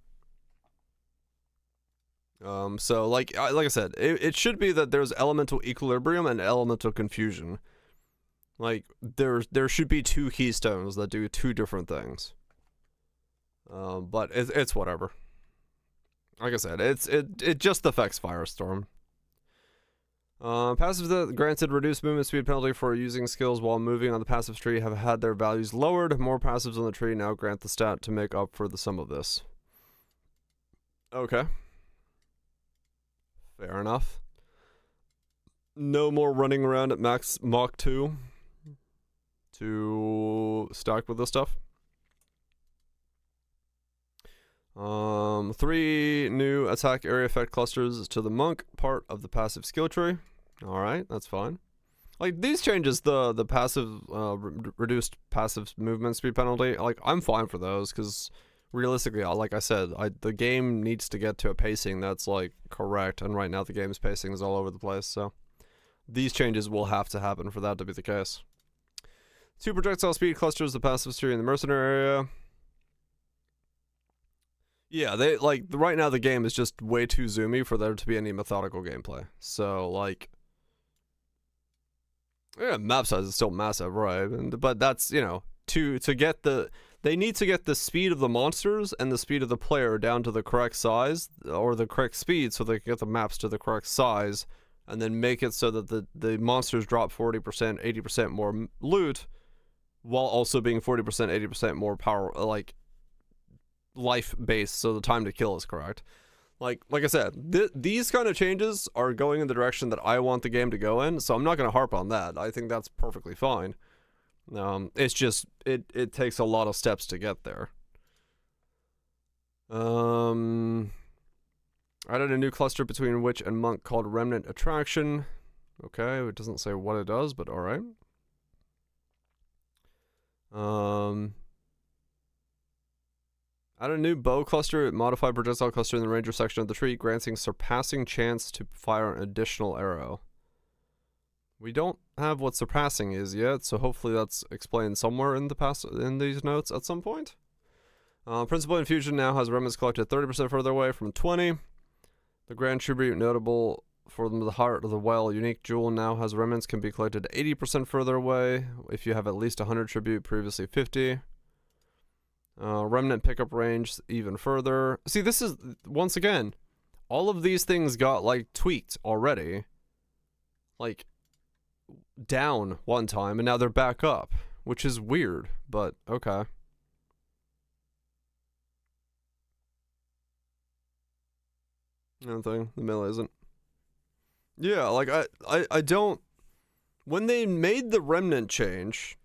So like I said, it should be that there's Elemental Equilibrium and Elemental Confusion. Like there should be 2 keystones that do 2 different things. But it's whatever. Like I said, it just affects Firestorm. Passives that granted reduced movement speed penalty for using skills while moving on the passive tree have had their values lowered. More passives on the tree now grant the stat to make up for the sum of this. Okay. Fair enough. No more running around at max Mach 2 to stack with this stuff. 3 new attack area effect clusters to the monk part of the passive skill tree. Alright, that's fine. Like, these changes, the passive, reduced passive movement speed penalty, like, I'm fine for those, because realistically, like I said, the game needs to get to a pacing that's, like, correct, and right now the game's pacing is all over the place, so these changes will have to happen for that to be the case. 2 projectile speed clusters, the passive steering in the mercenary area. Yeah, they like right now the game is just way too zoomy for there to be any methodical gameplay. So like, yeah, map size is still massive, right? But that's, you know, to get the, they need to get the speed of the monsters and the speed of the player down to the correct size or the correct speed, so they can get the maps to the correct size, and then make it so that the monsters drop 40%, 80% more loot, while also being 40%, 80% more power, like life based, so the time to kill is correct. Like I said, these kind of changes are going in the direction that I want the game to go in, so I'm not going to harp on that. I think that's perfectly fine. It's just, it takes a lot of steps to get there. Added a new cluster between Witch and Monk called Remnant Attraction. Okay, it doesn't say what it does, but alright. Add a new bow cluster, modified projectile cluster in the ranger section of the tree, granting surpassing chance to fire an additional arrow. We don't have what surpassing is yet, so hopefully that's explained somewhere in these notes at some point. Principal Infusion now has remnants collected 30% further away from 20. The Grand Tribute, notable for the Heart of the Well, unique jewel, now has remnants can be collected 80% further away if you have at least 100 tribute, previously 50. Remnant pickup range even further. See, this is, once again, all of these things got, like, tweaked already. Like, down one time, and now they're back up, which is weird, but okay. Nothing. The mill isn't. Yeah, like, I don't... When they made the Remnant change,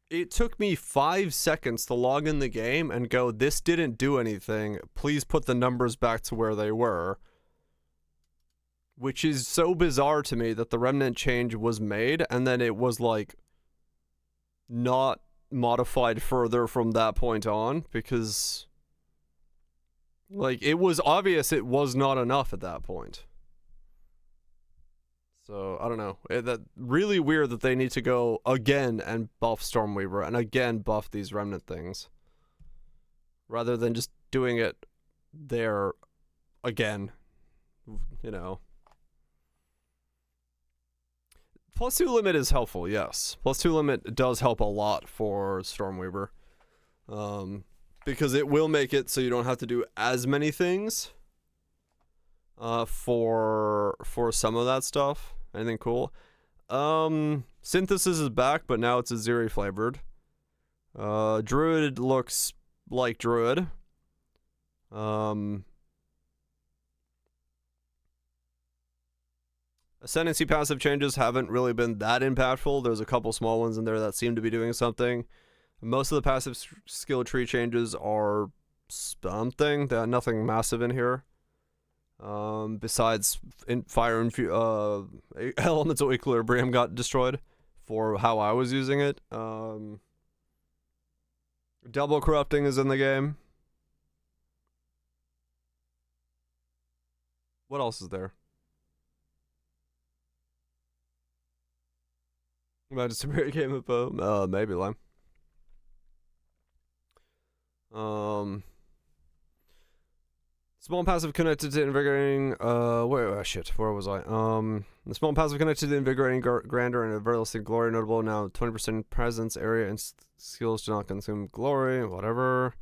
it took me 5 seconds to log in the game and go, this didn't do anything. Please put the numbers back to where they were. Which is so bizarre to me that the Remnant change was made and then it was like not modified further from that point on, because like it was obvious it was not enough at that point. So, I don't know. That really weird that they need to go again and buff Stormweaver and again buff these Remnant things, rather than just doing it there again, you know. +2 limit is helpful, yes. +2 limit does help a lot for Stormweaver. Because it will make it so you don't have to do as many things for some of that stuff. Anything cool? Synthesis is back, but now it's Aziri flavored. Druid looks like Druid. Ascendancy passive changes haven't really been that impactful. There's a couple small ones in there that seem to be doing something. Most of the passive skill tree changes are something. There's nothing massive in here. Besides fire and elemental equilibrium got destroyed for how I was using it. Double corrupting is in the game. What else is there? About a superior game of bow? Maybe Lime. Small passive connected to invigorating, where was I? The small passive connected to invigorating grandeur and everlasting glory, notable now 20% presence area and skills do not consume glory, whatever.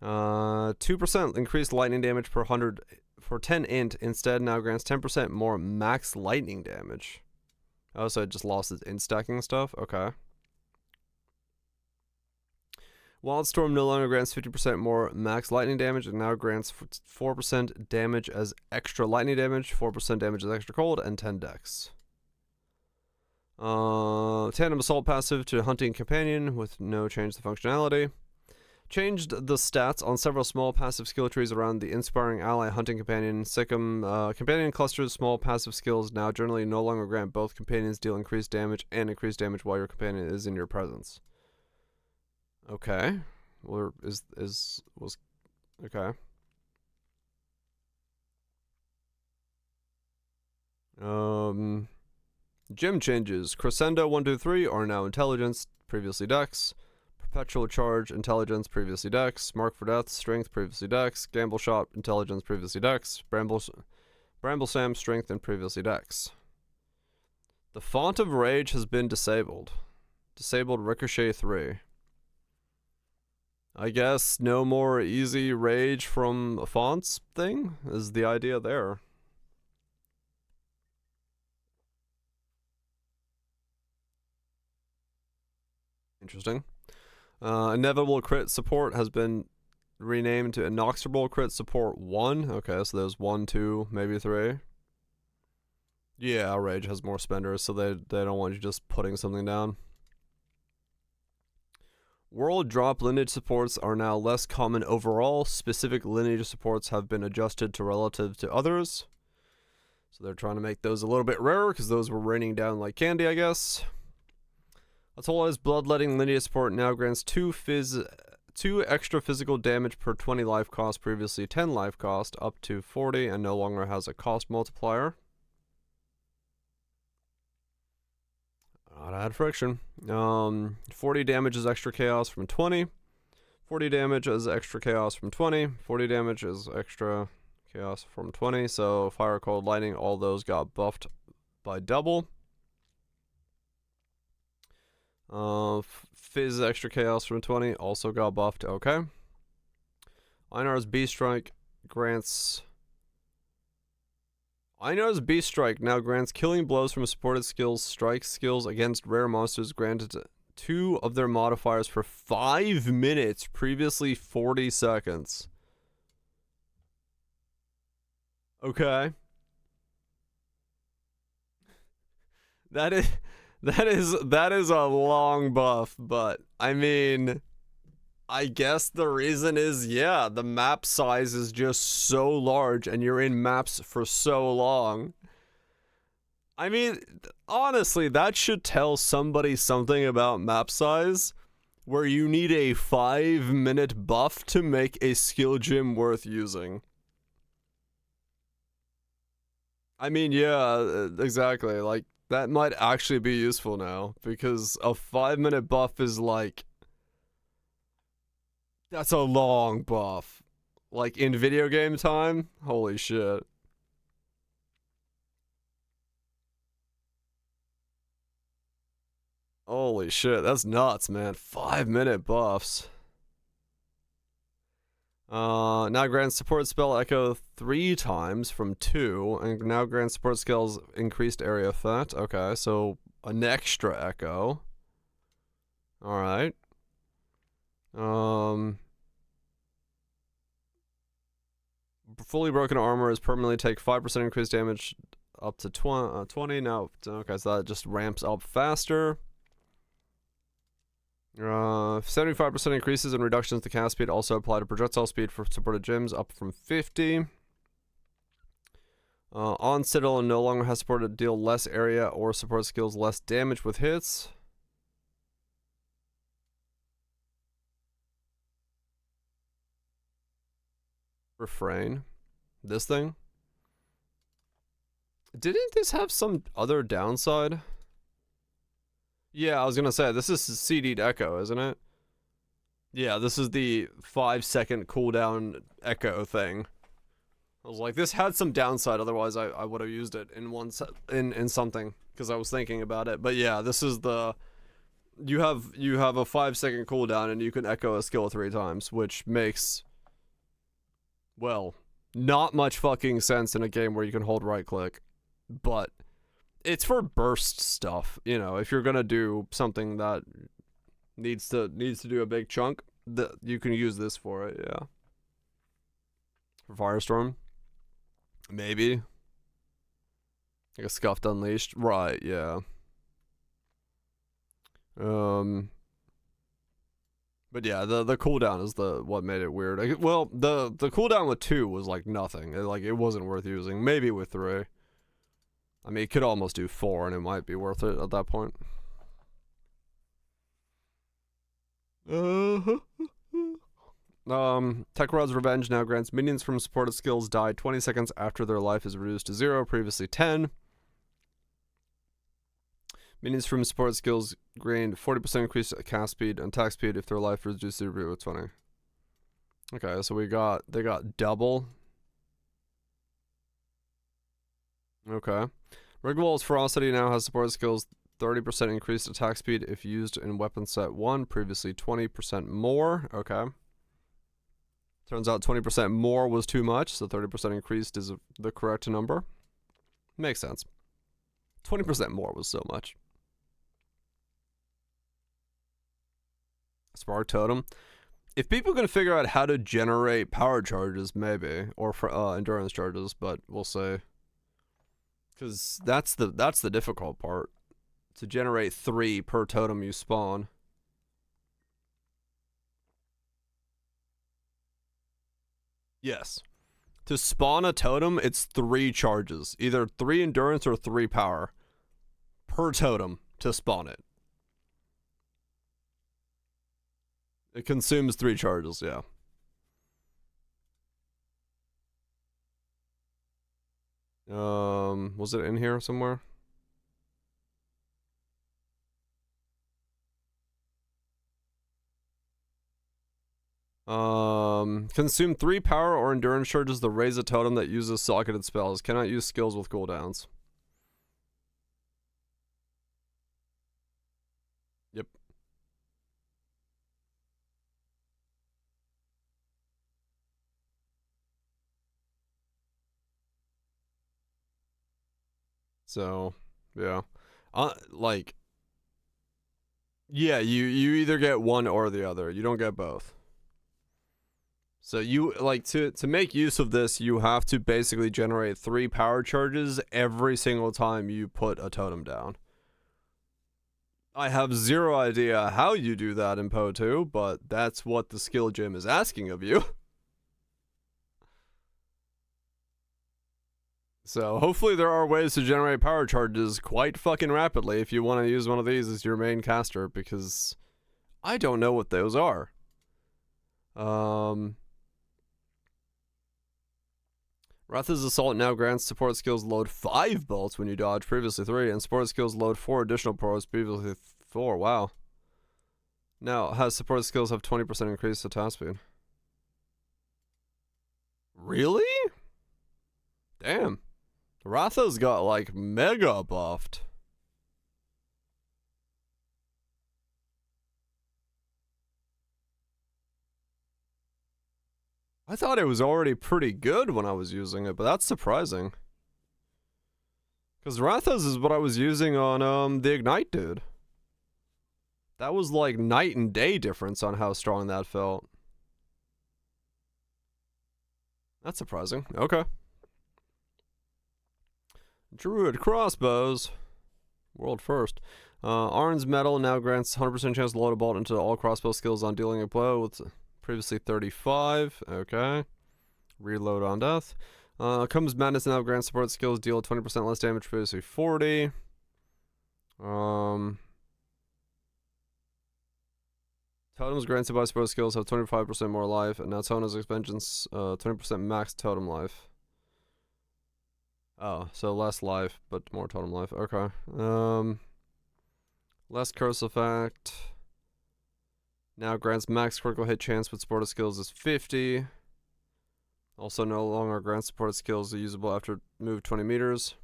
2% increased lightning damage per 100 for 10 int, instead now grants 10% more max lightning damage. Oh, so it just lost its int stacking stuff? Okay. Wildstorm no longer grants 50% more max lightning damage and now grants 4% damage as extra lightning damage, 4% damage as extra cold, and 10 dex. Tandem Assault passive to Hunting Companion with no change to functionality. Changed the stats on several small passive skill trees around the Inspiring Ally Hunting Companion. Companion clusters small passive skills now generally no longer grant both companions deal increased damage and increased damage while your companion is in your presence. Okay. Or was okay. Gym changes. Crescendo 1, 2, 3 are now intelligence, previously dex. Perpetual charge, intelligence, previously dex. Mark for death, strength, previously dex. Gamble shot, intelligence, previously dex. Bramble Sam, strength, and previously dex. The font of rage has been disabled. Disabled ricochet 3. I guess no more easy rage from a fonts thing is the idea there. Interesting. Inevitable crit support has been renamed to Inexorable crit support 1. Okay, so there's 1, 2, maybe 3. Yeah, rage has more spenders, so they don't want you just putting something down. World drop lineage supports are now less common overall. Specific lineage supports have been adjusted to relative to others. So they're trying to make those a little bit rarer because those were raining down like candy, I guess. Atola's bloodletting lineage support now grants 2 extra physical damage per 20 life cost, previously 10 life cost, up to 40, and no longer has a cost multiplier. Not add friction. 40 damage is extra chaos from 20. 40 damage is extra chaos from 20. 40 damage is extra chaos from 20. So fire, cold, lightning, all those got buffed by double. Fizz extra chaos from 20 also got buffed. Okay. Einar's Beast Strike grants. Einar's Beast Strike now grants killing blows from supported skills, strike skills against rare monsters granted 2 of their modifiers for 5 minutes, previously 40 seconds. Okay. That is a long buff, but I mean, I guess the reason is, yeah, the map size is just so large and you're in maps for so long. I mean, honestly, that should tell somebody something about map size, where you need a 5-minute buff to make a skill gem worth using. I mean, yeah, exactly. Like, that might actually be useful now, because a 5-minute buff is like, that's a long buff. Like, in video game time? Holy shit. Holy shit, that's nuts, man. 5-minute buffs. Now grants support spell echo 3 times from 2, and now grants support skills increased area effect. Okay, so an extra echo. Alright. Fully broken armor is permanently take 5% increased damage up to 20. Now, okay, so that just ramps up faster. 75% increases and reductions to cast speed also apply to projectile speed for supported gems, up from 50. On Citadel no longer has support to deal less area or support skills less damage with hits. Refrain. This thing? Didn't this have some other downside? Yeah, I was gonna say, this is CD'd echo, isn't it? Yeah, this is the 5-second cooldown echo thing. I was like, this had some downside, otherwise I would have used it in in something, because I was thinking about it. But yeah, this is the... You have a 5-second cooldown and you can echo a skill 3 times, which makes... well, not much fucking sense in a game where you can hold right click. But... it's for burst stuff, you know. If you're gonna do something that needs to do a big chunk, you can use this for it. Yeah. For Firestorm, maybe. Like a Scuffed Unleashed, right? Yeah. But yeah, the cooldown is what made it weird. Well, the cooldown with 2 was like nothing. It wasn't worth using. Maybe with 3. I mean, it could almost do 4, and it might be worth it at that point. Tekrod's Revenge now grants minions from supported skills die 20 seconds after their life is reduced to 0, previously 10. Minions from support skills gain 40% increased cast speed and attack speed if their life is reduced to 20. Okay, so they got double. Okay. Rigwall's Ferocity now has support skills 30% increased attack speed if used in weapon set 1, previously 20% more. Okay. Turns out 20% more was too much, so 30% increased is the correct number. Makes sense. 20% more was so much. Spark Totem. If people can figure out how to generate power charges, maybe, or for endurance charges, but we'll see. Because that's the difficult part. To generate 3 per totem you spawn. Yes. To spawn a totem, it's 3 charges. Either 3 endurance or 3 power. Per totem to spawn it. It consumes 3 charges, yeah. Was it in here somewhere? Consume 3 power or endurance charges to raise a totem that uses socketed spells. Cannot use skills with cooldowns. Yep. So, yeah. Like, yeah, you either get one or the other. You don't get both. So you, like, to make use of this, you have to basically generate 3 power charges every single time you put a totem down. I have 0 idea how you do that in Poe 2, but that's what the skill gym is asking of you. So hopefully there are ways to generate power charges quite fucking rapidly if you want to use one of these as your main caster, because I don't know what those are. Wrath's Assault now grants support skills load 5 bolts when you dodge, previously 3, and support skills load 4 additional bolts, previously 4. Wow. Now has support skills have 20% increased attack speed. Really? Damn. Ratha's got like mega buffed. I thought it was already pretty good when I was using it, but that's surprising. Because Ratha's is what I was using on the Ignite dude. That was like night and day difference on how strong that felt. That's surprising. Okay. Druid crossbows. World first. Arn's Metal now grants 100% chance to load a bolt into all crossbow skills on dealing a blow with previously 35. Okay. Reload on death. Comes Madness now grants support skills deal 20% less damage, previously 40. Totems granted by support skills have 25% more life, and now Tona's expansions 20% max totem life. Oh, so less life, but more totem life. Okay. Less curse effect. Now grants max critical hit chance with supported skills is 50. Also no longer grants supported skills usable after move 20 meters.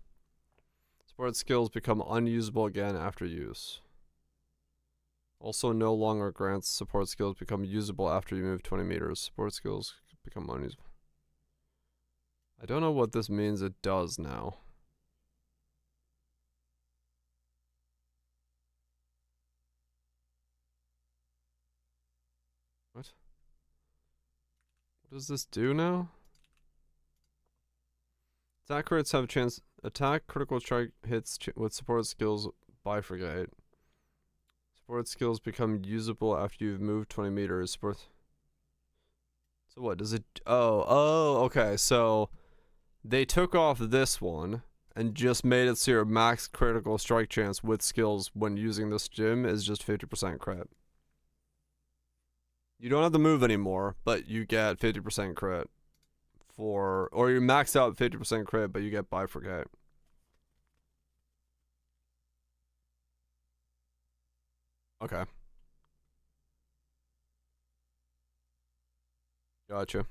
Supported skills become unusable again after use. Also no longer grants support skills become usable after you move 20 meters. Support skills become unusable. I don't know what this means it does now. What? What does this do now? Attack crits have a chance. Attack critical strike hits with support skills bifurcate. Support skills become usable after you've moved 20 meters. So what does it? Oh, okay. So they took off this one and just made it so your max critical strike chance with skills when using this gym is just 50% crit. You don't have to move anymore, but you get 50% crit for, or you max out 50% crit, but you get bifurcate. Okay. Gotcha.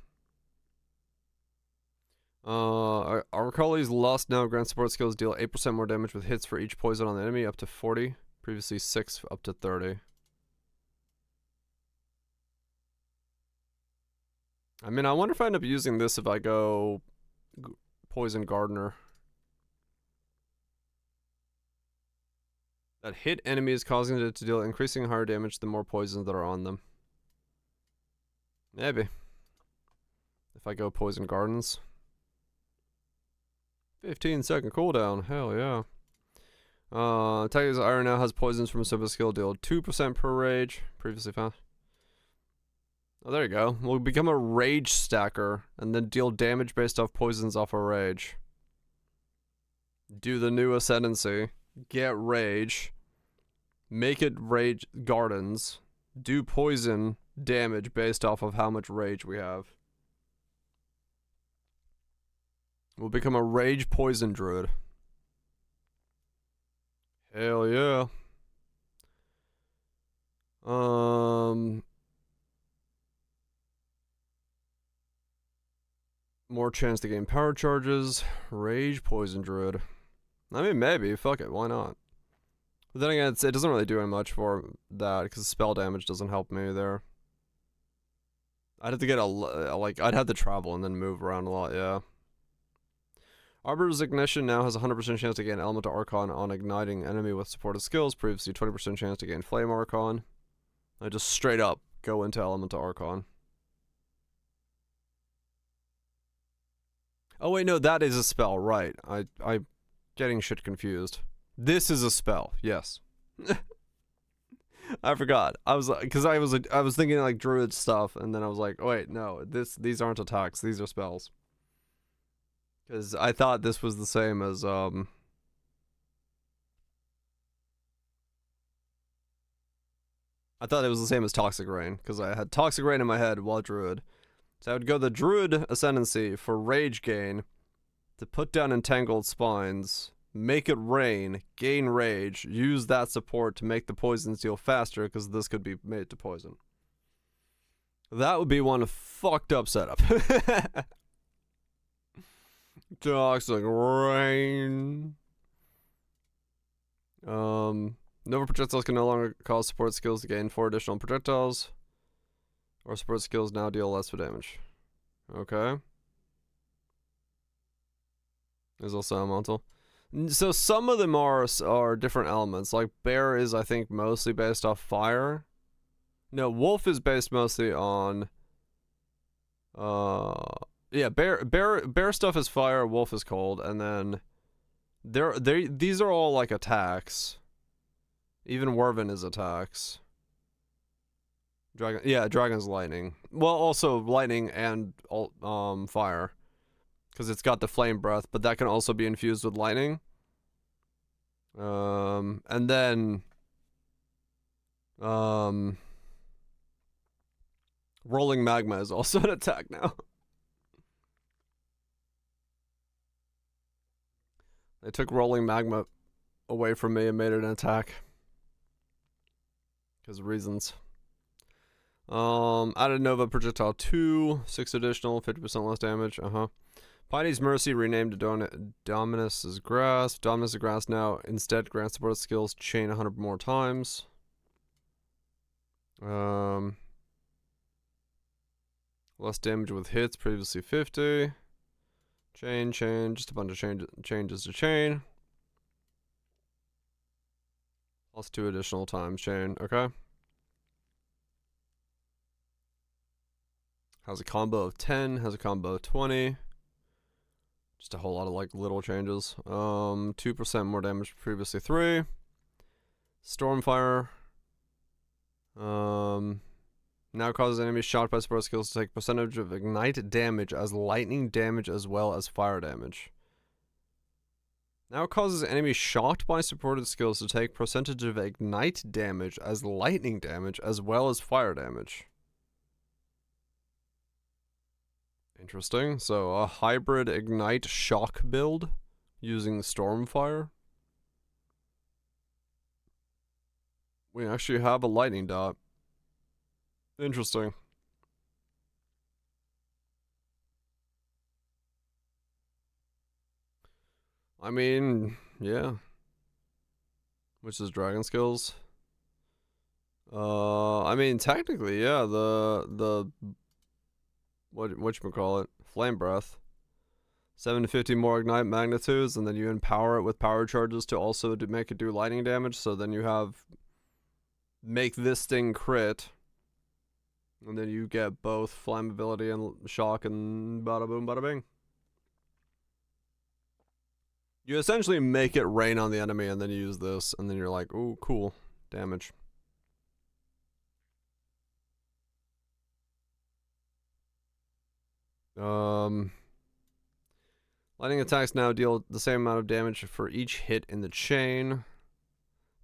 Our Collie's Lost now grant support skills deal 8% more damage with hits for each poison on the enemy, up to 40. Previously 6, up to 30. I mean, I wonder if I end up using this if I go Poison Gardener. That hit enemies, causing it to deal increasing higher damage the more poisons that are on them. Maybe. If I go Poison Gardens. 15-second cooldown. Hell yeah. Tiger's Iron now has poisons from a simple skill deal 2% per rage. Previously found. Oh, there you go. We'll become a rage stacker and then deal damage based off poisons off a rage. Do the new ascendancy. Get rage. Make it rage gardens. Do poison damage based off of how much rage we have. We'll become a rage poison druid. Hell yeah. More chance to gain power charges. Rage poison druid. I mean, maybe. Fuck it. Why not? But then again, it doesn't really do any much for that because spell damage doesn't help me there. I'd have to get I'd have to travel and then move around a lot, yeah. Arbor's Ignition now has a 100% chance to gain Elemental Archon on igniting enemy with supported skills. Previously 20% chance to gain Flame Archon. I just straight up go into Elemental Archon. Oh wait, no, that is a spell, right. I'm getting shit confused. This is a spell, yes. I forgot. I was thinking like druid stuff, and then I was like, oh, wait, no, these aren't attacks, these are spells. Because I thought this was the same as I thought it was the same as Toxic Rain, because I had Toxic Rain in my head while druid. So I would go the druid ascendancy for rage gain to put down entangled spines. Make it rain, gain rage, use that support to make the poisons deal faster because this could be made to poison. That would be one fucked up setup. Toxic rain. Nova projectiles can no longer cause support skills to gain 4 additional projectiles. Or support skills now deal less for damage. Okay. There's also elemental. So some of them are different elements. Like bear is, I think, mostly based off fire. No, wolf is based mostly on. Yeah, bear stuff is fire. Wolf is cold, and then these are all like attacks. Even Werven is attacks. Dragon's lightning. Well, also lightning and fire. Because it's got the flame breath, but that can also be infused with lightning. And then rolling magma is also an attack now. They took rolling magma away from me and made it an attack. Because of reasons. Added Nova projectile 2, 6 additional, 50% less damage. Piney's Mercy renamed to Dominus's Grasp. Dominus's Grasp now instead grants support skills chain 100 more times. Less damage with hits, previously 50. Chain, just a bunch of changes to chain. Plus 2 additional times chain, okay. Has a combo of 10, has a combo of 20. Just a whole lot of like little changes. 2% more damage, previously 3. Stormfire. Now causes enemies shot by support skills to take percentage of ignite damage as lightning damage as well as fire damage. Now causes enemies shot by supported skills to take percentage of ignite damage as lightning damage as well as fire damage. Interesting. So a hybrid ignite shock build using Stormfire. We actually have a lightning dot. Interesting. I mean, yeah. Which is dragon skills. I mean, technically, yeah, whatchamacallit, flame breath. 7 to 50 more ignite magnitudes, and then you empower it with power charges to also make it do lightning damage, so then you have make this thing crit, and then you get both flammability and shock, and bada boom bada bing. You essentially make it rain on the enemy and then you use this, and then you're like, ooh, cool, damage. Lightning attacks now deal the same amount of damage for each hit in the chain.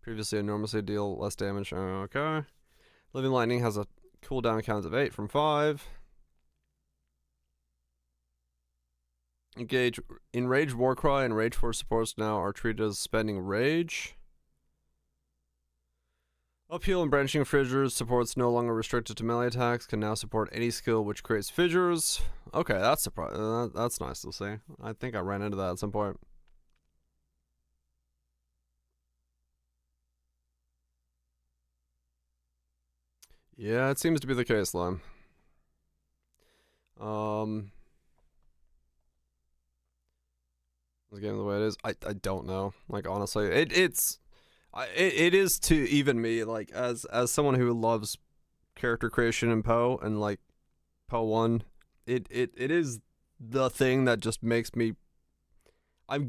Previously, enormously deal less damage. Okay. Living Lightning has a cooldown count of 8 from 5. Engage. Enraged Warcry and Rage Force supports now are treated as spending Rage. Upheal and Branching Fissures supports no longer restricted to melee attacks, can now support any skill which creates fissures. Okay, that's surprising. That's nice to see. I think I ran into that at some point. Yeah, it seems to be the case, Lime. This game the way it is, I don't know. Like, honestly, it is to even me, like, as someone who loves character creation in Poe and like Poe 1, it is the thing that just makes me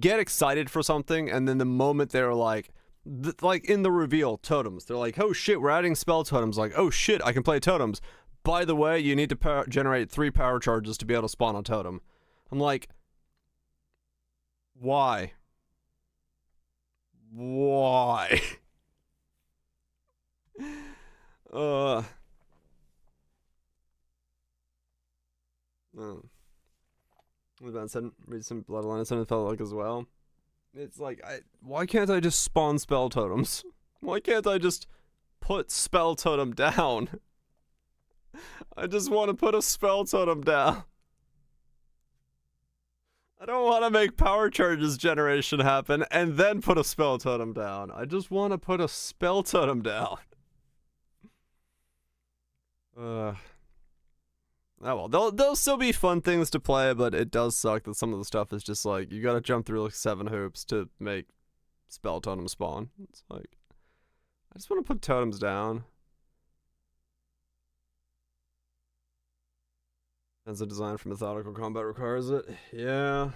get excited for something, and then the moment they're like in the reveal, totems, they're like, oh shit, we're adding spell totems, like, oh shit, I can play totems. By the way, you need to generate 3 power charges to be able to spawn a totem. I'm like, why? Why? Recent Bloodline Ascendant felt like as well. It's like, why can't I just spawn spell totems? Why can't I just put spell totem down? I just want to put a spell totem down. I don't want to make power charges generation happen and then put a spell totem down. I just want to put a spell totem down. Oh well, there'll still be fun things to play, but it does suck that some of the stuff is just like, you gotta jump through like 7 hoops to make spell totem spawn. It's like, I just want to put totems down. As a design for methodical combat requires it. Yeah.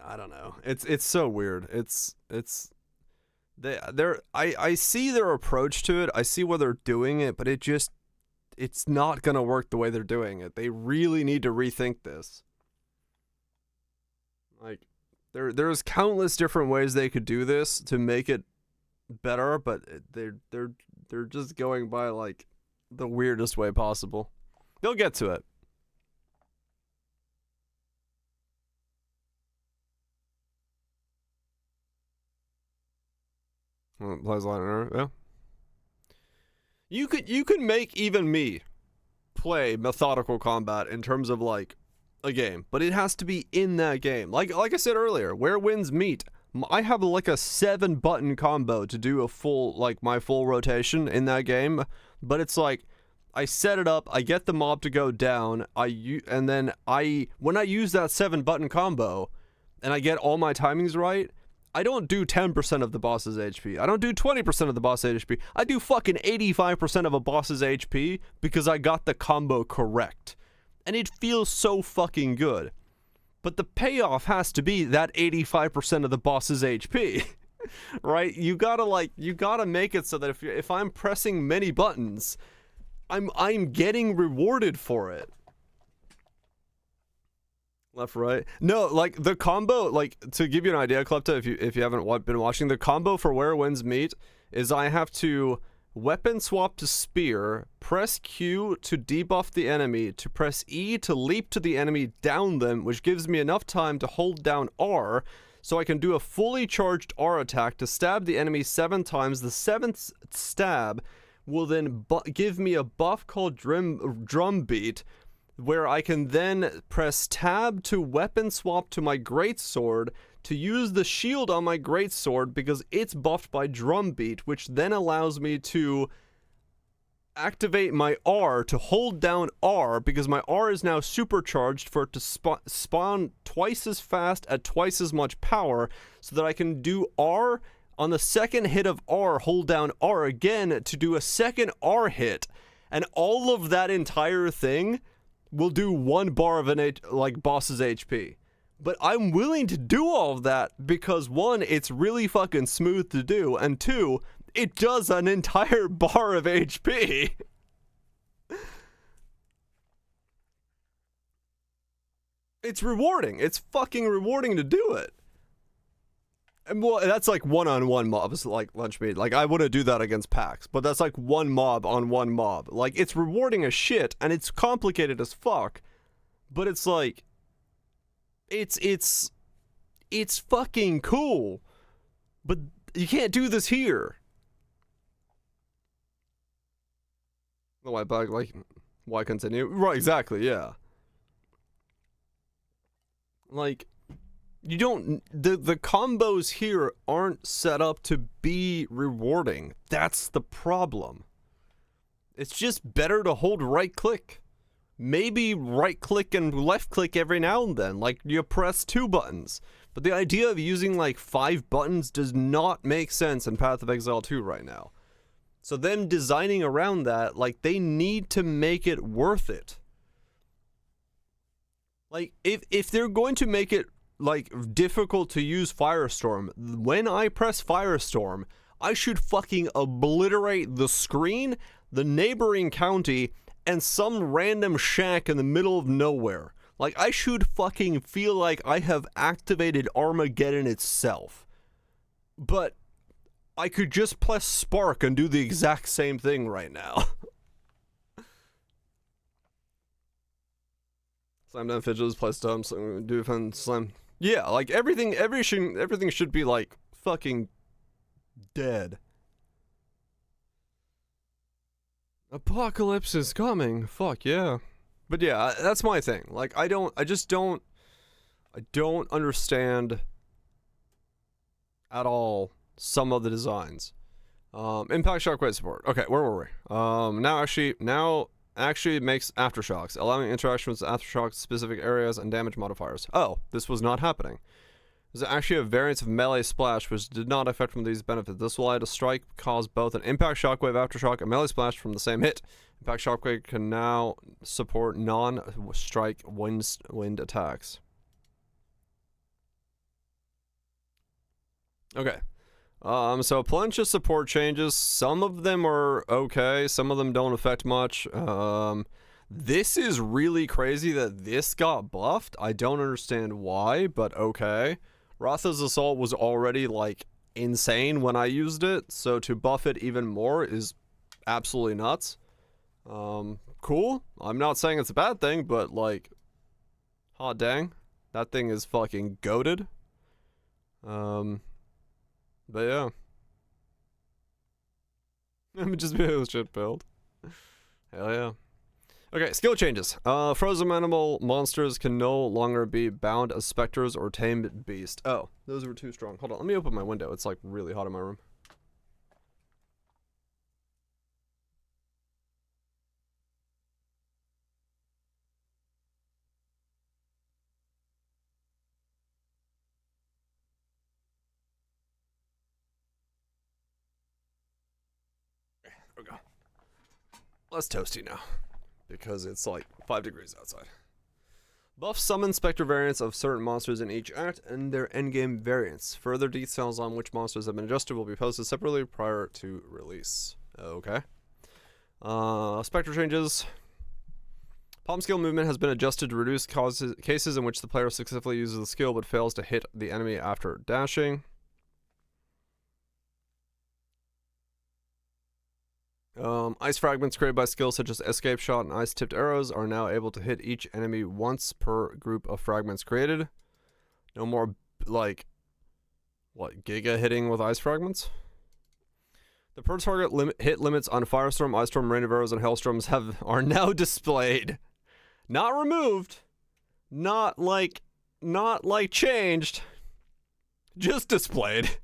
I don't know. It's so weird. I see their approach to it. I see why they're doing it, but it's not gonna work the way they're doing it. They really need to rethink this. Like, there's countless different ways they could do this to make it better, but they're just going by like the weirdest way possible. They'll get to it. Plays Lightning, yeah. You could make even me play methodical combat in terms of like a game, but it has to be in that game. Like I said earlier, where winds meet. I have like a 7-button combo to do a full, like my full rotation in that game, but it's like, I set it up, I get the mob to go down, and then when I use that 7-button combo, and I get all my timings right, I don't do 10% of the boss's HP. I don't do 20% of the boss's HP. I do fucking 85% of a boss's HP because I got the combo correct. And it feels so fucking good. But the payoff has to be that 85% of the boss's HP. Right? You gotta make it so that if I'm pressing many buttons, I'm getting rewarded for it. Left, right. No, like the combo, like to give you an idea, Klepta, if you haven't been watching, the combo for where winds meet is I have to weapon swap to spear, press Q to debuff the enemy, to press E to leap to the enemy, down them, which gives me enough time to hold down R, so I can do a fully charged R attack to stab the enemy 7 times. The 7th stab will then give me a buff called Drum Beat, where I can then press tab to weapon swap to my greatsword to use the shield on my greatsword because it's buffed by Drum Beat, which then allows me to activate my R to hold down R because my R is now supercharged for it to spawn twice as fast at twice as much power, so that I can do R on the second hit of R, hold down R again to do a second R hit, and all of that entire thing will do 1 bar of an boss's HP. But I'm willing to do all of that because 1, it's really fucking smooth to do, and 2, it does an entire bar of HP. It's rewarding. It's fucking rewarding to do it. And well, that's like one-on-one mobs like lunch meat. Like, I wouldn't do that against packs, but that's like one mob on one mob. Like, it's rewarding as shit, and it's complicated as fuck. But it's like, it's fucking cool. But you can't do this here. Why bug? Like, why continue? Right, exactly. Yeah. Like, you don't, the combos here aren't set up to be rewarding. That's the problem. It's just better to hold right click. Maybe right click and left click every now and then, like you press 2 buttons. But the idea of using like 5 buttons does not make sense in Path of Exile 2 right now. So them designing around that, like, they need to make it worth it. Like, if they're going to make it like difficult to use Firestorm, when I press Firestorm, I should fucking obliterate the screen, the neighboring county, and some random shack in the middle of nowhere. Like, I should fucking feel like I have activated Armageddon itself. But I could just press Spark and do the exact same thing right now. Slam down fidgets, play stumps, defense, slam. Yeah, like everything should be like fucking dead. Apocalypse is coming. Fuck yeah. But yeah, that's my thing. Like, I don't understand at all some of the designs. Impact shockwave support. Okay, where were we? Now actually it makes aftershocks, allowing interaction with aftershock specific areas and damage modifiers. Oh, this was not happening. There's actually a variance of melee splash which did not affect from these benefits. This will allow to strike cause both an impact shockwave aftershock and melee splash from the same hit. Impact shockwave can now support non-strike wind attacks. Okay. So a bunch of support changes. Some of them are okay. Some of them don't affect much. This is really crazy that this got buffed. I don't understand why, but okay. Ratha's Assault was already, like, insane when I used it, so to buff it even more is absolutely nuts. Cool. I'm not saying it's a bad thing, but, like, hot dang. That thing is fucking goated. But yeah. I'm just being a shit build. Hell yeah. Okay, skill changes. Frozen animal monsters can no longer be bound as specters or tamed beast. Oh, those were too strong. Hold on, let me open my window. It's like really hot in my room. There we go. Less toasty now, because it's like 5 degrees outside. Buff summon spectre variants of certain monsters in each act and their endgame variants. Further details on which monsters have been adjusted will be posted separately prior to release. Okay. Spectre changes. Palm skill movement has been adjusted to reduce cases in which the player successfully uses the skill but fails to hit the enemy after dashing. Ice fragments created by skills such as escape shot and ice tipped arrows are now able to hit each enemy once per group of fragments created. No more like What, Giga hitting with ice fragments? The per target hit limits on Firestorm, Ice Storm, Rain of Arrows, and Hailstorms are now displayed. Not removed. Not like changed. Just displayed.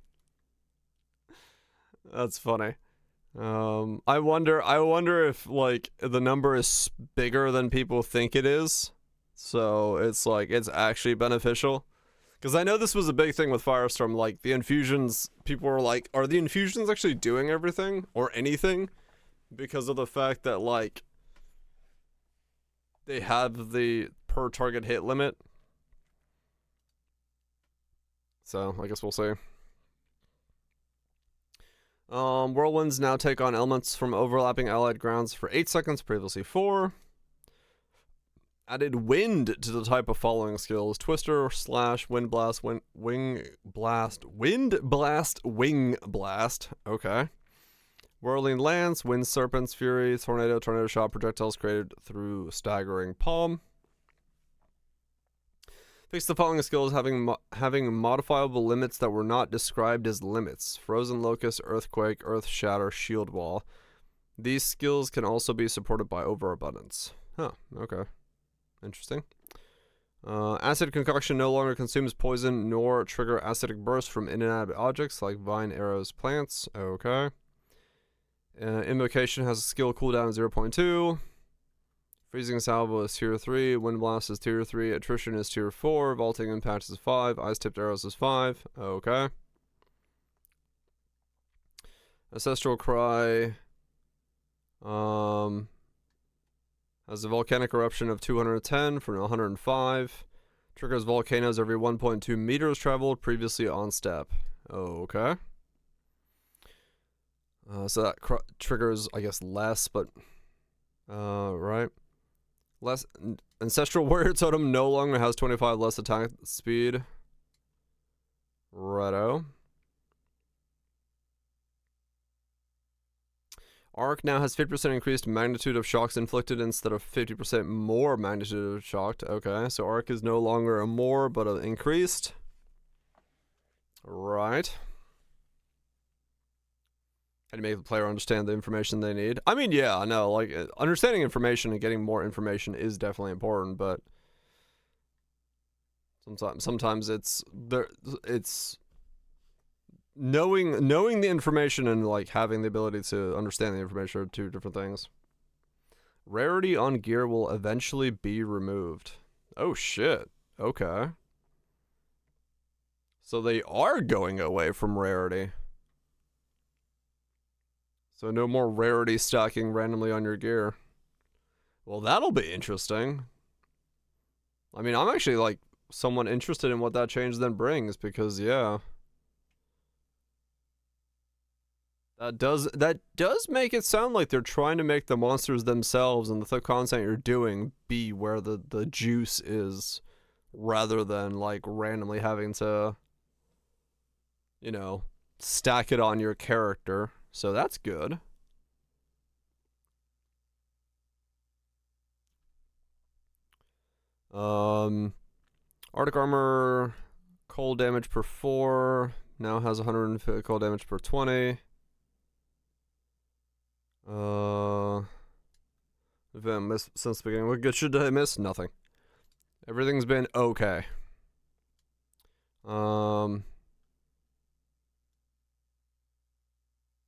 That's funny. I wonder if like the number is bigger than people think it is. So it's like it's actually beneficial. Because I know this was a big thing with Firestorm, like the infusions, people were like, are the infusions actually doing everything or anything? Because of the fact that like they have the per target hit limit. So I guess we'll see. Whirlwinds now take on elements from overlapping allied grounds for 8 seconds, previously 4. Added wind to the type of following skills: Twister, Slash, Wind Blast, Wing Blast, Wind Blast, Wing Blast. Okay. Whirling Lance, Wind Serpents, Fury, Tornado, Tornado Shot, projectiles created through Staggering Palm. Fix the following skills having modifiable limits that were not described as limits: Frozen Locust, Earthquake, Earth Shatter, Shield Wall. These skills can also be supported by Overabundance. Huh, okay. Interesting. Acid Concoction no longer consumes poison nor trigger acidic bursts from inanimate objects like vine, arrows, plants. Okay. Invocation has a skill cooldown of 0.2. Freezing Salvo is tier 3. Wind Blast is tier 3. Attrition is tier 4. Vaulting Impact is 5. Ice Tipped Arrows is 5. Okay. Ancestral Cry has a volcanic eruption of 210 from 105. Triggers volcanoes every 1.2 meters traveled, previously on step. Okay. So that triggers, I guess, less, but... right. Less... Ancestral Warrior Totem no longer has 25 less attack speed. Righto. Arc now has 50% increased magnitude of shocks inflicted instead of 50% more magnitude of shocked. Okay, so Arc is no longer a more, but an increased. Right. How do you make the player understand the information they need? I mean, yeah, I know, like, understanding information and getting more information is definitely important, but sometimes it's knowing the information and like having the ability to understand the information are two different things. Rarity on gear will eventually be removed. Oh shit. Okay. So they are going away from rarity. So no more rarity stacking randomly on your gear. Well, that'll be interesting. I mean, I'm actually like somewhat interested in what that change then brings, because yeah. That does make it sound like they're trying to make the monsters themselves and the content you're doing be where the juice is, rather than like randomly having to, you know, stack it on your character. So that's good. Arctic Armor, cold damage per 4, now has 150 cold damage per 20. Event missed since the beginning. What good should I miss? Nothing. Everything's been okay.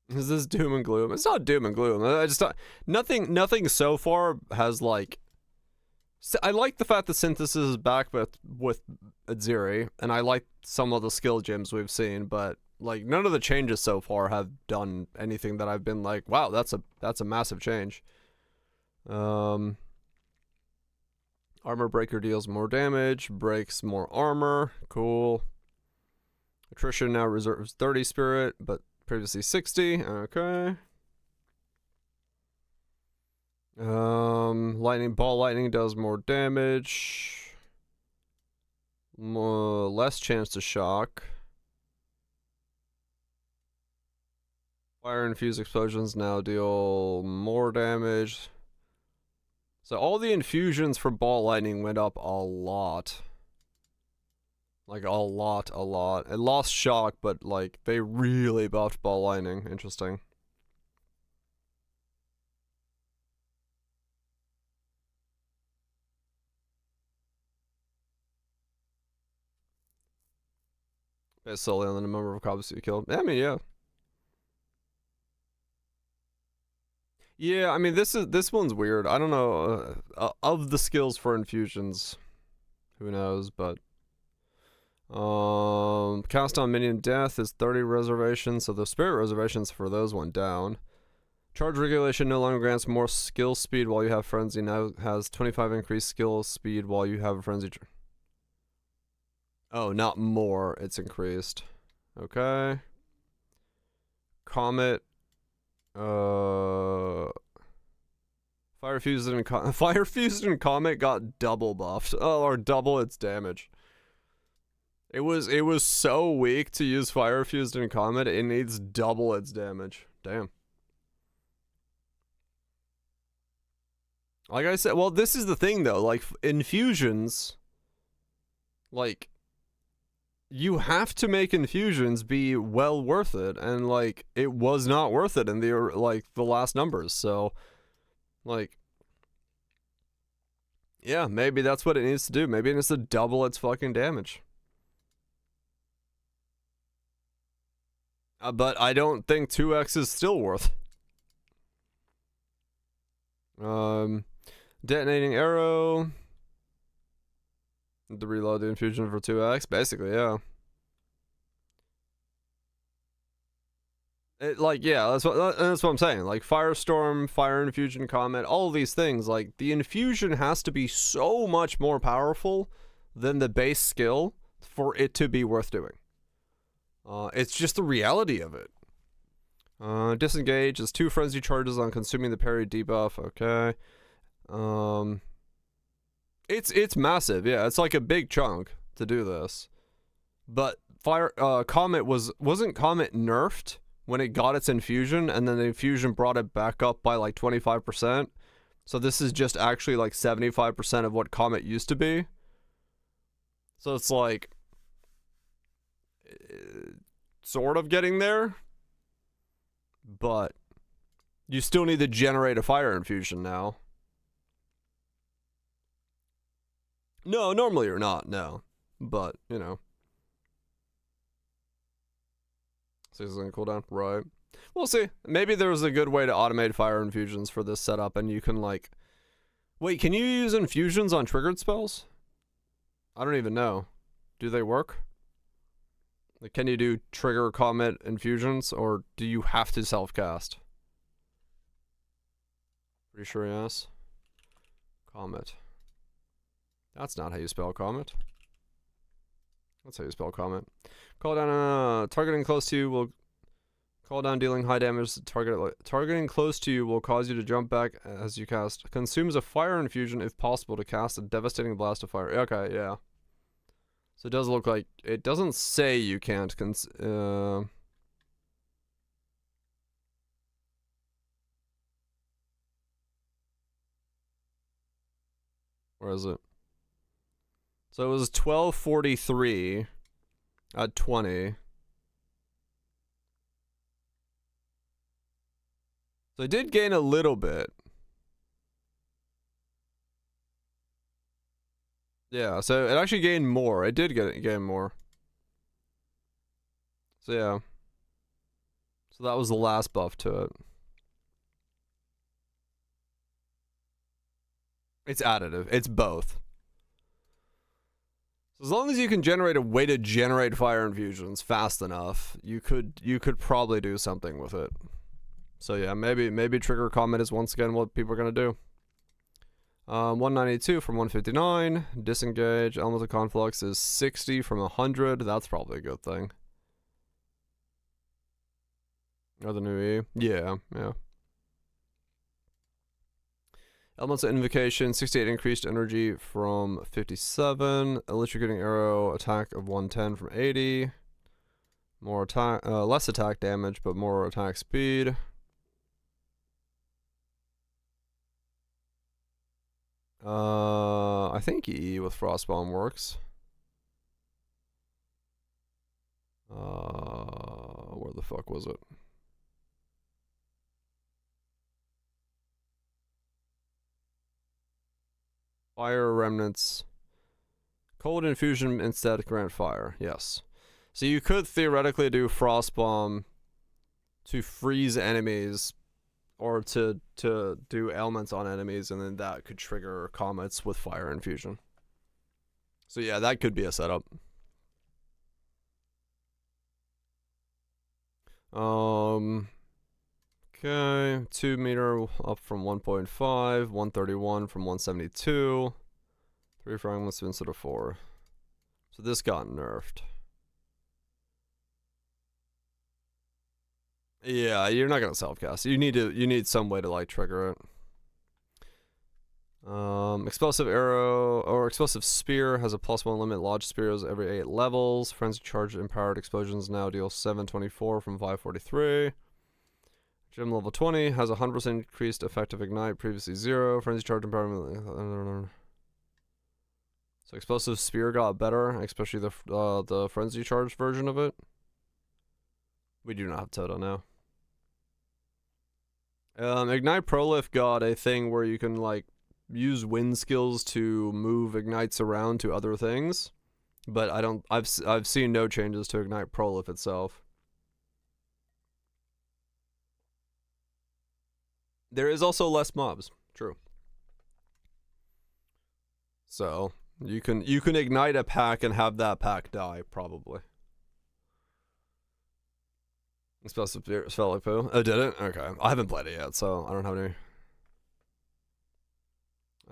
Is this doom and gloom? It's not doom and gloom. I just nothing so far has like. I like the fact that Synthesis is back with Aziri, and I like some of the skill gems we've seen, but like none of the changes so far have done anything that I've been like, wow, that's a massive change. Armor Breaker deals more damage, breaks more armor. Cool. Attrition now reserves 30 spirit, but previously 60. Okay. Lightning does more damage. Less chance to shock. Fire infused explosions now deal more damage. So all the infusions for ball lightning went up a lot. Like, a lot, a lot. It lost shock, but, like, they really buffed ball lightning. Interesting. Based solely on the number of copies you killed. I mean, yeah. Yeah, I mean, this one's weird. I don't know, of the skills for infusions, who knows, but cast on minion death is 30 reservations, so the spirit reservations for those went down. Charge regulation no longer grants more skill speed while you have frenzy, now has 25 increased skill speed while you have a frenzy. Oh, not more, it's increased. Okay. Comet. Fire fused and Comet got double buffed. Oh, or double its damage. It was so weak to use Fire Fused and Comet, it needs double its damage. Damn. Like I said, well, this is the thing though, like infusions, like you have to make infusions be well worth it, and like it was not worth it in the last numbers. So like, yeah, maybe that's what it needs to do. Maybe it needs to double its fucking damage. But I don't think 2x is still worth. Detonating arrow. The reload the infusion for 2x, basically, yeah. Yeah, that's what I'm saying. Like Firestorm, Fire Infusion, Comet, all of these things, like the infusion has to be so much more powerful than the base skill for it to be worth doing. It's just the reality of it. Disengage is 2 frenzy charges on consuming the parry debuff. Okay. It's massive. Yeah, it's like a big chunk to do this. But Comet wasn't Comet nerfed when it got its infusion, and then the infusion brought it back up by like 25%. So this is just actually like 75% of what Comet used to be. So it's like sort of getting there, but you still need to generate a fire infusion now. No, normally you're not, no. But, you know. Season cooldown, right. We'll see. Maybe there's a good way to automate fire infusions for this setup, and you can like... Wait, can you use infusions on triggered spells? I don't even know. Do they work? Like, can you do trigger Comet infusions, or do you have to self-cast? Pretty sure yes. Comet. That's not how you spell Comet. That's how you spell Comet. Call down, targeting close to you will... Call down dealing high damage to target. Targeting close to you will cause you to jump back as you cast. Consumes a fire infusion if possible to cast a devastating blast of fire. Okay, yeah. So it does look like... It doesn't say you can't where is it? So it was 1243 at 20. So I did gain a little bit. Yeah, so it actually gained more. It did gain more. So yeah. So that was the last buff to it. It's additive. It's both. So as long as you can generate a way to generate fire infusions fast enough, you could probably do something with it. So yeah, maybe trigger Comet is once again what people are gonna do. 192 from 159. Disengage. Elemental Conflux is 60 from 100. That's probably a good thing. Or the new E. Yeah, yeah. Elemental Invocation, 68 increased energy from 57. Electrocuting Arrow, attack of 110 from 80. More attack, less attack damage, but more attack speed. I think E with Frostbomb works. Where the fuck was it? Fire remnants. Cold infusion instead grant fire. Yes. So you could theoretically do frost bomb to freeze enemies, or to do ailments on enemies, and then that could trigger comets with fire infusion. So yeah, that could be a setup. Okay, 2 meter up from 1.5, 131 from 172, 3 fragments instead of 4. So this got nerfed. Yeah, you're not gonna self-cast. You need some way to like trigger it. Explosive arrow or explosive spear has a +1 limit. Lodge spears every 8 levels. Frenzy charge empowered explosions now deal 724 from 543. Gem level 20 has 100% increased effective ignite, previously 0. Frenzy charge empowerment. So explosive spear got better, especially the frenzy charge version of it. We do not have Toto now. Ignite Prolif got a thing where you can like use wind skills to move ignites around to other things, but I've seen no changes to Ignite Prolif itself. There is also less mobs, true. So you can ignite a pack and have that pack die probably. Explosive spell like poo. Oh, did it? Okay. I haven't played it yet, so I don't have any.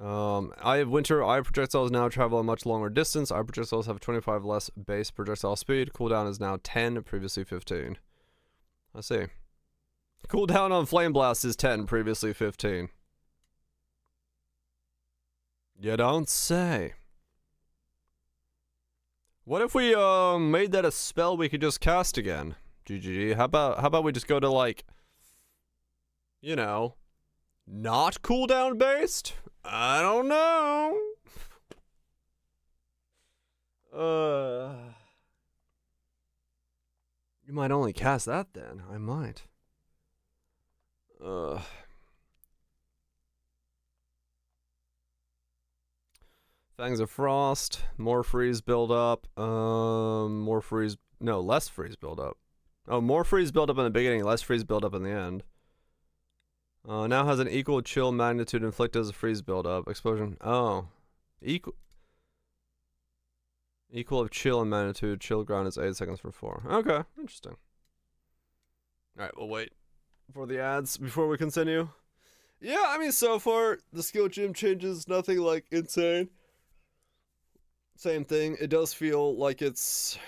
Eye of Winter. Eye projectiles now travel a much longer distance. Eye projectiles have 25 less base projectile speed. Cooldown is now 10, previously 15. I see. Cooldown on Flame Blast is 10, previously 15. You don't say. What if we made that a spell we could just cast again? GGG. How about we just go to like, you know, not cooldown based? I don't know. You might only cast that then. I might. Fangs of Frost. More freeze build up. More freeze. No, less freeze build up. Oh, more freeze build up in the beginning, less freeze build up in the end. Now has an equal chill magnitude inflicted as a freeze build up. Explosion. Oh. Equal of chill and magnitude. Chill ground is 8 seconds for 4. Okay, interesting. Alright, we'll wait for the ads before we continue. Yeah, I mean, so far, the skill gym changes, nothing like insane. Same thing. It does feel like it's,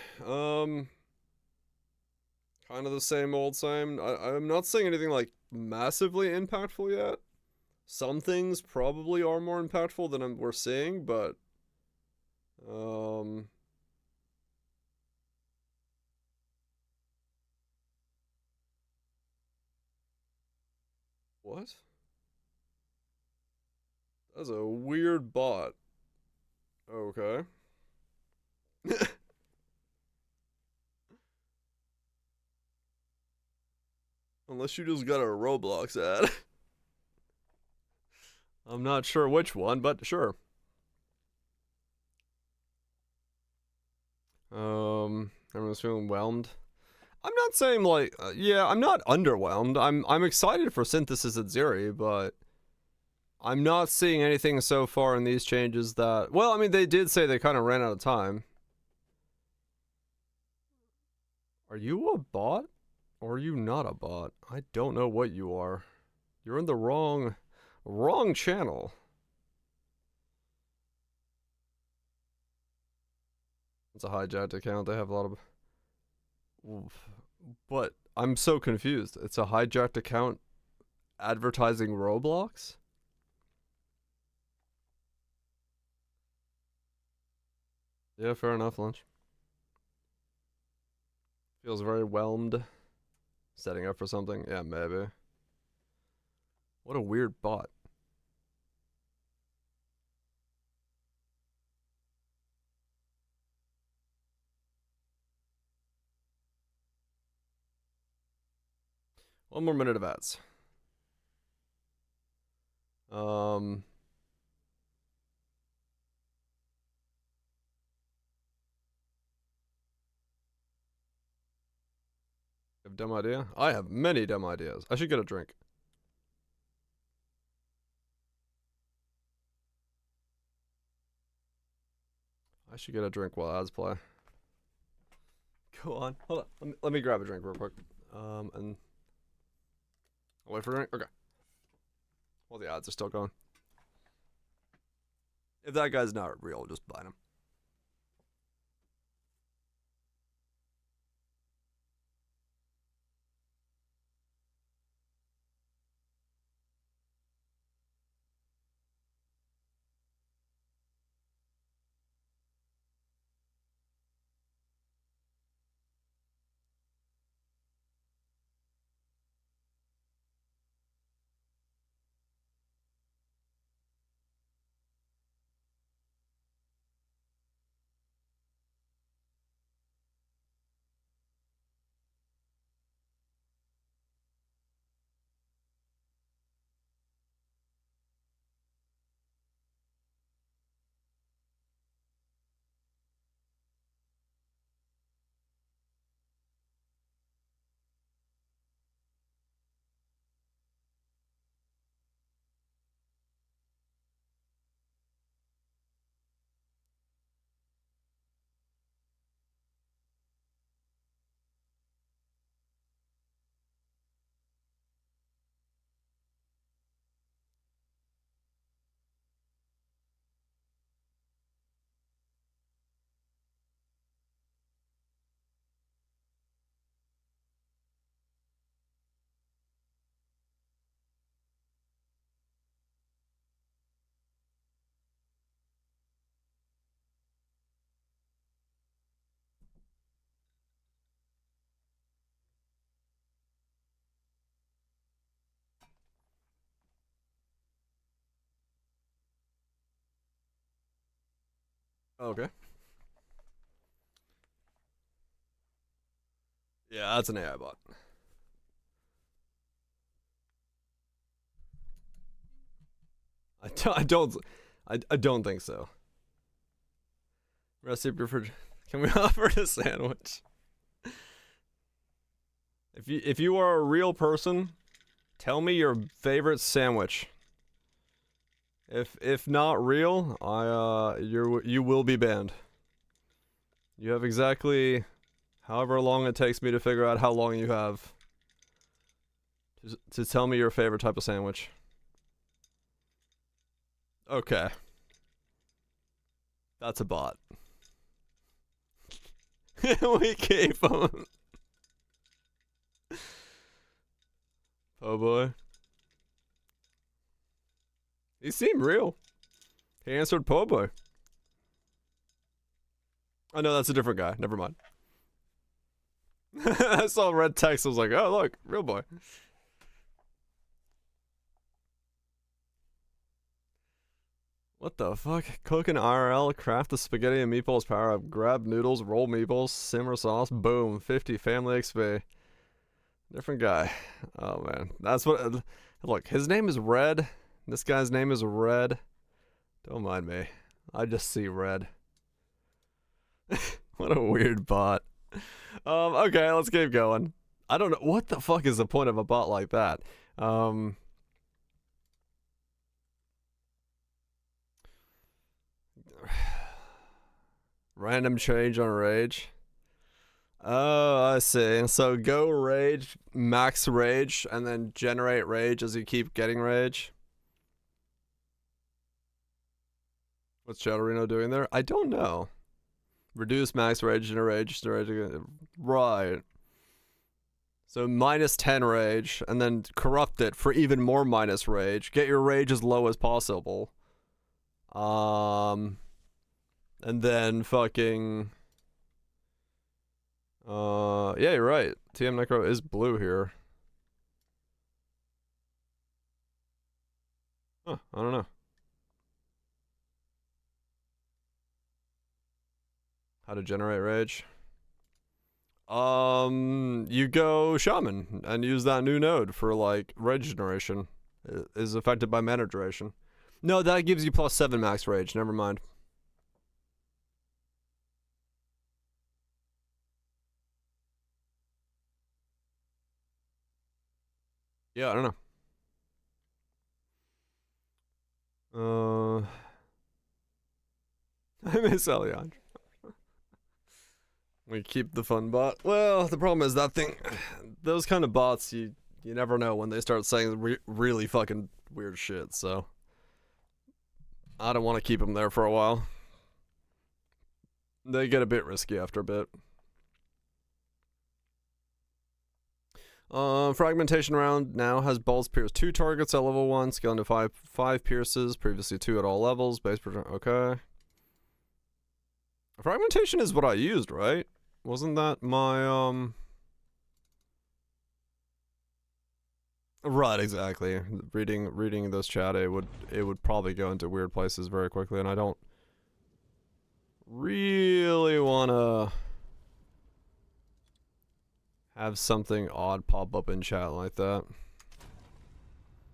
kind of the same old same. I'm not saying anything like massively impactful yet. Some things probably are more impactful than we're seeing, but what? That's a weird bot. Okay. Unless you just got a Roblox ad. I'm not sure which one, but sure. Everyone's feeling whelmed. I'm not saying like, yeah, I'm not underwhelmed. I'm excited for Synthesis at Zeri, but I'm not seeing anything so far in these changes that, well, I mean, they did say they kind of ran out of time. Are you a bot? Or are you not a bot? I don't know what you are. You're in the wrong channel. It's a hijacked account. They have a lot of... But I'm so confused. It's a hijacked account advertising Roblox? Yeah, fair enough, Lunch. Feels very whelmed. Setting up for something? Yeah, maybe. What a weird bot. One more minute of ads. You have a dumb idea? I have many dumb ideas. I should get a drink. I should get a drink while ads play. Go on. Hold on. Let me grab a drink real quick. And I'll wait for a drink? Okay. While the ads are still going. If that guy's not real, just blind him. Okay. Yeah, that's an AI bot. I don't think so. Recipe for, can we offer a sandwich? If you are a real person, tell me your favorite sandwich. If not real, you will be banned. You have exactly however long it takes me to figure out how long you have to tell me your favorite type of sandwich. Okay. That's a bot. We gave him. Oh boy. He seemed real. He answered po' boy. Oh no, that's a different guy. Never mind. I saw red text. I was like, oh look, real boy. What the fuck? Cook an IRL, craft the spaghetti and meatballs power up, grab noodles, roll meatballs, simmer sauce, boom, 50 family XP. Different guy. Oh man, that's what. Look, his name is Red. This guy's name is Red. Don't mind me. I just see red. What a weird bot. Okay, let's keep going. I don't know what the fuck is the point of a bot like that. Random change on rage. Oh, I see. So go rage, max rage, and then generate rage as you keep getting rage. What's Shadowreno doing there? I don't know. Reduce max rage, generate rage. Right. So minus 10 rage, and then corrupt it for even more minus rage. Get your rage as low as possible. And then fucking... yeah, you're right. TM Necro is blue here. Huh, I don't know. How to generate rage. You go Shaman and use that new node for like rage generation. It is affected by mana duration. No, that gives you +7 max rage. Never mind. Yeah, I don't know. I miss Eliandra. We keep the fun bot. Well, the problem is that thing, those kind of bots, you never know when they start saying really fucking weird shit, so I don't want to keep them there for a while. They get a bit risky after a bit. Fragmentation round now has balls pierce 2 targets at level 1, scaling to 5 pierces, previously 2 at all levels, base per turn, okay. Fragmentation is what I used, right? Wasn't that my, Right, exactly. Reading this chat, it would probably go into weird places very quickly, and I don't really wanna have something odd pop up in chat like that.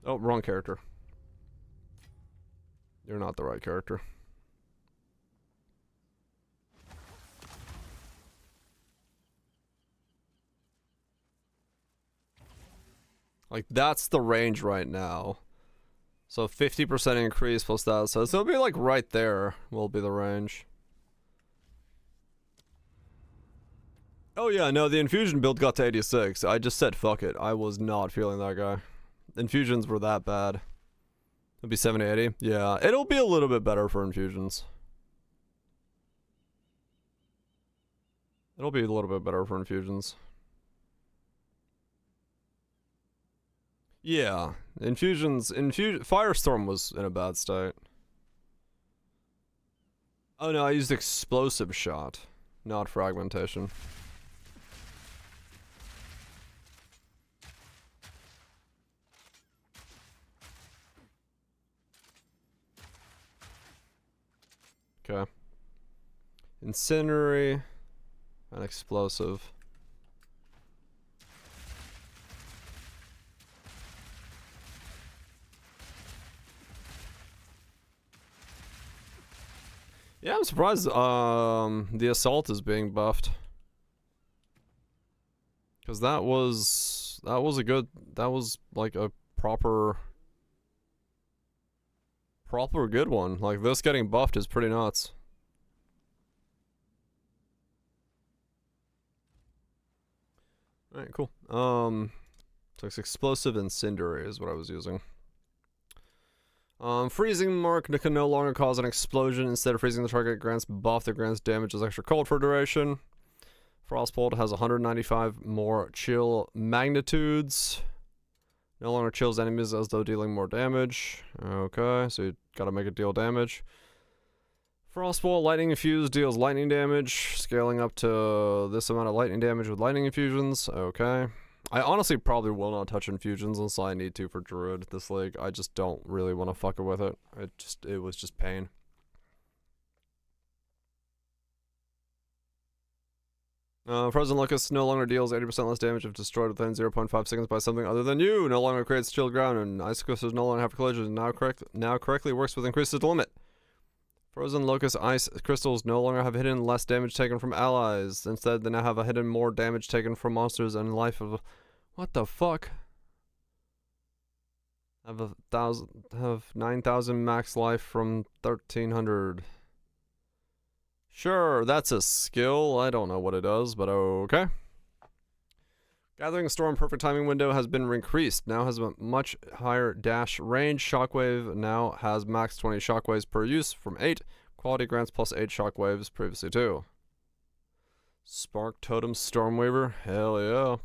Oh, wrong character. You're not the right character. Like, that's the range right now. So 50% increase plus that. So it'll be like right there will be the range. Oh yeah, no, the infusion build got to 86. I just said fuck it. I was not feeling that guy. Infusions were that bad. It'll be 70, 80. Yeah, it'll be a little bit better for infusions. It'll be a little bit better for infusions. Yeah, Firestorm was in a bad state. Oh no, I used explosive shot, not fragmentation. Okay. Incinerary and explosive. Yeah, I'm surprised the assault is being buffed. Cause that was like a proper good one. Like this getting buffed is pretty nuts. Alright, cool. So it's explosive incendiary is what I was using. Freezing mark can no longer cause an explosion. Instead of freezing the target, grants buff that grants damage as extra cold for duration. Frostbolt has 195 more chill magnitudes. No longer chills enemies as though dealing more damage. Okay, so you gotta make it deal damage. Frostbolt lightning infused deals lightning damage, scaling up to this amount of lightning damage with lightning infusions. Okay. I honestly probably will not touch infusions unless I need to for Druid this league. I just don't really want to fuck with it. It was just pain. Frozen Locust no longer deals 80% less damage if destroyed within 0.5 seconds by something other than you. No longer creates chilled ground, and Ice Crystals no longer have collision. Now correctly works with increases to limit. Frozen Locust Ice Crystals no longer have hidden less damage taken from allies. Instead, they now have a hidden more damage taken from monsters and life of... What the fuck? Have 9,000 max life from 1,300. Sure, that's a skill. I don't know what it does, but okay. Gathering Storm Perfect Timing window has been increased. Now has a much higher dash range. Shockwave now has max 20 shockwaves per use from 8. Quality grants plus 8 shockwaves, previously 2. Spark Totem Stormweaver? Hell yeah.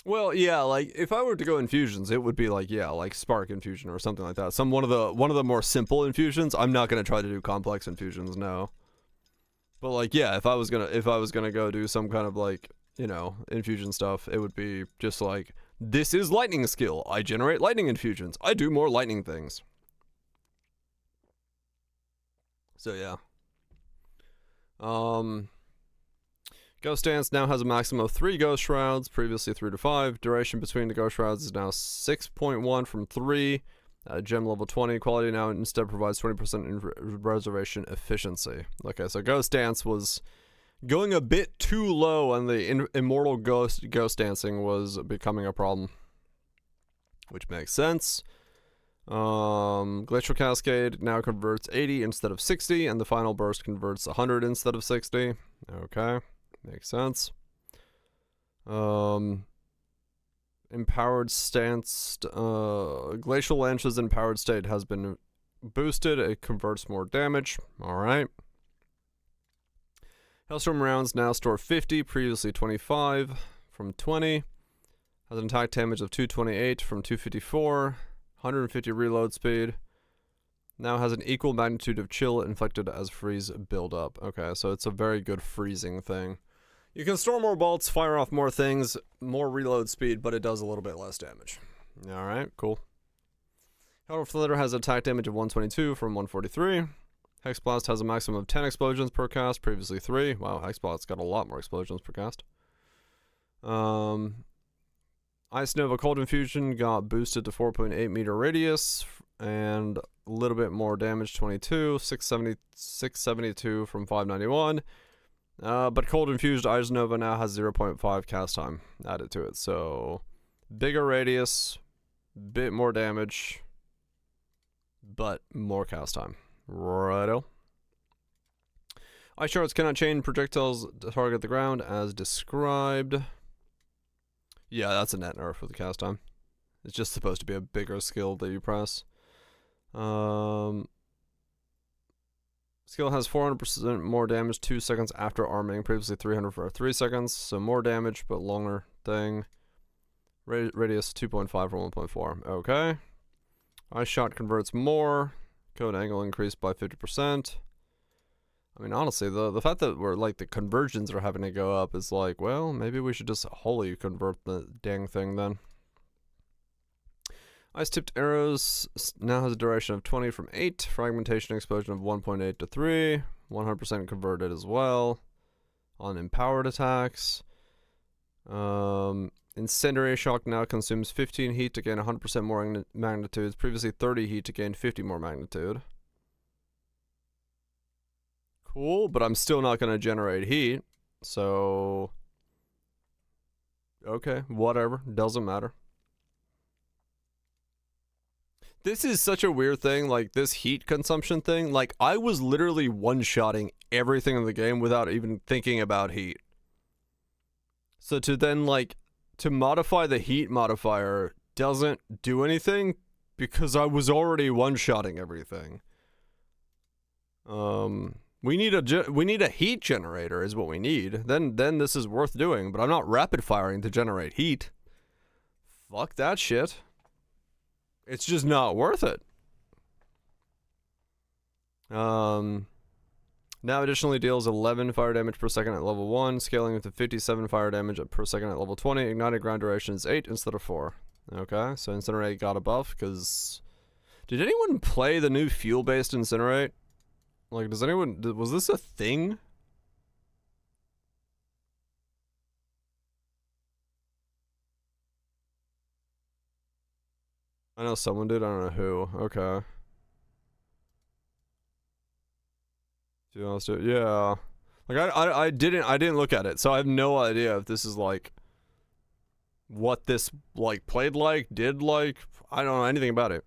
Well, yeah, like, if I were to go infusions, it would be like, yeah, like Spark Infusion or something like that. One of the more simple infusions. I'm not gonna try to do complex infusions, no. But like, yeah, if I was gonna go do some kind of like, you know, infusion stuff, it would be just like, this is lightning skill. I generate lightning infusions. I do more lightning things. So yeah. Ghost Dance now has a maximum of 3 Ghost Shrouds, previously 3 to 5. Duration between the Ghost Shrouds is now 6.1 from 3. Gem level 20. Quality now instead provides 20% in reservation efficiency. Okay, so Ghost Dance was going a bit too low, and the immortal ghost dancing was becoming a problem, which makes sense. Glacial Cascade now converts 80 instead of 60, and the final burst converts 100 instead of 60. Okay, makes sense. Empowered stance, Glacial Lance's empowered state has been boosted. It converts more damage. Alright. Hailstorm rounds now store 50, previously 25 from 20. Has an attack damage of 228 from 254. 150 reload speed. Now has an equal magnitude of chill inflicted as freeze build up. Okay, so it's a very good freezing thing. You can store more bolts, fire off more things, more reload speed, but it does a little bit less damage. Alright, cool. Hellraiser Flitter has attack damage of 122 from 143. Hexblast has a maximum of 10 explosions per cast, previously 3. Wow, Hexblast's got a lot more explosions per cast. Ice Nova Cold Infusion got boosted to 4.8 meter radius, and a little bit more damage, 22, 672 from 591. But Cold Infused Ice Nova now has 0.5 cast time added to it, so bigger radius, bit more damage, but more cast time. Righto. Ice Shards cannot chain projectiles to target the ground as described. Yeah, that's a net nerf with the cast time. It's just supposed to be a bigger skill that you press. Skill has 400% more damage 2 seconds after arming, previously 300 for 3 seconds, so more damage but longer thing. Radius 2.5 for 1.4. Okay. Ice Shot converts more. Code angle increased by 50%. I mean, honestly, the fact that we're like the conversions are having to go up is like, well, maybe we should just wholly convert the dang thing then. Ice Tipped Arrows now has a duration of 20 from 8. Fragmentation explosion of 1.8 to 3. 100% converted as well on empowered attacks. Incendiary Shock now consumes 15 heat to gain 100% more magnitudes. Previously 30 heat to gain 50 more magnitude. Cool, but I'm still not going to generate heat. So, okay, whatever. Doesn't matter. This is such a weird thing, like this heat consumption thing. Like, I was literally one-shotting everything in the game without even thinking about heat. So to then, like, to modify the heat modifier doesn't do anything because I was already one-shotting everything. We need a heat generator is what we need. Then this is worth doing, but I'm not rapid firing to generate heat. Fuck that shit. It's just not worth it. Now additionally deals 11 fire damage per second at level 1, scaling to 57 fire damage per second at level 20. Ignited ground duration is 8 instead of 4. Okay, so Incinerate got a buff because... Did anyone play the new fuel-based Incinerate? Like, does anyone... Was this a thing? I know someone did, I don't know who. Okay. Do you want to do it? Yeah. Like, I didn't look at it, so I have no idea if this is, like... What this, like, played like, did like... I don't know anything about it.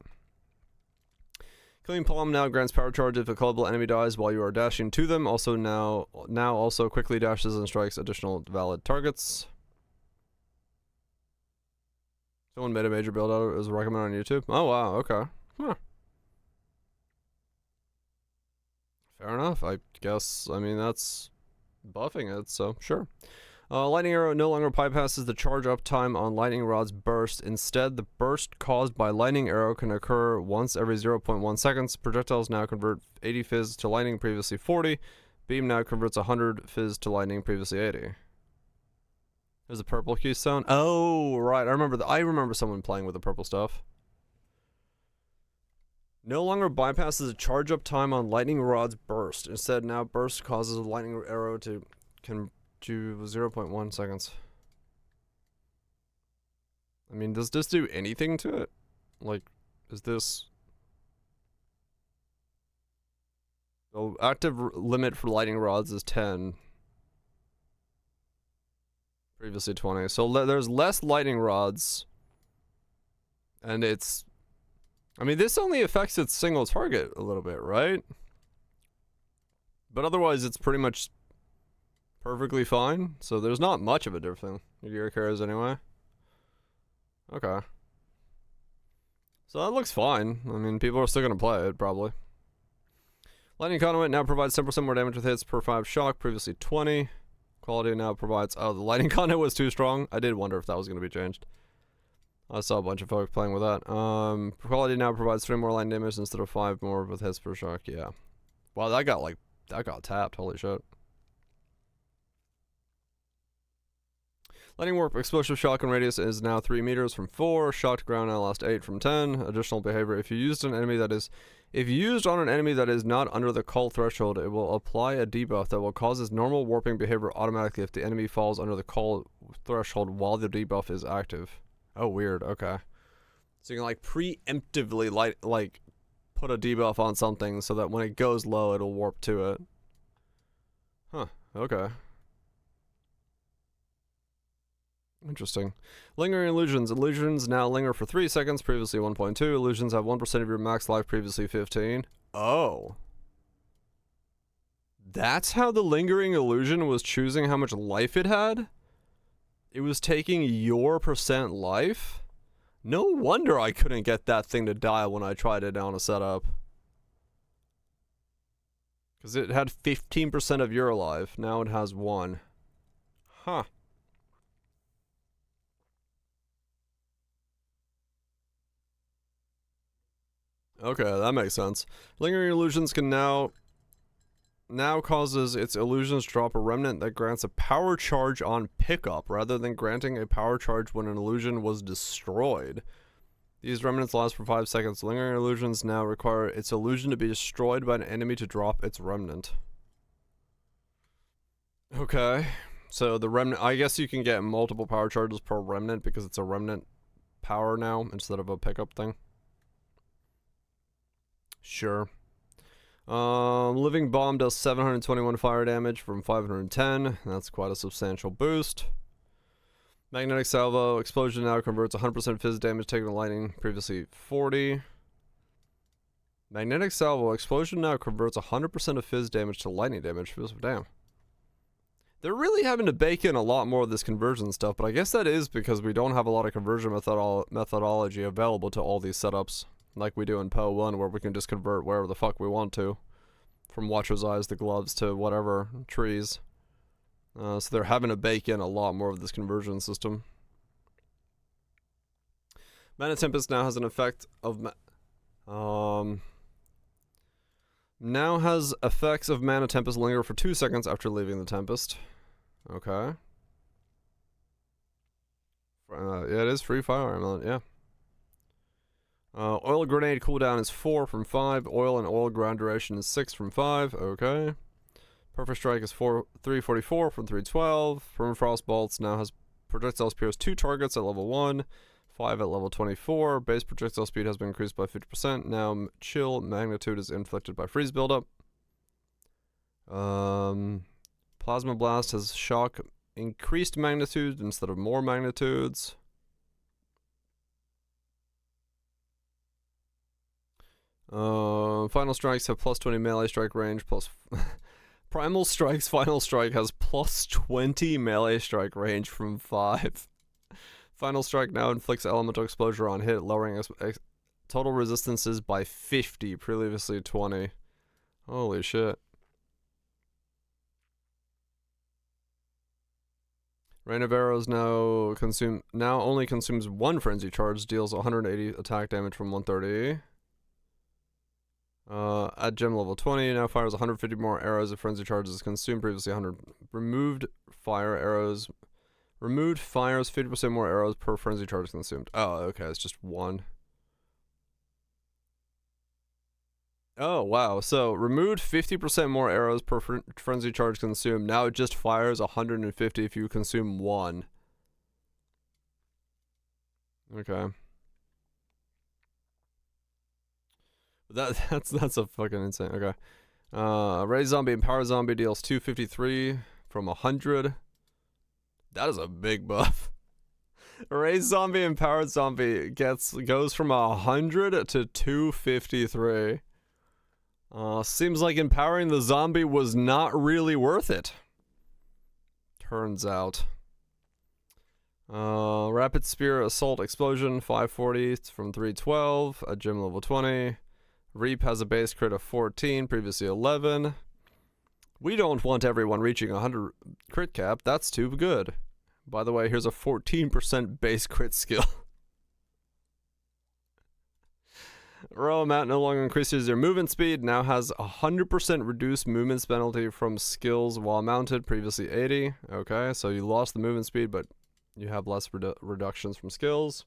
Killing Palm now grants power charge if a callable enemy dies while you are dashing to them. Also now also quickly dashes and strikes additional valid targets. Someone made a major build out of it. It was recommended on YouTube. Oh wow, okay. Huh. Fair enough, I guess. I mean, that's buffing it, so sure. Lightning Arrow no longer bypasses the charge up time on Lightning Rod's burst. Instead, the burst caused by Lightning Arrow can occur once every 0.1 seconds. Projectiles now convert 80 fizz to lightning, previously 40. Beam now converts 100 fizz to lightning, previously 80. There's a purple keystone. Oh, right. I remember someone playing with the purple stuff. No longer bypasses the charge up time on Lightning Rod's burst. Instead, now burst causes a Lightning Arrow to 0.1 seconds. I mean, does this do anything to it? Like, is this... The active limit for lightning rods is 10. Previously 20. So there's less lightning rods. And it's... I mean, this only affects its single target a little bit, right? But otherwise, it's pretty much perfectly fine. So there's not much of a difference. Gear carries anyway. Okay. So that looks fine. I mean, people are still going to play it, probably. Lightning Conduit now provides 10% more damage with hits per 5 shock, previously 20. Quality now provides... Oh, the Lightning Conduit was too strong. I did wonder if that was going to be changed. I saw a bunch of folks playing with that. Quality now provides 3 more lightning damage instead of 5 more with hits per shock. Yeah. Wow, that got like... That got tapped. Holy shit. Lightning Warp explosive shock and radius is now 3 meters from 4. Shock to ground now lasts 8 from 10. Additional behavior: if you used on an enemy that is not under the call threshold, it will apply a debuff that will cause its normal warping behavior automatically if the enemy falls under the call threshold while the debuff is active. Oh, weird. Okay. So you can like preemptively like put a debuff on something so that when it goes low, it'll warp to it. Huh. Okay. Interesting. Lingering illusions. Illusions now linger for 3 seconds, previously 1.2. Illusions have 1% of your max life, previously 15. Oh. That's how the lingering illusion was choosing how much life it had? It was taking your percent life? No wonder I couldn't get that thing to die when I tried it on a setup. Because it had 15% of your life. Now it has 1. Huh. Okay, that makes sense. Lingering illusions can now causes its illusions drop a remnant that grants a power charge on pickup rather than granting a power charge when an illusion was destroyed. These remnants last for 5 seconds. Lingering illusions now require its illusion to be destroyed by an enemy to drop its remnant. Okay. So the remnant, I guess you can get multiple power charges per remnant because it's a remnant power now instead of a pickup thing. Sure. Living Bomb does 721 fire damage from 510. That's quite a substantial boost. Magnetic Salvo. Explosion now converts 100% fizz damage taken to lightning, previously 40. Magnetic Salvo. Explosion now converts 100% of fizz damage to lightning damage. Damn. They're really having to bake in a lot more of this conversion stuff, but I guess that is because we don't have a lot of conversion methodology available to all these setups. Like we do in PoE 1, where we can just convert wherever the fuck we want to. From Watcher's Eyes to gloves to whatever, trees. So they're having to bake in a lot more of this conversion system. Mana Tempest now has an effect of... now has effects of Mana Tempest linger for 2 seconds after leaving the Tempest. Okay. Yeah, it is free fire amulet, yeah. Oil Grenade cooldown is 4 from 5. Oil and oil ground duration is 6 from 5. Okay. Perfect Strike is 344 from 312. Permafrost Bolts now has projectiles pierce 2 targets at level 1. 5 at level 24. Base projectile speed has been increased by 50%. Now chill magnitude is inflicted by freeze buildup. Plasma Blast has shock increased magnitude instead of more magnitudes. Final Strikes have plus 20 melee strike range, plus... Primal Strike's Final Strike has plus 20 melee strike range from 5. Final Strike now inflicts elemental exposure on hit, lowering total resistances by 50, previously 20. Holy shit. Rain of Arrows now only consumes 1 frenzy charge, deals 180 attack damage from 130. At gem level 20, now fires 150 more arrows if frenzy charge is consumed, previously 100. Removed fires 50% more arrows per frenzy charge consumed. Oh, okay, it's just 1. Oh, wow. So, removed 50% more arrows per frenzy charge consumed. Now it just fires 150 if you consume one. Okay. That's a fucking insane. Okay. Raise Zombie and Power Zombie deals 253 from 100. That is a big buff. Raise Zombie and Power Zombie goes from 100 to 253. Seems like empowering the zombie was not really worth it. Turns out. Rapid Spear Assault Explosion 540 from 312 at gym level 20. Reap has a base crit of 14, previously 11. We don't want everyone reaching 100 crit cap. That's too good. By the way, here's a 14% base crit skill. Row amount no longer increases your movement speed. Now has 100% reduced movement penalty from skills while mounted. Previously 80. Okay, so you lost the movement speed, but you have less reductions from skills.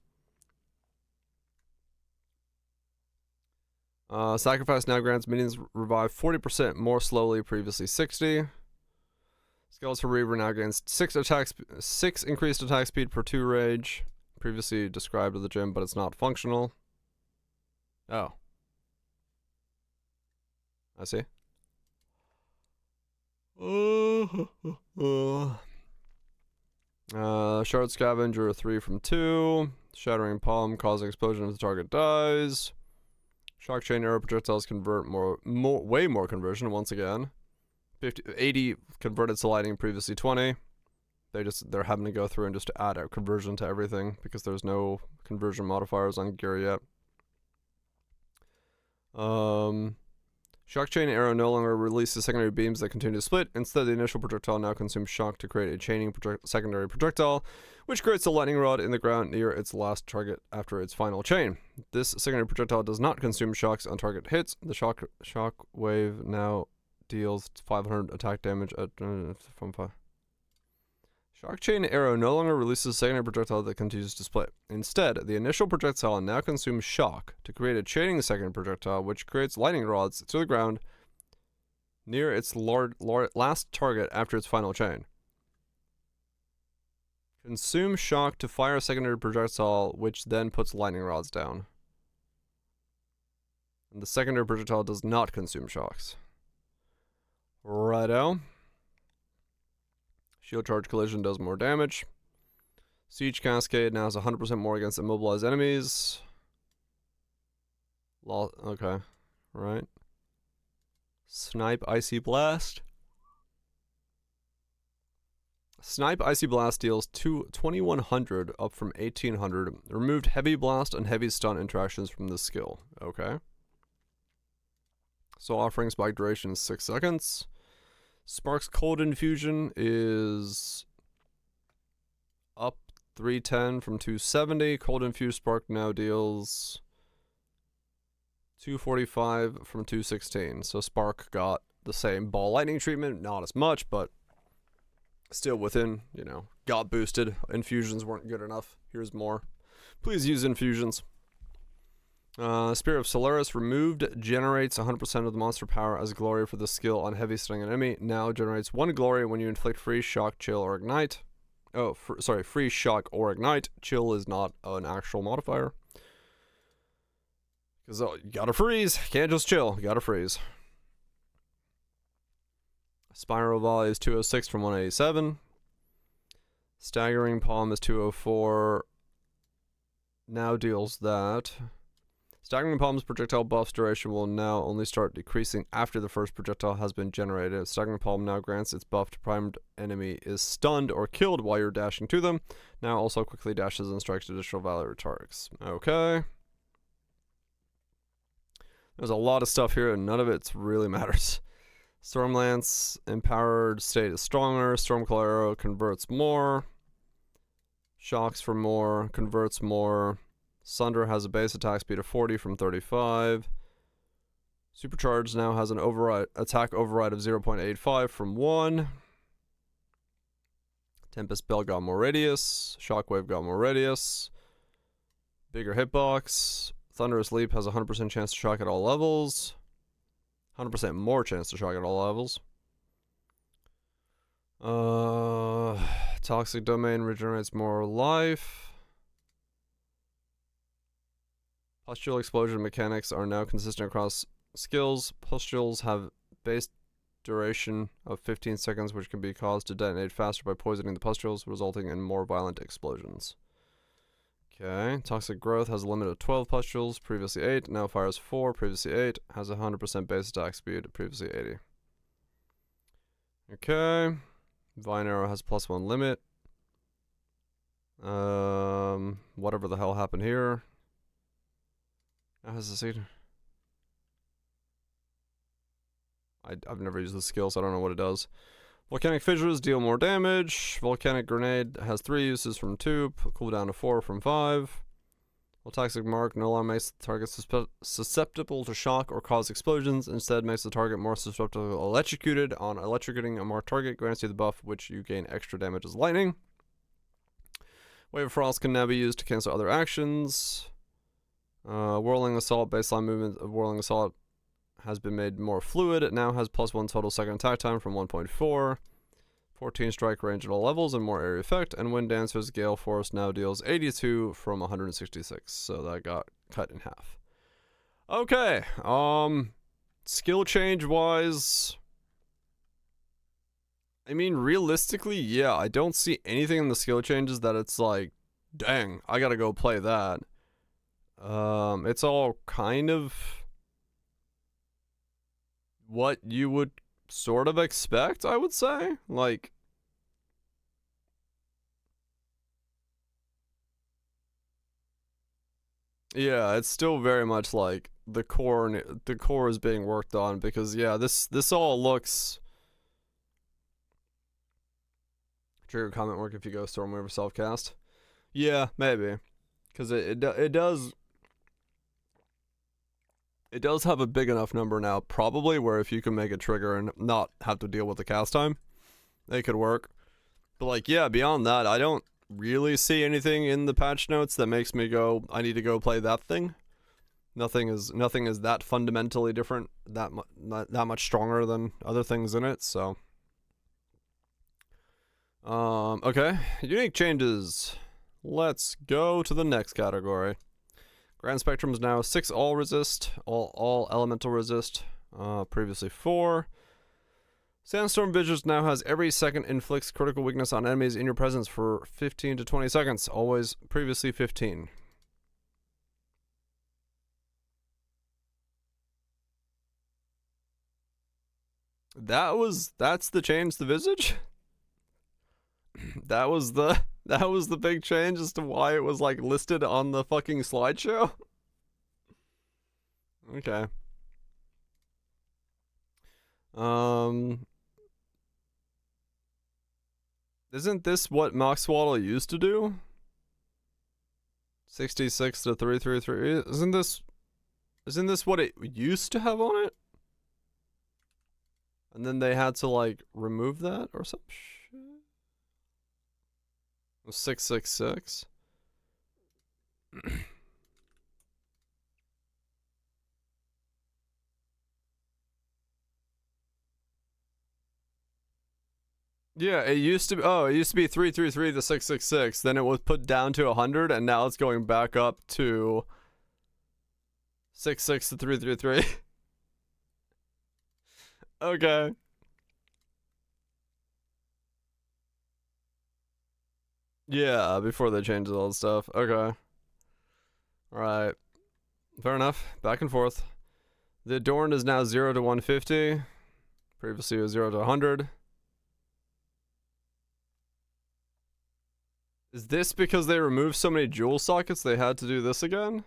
Sacrifice now grants minions revive 40% more slowly. Previously 60. Skeletal Reaver now gains 6 increased attack speed per 2 rage. Previously described at the gym, but it's not functional. Oh. I see. Shard Scavenger 3 from 2. Shattering Palm causing explosion if the target dies. Shock Chain Arrow projectiles convert way more conversion once again. 80 converted to lightning, previously 20. They're having to go through and just add a conversion to everything because there's no conversion modifiers on gear yet. Shock Chain Arrow no longer releases secondary beams that continue to split. Instead, the initial projectile now consumes shock to create a chaining secondary projectile, which creates a lightning rod in the ground near its last target after its final chain. This secondary projectile does not consume shocks on target hits. The shock wave now deals 500 attack damage at from 5. Shock Chain Arrow no longer releases secondary projectile that continues to split. Instead, the initial projectile now consumes shock to create a chaining second projectile, which creates lightning rods to the ground near its last target after its final chain. Consume shock to fire a secondary projectile, which then puts lightning rods down. And the secondary projectile does not consume shocks. Righto. Shield Charge Collision does more damage. Siege Cascade now has 100% more against immobilized enemies. Okay. Right. Snipe Icy Blast. Snipe Icy Blast deals 2100 up from 1800. Removed Heavy Blast and Heavy Stun interactions from this skill. Okay. So offering spike duration is 6 seconds. Spark's Cold Infusion is up 310 from 270. Cold Infused Spark now deals 245 from 216. So Spark got the same ball lightning treatment, not as much, but still within, got boosted. Infusions weren't good enough. Here's more. Please use infusions. Spirit of Solaris removed generates 100% of the monster power as glory for the skill on heavy stunning enemy. Now generates 1 glory when you inflict free shock, chill, or ignite. Oh, free shock or ignite. Chill is not an actual modifier. Because you gotta freeze. Can't just chill. You gotta freeze. Spiral Volley is 206 from 187. Staggering Palm is 204. Now deals that. Staggering Palm's projectile buff's duration will now only start decreasing after the first projectile has been generated. Staggering Palm now grants its buff to primed enemy is stunned or killed while you're dashing to them. Now also quickly dashes and strikes additional value targets. Okay. There's a lot of stuff here and none of it really matters. Stormlance empowered state is stronger. Stormclaw Arrow converts more. Shocks for more. Converts more. Sunder has a base attack speed of 40 from 35. Supercharged now has an attack override of 0.85 from 1. Tempest Bell got more radius. Shockwave got more radius. Bigger hitbox. Thunderous Leap has a 100% chance to shock at all levels. 100% more chance to shock at all levels. Toxic Domain regenerates more life. Pustule explosion mechanics are now consistent across skills. Pustules have base duration of 15 seconds, which can be caused to detonate faster by poisoning the pustules, resulting in more violent explosions. Okay, Toxic Growth has a limit of 12 pustules, previously 8, now fires 4, previously 8, has 100% base attack speed, previously 80. Okay, Vine Arrow has +1 limit. Whatever the hell happened here. Now has a seed. I've never used the skill, so I don't know what it does. Volcanic Fissures deal more damage. Volcanic Grenade has 3 uses from 2, cooldown to 4 from 5. While Toxic Mark no longer makes the target susceptible to shock or cause explosions, instead makes the target more susceptible to electrocuted. On electrocuting a marked target, grants you the buff, which you gain extra damage as lightning. Wave of Frost can now be used to cancel other actions. Whirling Assault, baseline movement of Whirling Assault has been made more fluid. It now has +1 total second attack time from 1.4. 14 strike range at all levels and more area effect. And Wind Dancer's Gale Force now deals 82 from 166. So that got cut in half. Okay. Skill change wise, I mean, realistically, yeah, I don't see anything in the skill changes that it's like, dang, I gotta go play that. It's all kind of what you would sort of expect, I would say. Like, yeah, it's still very much like the core is being worked on, because yeah, this all looks. Trigger comment work if you go Stormweaver self-cast. Yeah, maybe, because it does have a big enough number now, probably, where if you can make a trigger and not have to deal with the cast time, it could work. But like, yeah, beyond that, I don't really see anything in the patch notes that makes me go, I need to go play that thing. Nothing is that fundamentally different, that much stronger than other things in it. So, okay, unique changes. Let's go to the next category. Grand Spectrum is now 6 all resist, all elemental resist, previously 4. Sandstorm Vigils now has every second inflicts critical weakness on enemies in your presence for 15 to 20 seconds, always previously 15. That's the change to Visage? That was the big change as to why it was like listed on the fucking slideshow? Okay. Isn't this what Moxwaddle used to do? 66 to 333. Isn't this what it used to have on it? And then they had to like remove that or some shit? 666. Yeah, it used to be 333 to 666, then it was put down to 100, and now it's going back up to 66 to 333. Okay. Yeah, before they changed all the stuff. Okay. Alright. Fair enough. Back and forth. The Adorned is now 0 to 150. Previously it was 0 to 100. Is this because they removed so many jewel sockets they had to do this again?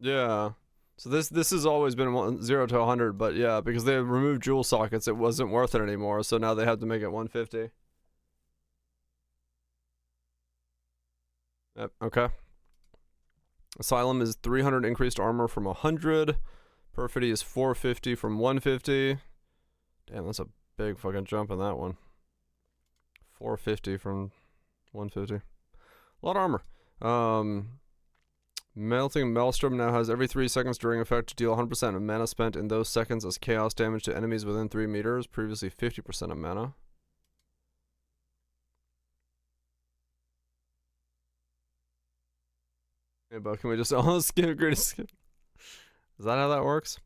Yeah. So this has always been 0 to 100, but yeah, because they removed jewel sockets, it wasn't worth it anymore, so now they have to make it 150. Yep, okay. Asylum is 300 increased armor from 100. Perfidy is 450 from 150. Damn, that's a big fucking jump in that one. 450 from 150. A lot of armor. Melting Maelstrom now has every 3 seconds during effect to deal 100% of mana spent in those seconds as chaos damage to enemies within 3 meters, previously 50% of mana. Hey, but can we just skip, greatest skip? Is that how that works?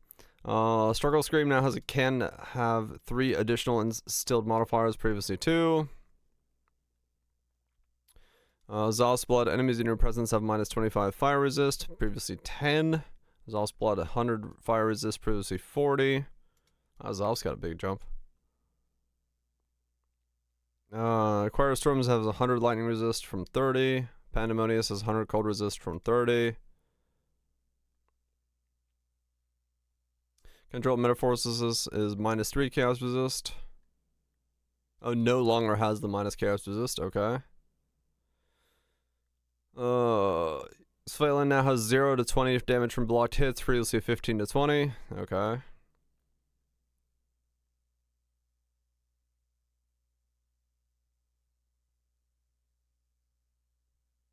Struggle Scream now can have 3 additional instilled modifiers, previously 2. Zos Blood, enemies in your presence have minus 25 fire resist, previously 10. Zos Blood, 100 fire resist, previously 40. Zos got a big jump. Choir of Storms has 100 lightning resist from 30. Pandemonious has 100 cold resist from 30. Control Metaphorosis is minus 3 chaos resist. Oh, no longer has the minus chaos resist, okay. Svaelin now has 0 to 20 damage from blocked hits, previously 15 to 20. Okay.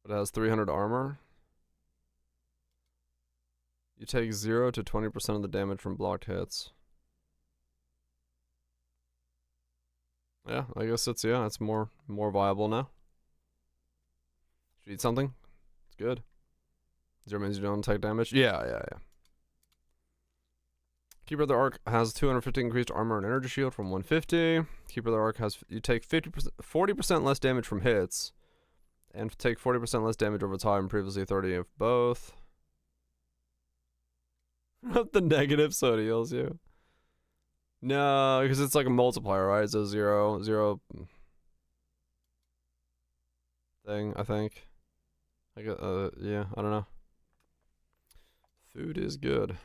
It has 300 armor. You take 0 to 20% of the damage from blocked hits. Yeah, I guess it's more viable now. Should eat something? It's good. 0 means you don't take damage? Yeah. Keeper of the Ark has 250 increased armor and energy shield from 150. Keeper of the Ark has, you take 40% less damage from hits. And take 40% less damage over time, previously 30 of both. Not the negative, so it heals you. No, because it's like a multiplier, right? So 0 thing, I think. Yeah, I don't know. Food is good.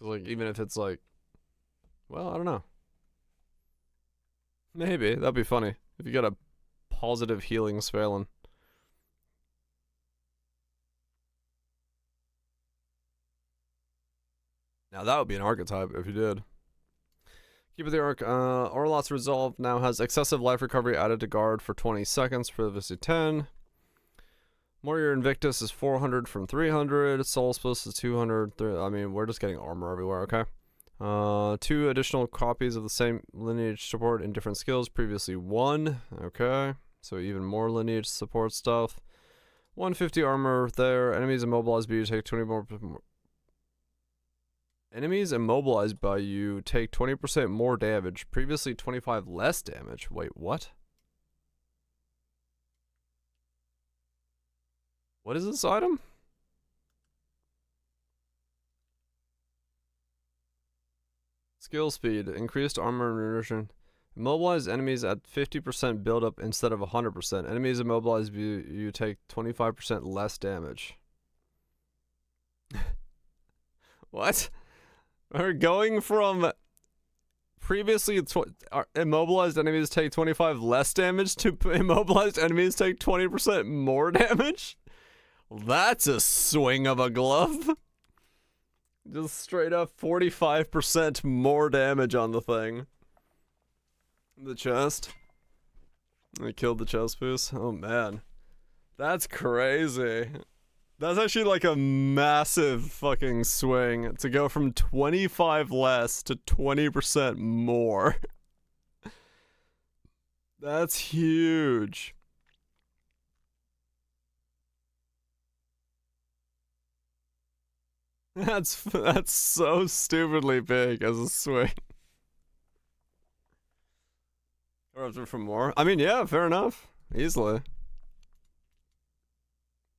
Like, even if it's like, well, I don't know. Maybe, that'd be funny. If you got a positive healing Svaelin. Now that would be an archetype if you did. Keep the Arc. Orlot's Resolve now has excessive life recovery added to guard for 20 seconds, previously 10. Warrior Invictus is 400 from 300. Soul Split is 200. I mean, we're just getting armor everywhere, okay? 2 additional copies of the same lineage support in different skills, previously 1. Okay, so even more lineage support stuff. 150 armor there. Enemies immobilized by you take 20 more. Enemies immobilized by you take 20% more damage, previously 25 less damage. Wait, what? What is this item? Skill speed, increased armor and immersion. Immobilize enemies at 50% buildup instead of 100%. Enemies immobilized you take 25% less damage. What? We're going from previously immobilized enemies take 25 less damage to immobilized enemies take 20% more damage? That's a swing of a glove. Just straight up 45% more damage on the thing. The chest. I killed the chest boost. Oh man. That's crazy. That's actually like a massive fucking swing to go from 25 less to 20% more. That's huge. That's so stupidly big as a swing. Or for more? I mean, yeah, fair enough. Easily.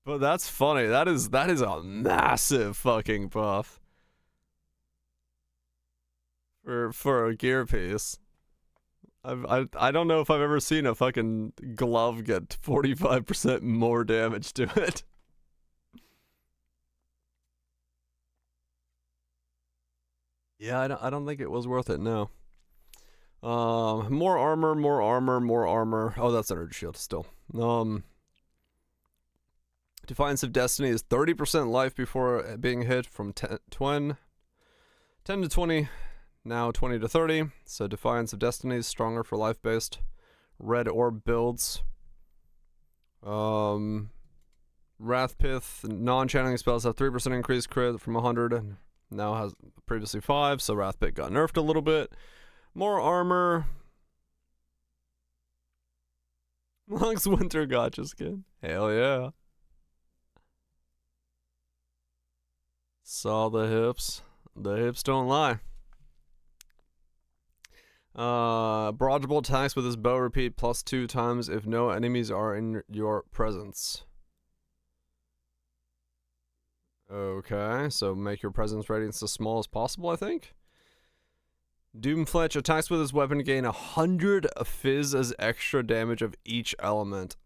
But that's funny. That is a massive fucking buff. For a gear piece. I don't know if I've ever seen a fucking glove get 45% more damage to it. Yeah, I don't think it was worth it, no. More armor, more armor, more armor. Oh, that's energy shield still. Defiance of Destiny is 30% life before being hit from 10 to 20 now 20 to 30. So Defiance of Destiny is stronger for life-based red orb builds. Wrathpith non-channeling spells have 3% increased crit from 100 and now has previously 5, so Wrathpith got nerfed a little bit. More armor. Monk's Winter Gotcha skin. Hell yeah. Saw the hips. The hips don't lie. Broadable attacks with his bow repeat +2 times if no enemies are in your presence. Okay, so make your presence radiance as small as possible, I think. Doomfletch attacks with his weapon gain 100 fizz as extra damage of each element.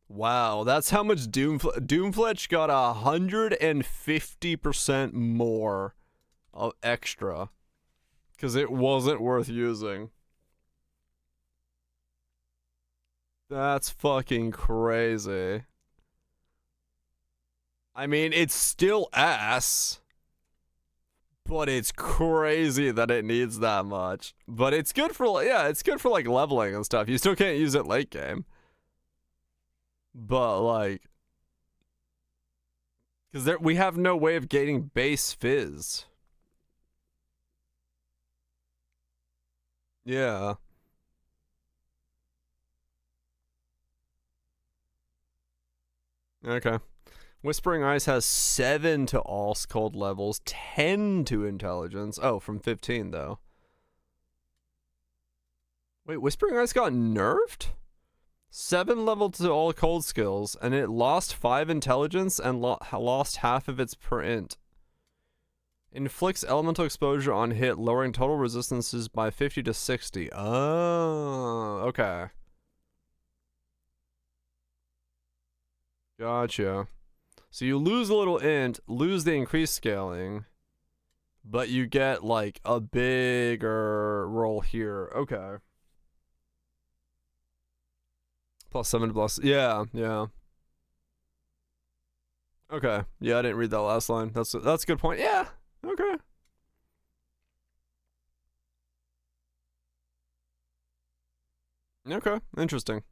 Wow, that's how much Doomfletch got 150% more of extra. Because it wasn't worth using. That's fucking crazy. I mean, it's still ass. But it's crazy that it needs that much. But it's good for, yeah, it's good for like leveling and stuff. You still can't use it late game. But like, because we have no way of gaining base fizz. Yeah. Okay. Whispering Ice has 7 to all cold levels, 10 to intelligence. Oh, from 15 though. Wait, Whispering Ice got nerfed? 7 level to all cold skills, and it lost 5 intelligence and lost half of its per int. Inflicts elemental exposure on hit, lowering total resistances by 50 to 60. Oh, okay. Gotcha. So you lose a little int, lose the increased scaling, but you get like a bigger roll here. Okay. +7 plus. Yeah, yeah. Okay. Yeah, I didn't read that last line. That's a good point. Yeah. Okay. Okay. Interesting.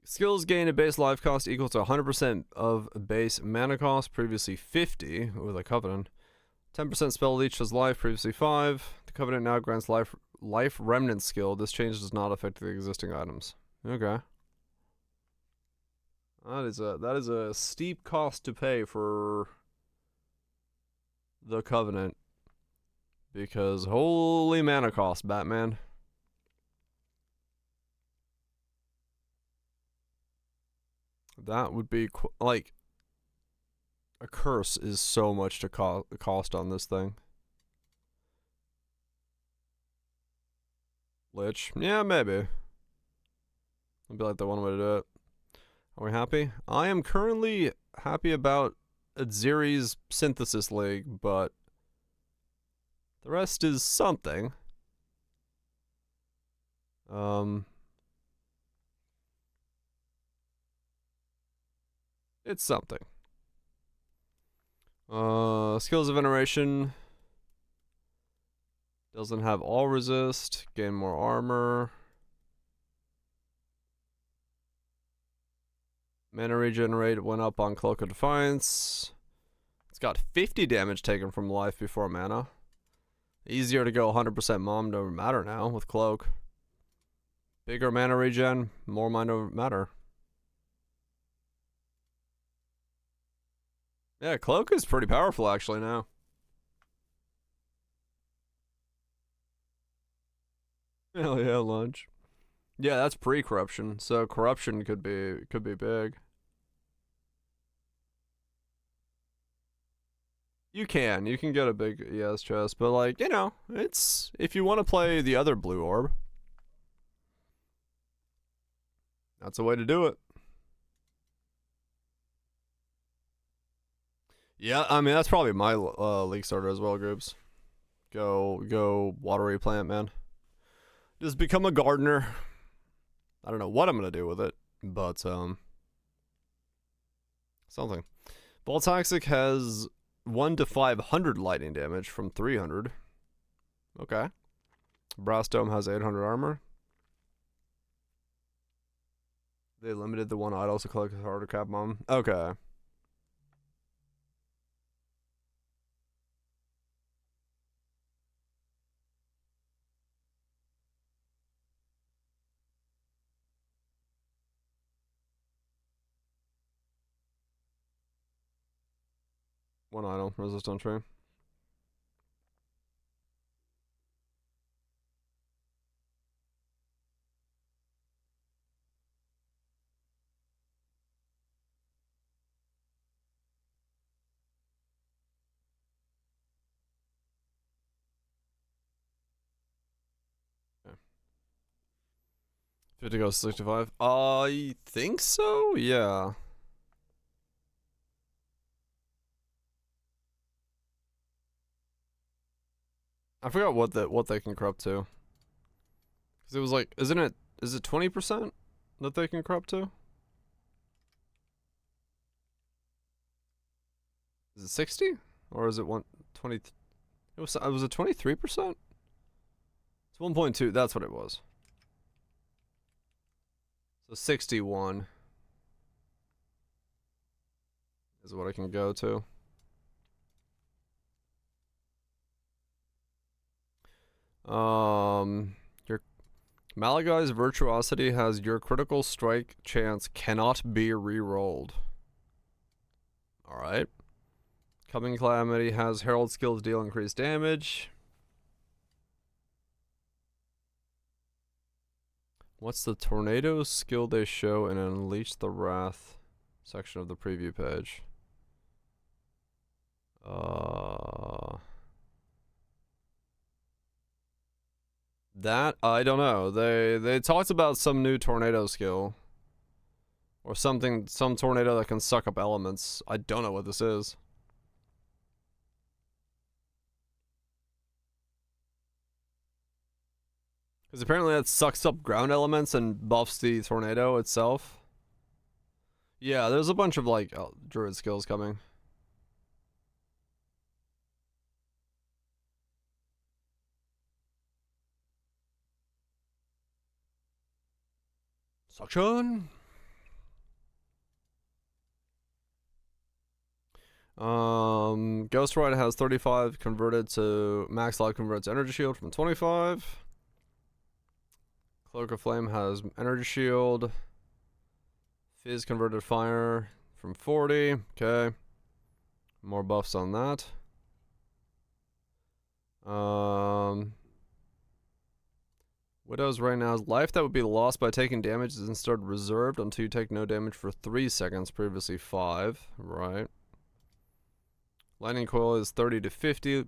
Skills gain a base life cost equal to 100% of base mana cost, previously 50 with a Covenant. 10% spell leech as life, previously 5. The Covenant now grants life remnant skill. This change does not affect the existing items. Okay. That is a steep cost to pay for the Covenant. Because holy mana cost, Batman. That would be like a curse is so much to cost on this thing. Lich, yeah, maybe. That'd be like the one way to do it. Are we happy? I am currently happy about Aziri's Synthesis League, but the rest is something. It's something. Skills of Veneration. Doesn't have all resist. Gain more armor. Mana regenerate went up on Cloak of Defiance. It's got 50 damage taken from life before mana. Easier to go 100% mom no matter now with Cloak. Bigger mana regen, more mana matter. Yeah, Cloak is pretty powerful actually now. Hell yeah, lunch. Yeah, that's pre-corruption, so corruption could be big. You can get a big ES chest, but like, you know, it's if you want to play the other blue orb. That's a way to do it. Yeah, I mean that's probably my league starter as well, groups. Go watery plant, man. Just become a gardener. I don't know what I'm gonna do with it, but something. Ball Toxic has 1 to 500 lightning damage from 300. Okay. Brass Dome has 800 armor. They limited the one idol to collect a harder cap bomb. Okay. One idol, resistance tree. Okay. 50 goes to 65. I think so, yeah. I forgot what they can corrupt to. Cause it was like, is it 20% that they can corrupt to? Is it 60? Or is it 120? It was it 23%? It's 1.2, that's what it was. So 61 is what I can go to. Your Malagai's Virtuosity has your critical strike chance cannot be re-rolled. Alright. Coming Calamity has Herald skills deal increased damage. What's the Tornado skill they show in Unleash the Wrath section of the preview page? That I don't know. They talked about some new tornado skill. Or something, some tornado that can suck up elements. I don't know what this is. Because apparently that sucks up ground elements and buffs the tornado itself. Yeah, there's a bunch of like druid skills coming. Suction. Ghost Ride has 35 converted to max life converted to energy shield from 25. Cloak of Flame has energy shield. Fizz converted fire from 40. Okay. More buffs on that. Widow's right now is life that would be lost by taking damage is instead reserved until you take no damage for 3 seconds, previously 5. Right. Lightning Coil is 30 to 50.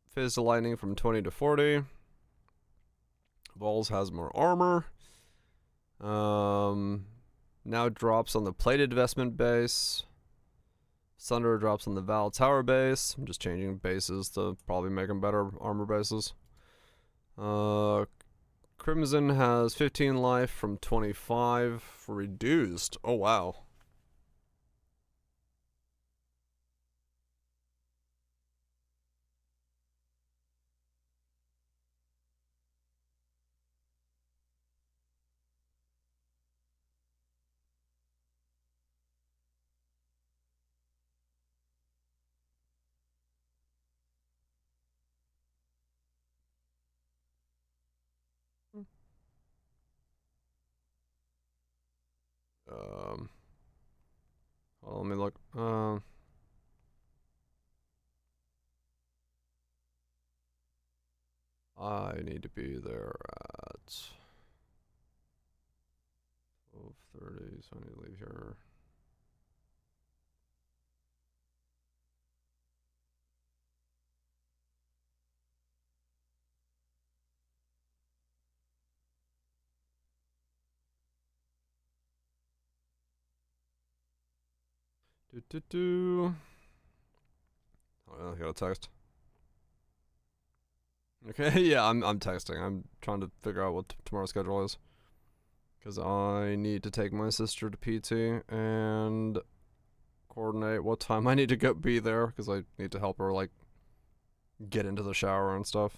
Fizz to Lightning from 20 to 40. Vols has more armor. Now drops on the plated vestment base. Sunder drops on the Val Tower base. I'm just changing bases to probably make them better armor bases. Crimson has 15 life from 25 for reduced. Oh, wow. Well, let me look. I need to be there at 12:30, so I need to leave here. Oh, I got a text. Okay, yeah, I'm texting. I'm trying to figure out what tomorrow's schedule is. Because I need to take my sister to PT and coordinate what time I need to be there. Because I need to help her, like, get into the shower and stuff.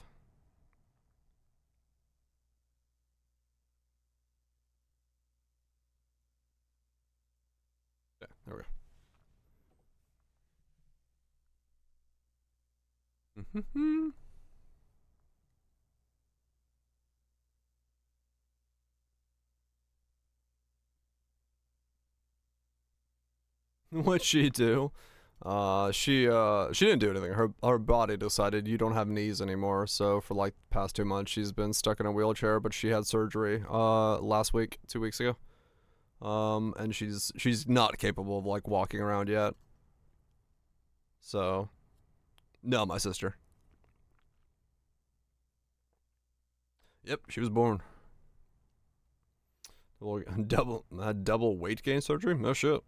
Yeah, there we go. What'd she do? She didn't do anything. Her body decided you don't have knees anymore. So for like the past 2 months, she's been stuck in a wheelchair. But she had surgery last week, 2 weeks ago. And she's not capable of like walking around yet. So, no, my sister. Yep, she was born. Double weight gain surgery? No shit.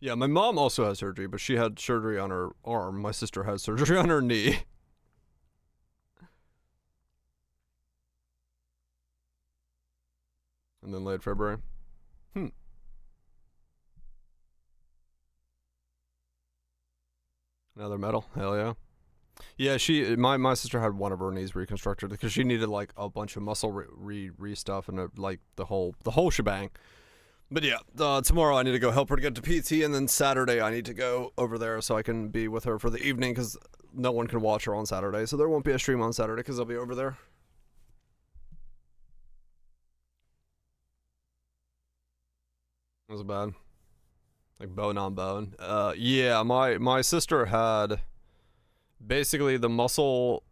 Yeah, my mom also has surgery, but she had surgery on her arm. My sister has surgery on her knee. And then late February. Another metal? Hell yeah. Yeah, my sister had one of her knees reconstructed because she needed like a bunch of muscle re stuff and like the whole shebang. But yeah, tomorrow I need to go help her to get to PT, and then Saturday I need to go over there so I can be with her for the evening because no one can watch her on Saturday. So there won't be a stream on Saturday because I'll be over there. That was bad. Like bone on bone. Yeah, my sister had basically the muscle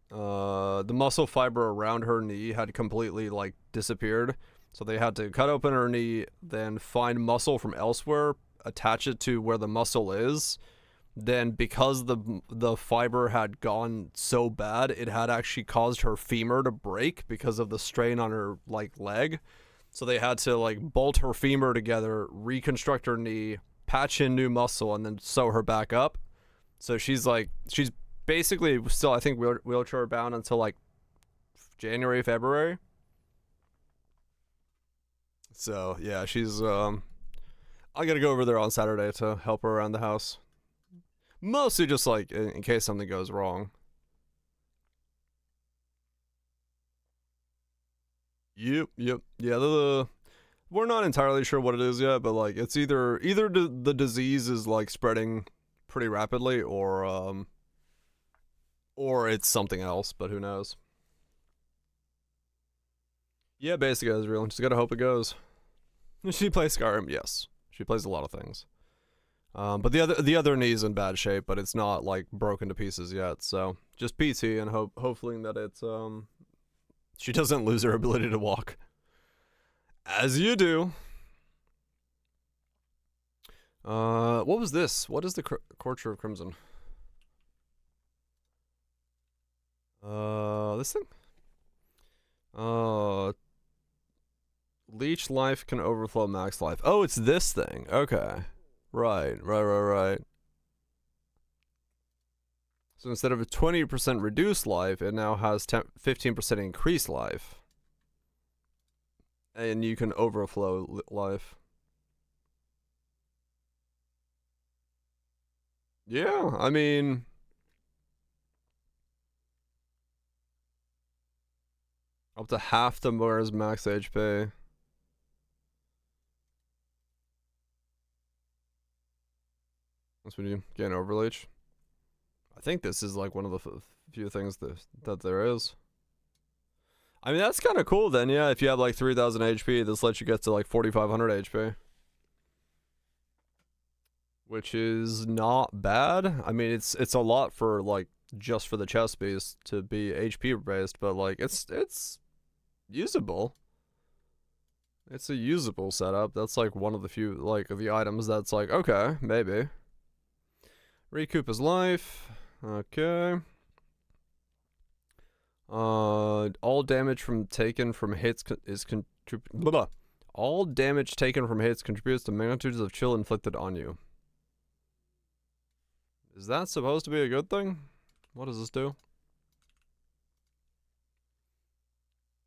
fiber around her knee had completely like disappeared. So they had to cut open her knee, then find muscle from elsewhere, attach it to where the muscle is. Then because the fiber had gone so bad, it had actually caused her femur to break because of the strain on her like leg. So they had to like bolt her femur together, reconstruct her knee, patch in new muscle, and then sew her back up. So she's basically still, I think, wheelchair bound until like January, February. So yeah, she's I gotta go over there on Saturday to help her around the house. Mostly just like in case something goes wrong. Yep. Yeah, we're not entirely sure what it is yet, but like it's either the disease is like spreading pretty rapidly or it's something else, but who knows. Yeah, basically Israel. Just gotta hope it goes. She plays Skyrim, yes. She plays a lot of things. But the other knee's in bad shape, but it's not like broken to pieces yet. So just PT and hopefully that it's she doesn't lose her ability to walk. As you do. What was this? What is the Courtier of Crimson? This thing? Leech life can overflow max life. Oh, it's this thing. Okay. Right. So instead of a 20% reduced life, it now has 15% increased life. And you can overflow life. Yeah, I mean... up to half the Mora's max HP. That's when you get an overleech. I think this is like one of the few things that there is. I mean, that's kind of cool then, yeah. If you have like 3,000 HP, this lets you get to like 4,500 HP. Which is not bad. I mean, it's a lot for like just for the chest piece to be HP based, but like it's usable. It's a usable setup. That's like one of the few like the items that's like okay, maybe. Recoup his life. Okay. All damage taken from hits all damage taken from hits contributes to magnitudes of chill inflicted on you. Is that supposed to be a good thing? What does this do?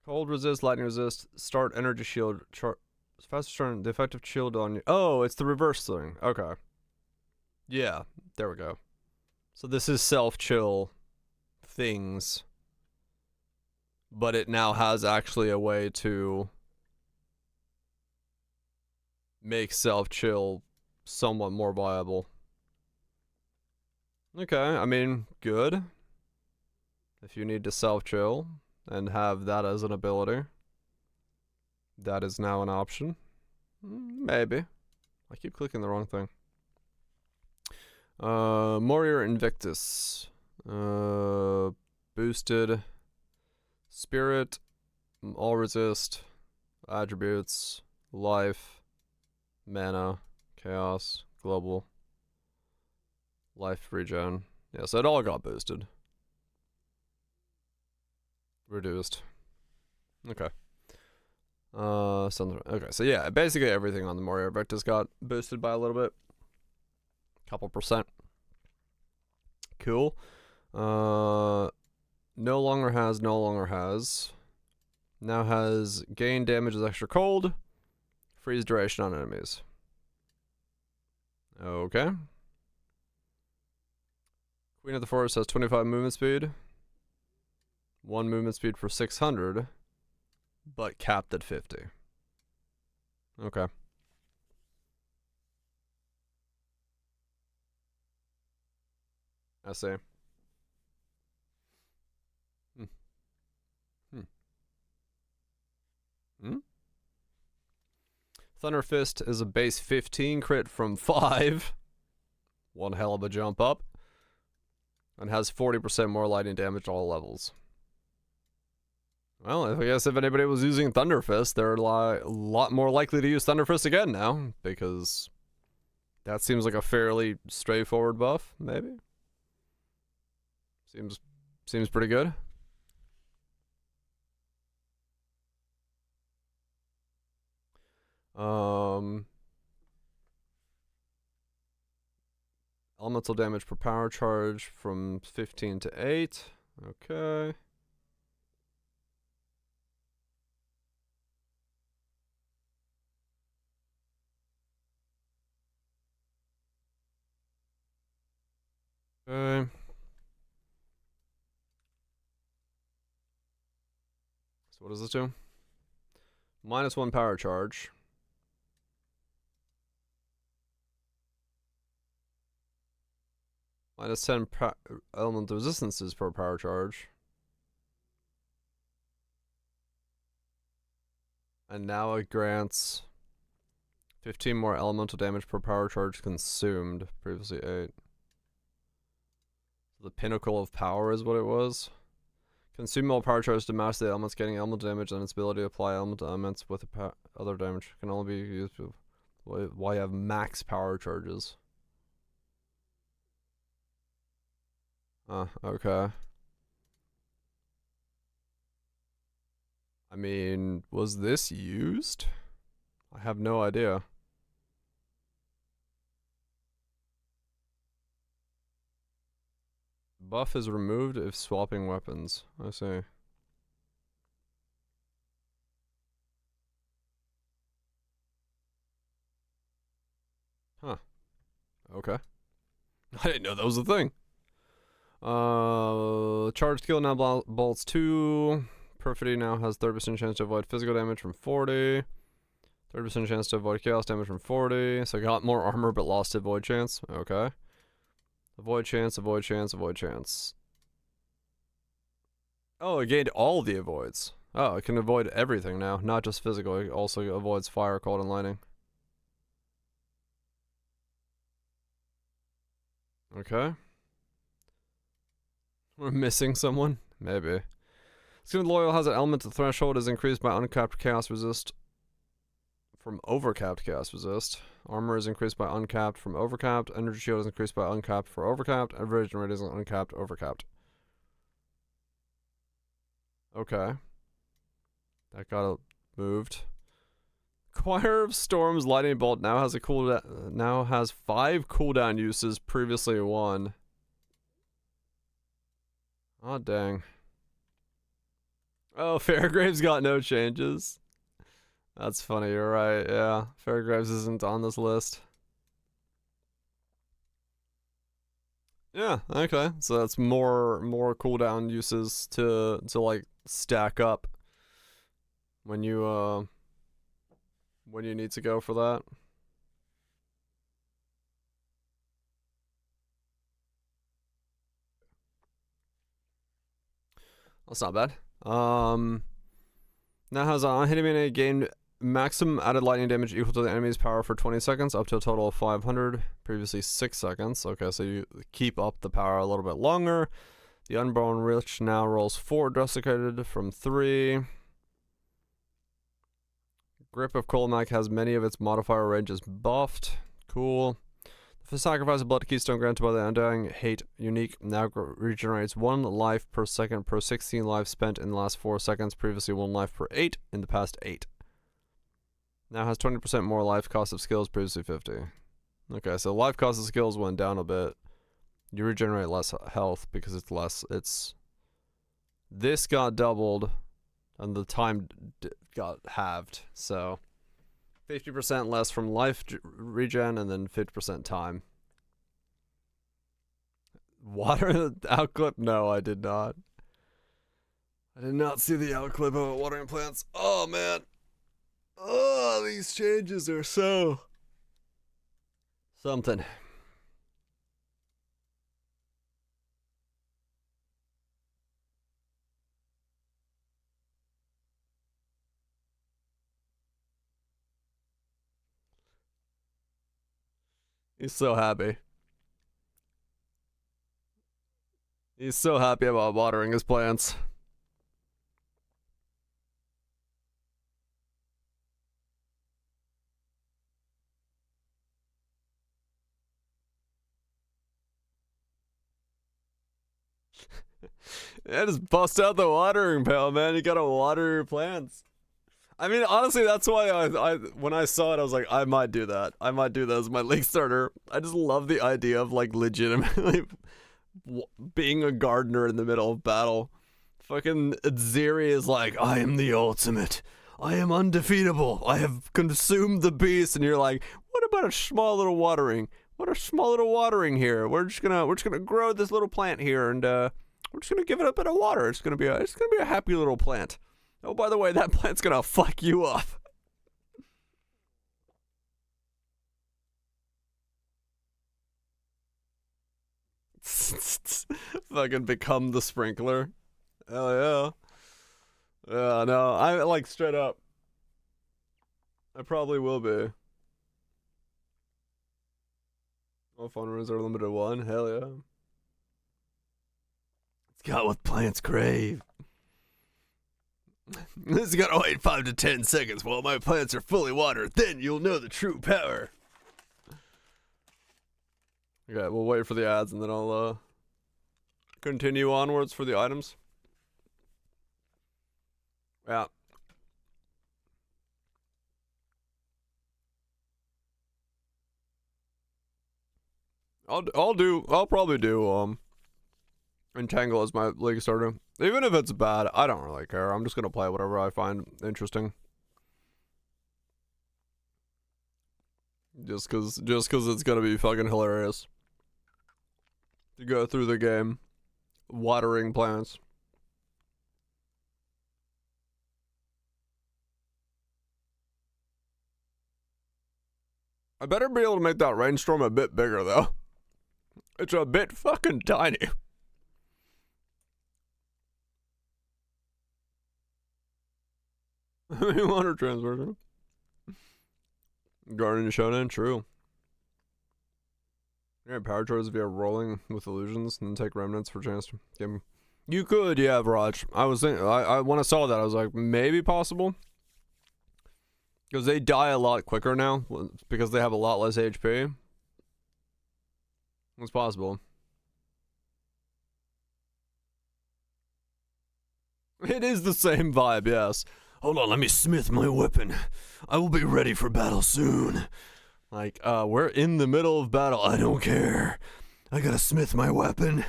Cold resist, lightning resist, start energy shield, fast turn, the effective shield on you. Oh, it's the reverse thing. Okay. Yeah, there we go. So this is self-chill things, but it now has actually a way to make self-chill somewhat more viable. Okay, I mean, good. If you need to self-chill and have that as an ability, that is now an option. Maybe. I keep clicking the wrong thing. Warrior Invictus. Boosted. Spirit. All resist. Attributes. Life. Mana. Chaos. Global. Life regen. Yeah, so it all got boosted. Reduced. Okay. Okay, so yeah, basically everything on the Warrior Invictus got boosted by a little bit. Couple percent. Cool. No longer has. Now has gain damage as extra cold. Freeze duration on enemies. Okay. Queen of the Forest has 25 movement speed. 1 movement speed for 600. But capped at 50. Okay. I see. Thunder Fist is a base 15 crit from 5. One hell of a jump up. And has 40% more lightning damage at all levels. Well, I guess if anybody was using Thunder Fist, they're a lot more likely to use Thunder Fist again now, because that seems like a fairly straightforward buff, maybe? Seems pretty good. Elemental damage per power charge from 15 to 8. Okay. Okay. So what does this do? -1 power charge. -10 elemental resistances per power charge. And now it grants 15 more elemental damage per power charge consumed. Previously 8. The pinnacle of power is what it was. Consume all power charge to master the elements, getting elemental damage, and its ability to apply elemental elements with other damage can only be used while you have max power charges. Okay. I mean, was this used? I have no idea. Buff is removed if swapping weapons. I see. Huh. Okay. I didn't know that was a thing. Charge skill now bolts 2. Perfidy now has 30% chance to avoid physical damage from 40. 30% chance to avoid chaos damage from 40. So I got more armor but lost avoid chance. Okay. Avoid chance, avoid chance, avoid chance. Oh, it gained all the avoids. Oh, it can avoid everything now, not just physical. It also avoids fire, cold, and lightning. Okay. We're missing someone? Maybe. Skin Loyal has an element. The threshold is increased by uncapped chaos resist from overcapped chaos resist. Armor is increased by uncapped from overcapped. Energy shield is increased by uncapped for overcapped. And Virgin rate is uncapped overcapped. Okay. That got moved. Choir of Storms Lightning Bolt now has a cooldown. Now has 5 cooldown uses. Previously 1. Oh dang. Oh, Fairgraves got no changes. That's funny, you're right, yeah. Fairgraves isn't on this list. Yeah, okay. So that's more cooldown uses to like stack up when you need to go for that. That's not bad. Now has hitting melee gained maximum added lightning damage equal to the enemy's power for 20 seconds, up to a total of 500. Previously 6 seconds. Okay, so you keep up the power a little bit longer. The Unborn Rich now rolls 4 desiccated from 3. Grip of Kolmak has many of its modifier ranges buffed. Cool. The sacrifice of blood keystone granted by the Undying Hate unique now regenerates 1 life per second per 16 life spent in the last 4 seconds. Previously 1 life per 8 in the past 8. Now has 20% more life cost of skills, previously 50. Okay, so life cost of skills went down a bit. You regenerate less health because it's less. This got doubled, and the time got halved. So 50% less from life regen, and then 50% time. Water the outclip? No, I did not. I did not see the outclip of watering plants. Oh man. Oh, these changes are so something. He's so happy. He's so happy about watering his plants. Yeah, just bust out the watering pail, man. You gotta water your plants. I mean, honestly, that's why I when I saw it, I was like, I might do that. I might do that as my league starter. I just love the idea of like legitimately being a gardener in the middle of battle. Fucking Ziri is like, I am the ultimate. I am undefeatable. I have consumed the beast. And you're like, what about a small little watering? What a small little watering here. We're just gonna grow this little plant here, and we're just gonna give it a bit of water. It's gonna be a happy little plant. Oh, by the way, that plant's gonna fuck you up. Fucking become the sprinkler. Hell yeah. Yeah, no, I like straight up. I probably will be. All fun runes are limited to 1. Hell yeah. It's got what plants crave. This is gonna wait 5 to 10 seconds while my plants are fully watered. Then you'll know the true power. Okay, we'll wait for the ads and then I'll continue onwards for the items. Yeah. I'll probably do Entangle as my league starter. Even if it's bad, I don't really care. I'm just gonna play whatever I find interesting. Just cause it's gonna be fucking hilarious to go through the game watering plants. I better be able to make that rainstorm a bit bigger though. It's a bit fucking tiny. Water transversion. Guardian Shonen, true. Yeah, power charges via rolling with illusions and take remnants for chance to game. You could, yeah, Raj. I was thinking, I when I saw that, I was like, maybe possible. Because they die a lot quicker now, because they have a lot less HP. It's possible. It is the same vibe, yes. Hold on, let me smith my weapon. I will be ready for battle soon. Like, we're in the middle of battle. I don't care. I gotta smith my weapon.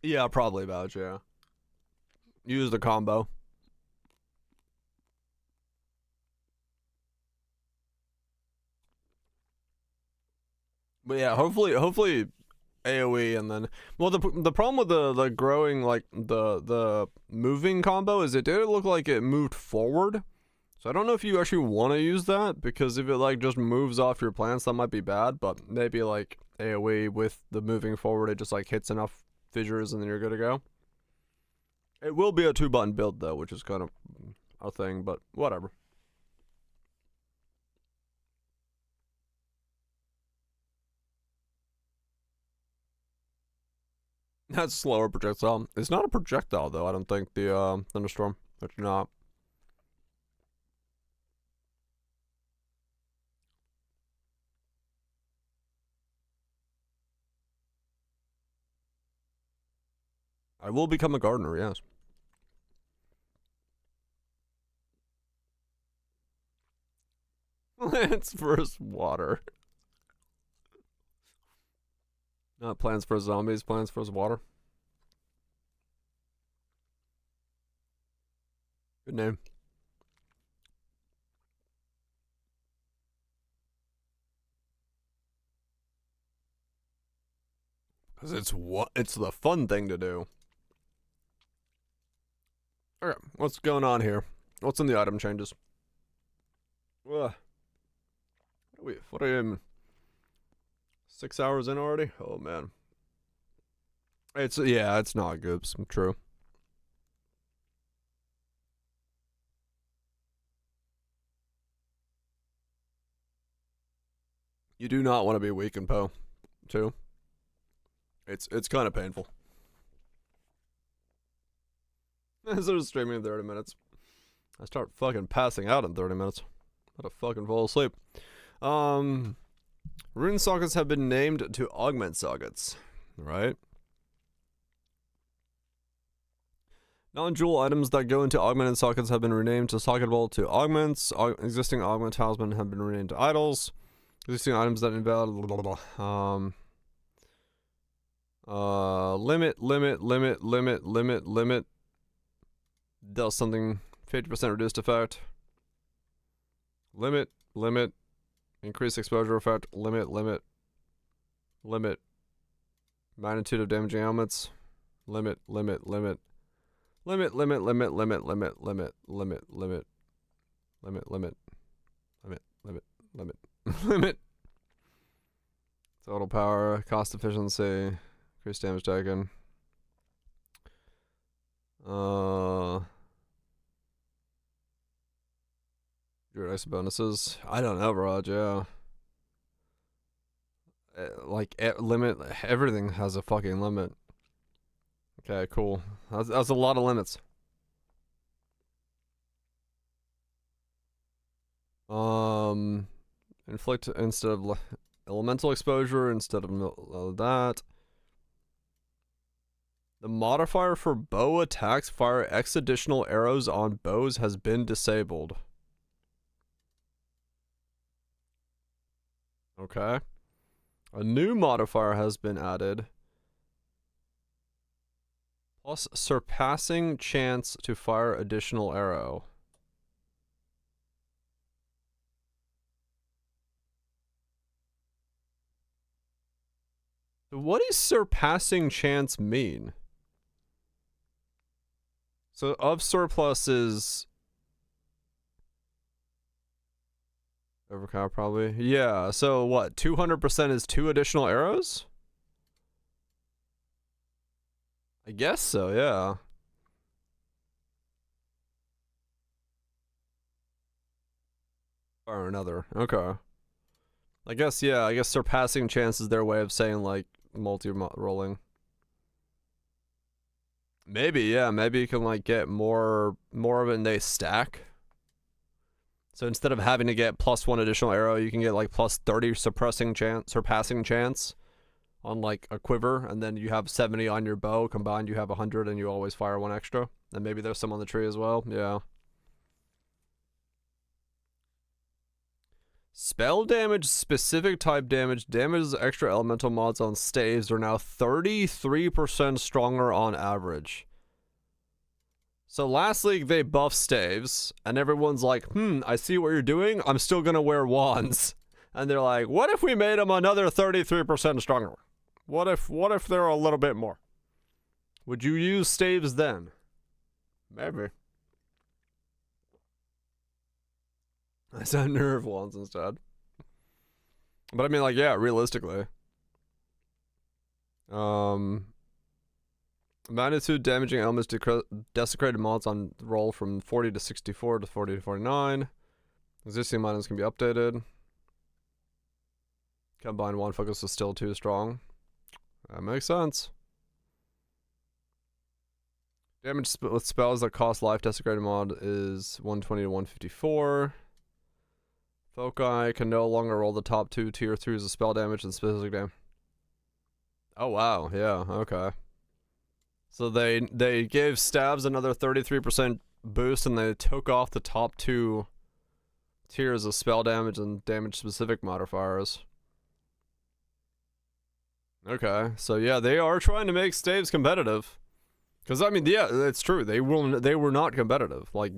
Yeah, probably about, yeah. Use the combo. But yeah, hopefully AoE, and then, well, the problem with the growing, like the moving combo is it did look like it moved forward. So I don't know if you actually want to use that, because if it like just moves off your plants, that might be bad. But maybe like AoE with the moving forward, it just like hits enough fissures and then you're good to go. It will be a 2-button build though, which is kind of a thing, but whatever. That's slower projectile. It's not a projectile though, I don't think, the thunderstorm. It's not. I will become a gardener, yes. Plants vs. water. Not Plants vs. Zombies, Plants vs. Water. Good name. Because it's the fun thing to do. Okay, what's going on here? What's in the item changes? Ugh. What are you in? 6 hours in already? Oh man. It's not good. True. You do not want to be weak in Poe, too. It's kind of painful. Instead of streaming in 30 minutes, I start fucking passing out in 30 minutes. Gotta fucking fall asleep. Rune sockets have been named to augment sockets, right? Non-jewel items that go into augmented sockets have been renamed to socketable to augments. Existing augment talisman have been renamed to idols. Existing items that invalid. Limit. Does something 50% reduced effect. Limit. Increased exposure effect. Limit. Magnitude of damaging elements. Limit. Limit. Total power, cost efficiency, increased damage taken. Your ice bonuses. I don't know, Raj. Yeah. Limit. Everything has a fucking limit. Okay, cool. That's a lot of limits. Inflict instead of elemental exposure instead of that. The modifier for bow attacks fire X additional arrows on bows has been disabled. Okay. A new modifier has been added. Plus surpassing chance to fire additional arrow. So what does surpassing chance mean? So of surplus is overpower probably. Yeah, so what? 200% is 2 additional arrows? I guess so, yeah. Or another. Okay. I guess surpassing chance is their way of saying like multi-rolling. Maybe, yeah, maybe you can like get more of it and they stack. So instead of having to get +1 additional arrow, you can get like +30 surpassing chance on like a quiver, and then you have 70 on your bow. Combined, you have 100, and you always fire 1 extra. And maybe there's some on the tree as well. Yeah. Spell damage, specific type damage, damages extra elemental mods on staves are now 33% stronger on average. So last league they buffed staves, and everyone's like, I see what you're doing, I'm still gonna wear wands. and they're like, what if we made them another 33% stronger? What if they're a little bit more? Would you use staves then? Maybe. I said nerve ones instead. But I mean, like, yeah, realistically. Magnitude damaging elements desecrated mods on roll from 40 to 64 to 40 to 49. Existing mods can be updated. Combine 1 focus is still too strong. That makes sense. Damage with spells that cost life desecrated mod is 120 to 154. Foci can no longer roll the top 2 tier 3s of spell damage and specific damage. Oh wow, yeah, okay. So they gave stabs another 33% boost and they took off the top 2 tiers of spell damage and damage specific modifiers. Okay, so yeah, they are trying to make staves competitive. Cause I mean, yeah, it's true. They were not competitive. Like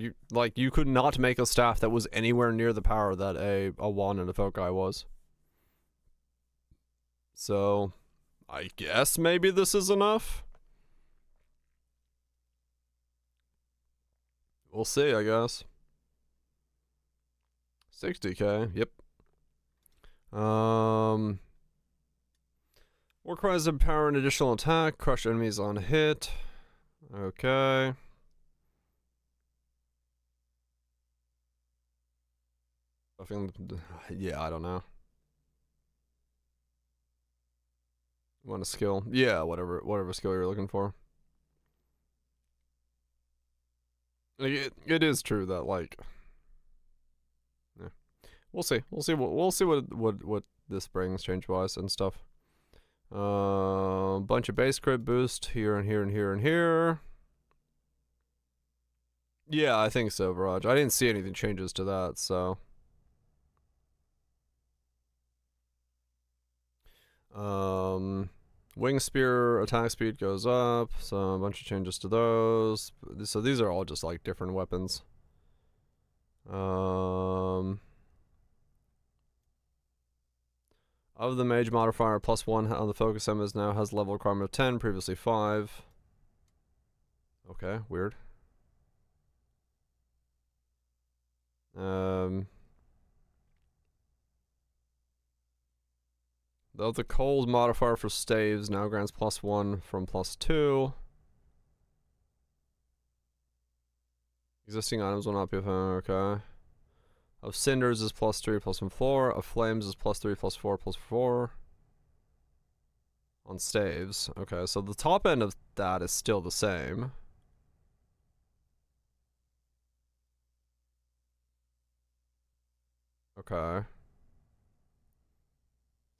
you could not make a staff that was anywhere near the power that a wand and a foci was. So, I guess maybe this is enough. We'll see, I guess. 60k, yep. War cries empower an additional attack, crush enemies on hit. Okay. Yeah, I don't know. Want a skill? Yeah, whatever skill you're looking for. Like, it is true that, like, yeah. We'll see what this brings change wise and stuff. Bunch of base crit boost here and here and here and here. Yeah, I think so, Viraj. I didn't see anything changes to that, so. Wing spear attack speed goes up, so a bunch of changes to those. So these are all just like different weapons. Of the mage modifier, +1 on the focus enemies now has level requirement of 10, previously 5. Okay, weird. Though the cold modifier for staves now grants +1 from +2. Existing items will not be okay. Of cinders is +3 +4. Of flames is +3 +4 +4. On staves. Okay, so the top end of that is still the same. Okay.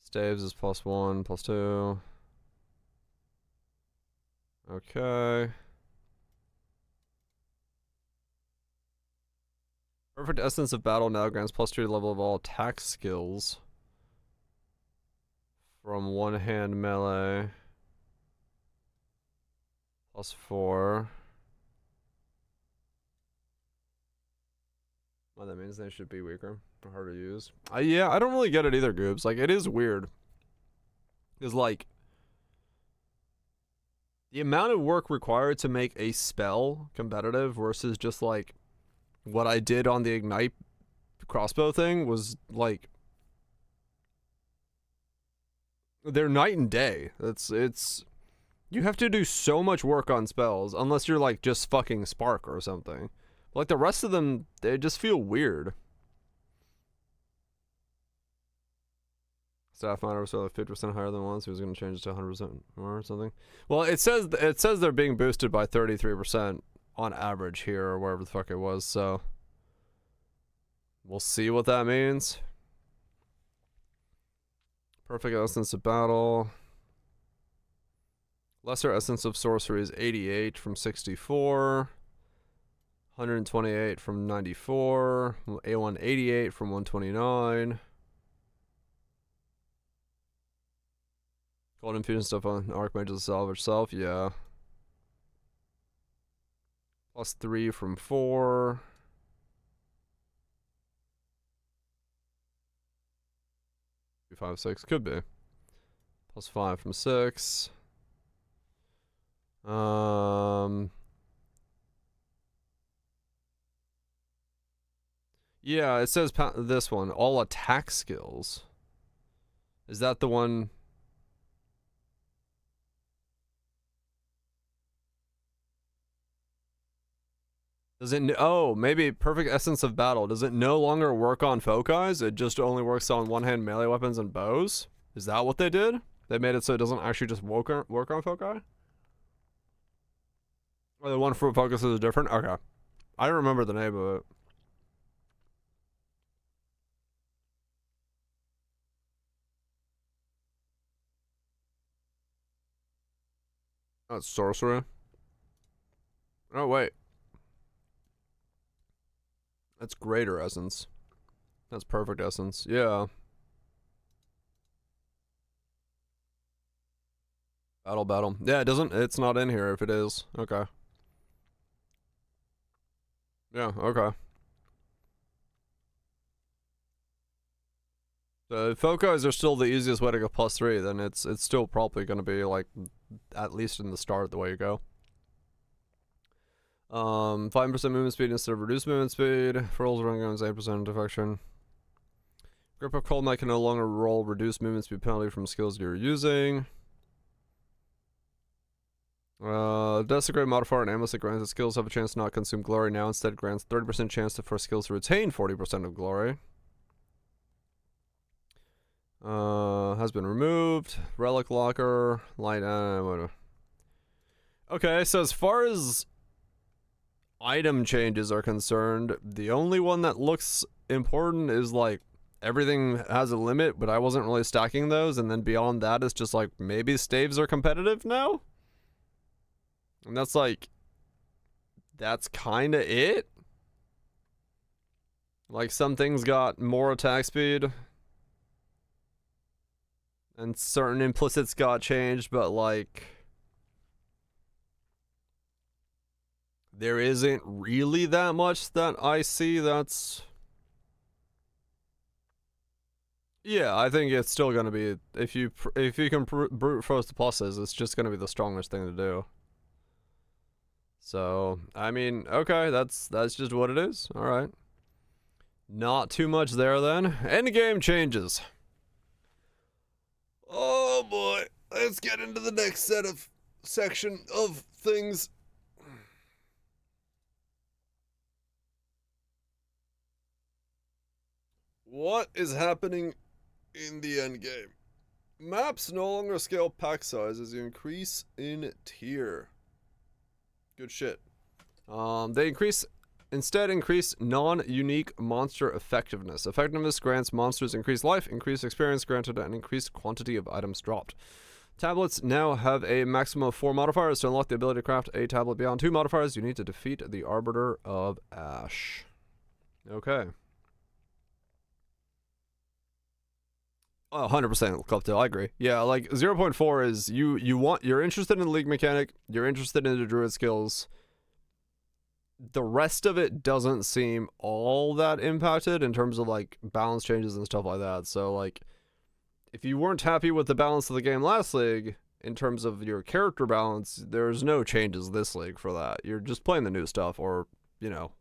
Staves is +1 +2. Okay. Perfect Essence of Battle now grants +2 level of all attack skills. From one hand melee. +4. Well, that means they should be weaker or harder to use. Yeah, I don't really get it either, Goobs. Like, it is weird. Because, like, the amount of work required to make a spell competitive versus just, like, what I did on the Ignite crossbow thing was, like, they're night and day. It's you have to do so much work on spells unless you're, like, just fucking Spark or something. Like, the rest of them, they just feel weird. Staff monitor was like 50% higher than once. He was going to change it to 100% more or something. Well, it says they're being boosted by 33% on average here or wherever the fuck it was. So we'll see what that means. Perfect Essence of Battle. Lesser Essence of Sorcery is 88 from 64. 128 from 94. A188 from 129. Gold Infusion stuff on Archmage's Salvage Self, yeah. +3 from 4. 5, 6. Could be. Plus 5 from 6. Yeah, it says this one. All attack skills. Is that the one? Does it? Oh, maybe Perfect Essence of Battle. Does it no longer work on foci? It just only works on one-hand melee weapons and bows? Is that what they did? They made it so it doesn't actually just work on foci? Or the one for focus is different? Okay. I don't remember the name of it. That's sorcery. Oh, wait. That's greater essence. That's perfect essence. Yeah. Battle. Yeah, it doesn't. It's not in here if it is. Okay. Yeah, okay. So if focus are still the easiest way to go +3, then it's still probably going to be like at least in the start the way you go. 5% movement speed instead of reduced movement speed. For rolls running guns, 8% defection. Grip of Cold Might can no longer roll reduced movement speed penalty from skills you're using. Desecrate modifier and aimless that grants that skills have a chance to not consume glory now. Instead grants 30% chance for skills to retain 40% of glory. Has been removed. Relic locker. Light. Okay, so as far as item changes are concerned, the only one that looks important is like everything has a limit, but I wasn't really stacking those, and then beyond that it's just like maybe staves are competitive now, and that's kind of it. Like some things got more attack speed and certain implicits got changed, but like there isn't really that much that I see that's... Yeah, I think it's still going to be, if you can brute force the pluses, it's just going to be the strongest thing to do. So, I mean, okay, that's just what it is. All right. Not too much there then. Endgame changes. Oh boy, let's get into the next section of things. What is happening in the endgame? Maps no longer scale pack size as you increase in tier. Good shit. They instead increase non-unique monster effectiveness. Effectiveness grants monsters increased life, increased experience granted, and increased quantity of items dropped. Tablets now have a maximum of 4 modifiers. To unlock the ability to craft a tablet beyond 2 modifiers, you need to defeat the Arbiter of Ash. Okay. 100% Club Tail, I agree. Yeah, like 0.4 is you're interested in the League mechanic, you're interested in the Druid skills. The rest of it doesn't seem all that impacted in terms of like balance changes and stuff like that. So like if you weren't happy with the balance of the game last league in terms of your character balance, there's no changes this league for that. You're just playing the new stuff or, you know,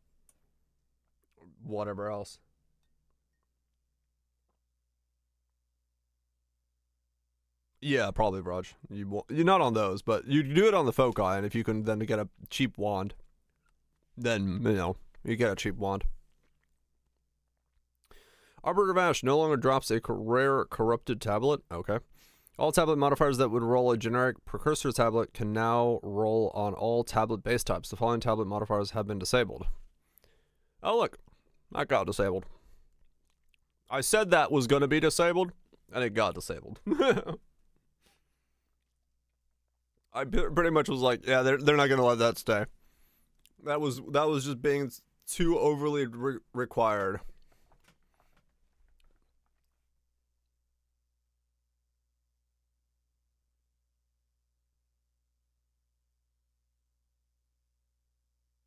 whatever else. Yeah, probably, Raj. You're not on those, but you do it on the foci, and if you can then get a cheap wand, then, you know, you get a cheap wand. Arbiter of Ash no longer drops a rare corrupted tablet. Okay. All tablet modifiers that would roll a generic precursor tablet can now roll on all tablet base types. The following tablet modifiers have been disabled. Oh, look. That got disabled. I said that was going to be disabled, and it got disabled. I pretty much was like, yeah, they're not gonna let that stay. That was just being too overly required.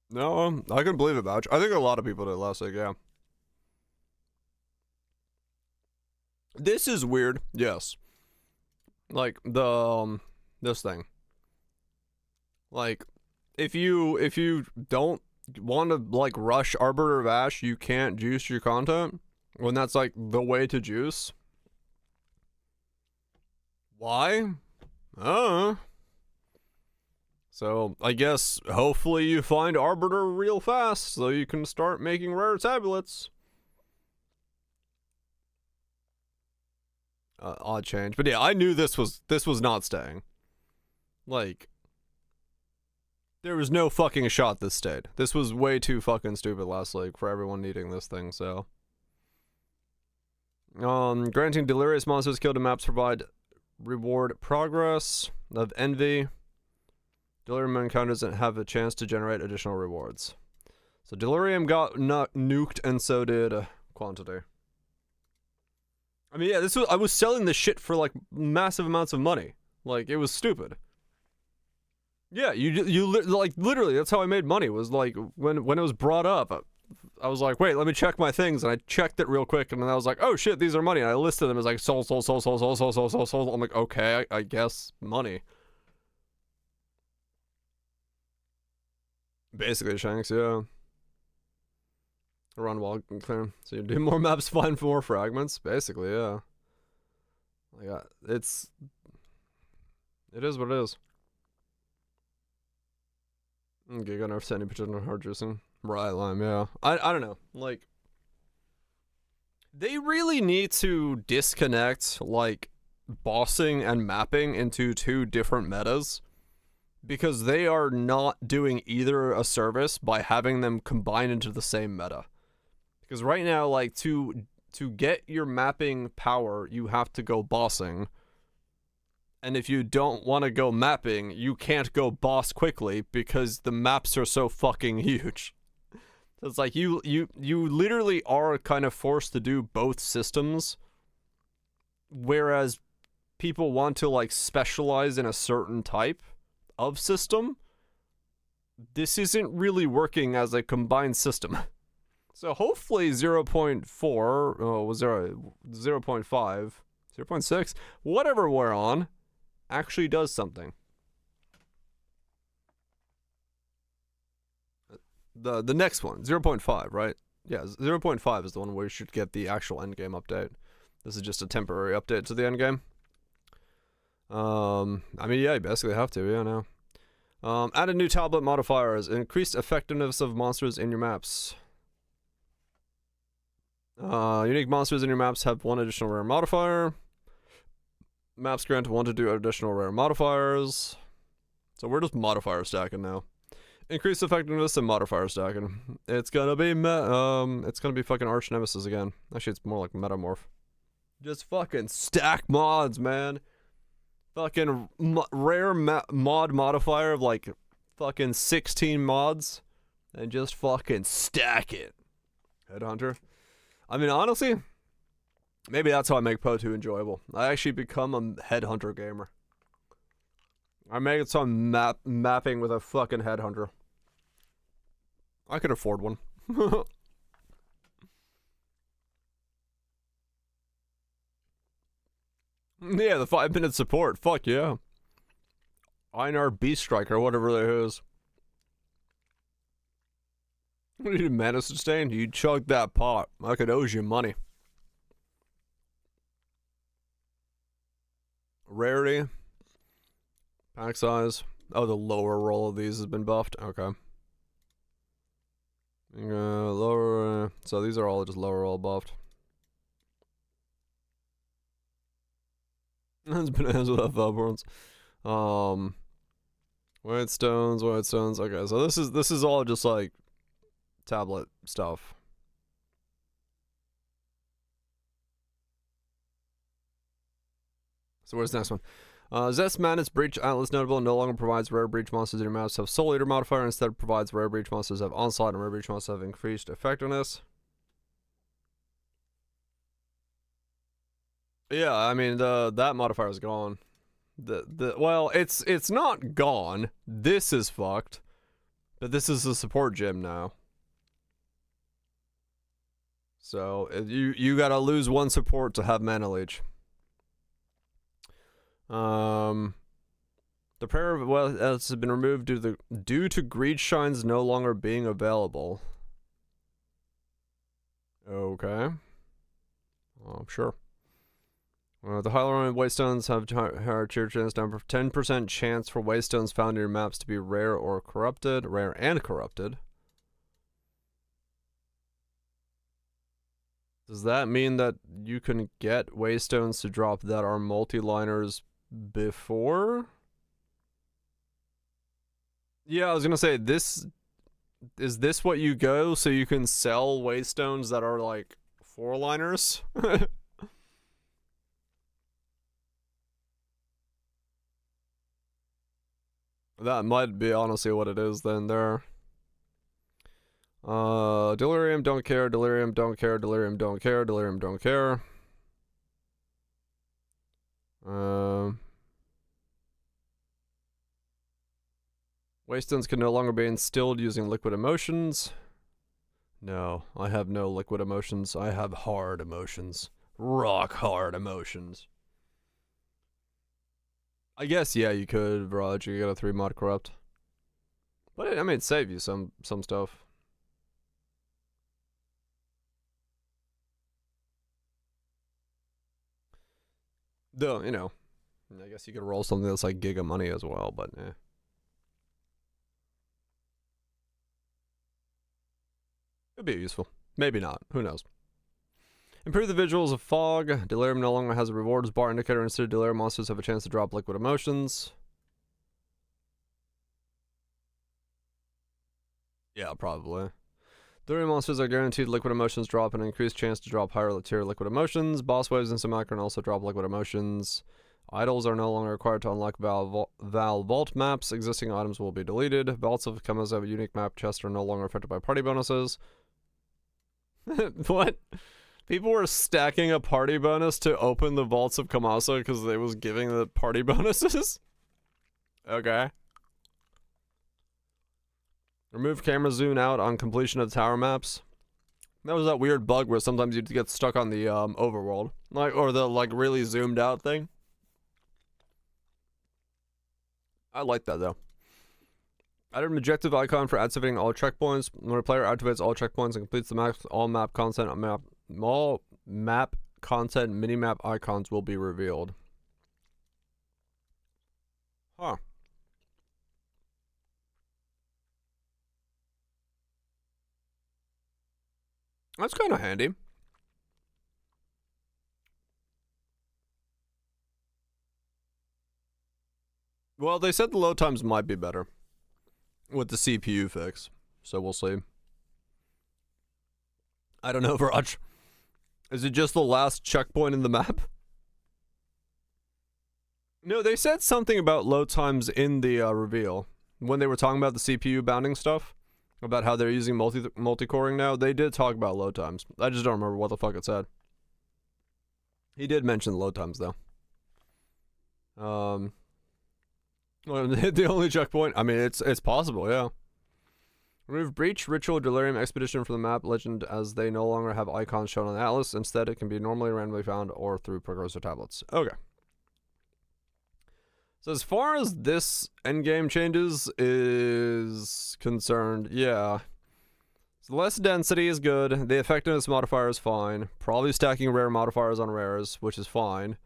No, I can believe it, Vouch. I think a lot of people did last week, yeah. This is weird. Yes. Like the this thing. Like if you don't want to like rush Arbiter of Ash, you can't juice your content when that's like the way to juice. Why? So I guess hopefully you find Arbiter real fast so you can start making rare tablets. Odd change, but yeah, I knew this was not staying. Like, there was no fucking shot this stayed. This was way too fucking stupid last league for everyone needing this thing. So, granting delirious monsters killed in maps provide reward progress of envy. Delirium encounters have a chance to generate additional rewards. So delirium got nuked, and so did quantity. I mean, yeah, I was selling this shit for like massive amounts of money. Like, it was stupid. Yeah, like literally that's how I made money, was like when it was brought up. I was like, wait, let me check my things, and I checked it real quick, and then I was like, oh shit, these are money, and I listed them as like sold. I'm like, okay, I guess money. Basically, Shanks, yeah. Run wall clear. So you do more maps, find more fragments. Basically, yeah. Like, it is what it is. Okay, got nerfs any particular hard juicing. Right, lime, yeah. I don't know. Like, they really need to disconnect, like, bossing and mapping into two different metas. Because they are not doing either a service by having them combine into the same meta. Because right now, like, to get your mapping power, you have to go bossing. And if you don't want to go mapping, you can't go boss quickly because the maps are so fucking huge. So it's like you literally are kind of forced to do both systems. Whereas people want to like specialize in a certain type of system. This isn't really working as a combined system. So hopefully 0.4, was there a 0.5, 0.6, whatever we're on, actually does something. The next one, 0.5, right? Yeah, 0.5 is the one where you should get the actual endgame update. This is just a temporary update to the endgame. I mean, yeah, you basically have to, yeah, now. Added new tablet modifiers, increased effectiveness of monsters in your maps. Unique monsters in your maps have one additional rare modifier. Maps grant 1 to 2 additional rare modifiers. So we're just modifier stacking now. Increased effectiveness and modifier stacking. It's gonna be fucking Arch Nemesis again. Actually, it's more like Metamorph. Just fucking stack mods, man. Fucking rare mod modifier of like fucking 16 mods. And just fucking stack it. Headhunter. I mean, honestly, maybe that's how I make Poe 2 enjoyable. I actually become a headhunter gamer. I make it so I'm mapping with a fucking headhunter. I could afford one. Yeah, the 5-minute support. Fuck yeah. Einar Beast Striker, whatever that is. What do you do, mana sustain? You chug that pot. I could owe you money. Rarity. Pack size. Oh, the lower roll of these has been buffed. Okay. Lower. So these are all just lower roll buffed. That's bananas without Felborns. White stones. Okay, so this is all just like tablet stuff. So where's the next one? Zest Madness Breach Atlas notable no longer provides rare breach monsters in your maps have Soul Eater modifier, instead provides rare breach monsters have Onslaught, and rare breach monsters have increased effectiveness. Yeah, I mean that modifier is gone. Well, it's not gone. This is fucked. But this is a support gem now. So you gotta lose one support to have Mana Leech. The prayer of wealth has been removed due to greed shines no longer being available. Okay. Sure. The Hyaluronic Waystones have higher tier chance number 10% chance for Waystones found in your maps to be rare or corrupted. Rare and corrupted. Does that mean that you can get Waystones to drop that are multi-liners before? Yeah, I was gonna say, is this what you go so you can sell Waystones that are like 4-liners? That might be honestly what it is then there. Delirium don't care, Delirium don't care, Delirium don't care, Delirium don't care. Waystones can no longer be instilled using liquid emotions. No, I have no liquid emotions. I have hard emotions. Rock hard emotions. I guess, yeah, you could, Raj. You got a 3-mod corrupt. But, I mean, it'd save you some stuff. Though, you know, I guess you could roll something that's like giga money as well, but, eh. It'd be useful. Maybe not. Who knows? Improve the visuals of fog. Delirium no longer has a rewards bar indicator. Instead, Delirium monsters have a chance to drop liquid emotions. Yeah, probably. Delirium monsters are guaranteed liquid emotions drop and an increased chance to drop higher tier liquid emotions. Boss waves and Sumac can also drop liquid emotions. Idols are no longer required to unlock Val Vault maps. Existing items will be deleted. Vaults of Kamasa have a unique map chest are no longer affected by party bonuses. What? People were stacking a party bonus to open the Vaults of Kamasa because they was giving the party bonuses? Okay. Remove camera zoom out on completion of tower maps. That was that weird bug where sometimes you'd get stuck on the overworld. Like, or the like really zoomed out thing. I like that though. Added an objective icon for activating all checkpoints. When a player activates all checkpoints and completes the map, all map content minimap icons will be revealed. Huh. That's kind of handy. Well, they said the load times might be better with the CPU fix, so we'll see. I don't know, Viraj. Is it just the last checkpoint in the map? No, they said something about load times in the reveal. When they were talking about the CPU bounding stuff, about how they're using multi-coring now, they did talk about load times. I just don't remember what the fuck it said. He did mention load times, though. The only checkpoint, I mean, it's possible, yeah. Remove Breach, Ritual, Delirium, Expedition from the map legend as they no longer have icons shown on the Atlas. Instead, it can be normally randomly found or through precursor tablets. Okay. So as far as this endgame changes is concerned, yeah. So less density is good. The effectiveness modifier is fine. Probably stacking rare modifiers on rares, which is fine.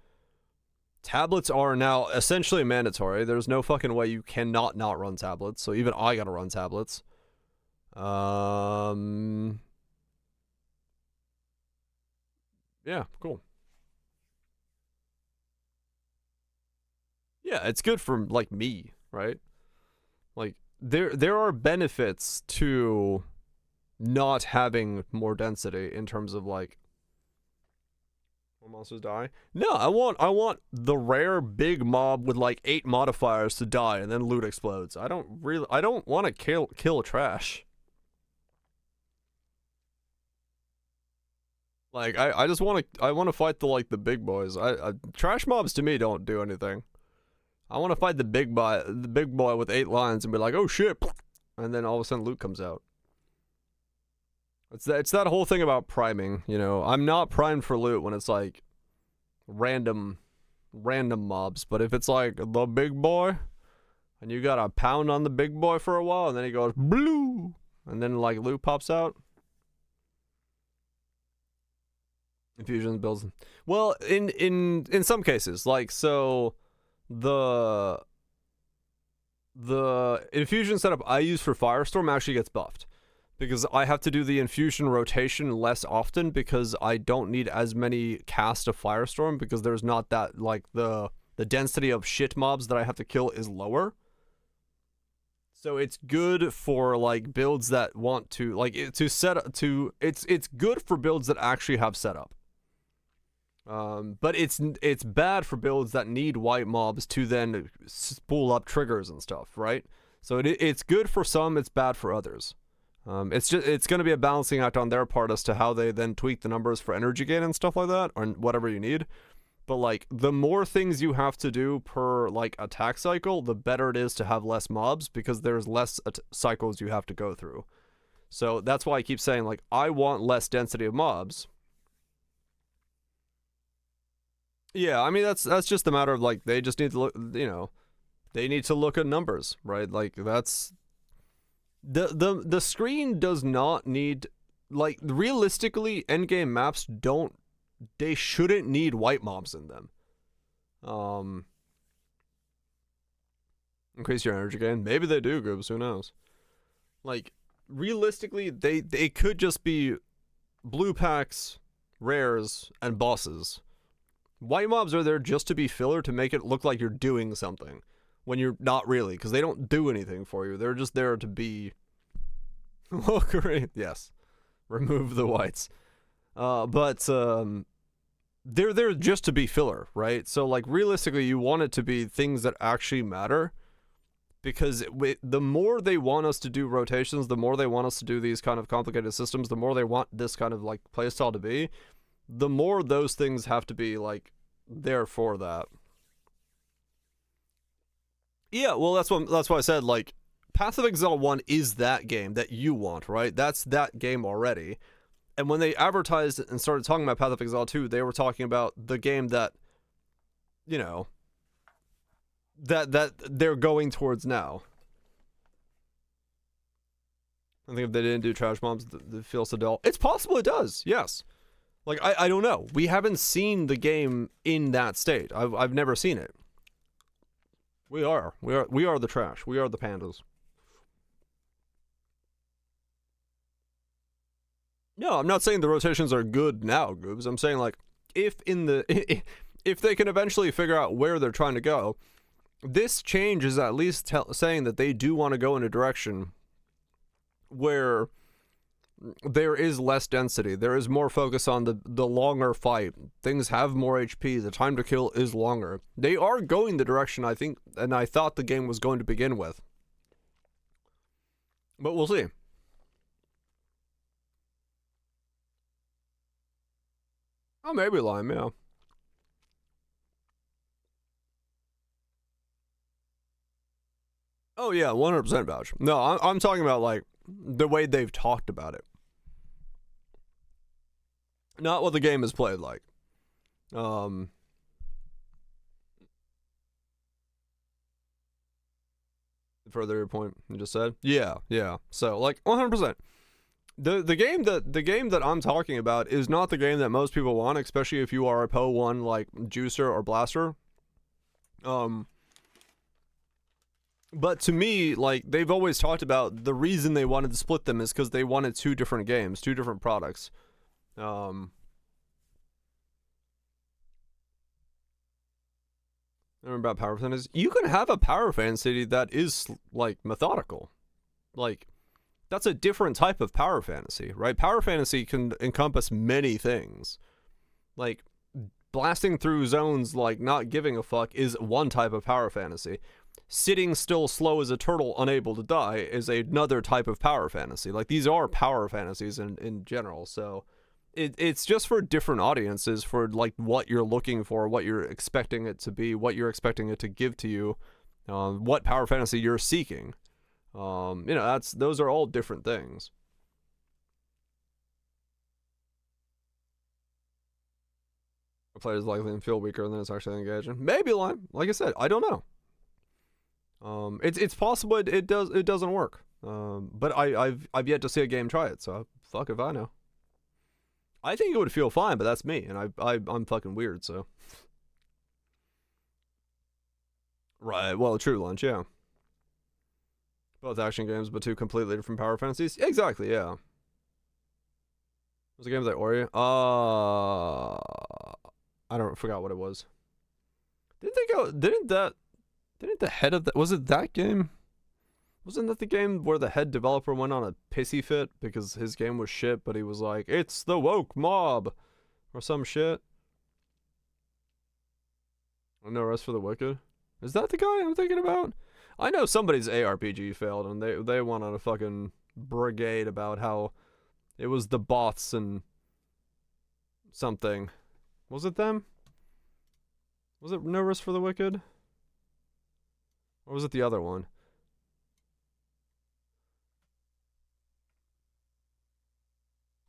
Tablets are now essentially mandatory. There's no fucking way you cannot not run tablets. So even I gotta run tablets. Yeah, cool. Yeah, it's good for like me, right? Like there are benefits to not having more density in terms of like when monsters die. No, I want the rare big mob with like 8 modifiers to die and then loot explodes. I don't want to kill trash. Like I just want to fight the big boys. Trash mobs to me don't do anything. I want to fight the big boy with 8 lines and be like, oh shit, and then all of a sudden loot comes out. It's that whole thing about priming, you know. I'm not primed for loot when it's like random mobs, but if it's like the big boy and you got a pound on the big boy for a while and then he goes blue and then like loot pops out. Infusions builds. Well, in some cases, like so the infusion setup I use for Firestorm actually gets buffed. Because I have to do the infusion rotation less often because I don't need as many casts of Firestorm because there's not that, like, the density of shit mobs that I have to kill is lower. So it's good for, like, builds that want to, like, it's good for builds that actually have setup. But it's bad for builds that need white mobs to then spool up triggers and stuff, right? So it's good for some, it's bad for others. It's going to be a balancing act on their part as to how they then tweak the numbers for energy gain and stuff like that, or whatever you need. But like, the more things you have to do per like attack cycle, the better it is to have less mobs because there's less cycles you have to go through. So that's why I keep saying like, I want less density of mobs. Yeah, I mean that's just a matter of like they just need to look, you know, they need to look at numbers, right? Like that's. The screen does not need, like, realistically, endgame maps they shouldn't need white mobs in them. Increase your energy gain. Maybe they do, Goobs, who knows? Like, realistically, they could just be blue packs, rares, and bosses. White mobs are there just to be filler to make it look like you're doing something. When you're not really, because they don't do anything for you. They're just there to be... Look, yes. Remove the whites. But they're there just to be filler, right? So, like, realistically, you want it to be things that actually matter. Because the more they want us to do rotations, the more they want us to do these kind of complicated systems, the more they want this kind of, like, playstyle to be, the more those things have to be, like, there for that. Yeah, well, that's why I said, like, Path of Exile 1 is that game that you want, right? That's that game already. And when they advertised and started talking about Path of Exile 2, they were talking about the game that, you know, that they're going towards now. I think if they didn't do trash mobs, it feels so dull. It's possible it does, yes. Like, I don't know. We haven't seen the game in that state. I've never seen it. We are the trash. We are the pandas. No, I'm not saying the rotations are good now, Goobs. I'm saying, like, if they can eventually figure out where they're trying to go, this change is at least saying that they do want to go in a direction where there is less density. There is more focus on the longer fight. Things have more HP. The time to kill is longer. They are going the direction I think, and I thought the game was going to begin with. But we'll see. Oh, maybe Lime, yeah. Oh yeah, 100% vouch. No, I'm talking about like the way they've talked about it. Not what the game is played like. Further your point you just said? Yeah. So like 100%. The game that I'm talking about is not the game that most people want, especially if you are a Po 1 like juicer or blaster. But to me, like, they've always talked about the reason they wanted to split them is because they wanted two different games, two different products. Remember about power fantasy? You can have a power fantasy that is like methodical. Like, that's a different type of power fantasy, right? Power fantasy can encompass many things. Like, blasting through zones like not giving a fuck is one type of power fantasy. Sitting still slow as a turtle unable to die is another type of power fantasy. Like, these are power fantasies in general, so it's just for different audiences, for like what you're looking for, what you're expecting it to be, what you're expecting it to give to you, what power fantasy you're seeking. You know, those are all different things. players likely and feel weaker than it's actually engaging. Maybe, like I said, I don't know. It's possible it doesn't work. But I've yet to see a game try it, so fuck if I know. I think it would feel fine, but that's me, and I'm fucking weird, so. Right, well, true, Lunch, yeah. Both action games, but two completely different power fantasies. Exactly, yeah. Was the game like Ori? I don't forgot what it was. Didn't they go? Didn't the head of that? Was it that game? Wasn't that the game where the head developer went on a pissy fit because his game was shit, but he was like, "It's the woke mob," or some shit. No Rest for the Wicked. Is that the guy I'm thinking about? I know somebody's ARPG failed, and they went on a fucking brigade about how it was the bots and something. Was it them? Was it No Rest for the Wicked? Or was it the other one?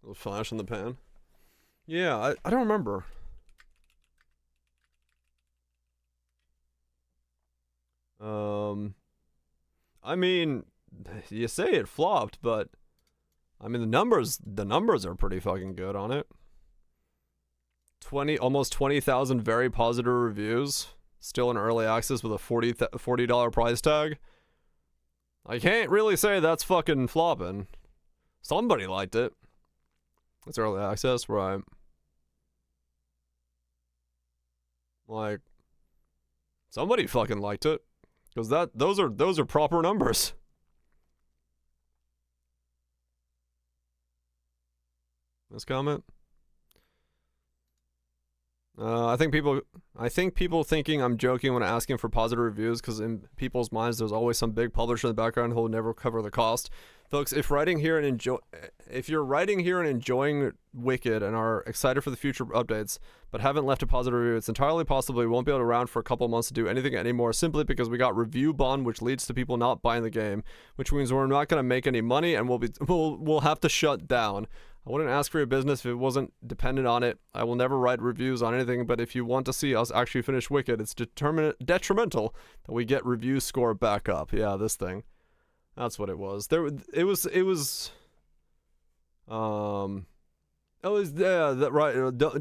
A little flash in the pan. Yeah, I don't remember. I mean, you say it flopped, but I mean the numbers are pretty fucking good on it. Almost 20,000 very positive reviews. Still in early access with a $40 price tag. I can't really say that's fucking flopping. Somebody liked it. It's early access, right? Like, somebody fucking liked it. Because those are proper numbers. This comment. I think people thinking I'm joking when asking for positive reviews because in people's minds there's always some big publisher in the background who will never cover the cost. Folks, if you're writing here and enjoying Wicked and are excited for the future updates but haven't left a positive review, it's entirely possible we won't be able to around for a couple months to do anything anymore simply because we got review bond, which leads to people not buying the game, which means we're not going to make any money and we'll have to shut down. I wouldn't ask for your business if it wasn't dependent on it. I will never write reviews on anything, but if you want to see us actually finish Wicked, it's detrimental that we get review score back up. Yeah, this thing. That's what it was. Right.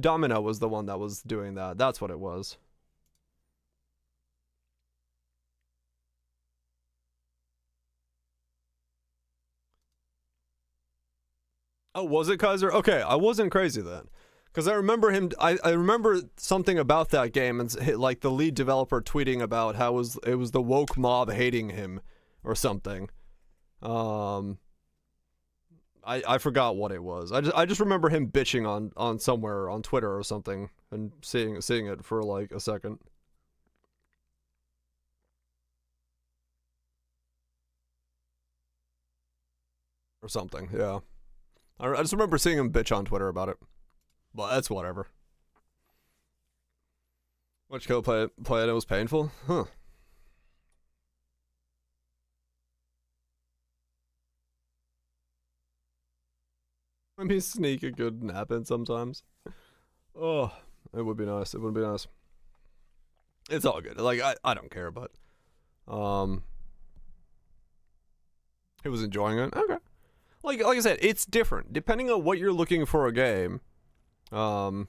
Domino was the one that was doing that. That's what it was. Oh, was it Kaiser? Okay, I wasn't crazy then. Because I remember him, I remember something about that game, and like the lead developer tweeting about how it was the woke mob hating him, or something. I forgot what it was. I just remember him bitching on somewhere on Twitter or something, and seeing it for like a second. Or something, yeah. I just remember seeing him bitch on Twitter about it. But that's whatever. Which kill play it, it was painful? Huh. I mean, sneak a good nap in sometimes. Oh, it would be nice. It would be nice. It's all good. Like, I don't care, but he was enjoying it. Okay. Like I said, it's different depending on what you're looking for a game. What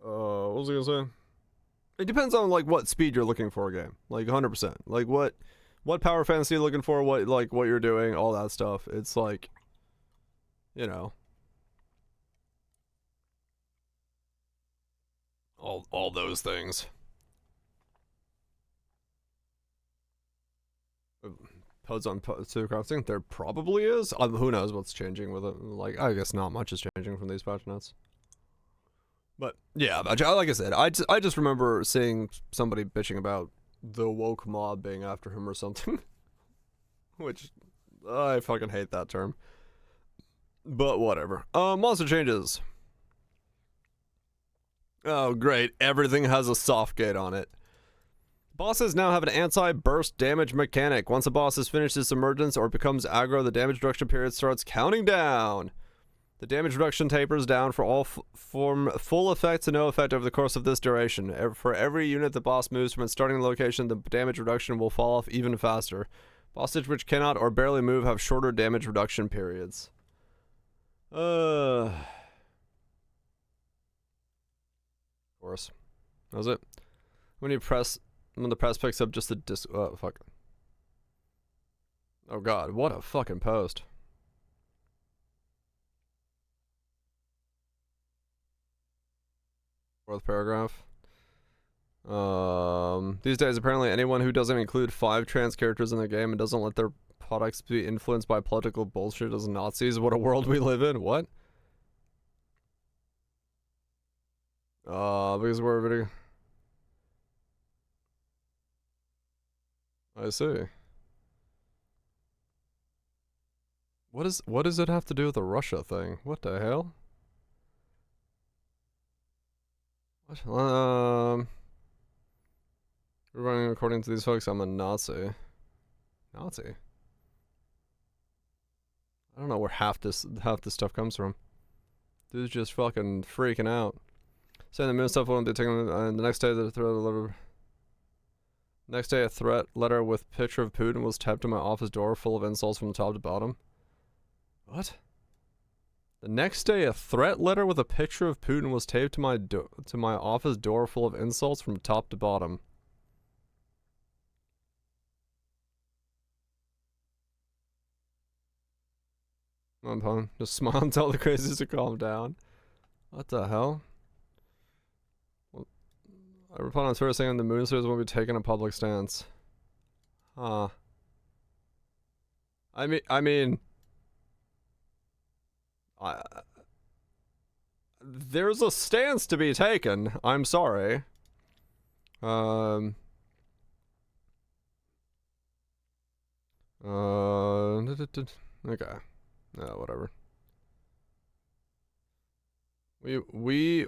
was I gonna say? It depends on like what speed you're looking for a game. Like 100%. Like what power fantasy you're looking for, what you're doing, all that stuff. It's like, you know, all those things. Pods on Supercrafting? There probably is. Who knows what's changing with it? Like, I guess not much is changing from these patch notes. But yeah, like I said, I just remember seeing somebody bitching about the woke mob being after him or something, which I fucking hate that term. But whatever. Monster changes. Oh great, everything has a soft gate on it. Bosses now have an anti-burst damage mechanic. Once a boss has finished its emergence or becomes aggro, the damage reduction period starts counting down. The damage reduction tapers down for all from full effect to no effect over the course of this duration. For every unit the boss moves from its starting location, the damage reduction will fall off even faster. Bosses which cannot or barely move have shorter damage reduction periods. Of course. That was it. When the press picks up just the disc. Oh, fuck. Oh, God. What a fucking post. Fourth paragraph. These days, apparently anyone who doesn't include 5 trans characters in the game and doesn't let their products be influenced by political bullshit as Nazis. What a world we live in. What? Because we're a video. I see. What does it have to do with the Russia thing? What the hell? What? Running according to these folks, I'm a Nazi. Nazi? I don't know where half this stuff comes from. Dude's just fucking freaking out. Saying the moon stuff won't be taken, and the next day a threat letter with picture of Putin was tapped to my office door full of insults from the top to bottom. What? The next day a threat letter with a picture of Putin was taped to my office door full of insults from top to bottom. Come on, just smile and tell the crazies to calm down. What the hell? I replied on Twitter saying the Moonsters won't be taking a public stance. Huh. I mean, there's a stance to be taken. I'm sorry. Okay. Whatever. We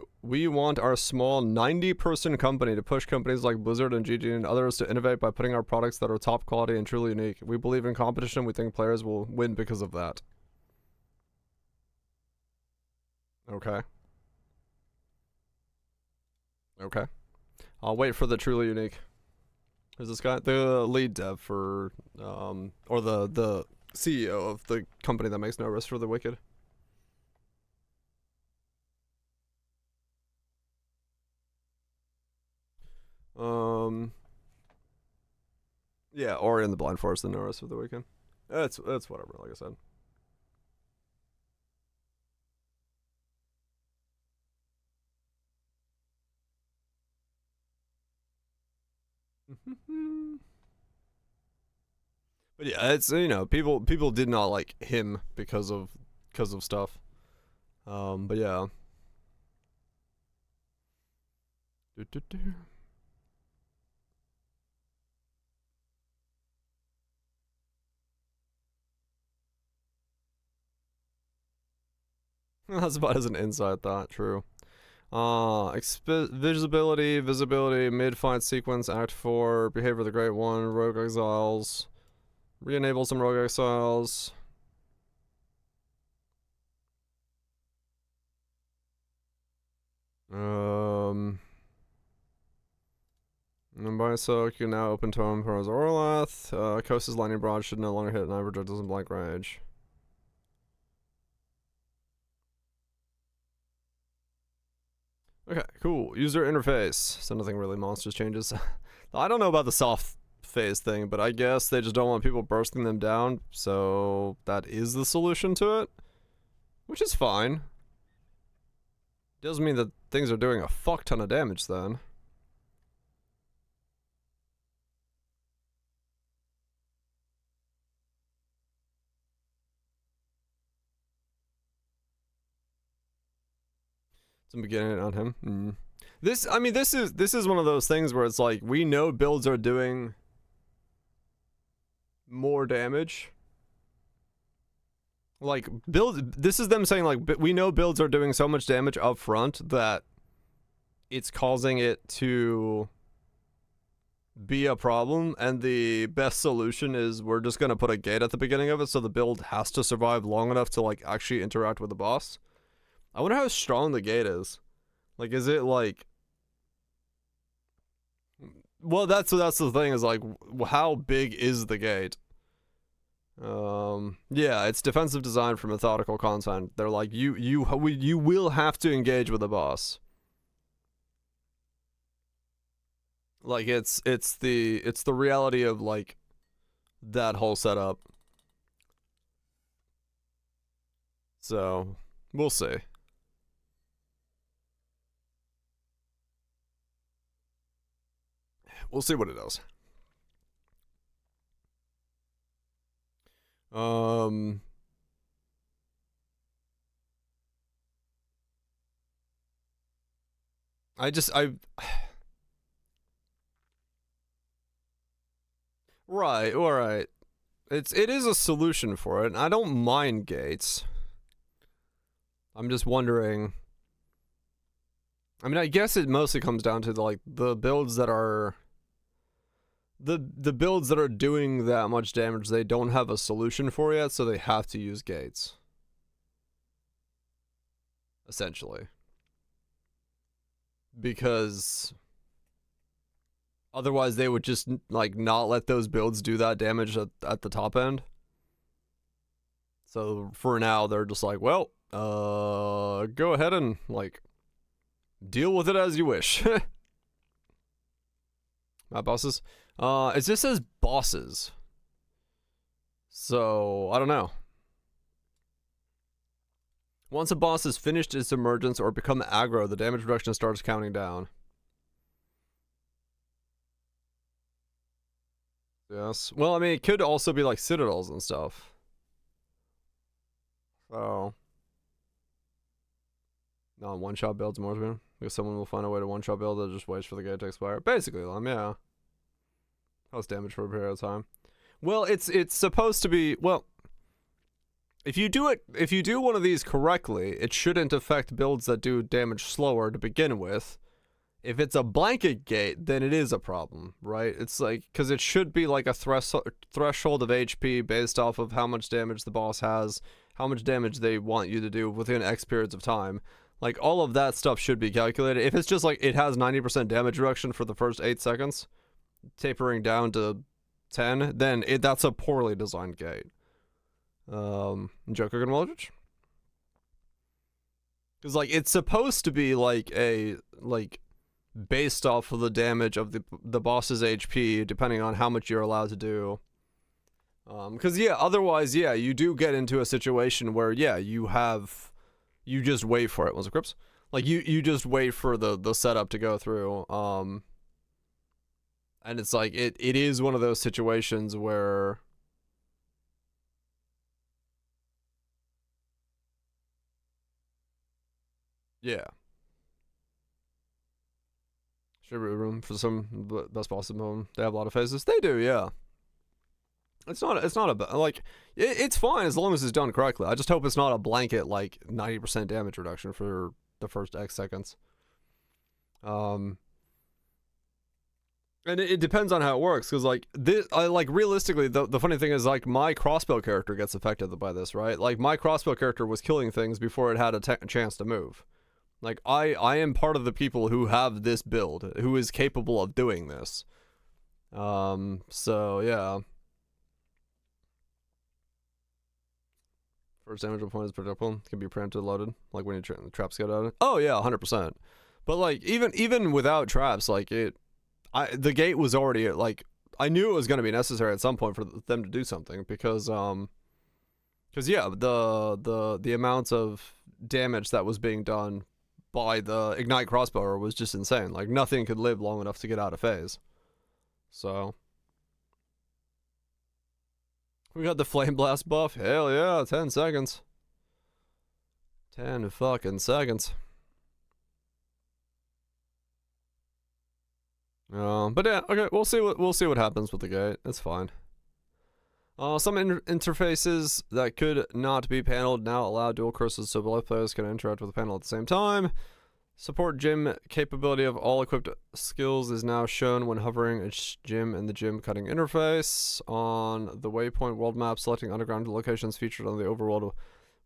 want our small 90-person company to push companies like Blizzard and GG and others to innovate by putting our products that are top quality and truly unique. We believe in competition. We think players will win because of that. Okay. Okay. I'll wait for the truly unique. Who's this guy? The lead dev for, or the CEO of the company that makes No Rest for the Wicked. Yeah, or in the Blind Forest, the No Rest for the Wicked. It's whatever, like I said. But yeah, it's, you know, people did not like him because of stuff. But yeah. That's about as an inside thought, true. Visibility, mid-fight sequence, Act 4, Behavior of the Great One, Rogue Exiles. Re-enable some Rogue Exiles. And by so you can now open Tome for Orlath. Coast's Lightning Broad should no longer hit an average doesn't blank range. Okay, cool. User interface. So nothing really monsters changes. I don't know about the soft phase thing, but I guess they just don't want people bursting them down, so that is the solution to it. Which is fine. Doesn't mean that things are doing a fuck ton of damage then. Some beginning on him. This is one of those things where it's like, we know builds are doing more damage. Like, this is them saying, like, we know builds are doing so much damage up front that it's causing it to be a problem, and the best solution is we're just gonna put a gate at the beginning of it, so the build has to survive long enough to like actually interact with the boss. I wonder how strong the gate is. Like, is it like? Well, that's the thing, is like, how big is the gate? Yeah, it's defensive design for methodical content. They're like, you will have to engage with the boss. Like, it's the reality of like that whole setup. So we'll see. We'll see what it does. Right, alright. It is a solution for it, and I don't mind gates. I'm just wondering. I mean, I guess it mostly comes down to the builds that are the builds that are doing that much damage, they don't have a solution for yet, so they have to use gates. Essentially. Because otherwise they would just like not let those builds do that damage at the top end. So for now they're just like, well, go ahead and like deal with it as you wish. My bosses. It just says bosses. So I don't know. Once a boss has finished its emergence or become aggro, the damage reduction starts counting down. Yes. Well, I mean, it could also be like citadels and stuff. So. No, one-shot builds more than because someone will find a way to one-shot build that just waits for the gate to expire. Basically, yeah. House damage for a period of time. Well, it's supposed to be, well, if you do one of these correctly, it shouldn't affect builds that do damage slower to begin with. If it's a blanket gate, then it is a problem, right? It's like, because it should be like a threshold of HP based off of how much damage the boss has, how much damage they want you to do within X periods of time. Like, all of that stuff should be calculated. If it's just like, it has 90% damage reduction for the first 8 seconds, tapering down to 10, then that's a poorly designed gate. Joker and Wildridge? Because, like, it's supposed to be, like, based off of the damage of the boss's HP, depending on how much you're allowed to do. Because, yeah, otherwise, yeah, you do get into a situation where, yeah, you just wait for it. Was it Crips? Like, you just wait for the setup to go through. And it's like, it is one of those situations where... Yeah. Should be room for some best boss mode. They have a lot of phases. They do, yeah. It's not a like, it's fine as long as it's done correctly. I just hope it's not a blanket like 90% damage reduction for the first X seconds. And it depends on how it works, because like this, realistically, the funny thing is like my crossbow character gets affected by this, right? Like my crossbow character was killing things before it had a chance to move. Like I am part of the people who have this build, who is capable of doing this. So yeah. First damage point is predictable. Can be preempted loaded, like when the traps get out. Oh yeah, 100%. But like even without traps, like the gate was already like, I knew it was going to be necessary at some point for them to do something, because yeah, the amount of damage that was being done by the Ignite crossbow was just insane. Like nothing could live long enough to get out of phase. So we got the Flame Blast buff. Hell yeah, 10 seconds. 10 fucking seconds. But yeah, okay, we'll see what happens with the gate. It's fine. Some interfaces that could not be paneled now allow dual curses, so both players can interact with the panel at the same time. Support gym capability of all equipped skills is now shown when hovering a gym in the gym cutting interface. On the waypoint world map, selecting underground locations featured on the overworld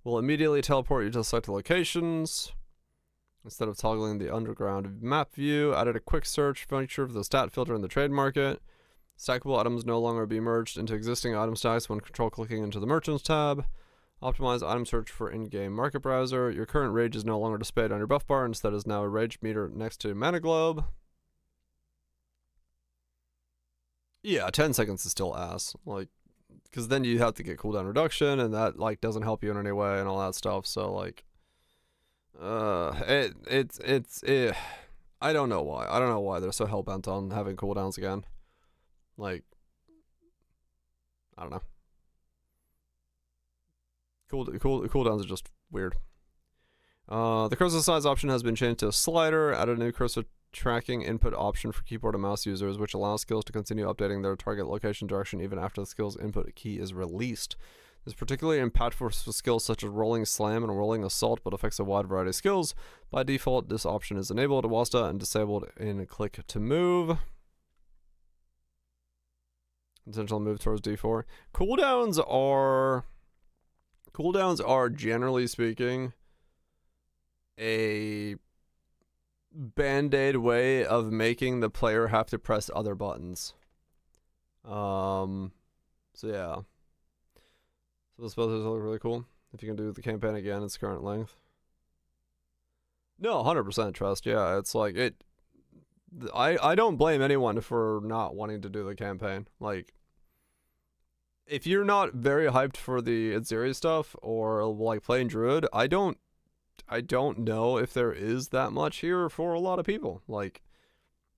will immediately teleport you to selected locations. Instead of toggling the underground map view, added a quick search feature for the stat filter in the trade market. Stackable items no longer be merged into existing item stacks when control clicking into the Merchants tab. Optimize item search for in-game market browser. Your current rage is no longer displayed on your buff bar. Instead is now a rage meter next to mana globe. Yeah, 10 seconds is still ass. Like, because then you have to get cooldown reduction, and that like doesn't help you in any way and all that stuff. So like, I don't know why. I don't know why they're so hell bent on having cooldowns again. Like, I don't know. Cooldowns are just weird. The cursor size option has been changed to a slider. Added a new cursor tracking input option for keyboard and mouse users, which allows skills to continue updating their target location direction even after the skill's input key is released. This is particularly impactful for skills such as rolling slam and rolling assault, but affects a wide variety of skills. By default, this option is enabled whilst and disabled in click to move. Intentional move towards D4. Cooldowns are generally speaking a band-aid way of making the player have to press other buttons. So yeah. So the spell look really cool. If you can do the campaign again, its current length. No, 100% trust. Yeah, it's like it. I don't blame anyone for not wanting to do the campaign. Like, if you're not very hyped for the Aziri stuff or like playing Druid, I don't know if there is that much here for a lot of people. Like,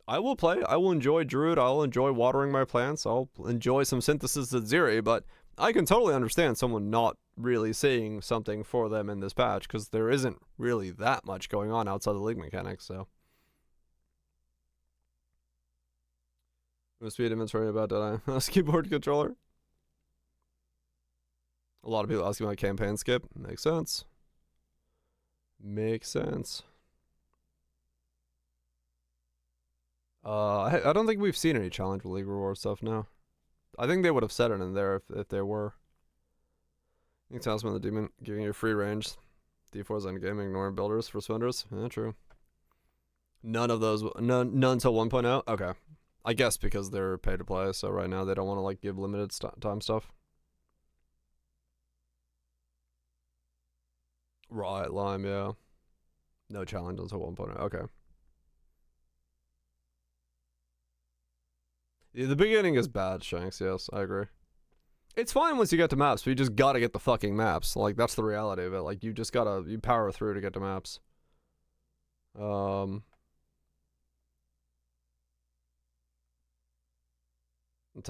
I will play. I will enjoy Druid. I'll enjoy watering my plants. I'll enjoy some synthesis Aziri, but I can totally understand someone not really seeing something for them in this patch because there isn't really that much going on outside the league mechanics. So, speed inventory about that. Keyboard controller. A lot of people asking about campaign skip. Makes sense. Makes sense. I don't think we've seen any challenge with league reward stuff now. I think they would have said it in there if there were. You can tell us when the demon giving you free range. D4's endgame, ignoring builders for spenders. Yeah, true. None of those, none till 1.0? Okay. I guess because they're pay to play, so right now they don't want to like give limited time stuff. Right, Lime, yeah. No challenge until 1.0. Okay. Yeah, the beginning is bad, Shanks, yes, I agree. It's fine once you get to maps, but you just gotta get the fucking maps. Like, that's the reality of it. Like, you just gotta, you power through to get to maps. Tell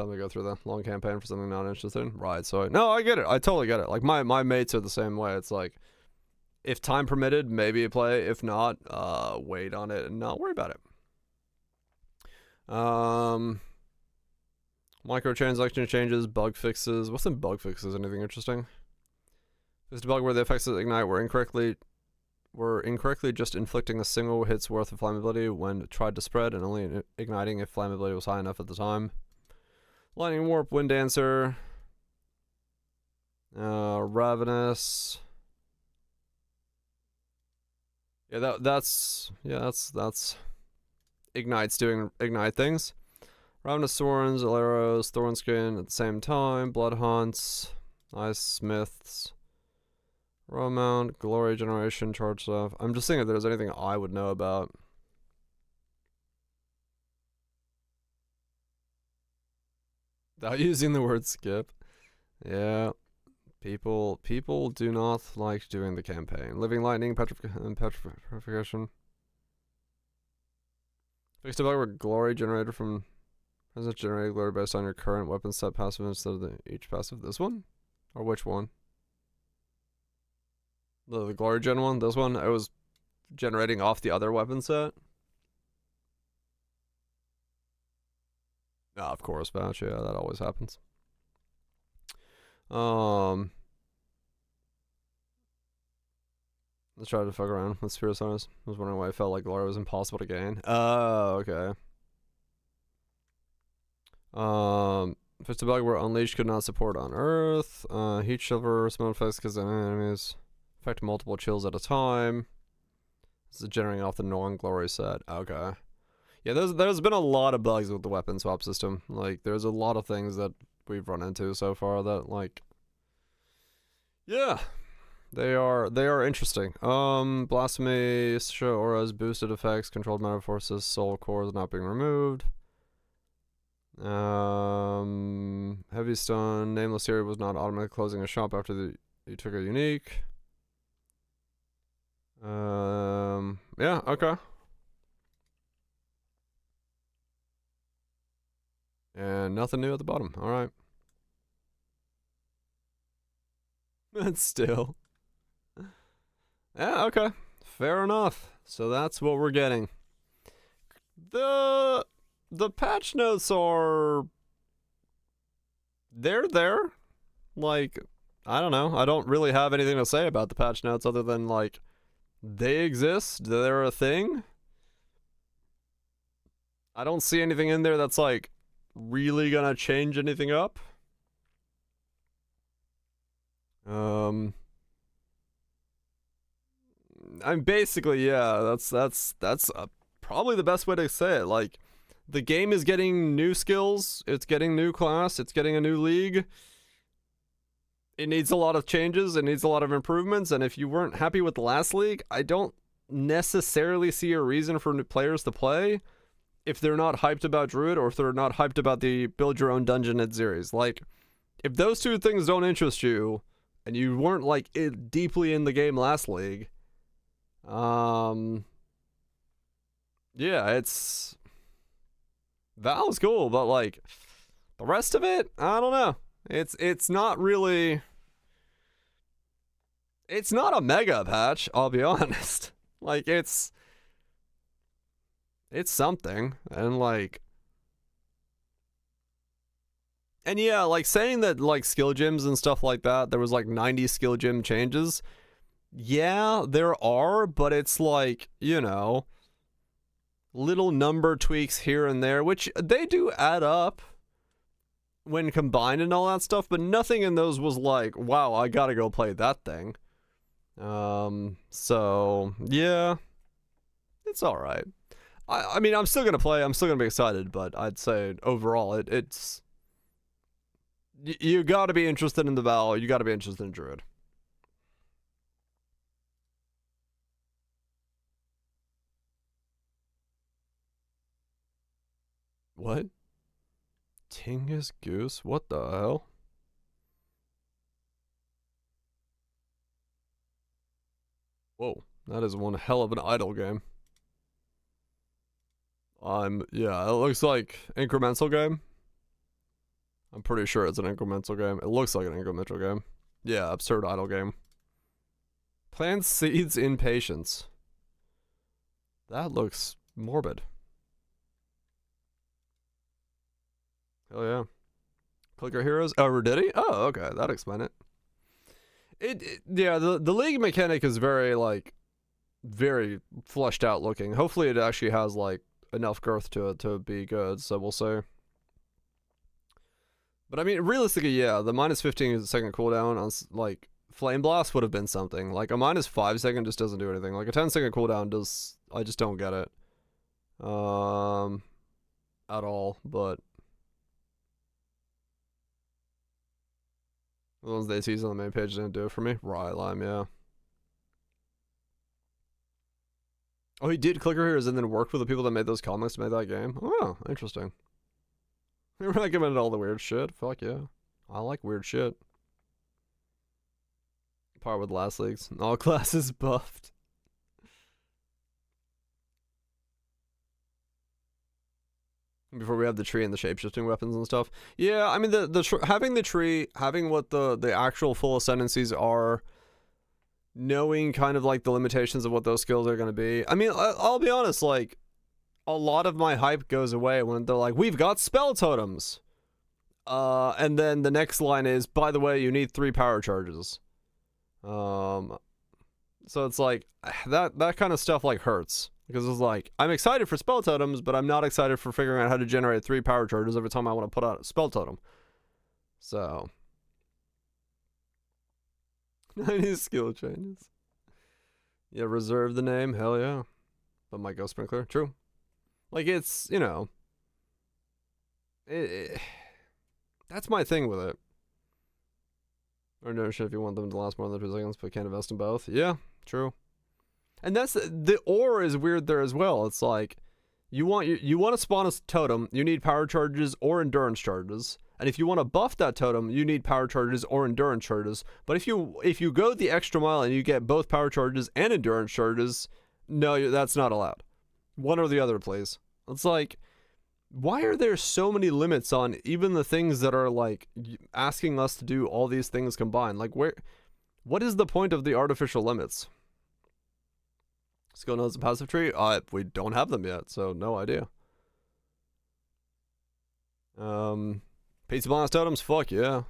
me to go through the long campaign for something not interested in. Right, so, no, I get it. I totally get it. Like, my mates are the same way. It's like, if time permitted, maybe you play. If not, wait on it and not worry about it. Microtransaction changes, bug fixes. What's in bug fixes? Anything interesting? There's a bug where the effects of Ignite were incorrectly just inflicting a single hit's worth of flammability when tried to spread and only igniting if flammability was high enough at the time. Lightning Warp, Wind Dancer. Ravenous. Yeah, that's Ignite's doing Ignite things. Ravenous Thorns, Aleros, Thornskin at the same time, Blood Hunts, Ice Smiths, Romount, Glory Generation, Charge Stuff. I'm just thinking if there's anything I would know about. Without using the word skip. Yeah. People do not like doing the campaign. Living Lightning, Petrification. Fixed a bug where Glory generated from present generated glory based on your current weapon set passive instead of each passive. This one? Or which one? The Glory Gen one? This one? It was generating off the other weapon set? Ah, of course, Batch. Yeah, that always happens. Let's try to fuck around with Spirit Sonus. I was wondering why I felt like Glory was impossible to gain. Oh, okay. If it's a bug where Unleashed could not support on Earth, Heat Shiver, smoke effects because enemies affect multiple chills at a time. This is generating off the non-glory set. Okay. Yeah, there's been a lot of bugs with the weapon swap system. Like, there's a lot of things that we've run into so far that, like, yeah, they are interesting. Blasphemy, show auras, boosted effects, controlled mana forces, soul cores not being removed. Heavy stun, nameless area was not automatically closing a shop after you took a unique. Yeah, okay. And nothing new at the bottom. All right. And still. Yeah, okay. Fair enough. So that's what we're getting. The patch notes are... They're there. Like, I don't know. I don't really have anything to say about the patch notes other than, like, they exist. They're a thing. I don't see anything in there that's, like, really gonna change anything up. I'm basically, yeah, that's probably the best way to say it. Like, the game is getting new skills, it's getting new class, it's getting a new league. It needs a lot of changes, it needs a lot of improvements, and if you weren't happy with the last league, I don't necessarily see a reason for new players to play if they're not hyped about Druid or if they're not hyped about the build your own dungeon at series. Like, if those two things don't interest you, and you weren't, like, deeply in the game last league, yeah, it's... Val's cool, but, like, the rest of it, I don't know. It's not really... It's not a mega patch, I'll be honest. Like, it's something, and, like... And yeah, like, saying that, like, skill gems and stuff like that, there was, like, 90 skill gem changes. Yeah, there are, but it's, like, you know, little number tweaks here and there, which they do add up when combined and all that stuff, but nothing in those was like, wow, I gotta go play that thing. So, yeah, it's alright. I mean, I'm still gonna play, I'm still gonna be excited, but I'd say overall, it's... You gotta be interested in the Val, you gotta be interested in Druid. What? Tingus Goose? What the hell? Whoa, that is one hell of an idle game. Yeah, it looks like incremental game. I'm pretty sure it's an incremental game. It looks like an incremental game. Yeah, absurd idle game. Plant seeds in patience. That looks morbid. Hell yeah. Clicker Heroes? Oh, did he? Oh, okay. That'd explain it. Yeah, the league mechanic is very, like, very fleshed out looking. Hopefully it actually has, like, enough girth to it to be good, so we'll see. But I mean, realistically, yeah, the minus 15-second cooldown on, like, Flame Blast would have been something. Like, a minus 5-second just doesn't do anything. Like, a 10-second cooldown does... I just don't get it. At all, but... The ones they tease on the main page didn't do it for me. Right, Lime, yeah. Oh, he did Clicker Heroes and then worked with the people that made those comics to make that game? Oh, interesting. They recommended all the weird shit. Fuck yeah. I like weird shit. Part with last leagues. All classes buffed. Before we have the tree and the shapeshifting weapons and stuff. Yeah, I mean, having the tree, having what the actual full ascendancies are, knowing kind of like the limitations of what those skills are going to be. I mean, I'll be honest, like, a lot of my hype goes away when they're like, we've got spell totems. And then the next line is, by the way, you need 3 power charges. So it's like that kind of stuff like hurts, because it's like I'm excited for spell totems, but I'm not excited for figuring out how to generate 3 power charges every time I want to put out a spell totem. So 90 skill changes. Yeah, reserve the name, hell yeah. But my Ghost Sprinkler, true. Like, it's, you know, that's my thing with it. Or no shit if you want them to last more than 2 seconds, but can't invest in both. Yeah, true. And that's the ore is weird there as well. It's like you want to spawn a totem, you need power charges or endurance charges. And if you want to buff that totem, you need power charges or endurance charges. But if you go the extra mile and you get both power charges and endurance charges, no, that's not allowed. One or the other, please. It's like, why are there so many limits on even the things that are like asking us to do all these things combined? Like, what is the point of the artificial limits? Skill nodes and passive tree? We don't have them yet, so no idea. Pizza blast totems? Fuck yeah.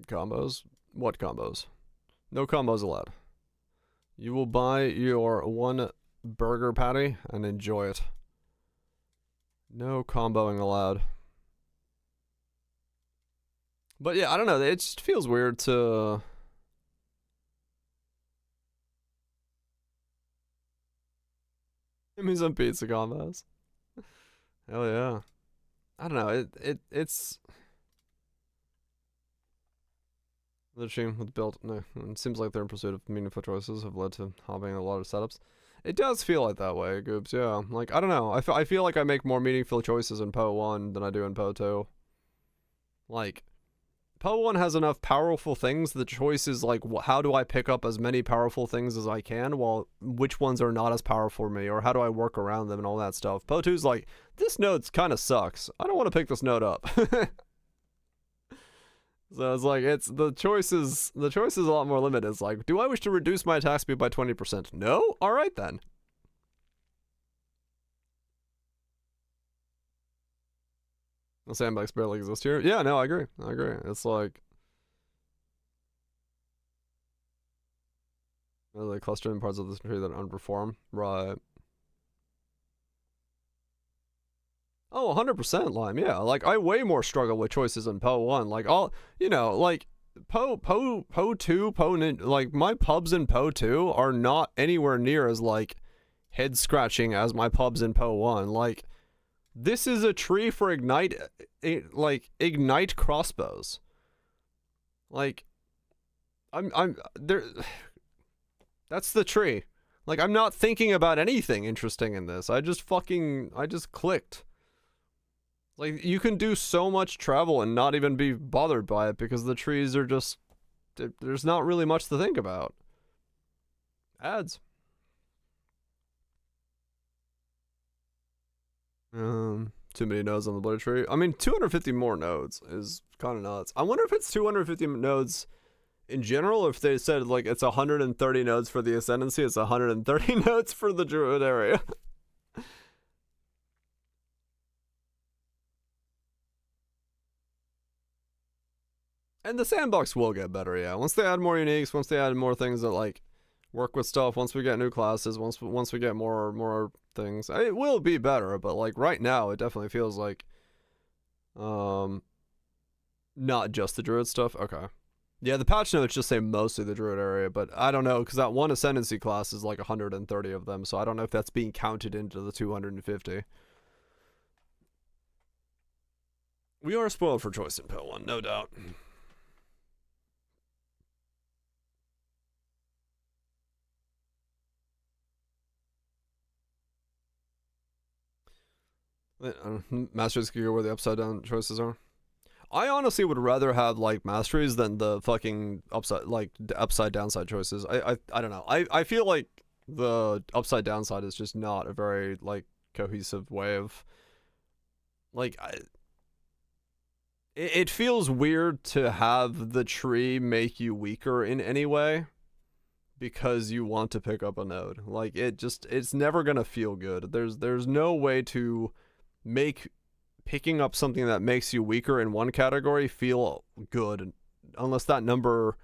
Combos? What combos? No combos allowed. You will buy your 1 burger patty and enjoy it. No comboing allowed. But yeah, I don't know. It just feels weird to... Give me some pizza combos. Hell yeah. I don't know. It's... The team with built, no, it seems like their pursuit of meaningful choices have led to having a lot of setups. It does feel like that way, Goobs, yeah. Like, I don't know, I feel like I make more meaningful choices in Poe 1 than I do in Poe 2. Like, Poe 1 has enough powerful things, the choice is like, how do I pick up as many powerful things as I can, while which ones are not as powerful for me, or how do I work around them and all that stuff. Poe 2's like, this node kind of sucks, I don't want to pick this node up. So it's like, the choice is a lot more limited. It's like, do I wish to reduce my attack speed by 20%? No? Alright then. The sandbags barely exist here. Yeah, no, I agree. It's like... They cluster in parts of this tree that underperform. Right. Oh, 100% Lime, yeah. Like, I way more struggle with choices in Poe 1. Like, you know, like, Poe 2, like, my pubs in Poe 2 are not anywhere near as, like, head-scratching as my pubs in Poe 1. Like, this is a tree for ignite crossbows. Like, there, that's the tree. Like, I'm not thinking about anything interesting in this. I just clicked. Like, you can do so much travel and not even be bothered by it because the trees are just... There's not really much to think about. Ads. Too many nodes on the bloody tree. I mean, 250 more nodes is kind of nuts. I wonder if it's 250 nodes in general, or if they said, like, it's 130 nodes for the Ascendancy, it's 130 nodes for the Druid area. And the sandbox will get better, yeah. Once they add more uniques, once they add more things that, like, work with stuff, once we get new classes, once we get more things, it will be better, but, like, right now, it definitely feels like, not just the Druid stuff. Okay. Yeah, the patch notes just say mostly the Druid area, but I don't know, because that one Ascendancy class is, like, 130 of them, so I don't know if that's being counted into the 250. We are spoiled for choice in Poe 1, no doubt. Masteries could go where the upside down choices are. I honestly would rather have like masteries than the fucking upside downside choices. I don't know. I feel like the upside downside is just not a very like cohesive way of like it feels weird to have the tree make you weaker in any way because you want to pick up a node. Like it's never gonna feel good. There's no way to make picking up something that makes you weaker in one category feel good, unless that number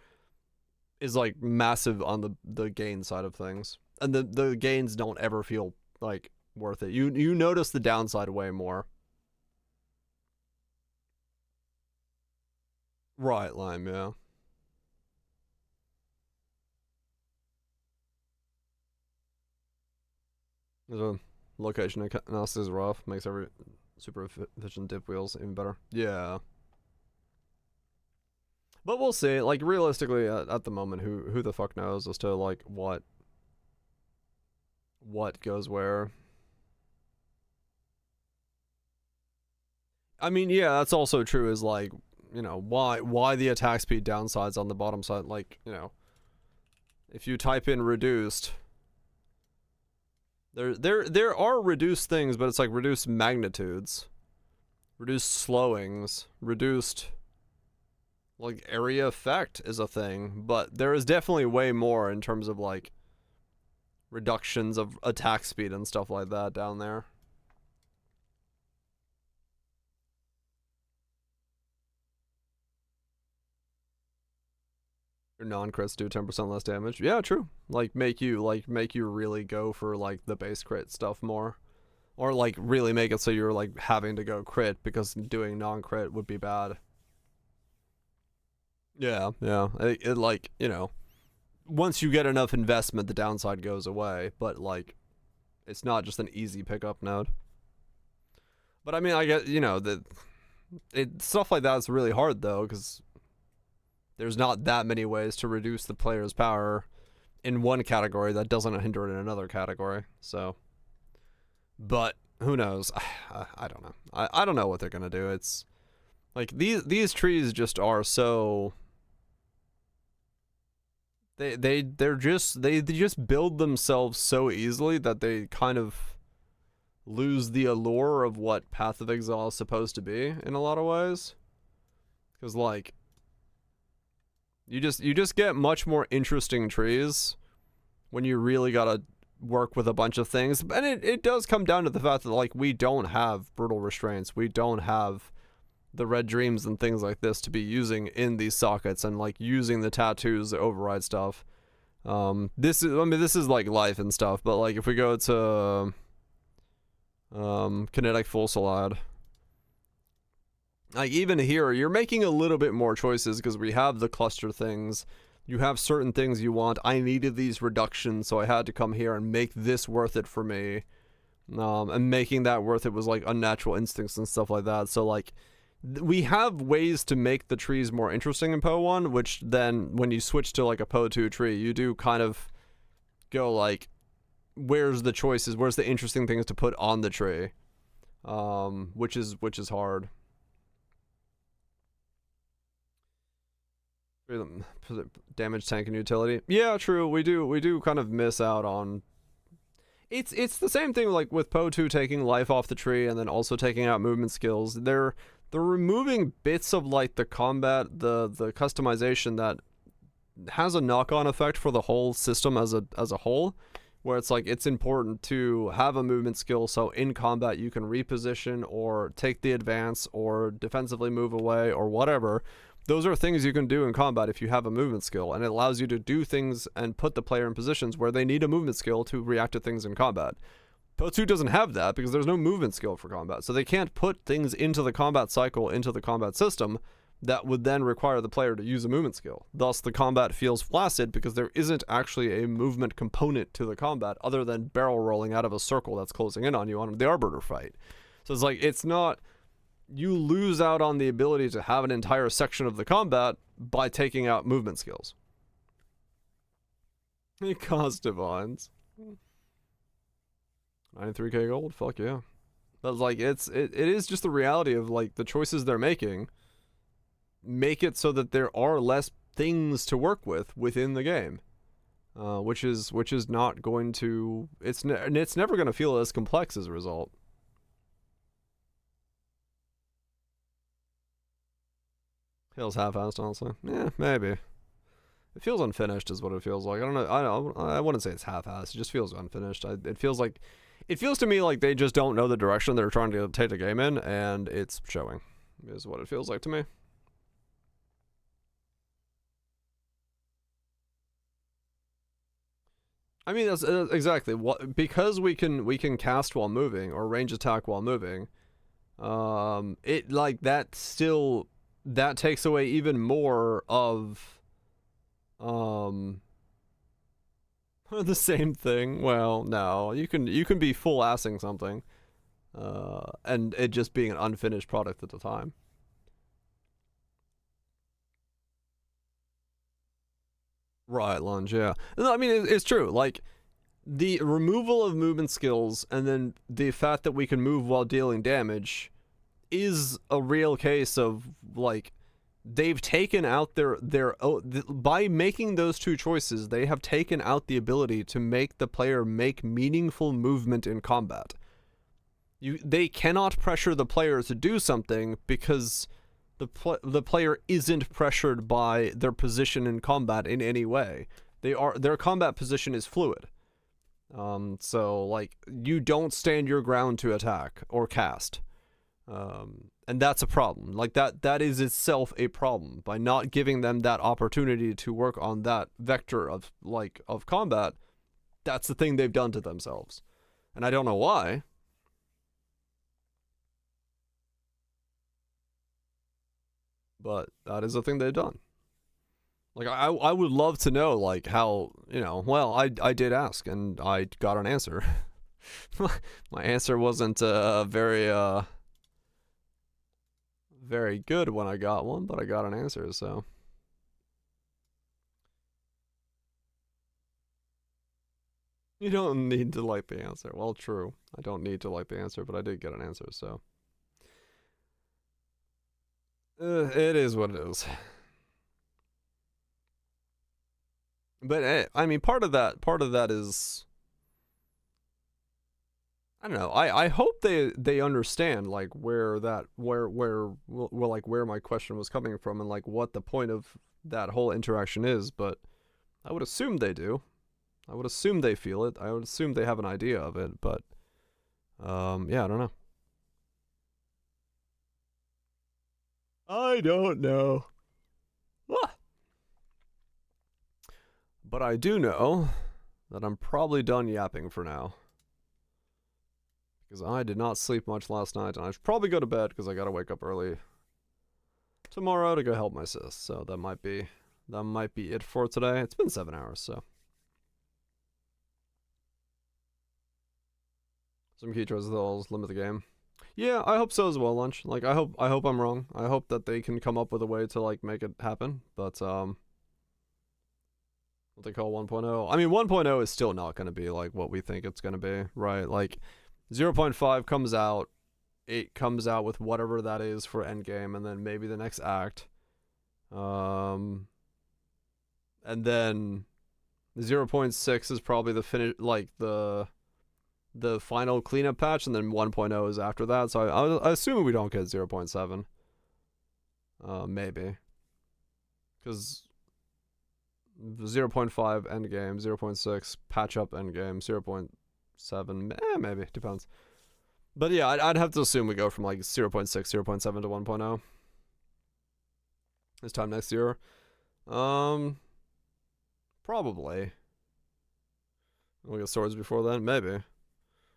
is like massive on the gain side of things. And the gains don't ever feel like worth it. You notice the downside way more. Right, Lime, yeah. The location analysis is rough, makes every super efficient dip wheels even better. Yeah. But we'll see. Like, realistically, at the moment, who the fuck knows as to, like, what goes where. I mean, yeah, that's also true, is, like, you know, why the attack speed downsides on the bottom side. Like, you know, if you type in reduced, there are reduced things, but it's like reduced magnitudes, reduced slowings, reduced, like, area effect is a thing, but there is definitely way more in terms of, like, reductions of attack speed and stuff like that down there. Your non-crits do 10% less damage. Yeah, true. Like make you really go for like the base crit stuff more. Or like really make it so you're like having to go crit because doing non-crit would be bad. Yeah, yeah. It like, you know, once you get enough investment, the downside goes away, but like it's not just an easy pickup node. But I mean, I get, you know, stuff like that's really hard though, because there's not that many ways to reduce the player's power in one category that doesn't hinder it in another category. So, but who knows? I don't know. I don't know what they're gonna do. It's like these trees just are so. They just build themselves so easily that they kind of lose the allure of what Path of Exile is supposed to be in a lot of ways. Because like. You just get much more interesting trees when you really gotta work with a bunch of things. And it does come down to the fact that like we don't have brutal restraints. We don't have the red dreams and things like this to be using in these sockets and like using the tattoos to override stuff. This is like life and stuff, but like if we go to kinetic fusillade. Like, even here, you're making a little bit more choices because we have the cluster things. You have certain things you want. I needed these reductions, so I had to come here and make this worth it for me. And making that worth it was, like, unnatural instincts and stuff like that. So, like, we have ways to make the trees more interesting in Poe 1, which then, when you switch to, like, a Poe 2 tree, you do kind of go, like, where's the choices? Where's the interesting things to put on the tree? Which is hard. Damage tank and utility. Yeah, true. We do kind of miss out on. It's the same thing like with Poe 2 taking life off the tree and then also taking out movement skills. They're removing bits of like the combat, the customization that has a knock-on effect for the whole system as a whole, where it's like it's important to have a movement skill so in combat you can reposition or take the advance or defensively move away or whatever. Those are things you can do in combat if you have a movement skill, and it allows you to do things and put the player in positions where they need a movement skill to react to things in combat. Poe 2 doesn't have that because there's no movement skill for combat, so they can't put things into the combat cycle, into the combat system, that would then require the player to use a movement skill. Thus, the combat feels flaccid because there isn't actually a movement component to the combat other than barrel rolling out of a circle that's closing in on you on the Arbiter fight. So it's like, it's not... You lose out on the ability to have an entire section of the combat by taking out movement skills. Cost divines. 93k gold? Fuck yeah. But like, it is just the reality of like the choices they're making make it so that there are less things to work with within the game. Which is not going to... It's never going to feel as complex as a result. Feels half-assed, honestly. Yeah, maybe. It feels unfinished is what it feels like. I don't know. I wouldn't say it's half-assed. It just feels unfinished. It feels like It feels to me like they just don't know the direction they're trying to take the game in, and it's showing, is what it feels like to me. I mean, that's exactly what, because we can cast while moving or range attack while moving. It like that takes away even more of the same thing. Well, no, you can be full assing something, and it just being an unfinished product at the time. Right, lunge, yeah. No, I mean, it's true. Like, the removal of movement skills and then the fact that we can move while dealing damage is a real case of, like, they've taken out by making those two choices, they have taken out the ability to make the player make meaningful movement in combat. They cannot pressure the player to do something because the player isn't pressured by their position in combat in any way. Their combat position is fluid. So like you don't stand your ground to attack or cast. And that's a problem. Like that is itself a problem. By not giving them that opportunity to work on that vector of combat, that's the thing they've done to themselves. And I don't know why. But that is a thing they've done. Like, I would love to know, like, how, well, I did ask, and I got an answer. My answer wasn't very good when I got one, but I got an answer, so. You don't need to like the answer. Well, true. I don't need to like the answer, but I did get an answer, so. It is what it is. But I mean, part of that is, I don't know. I hope they understand like where my question was coming from and like what the point of that whole interaction is. But I would assume they do. I would assume they feel it. I would assume they have an idea of it. But yeah, I don't know. I don't know. Ah. But I do know that I'm probably done yapping for now. Because I did not sleep much last night, and I should probably go to bed because I gotta wake up early tomorrow to go help my sis. So that might be it for today. It's been 7 hours, so. Some key choices that'll limit the game. Yeah, I hope so as well, Lunch. Like, I hope I'm wrong. I hope that they can come up with a way to, like, make it happen. But, what they call 1.0. I mean, 1.0 is still not going to be, like, what we think it's going to be, right? Like, 0.5 comes out. 8 comes out with whatever that is for endgame, and then maybe the next act. And then 0.6 is probably the finish, like, the final cleanup patch, and then 1.0 is after that. So I assume we don't get 0.7. Maybe. Because 0.5 endgame, 0.6 patch up endgame, 0.7 maybe, depends. But yeah, I'd have to assume we go from like 0.6, 0.7 to 1.0 this time next year. Probably. We'll get swords before then, maybe.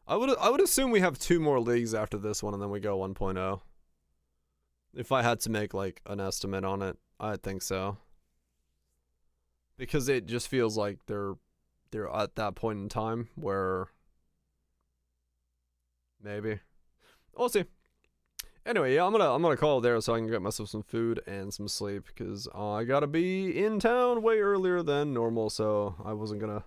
I would assume we have 2 more leagues after this one, and then we go 1.0. If I had to make like an estimate on it, I'd think so. Because it just feels like they're at that point in time where maybe we'll see. Anyway, yeah, I'm gonna call it there so I can get myself some food and some sleep because I gotta be in town way earlier than normal. So I wasn't gonna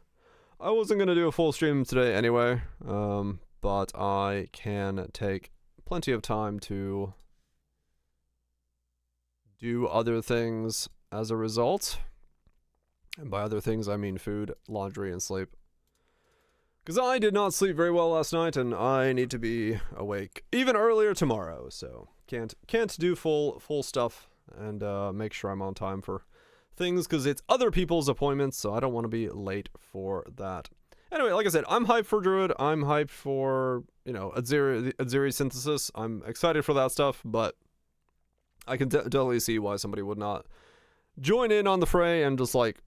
do a full stream today anyway. But I can take plenty of time to do other things as a result. And by other things, I mean food, laundry, and sleep. Because I did not sleep very well last night, and I need to be awake even earlier tomorrow. So can't do full stuff and make sure I'm on time for things because it's other people's appointments, so I don't want to be late for that. Anyway, like I said, I'm hyped for Druid. I'm hyped for, you know, Adziri synthesis. I'm excited for that stuff, but I can definitely see why somebody would not join in on the fray and just like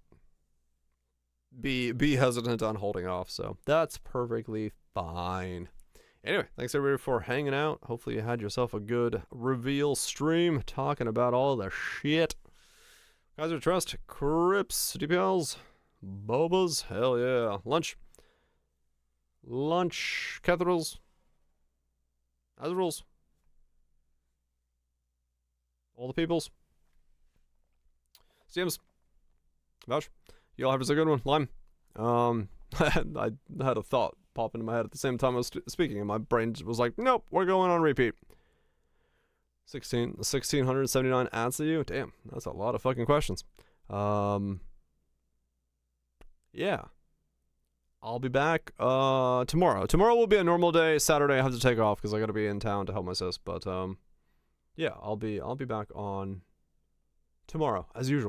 be hesitant on holding off. So that's perfectly fine. Anyway, thanks everybody for hanging out. Hopefully you had yourself a good reveal stream talking about all the shit. Kaiser Trust, Crips, DPLs, Bobas, hell yeah. Lunch, Cathedrals, Azraels, all the peoples. CMs, Vouch, y'all have a good one. Lime. I had a thought pop into my head at the same time I was speaking, and my brain was like, nope, we're going on repeat. 1,679 adds to you? Damn, that's a lot of fucking questions. Yeah. I'll be back tomorrow. Tomorrow will be a normal day. Saturday I have to take off because I gotta be in town to help my sis. But yeah, I'll be back on tomorrow as usual.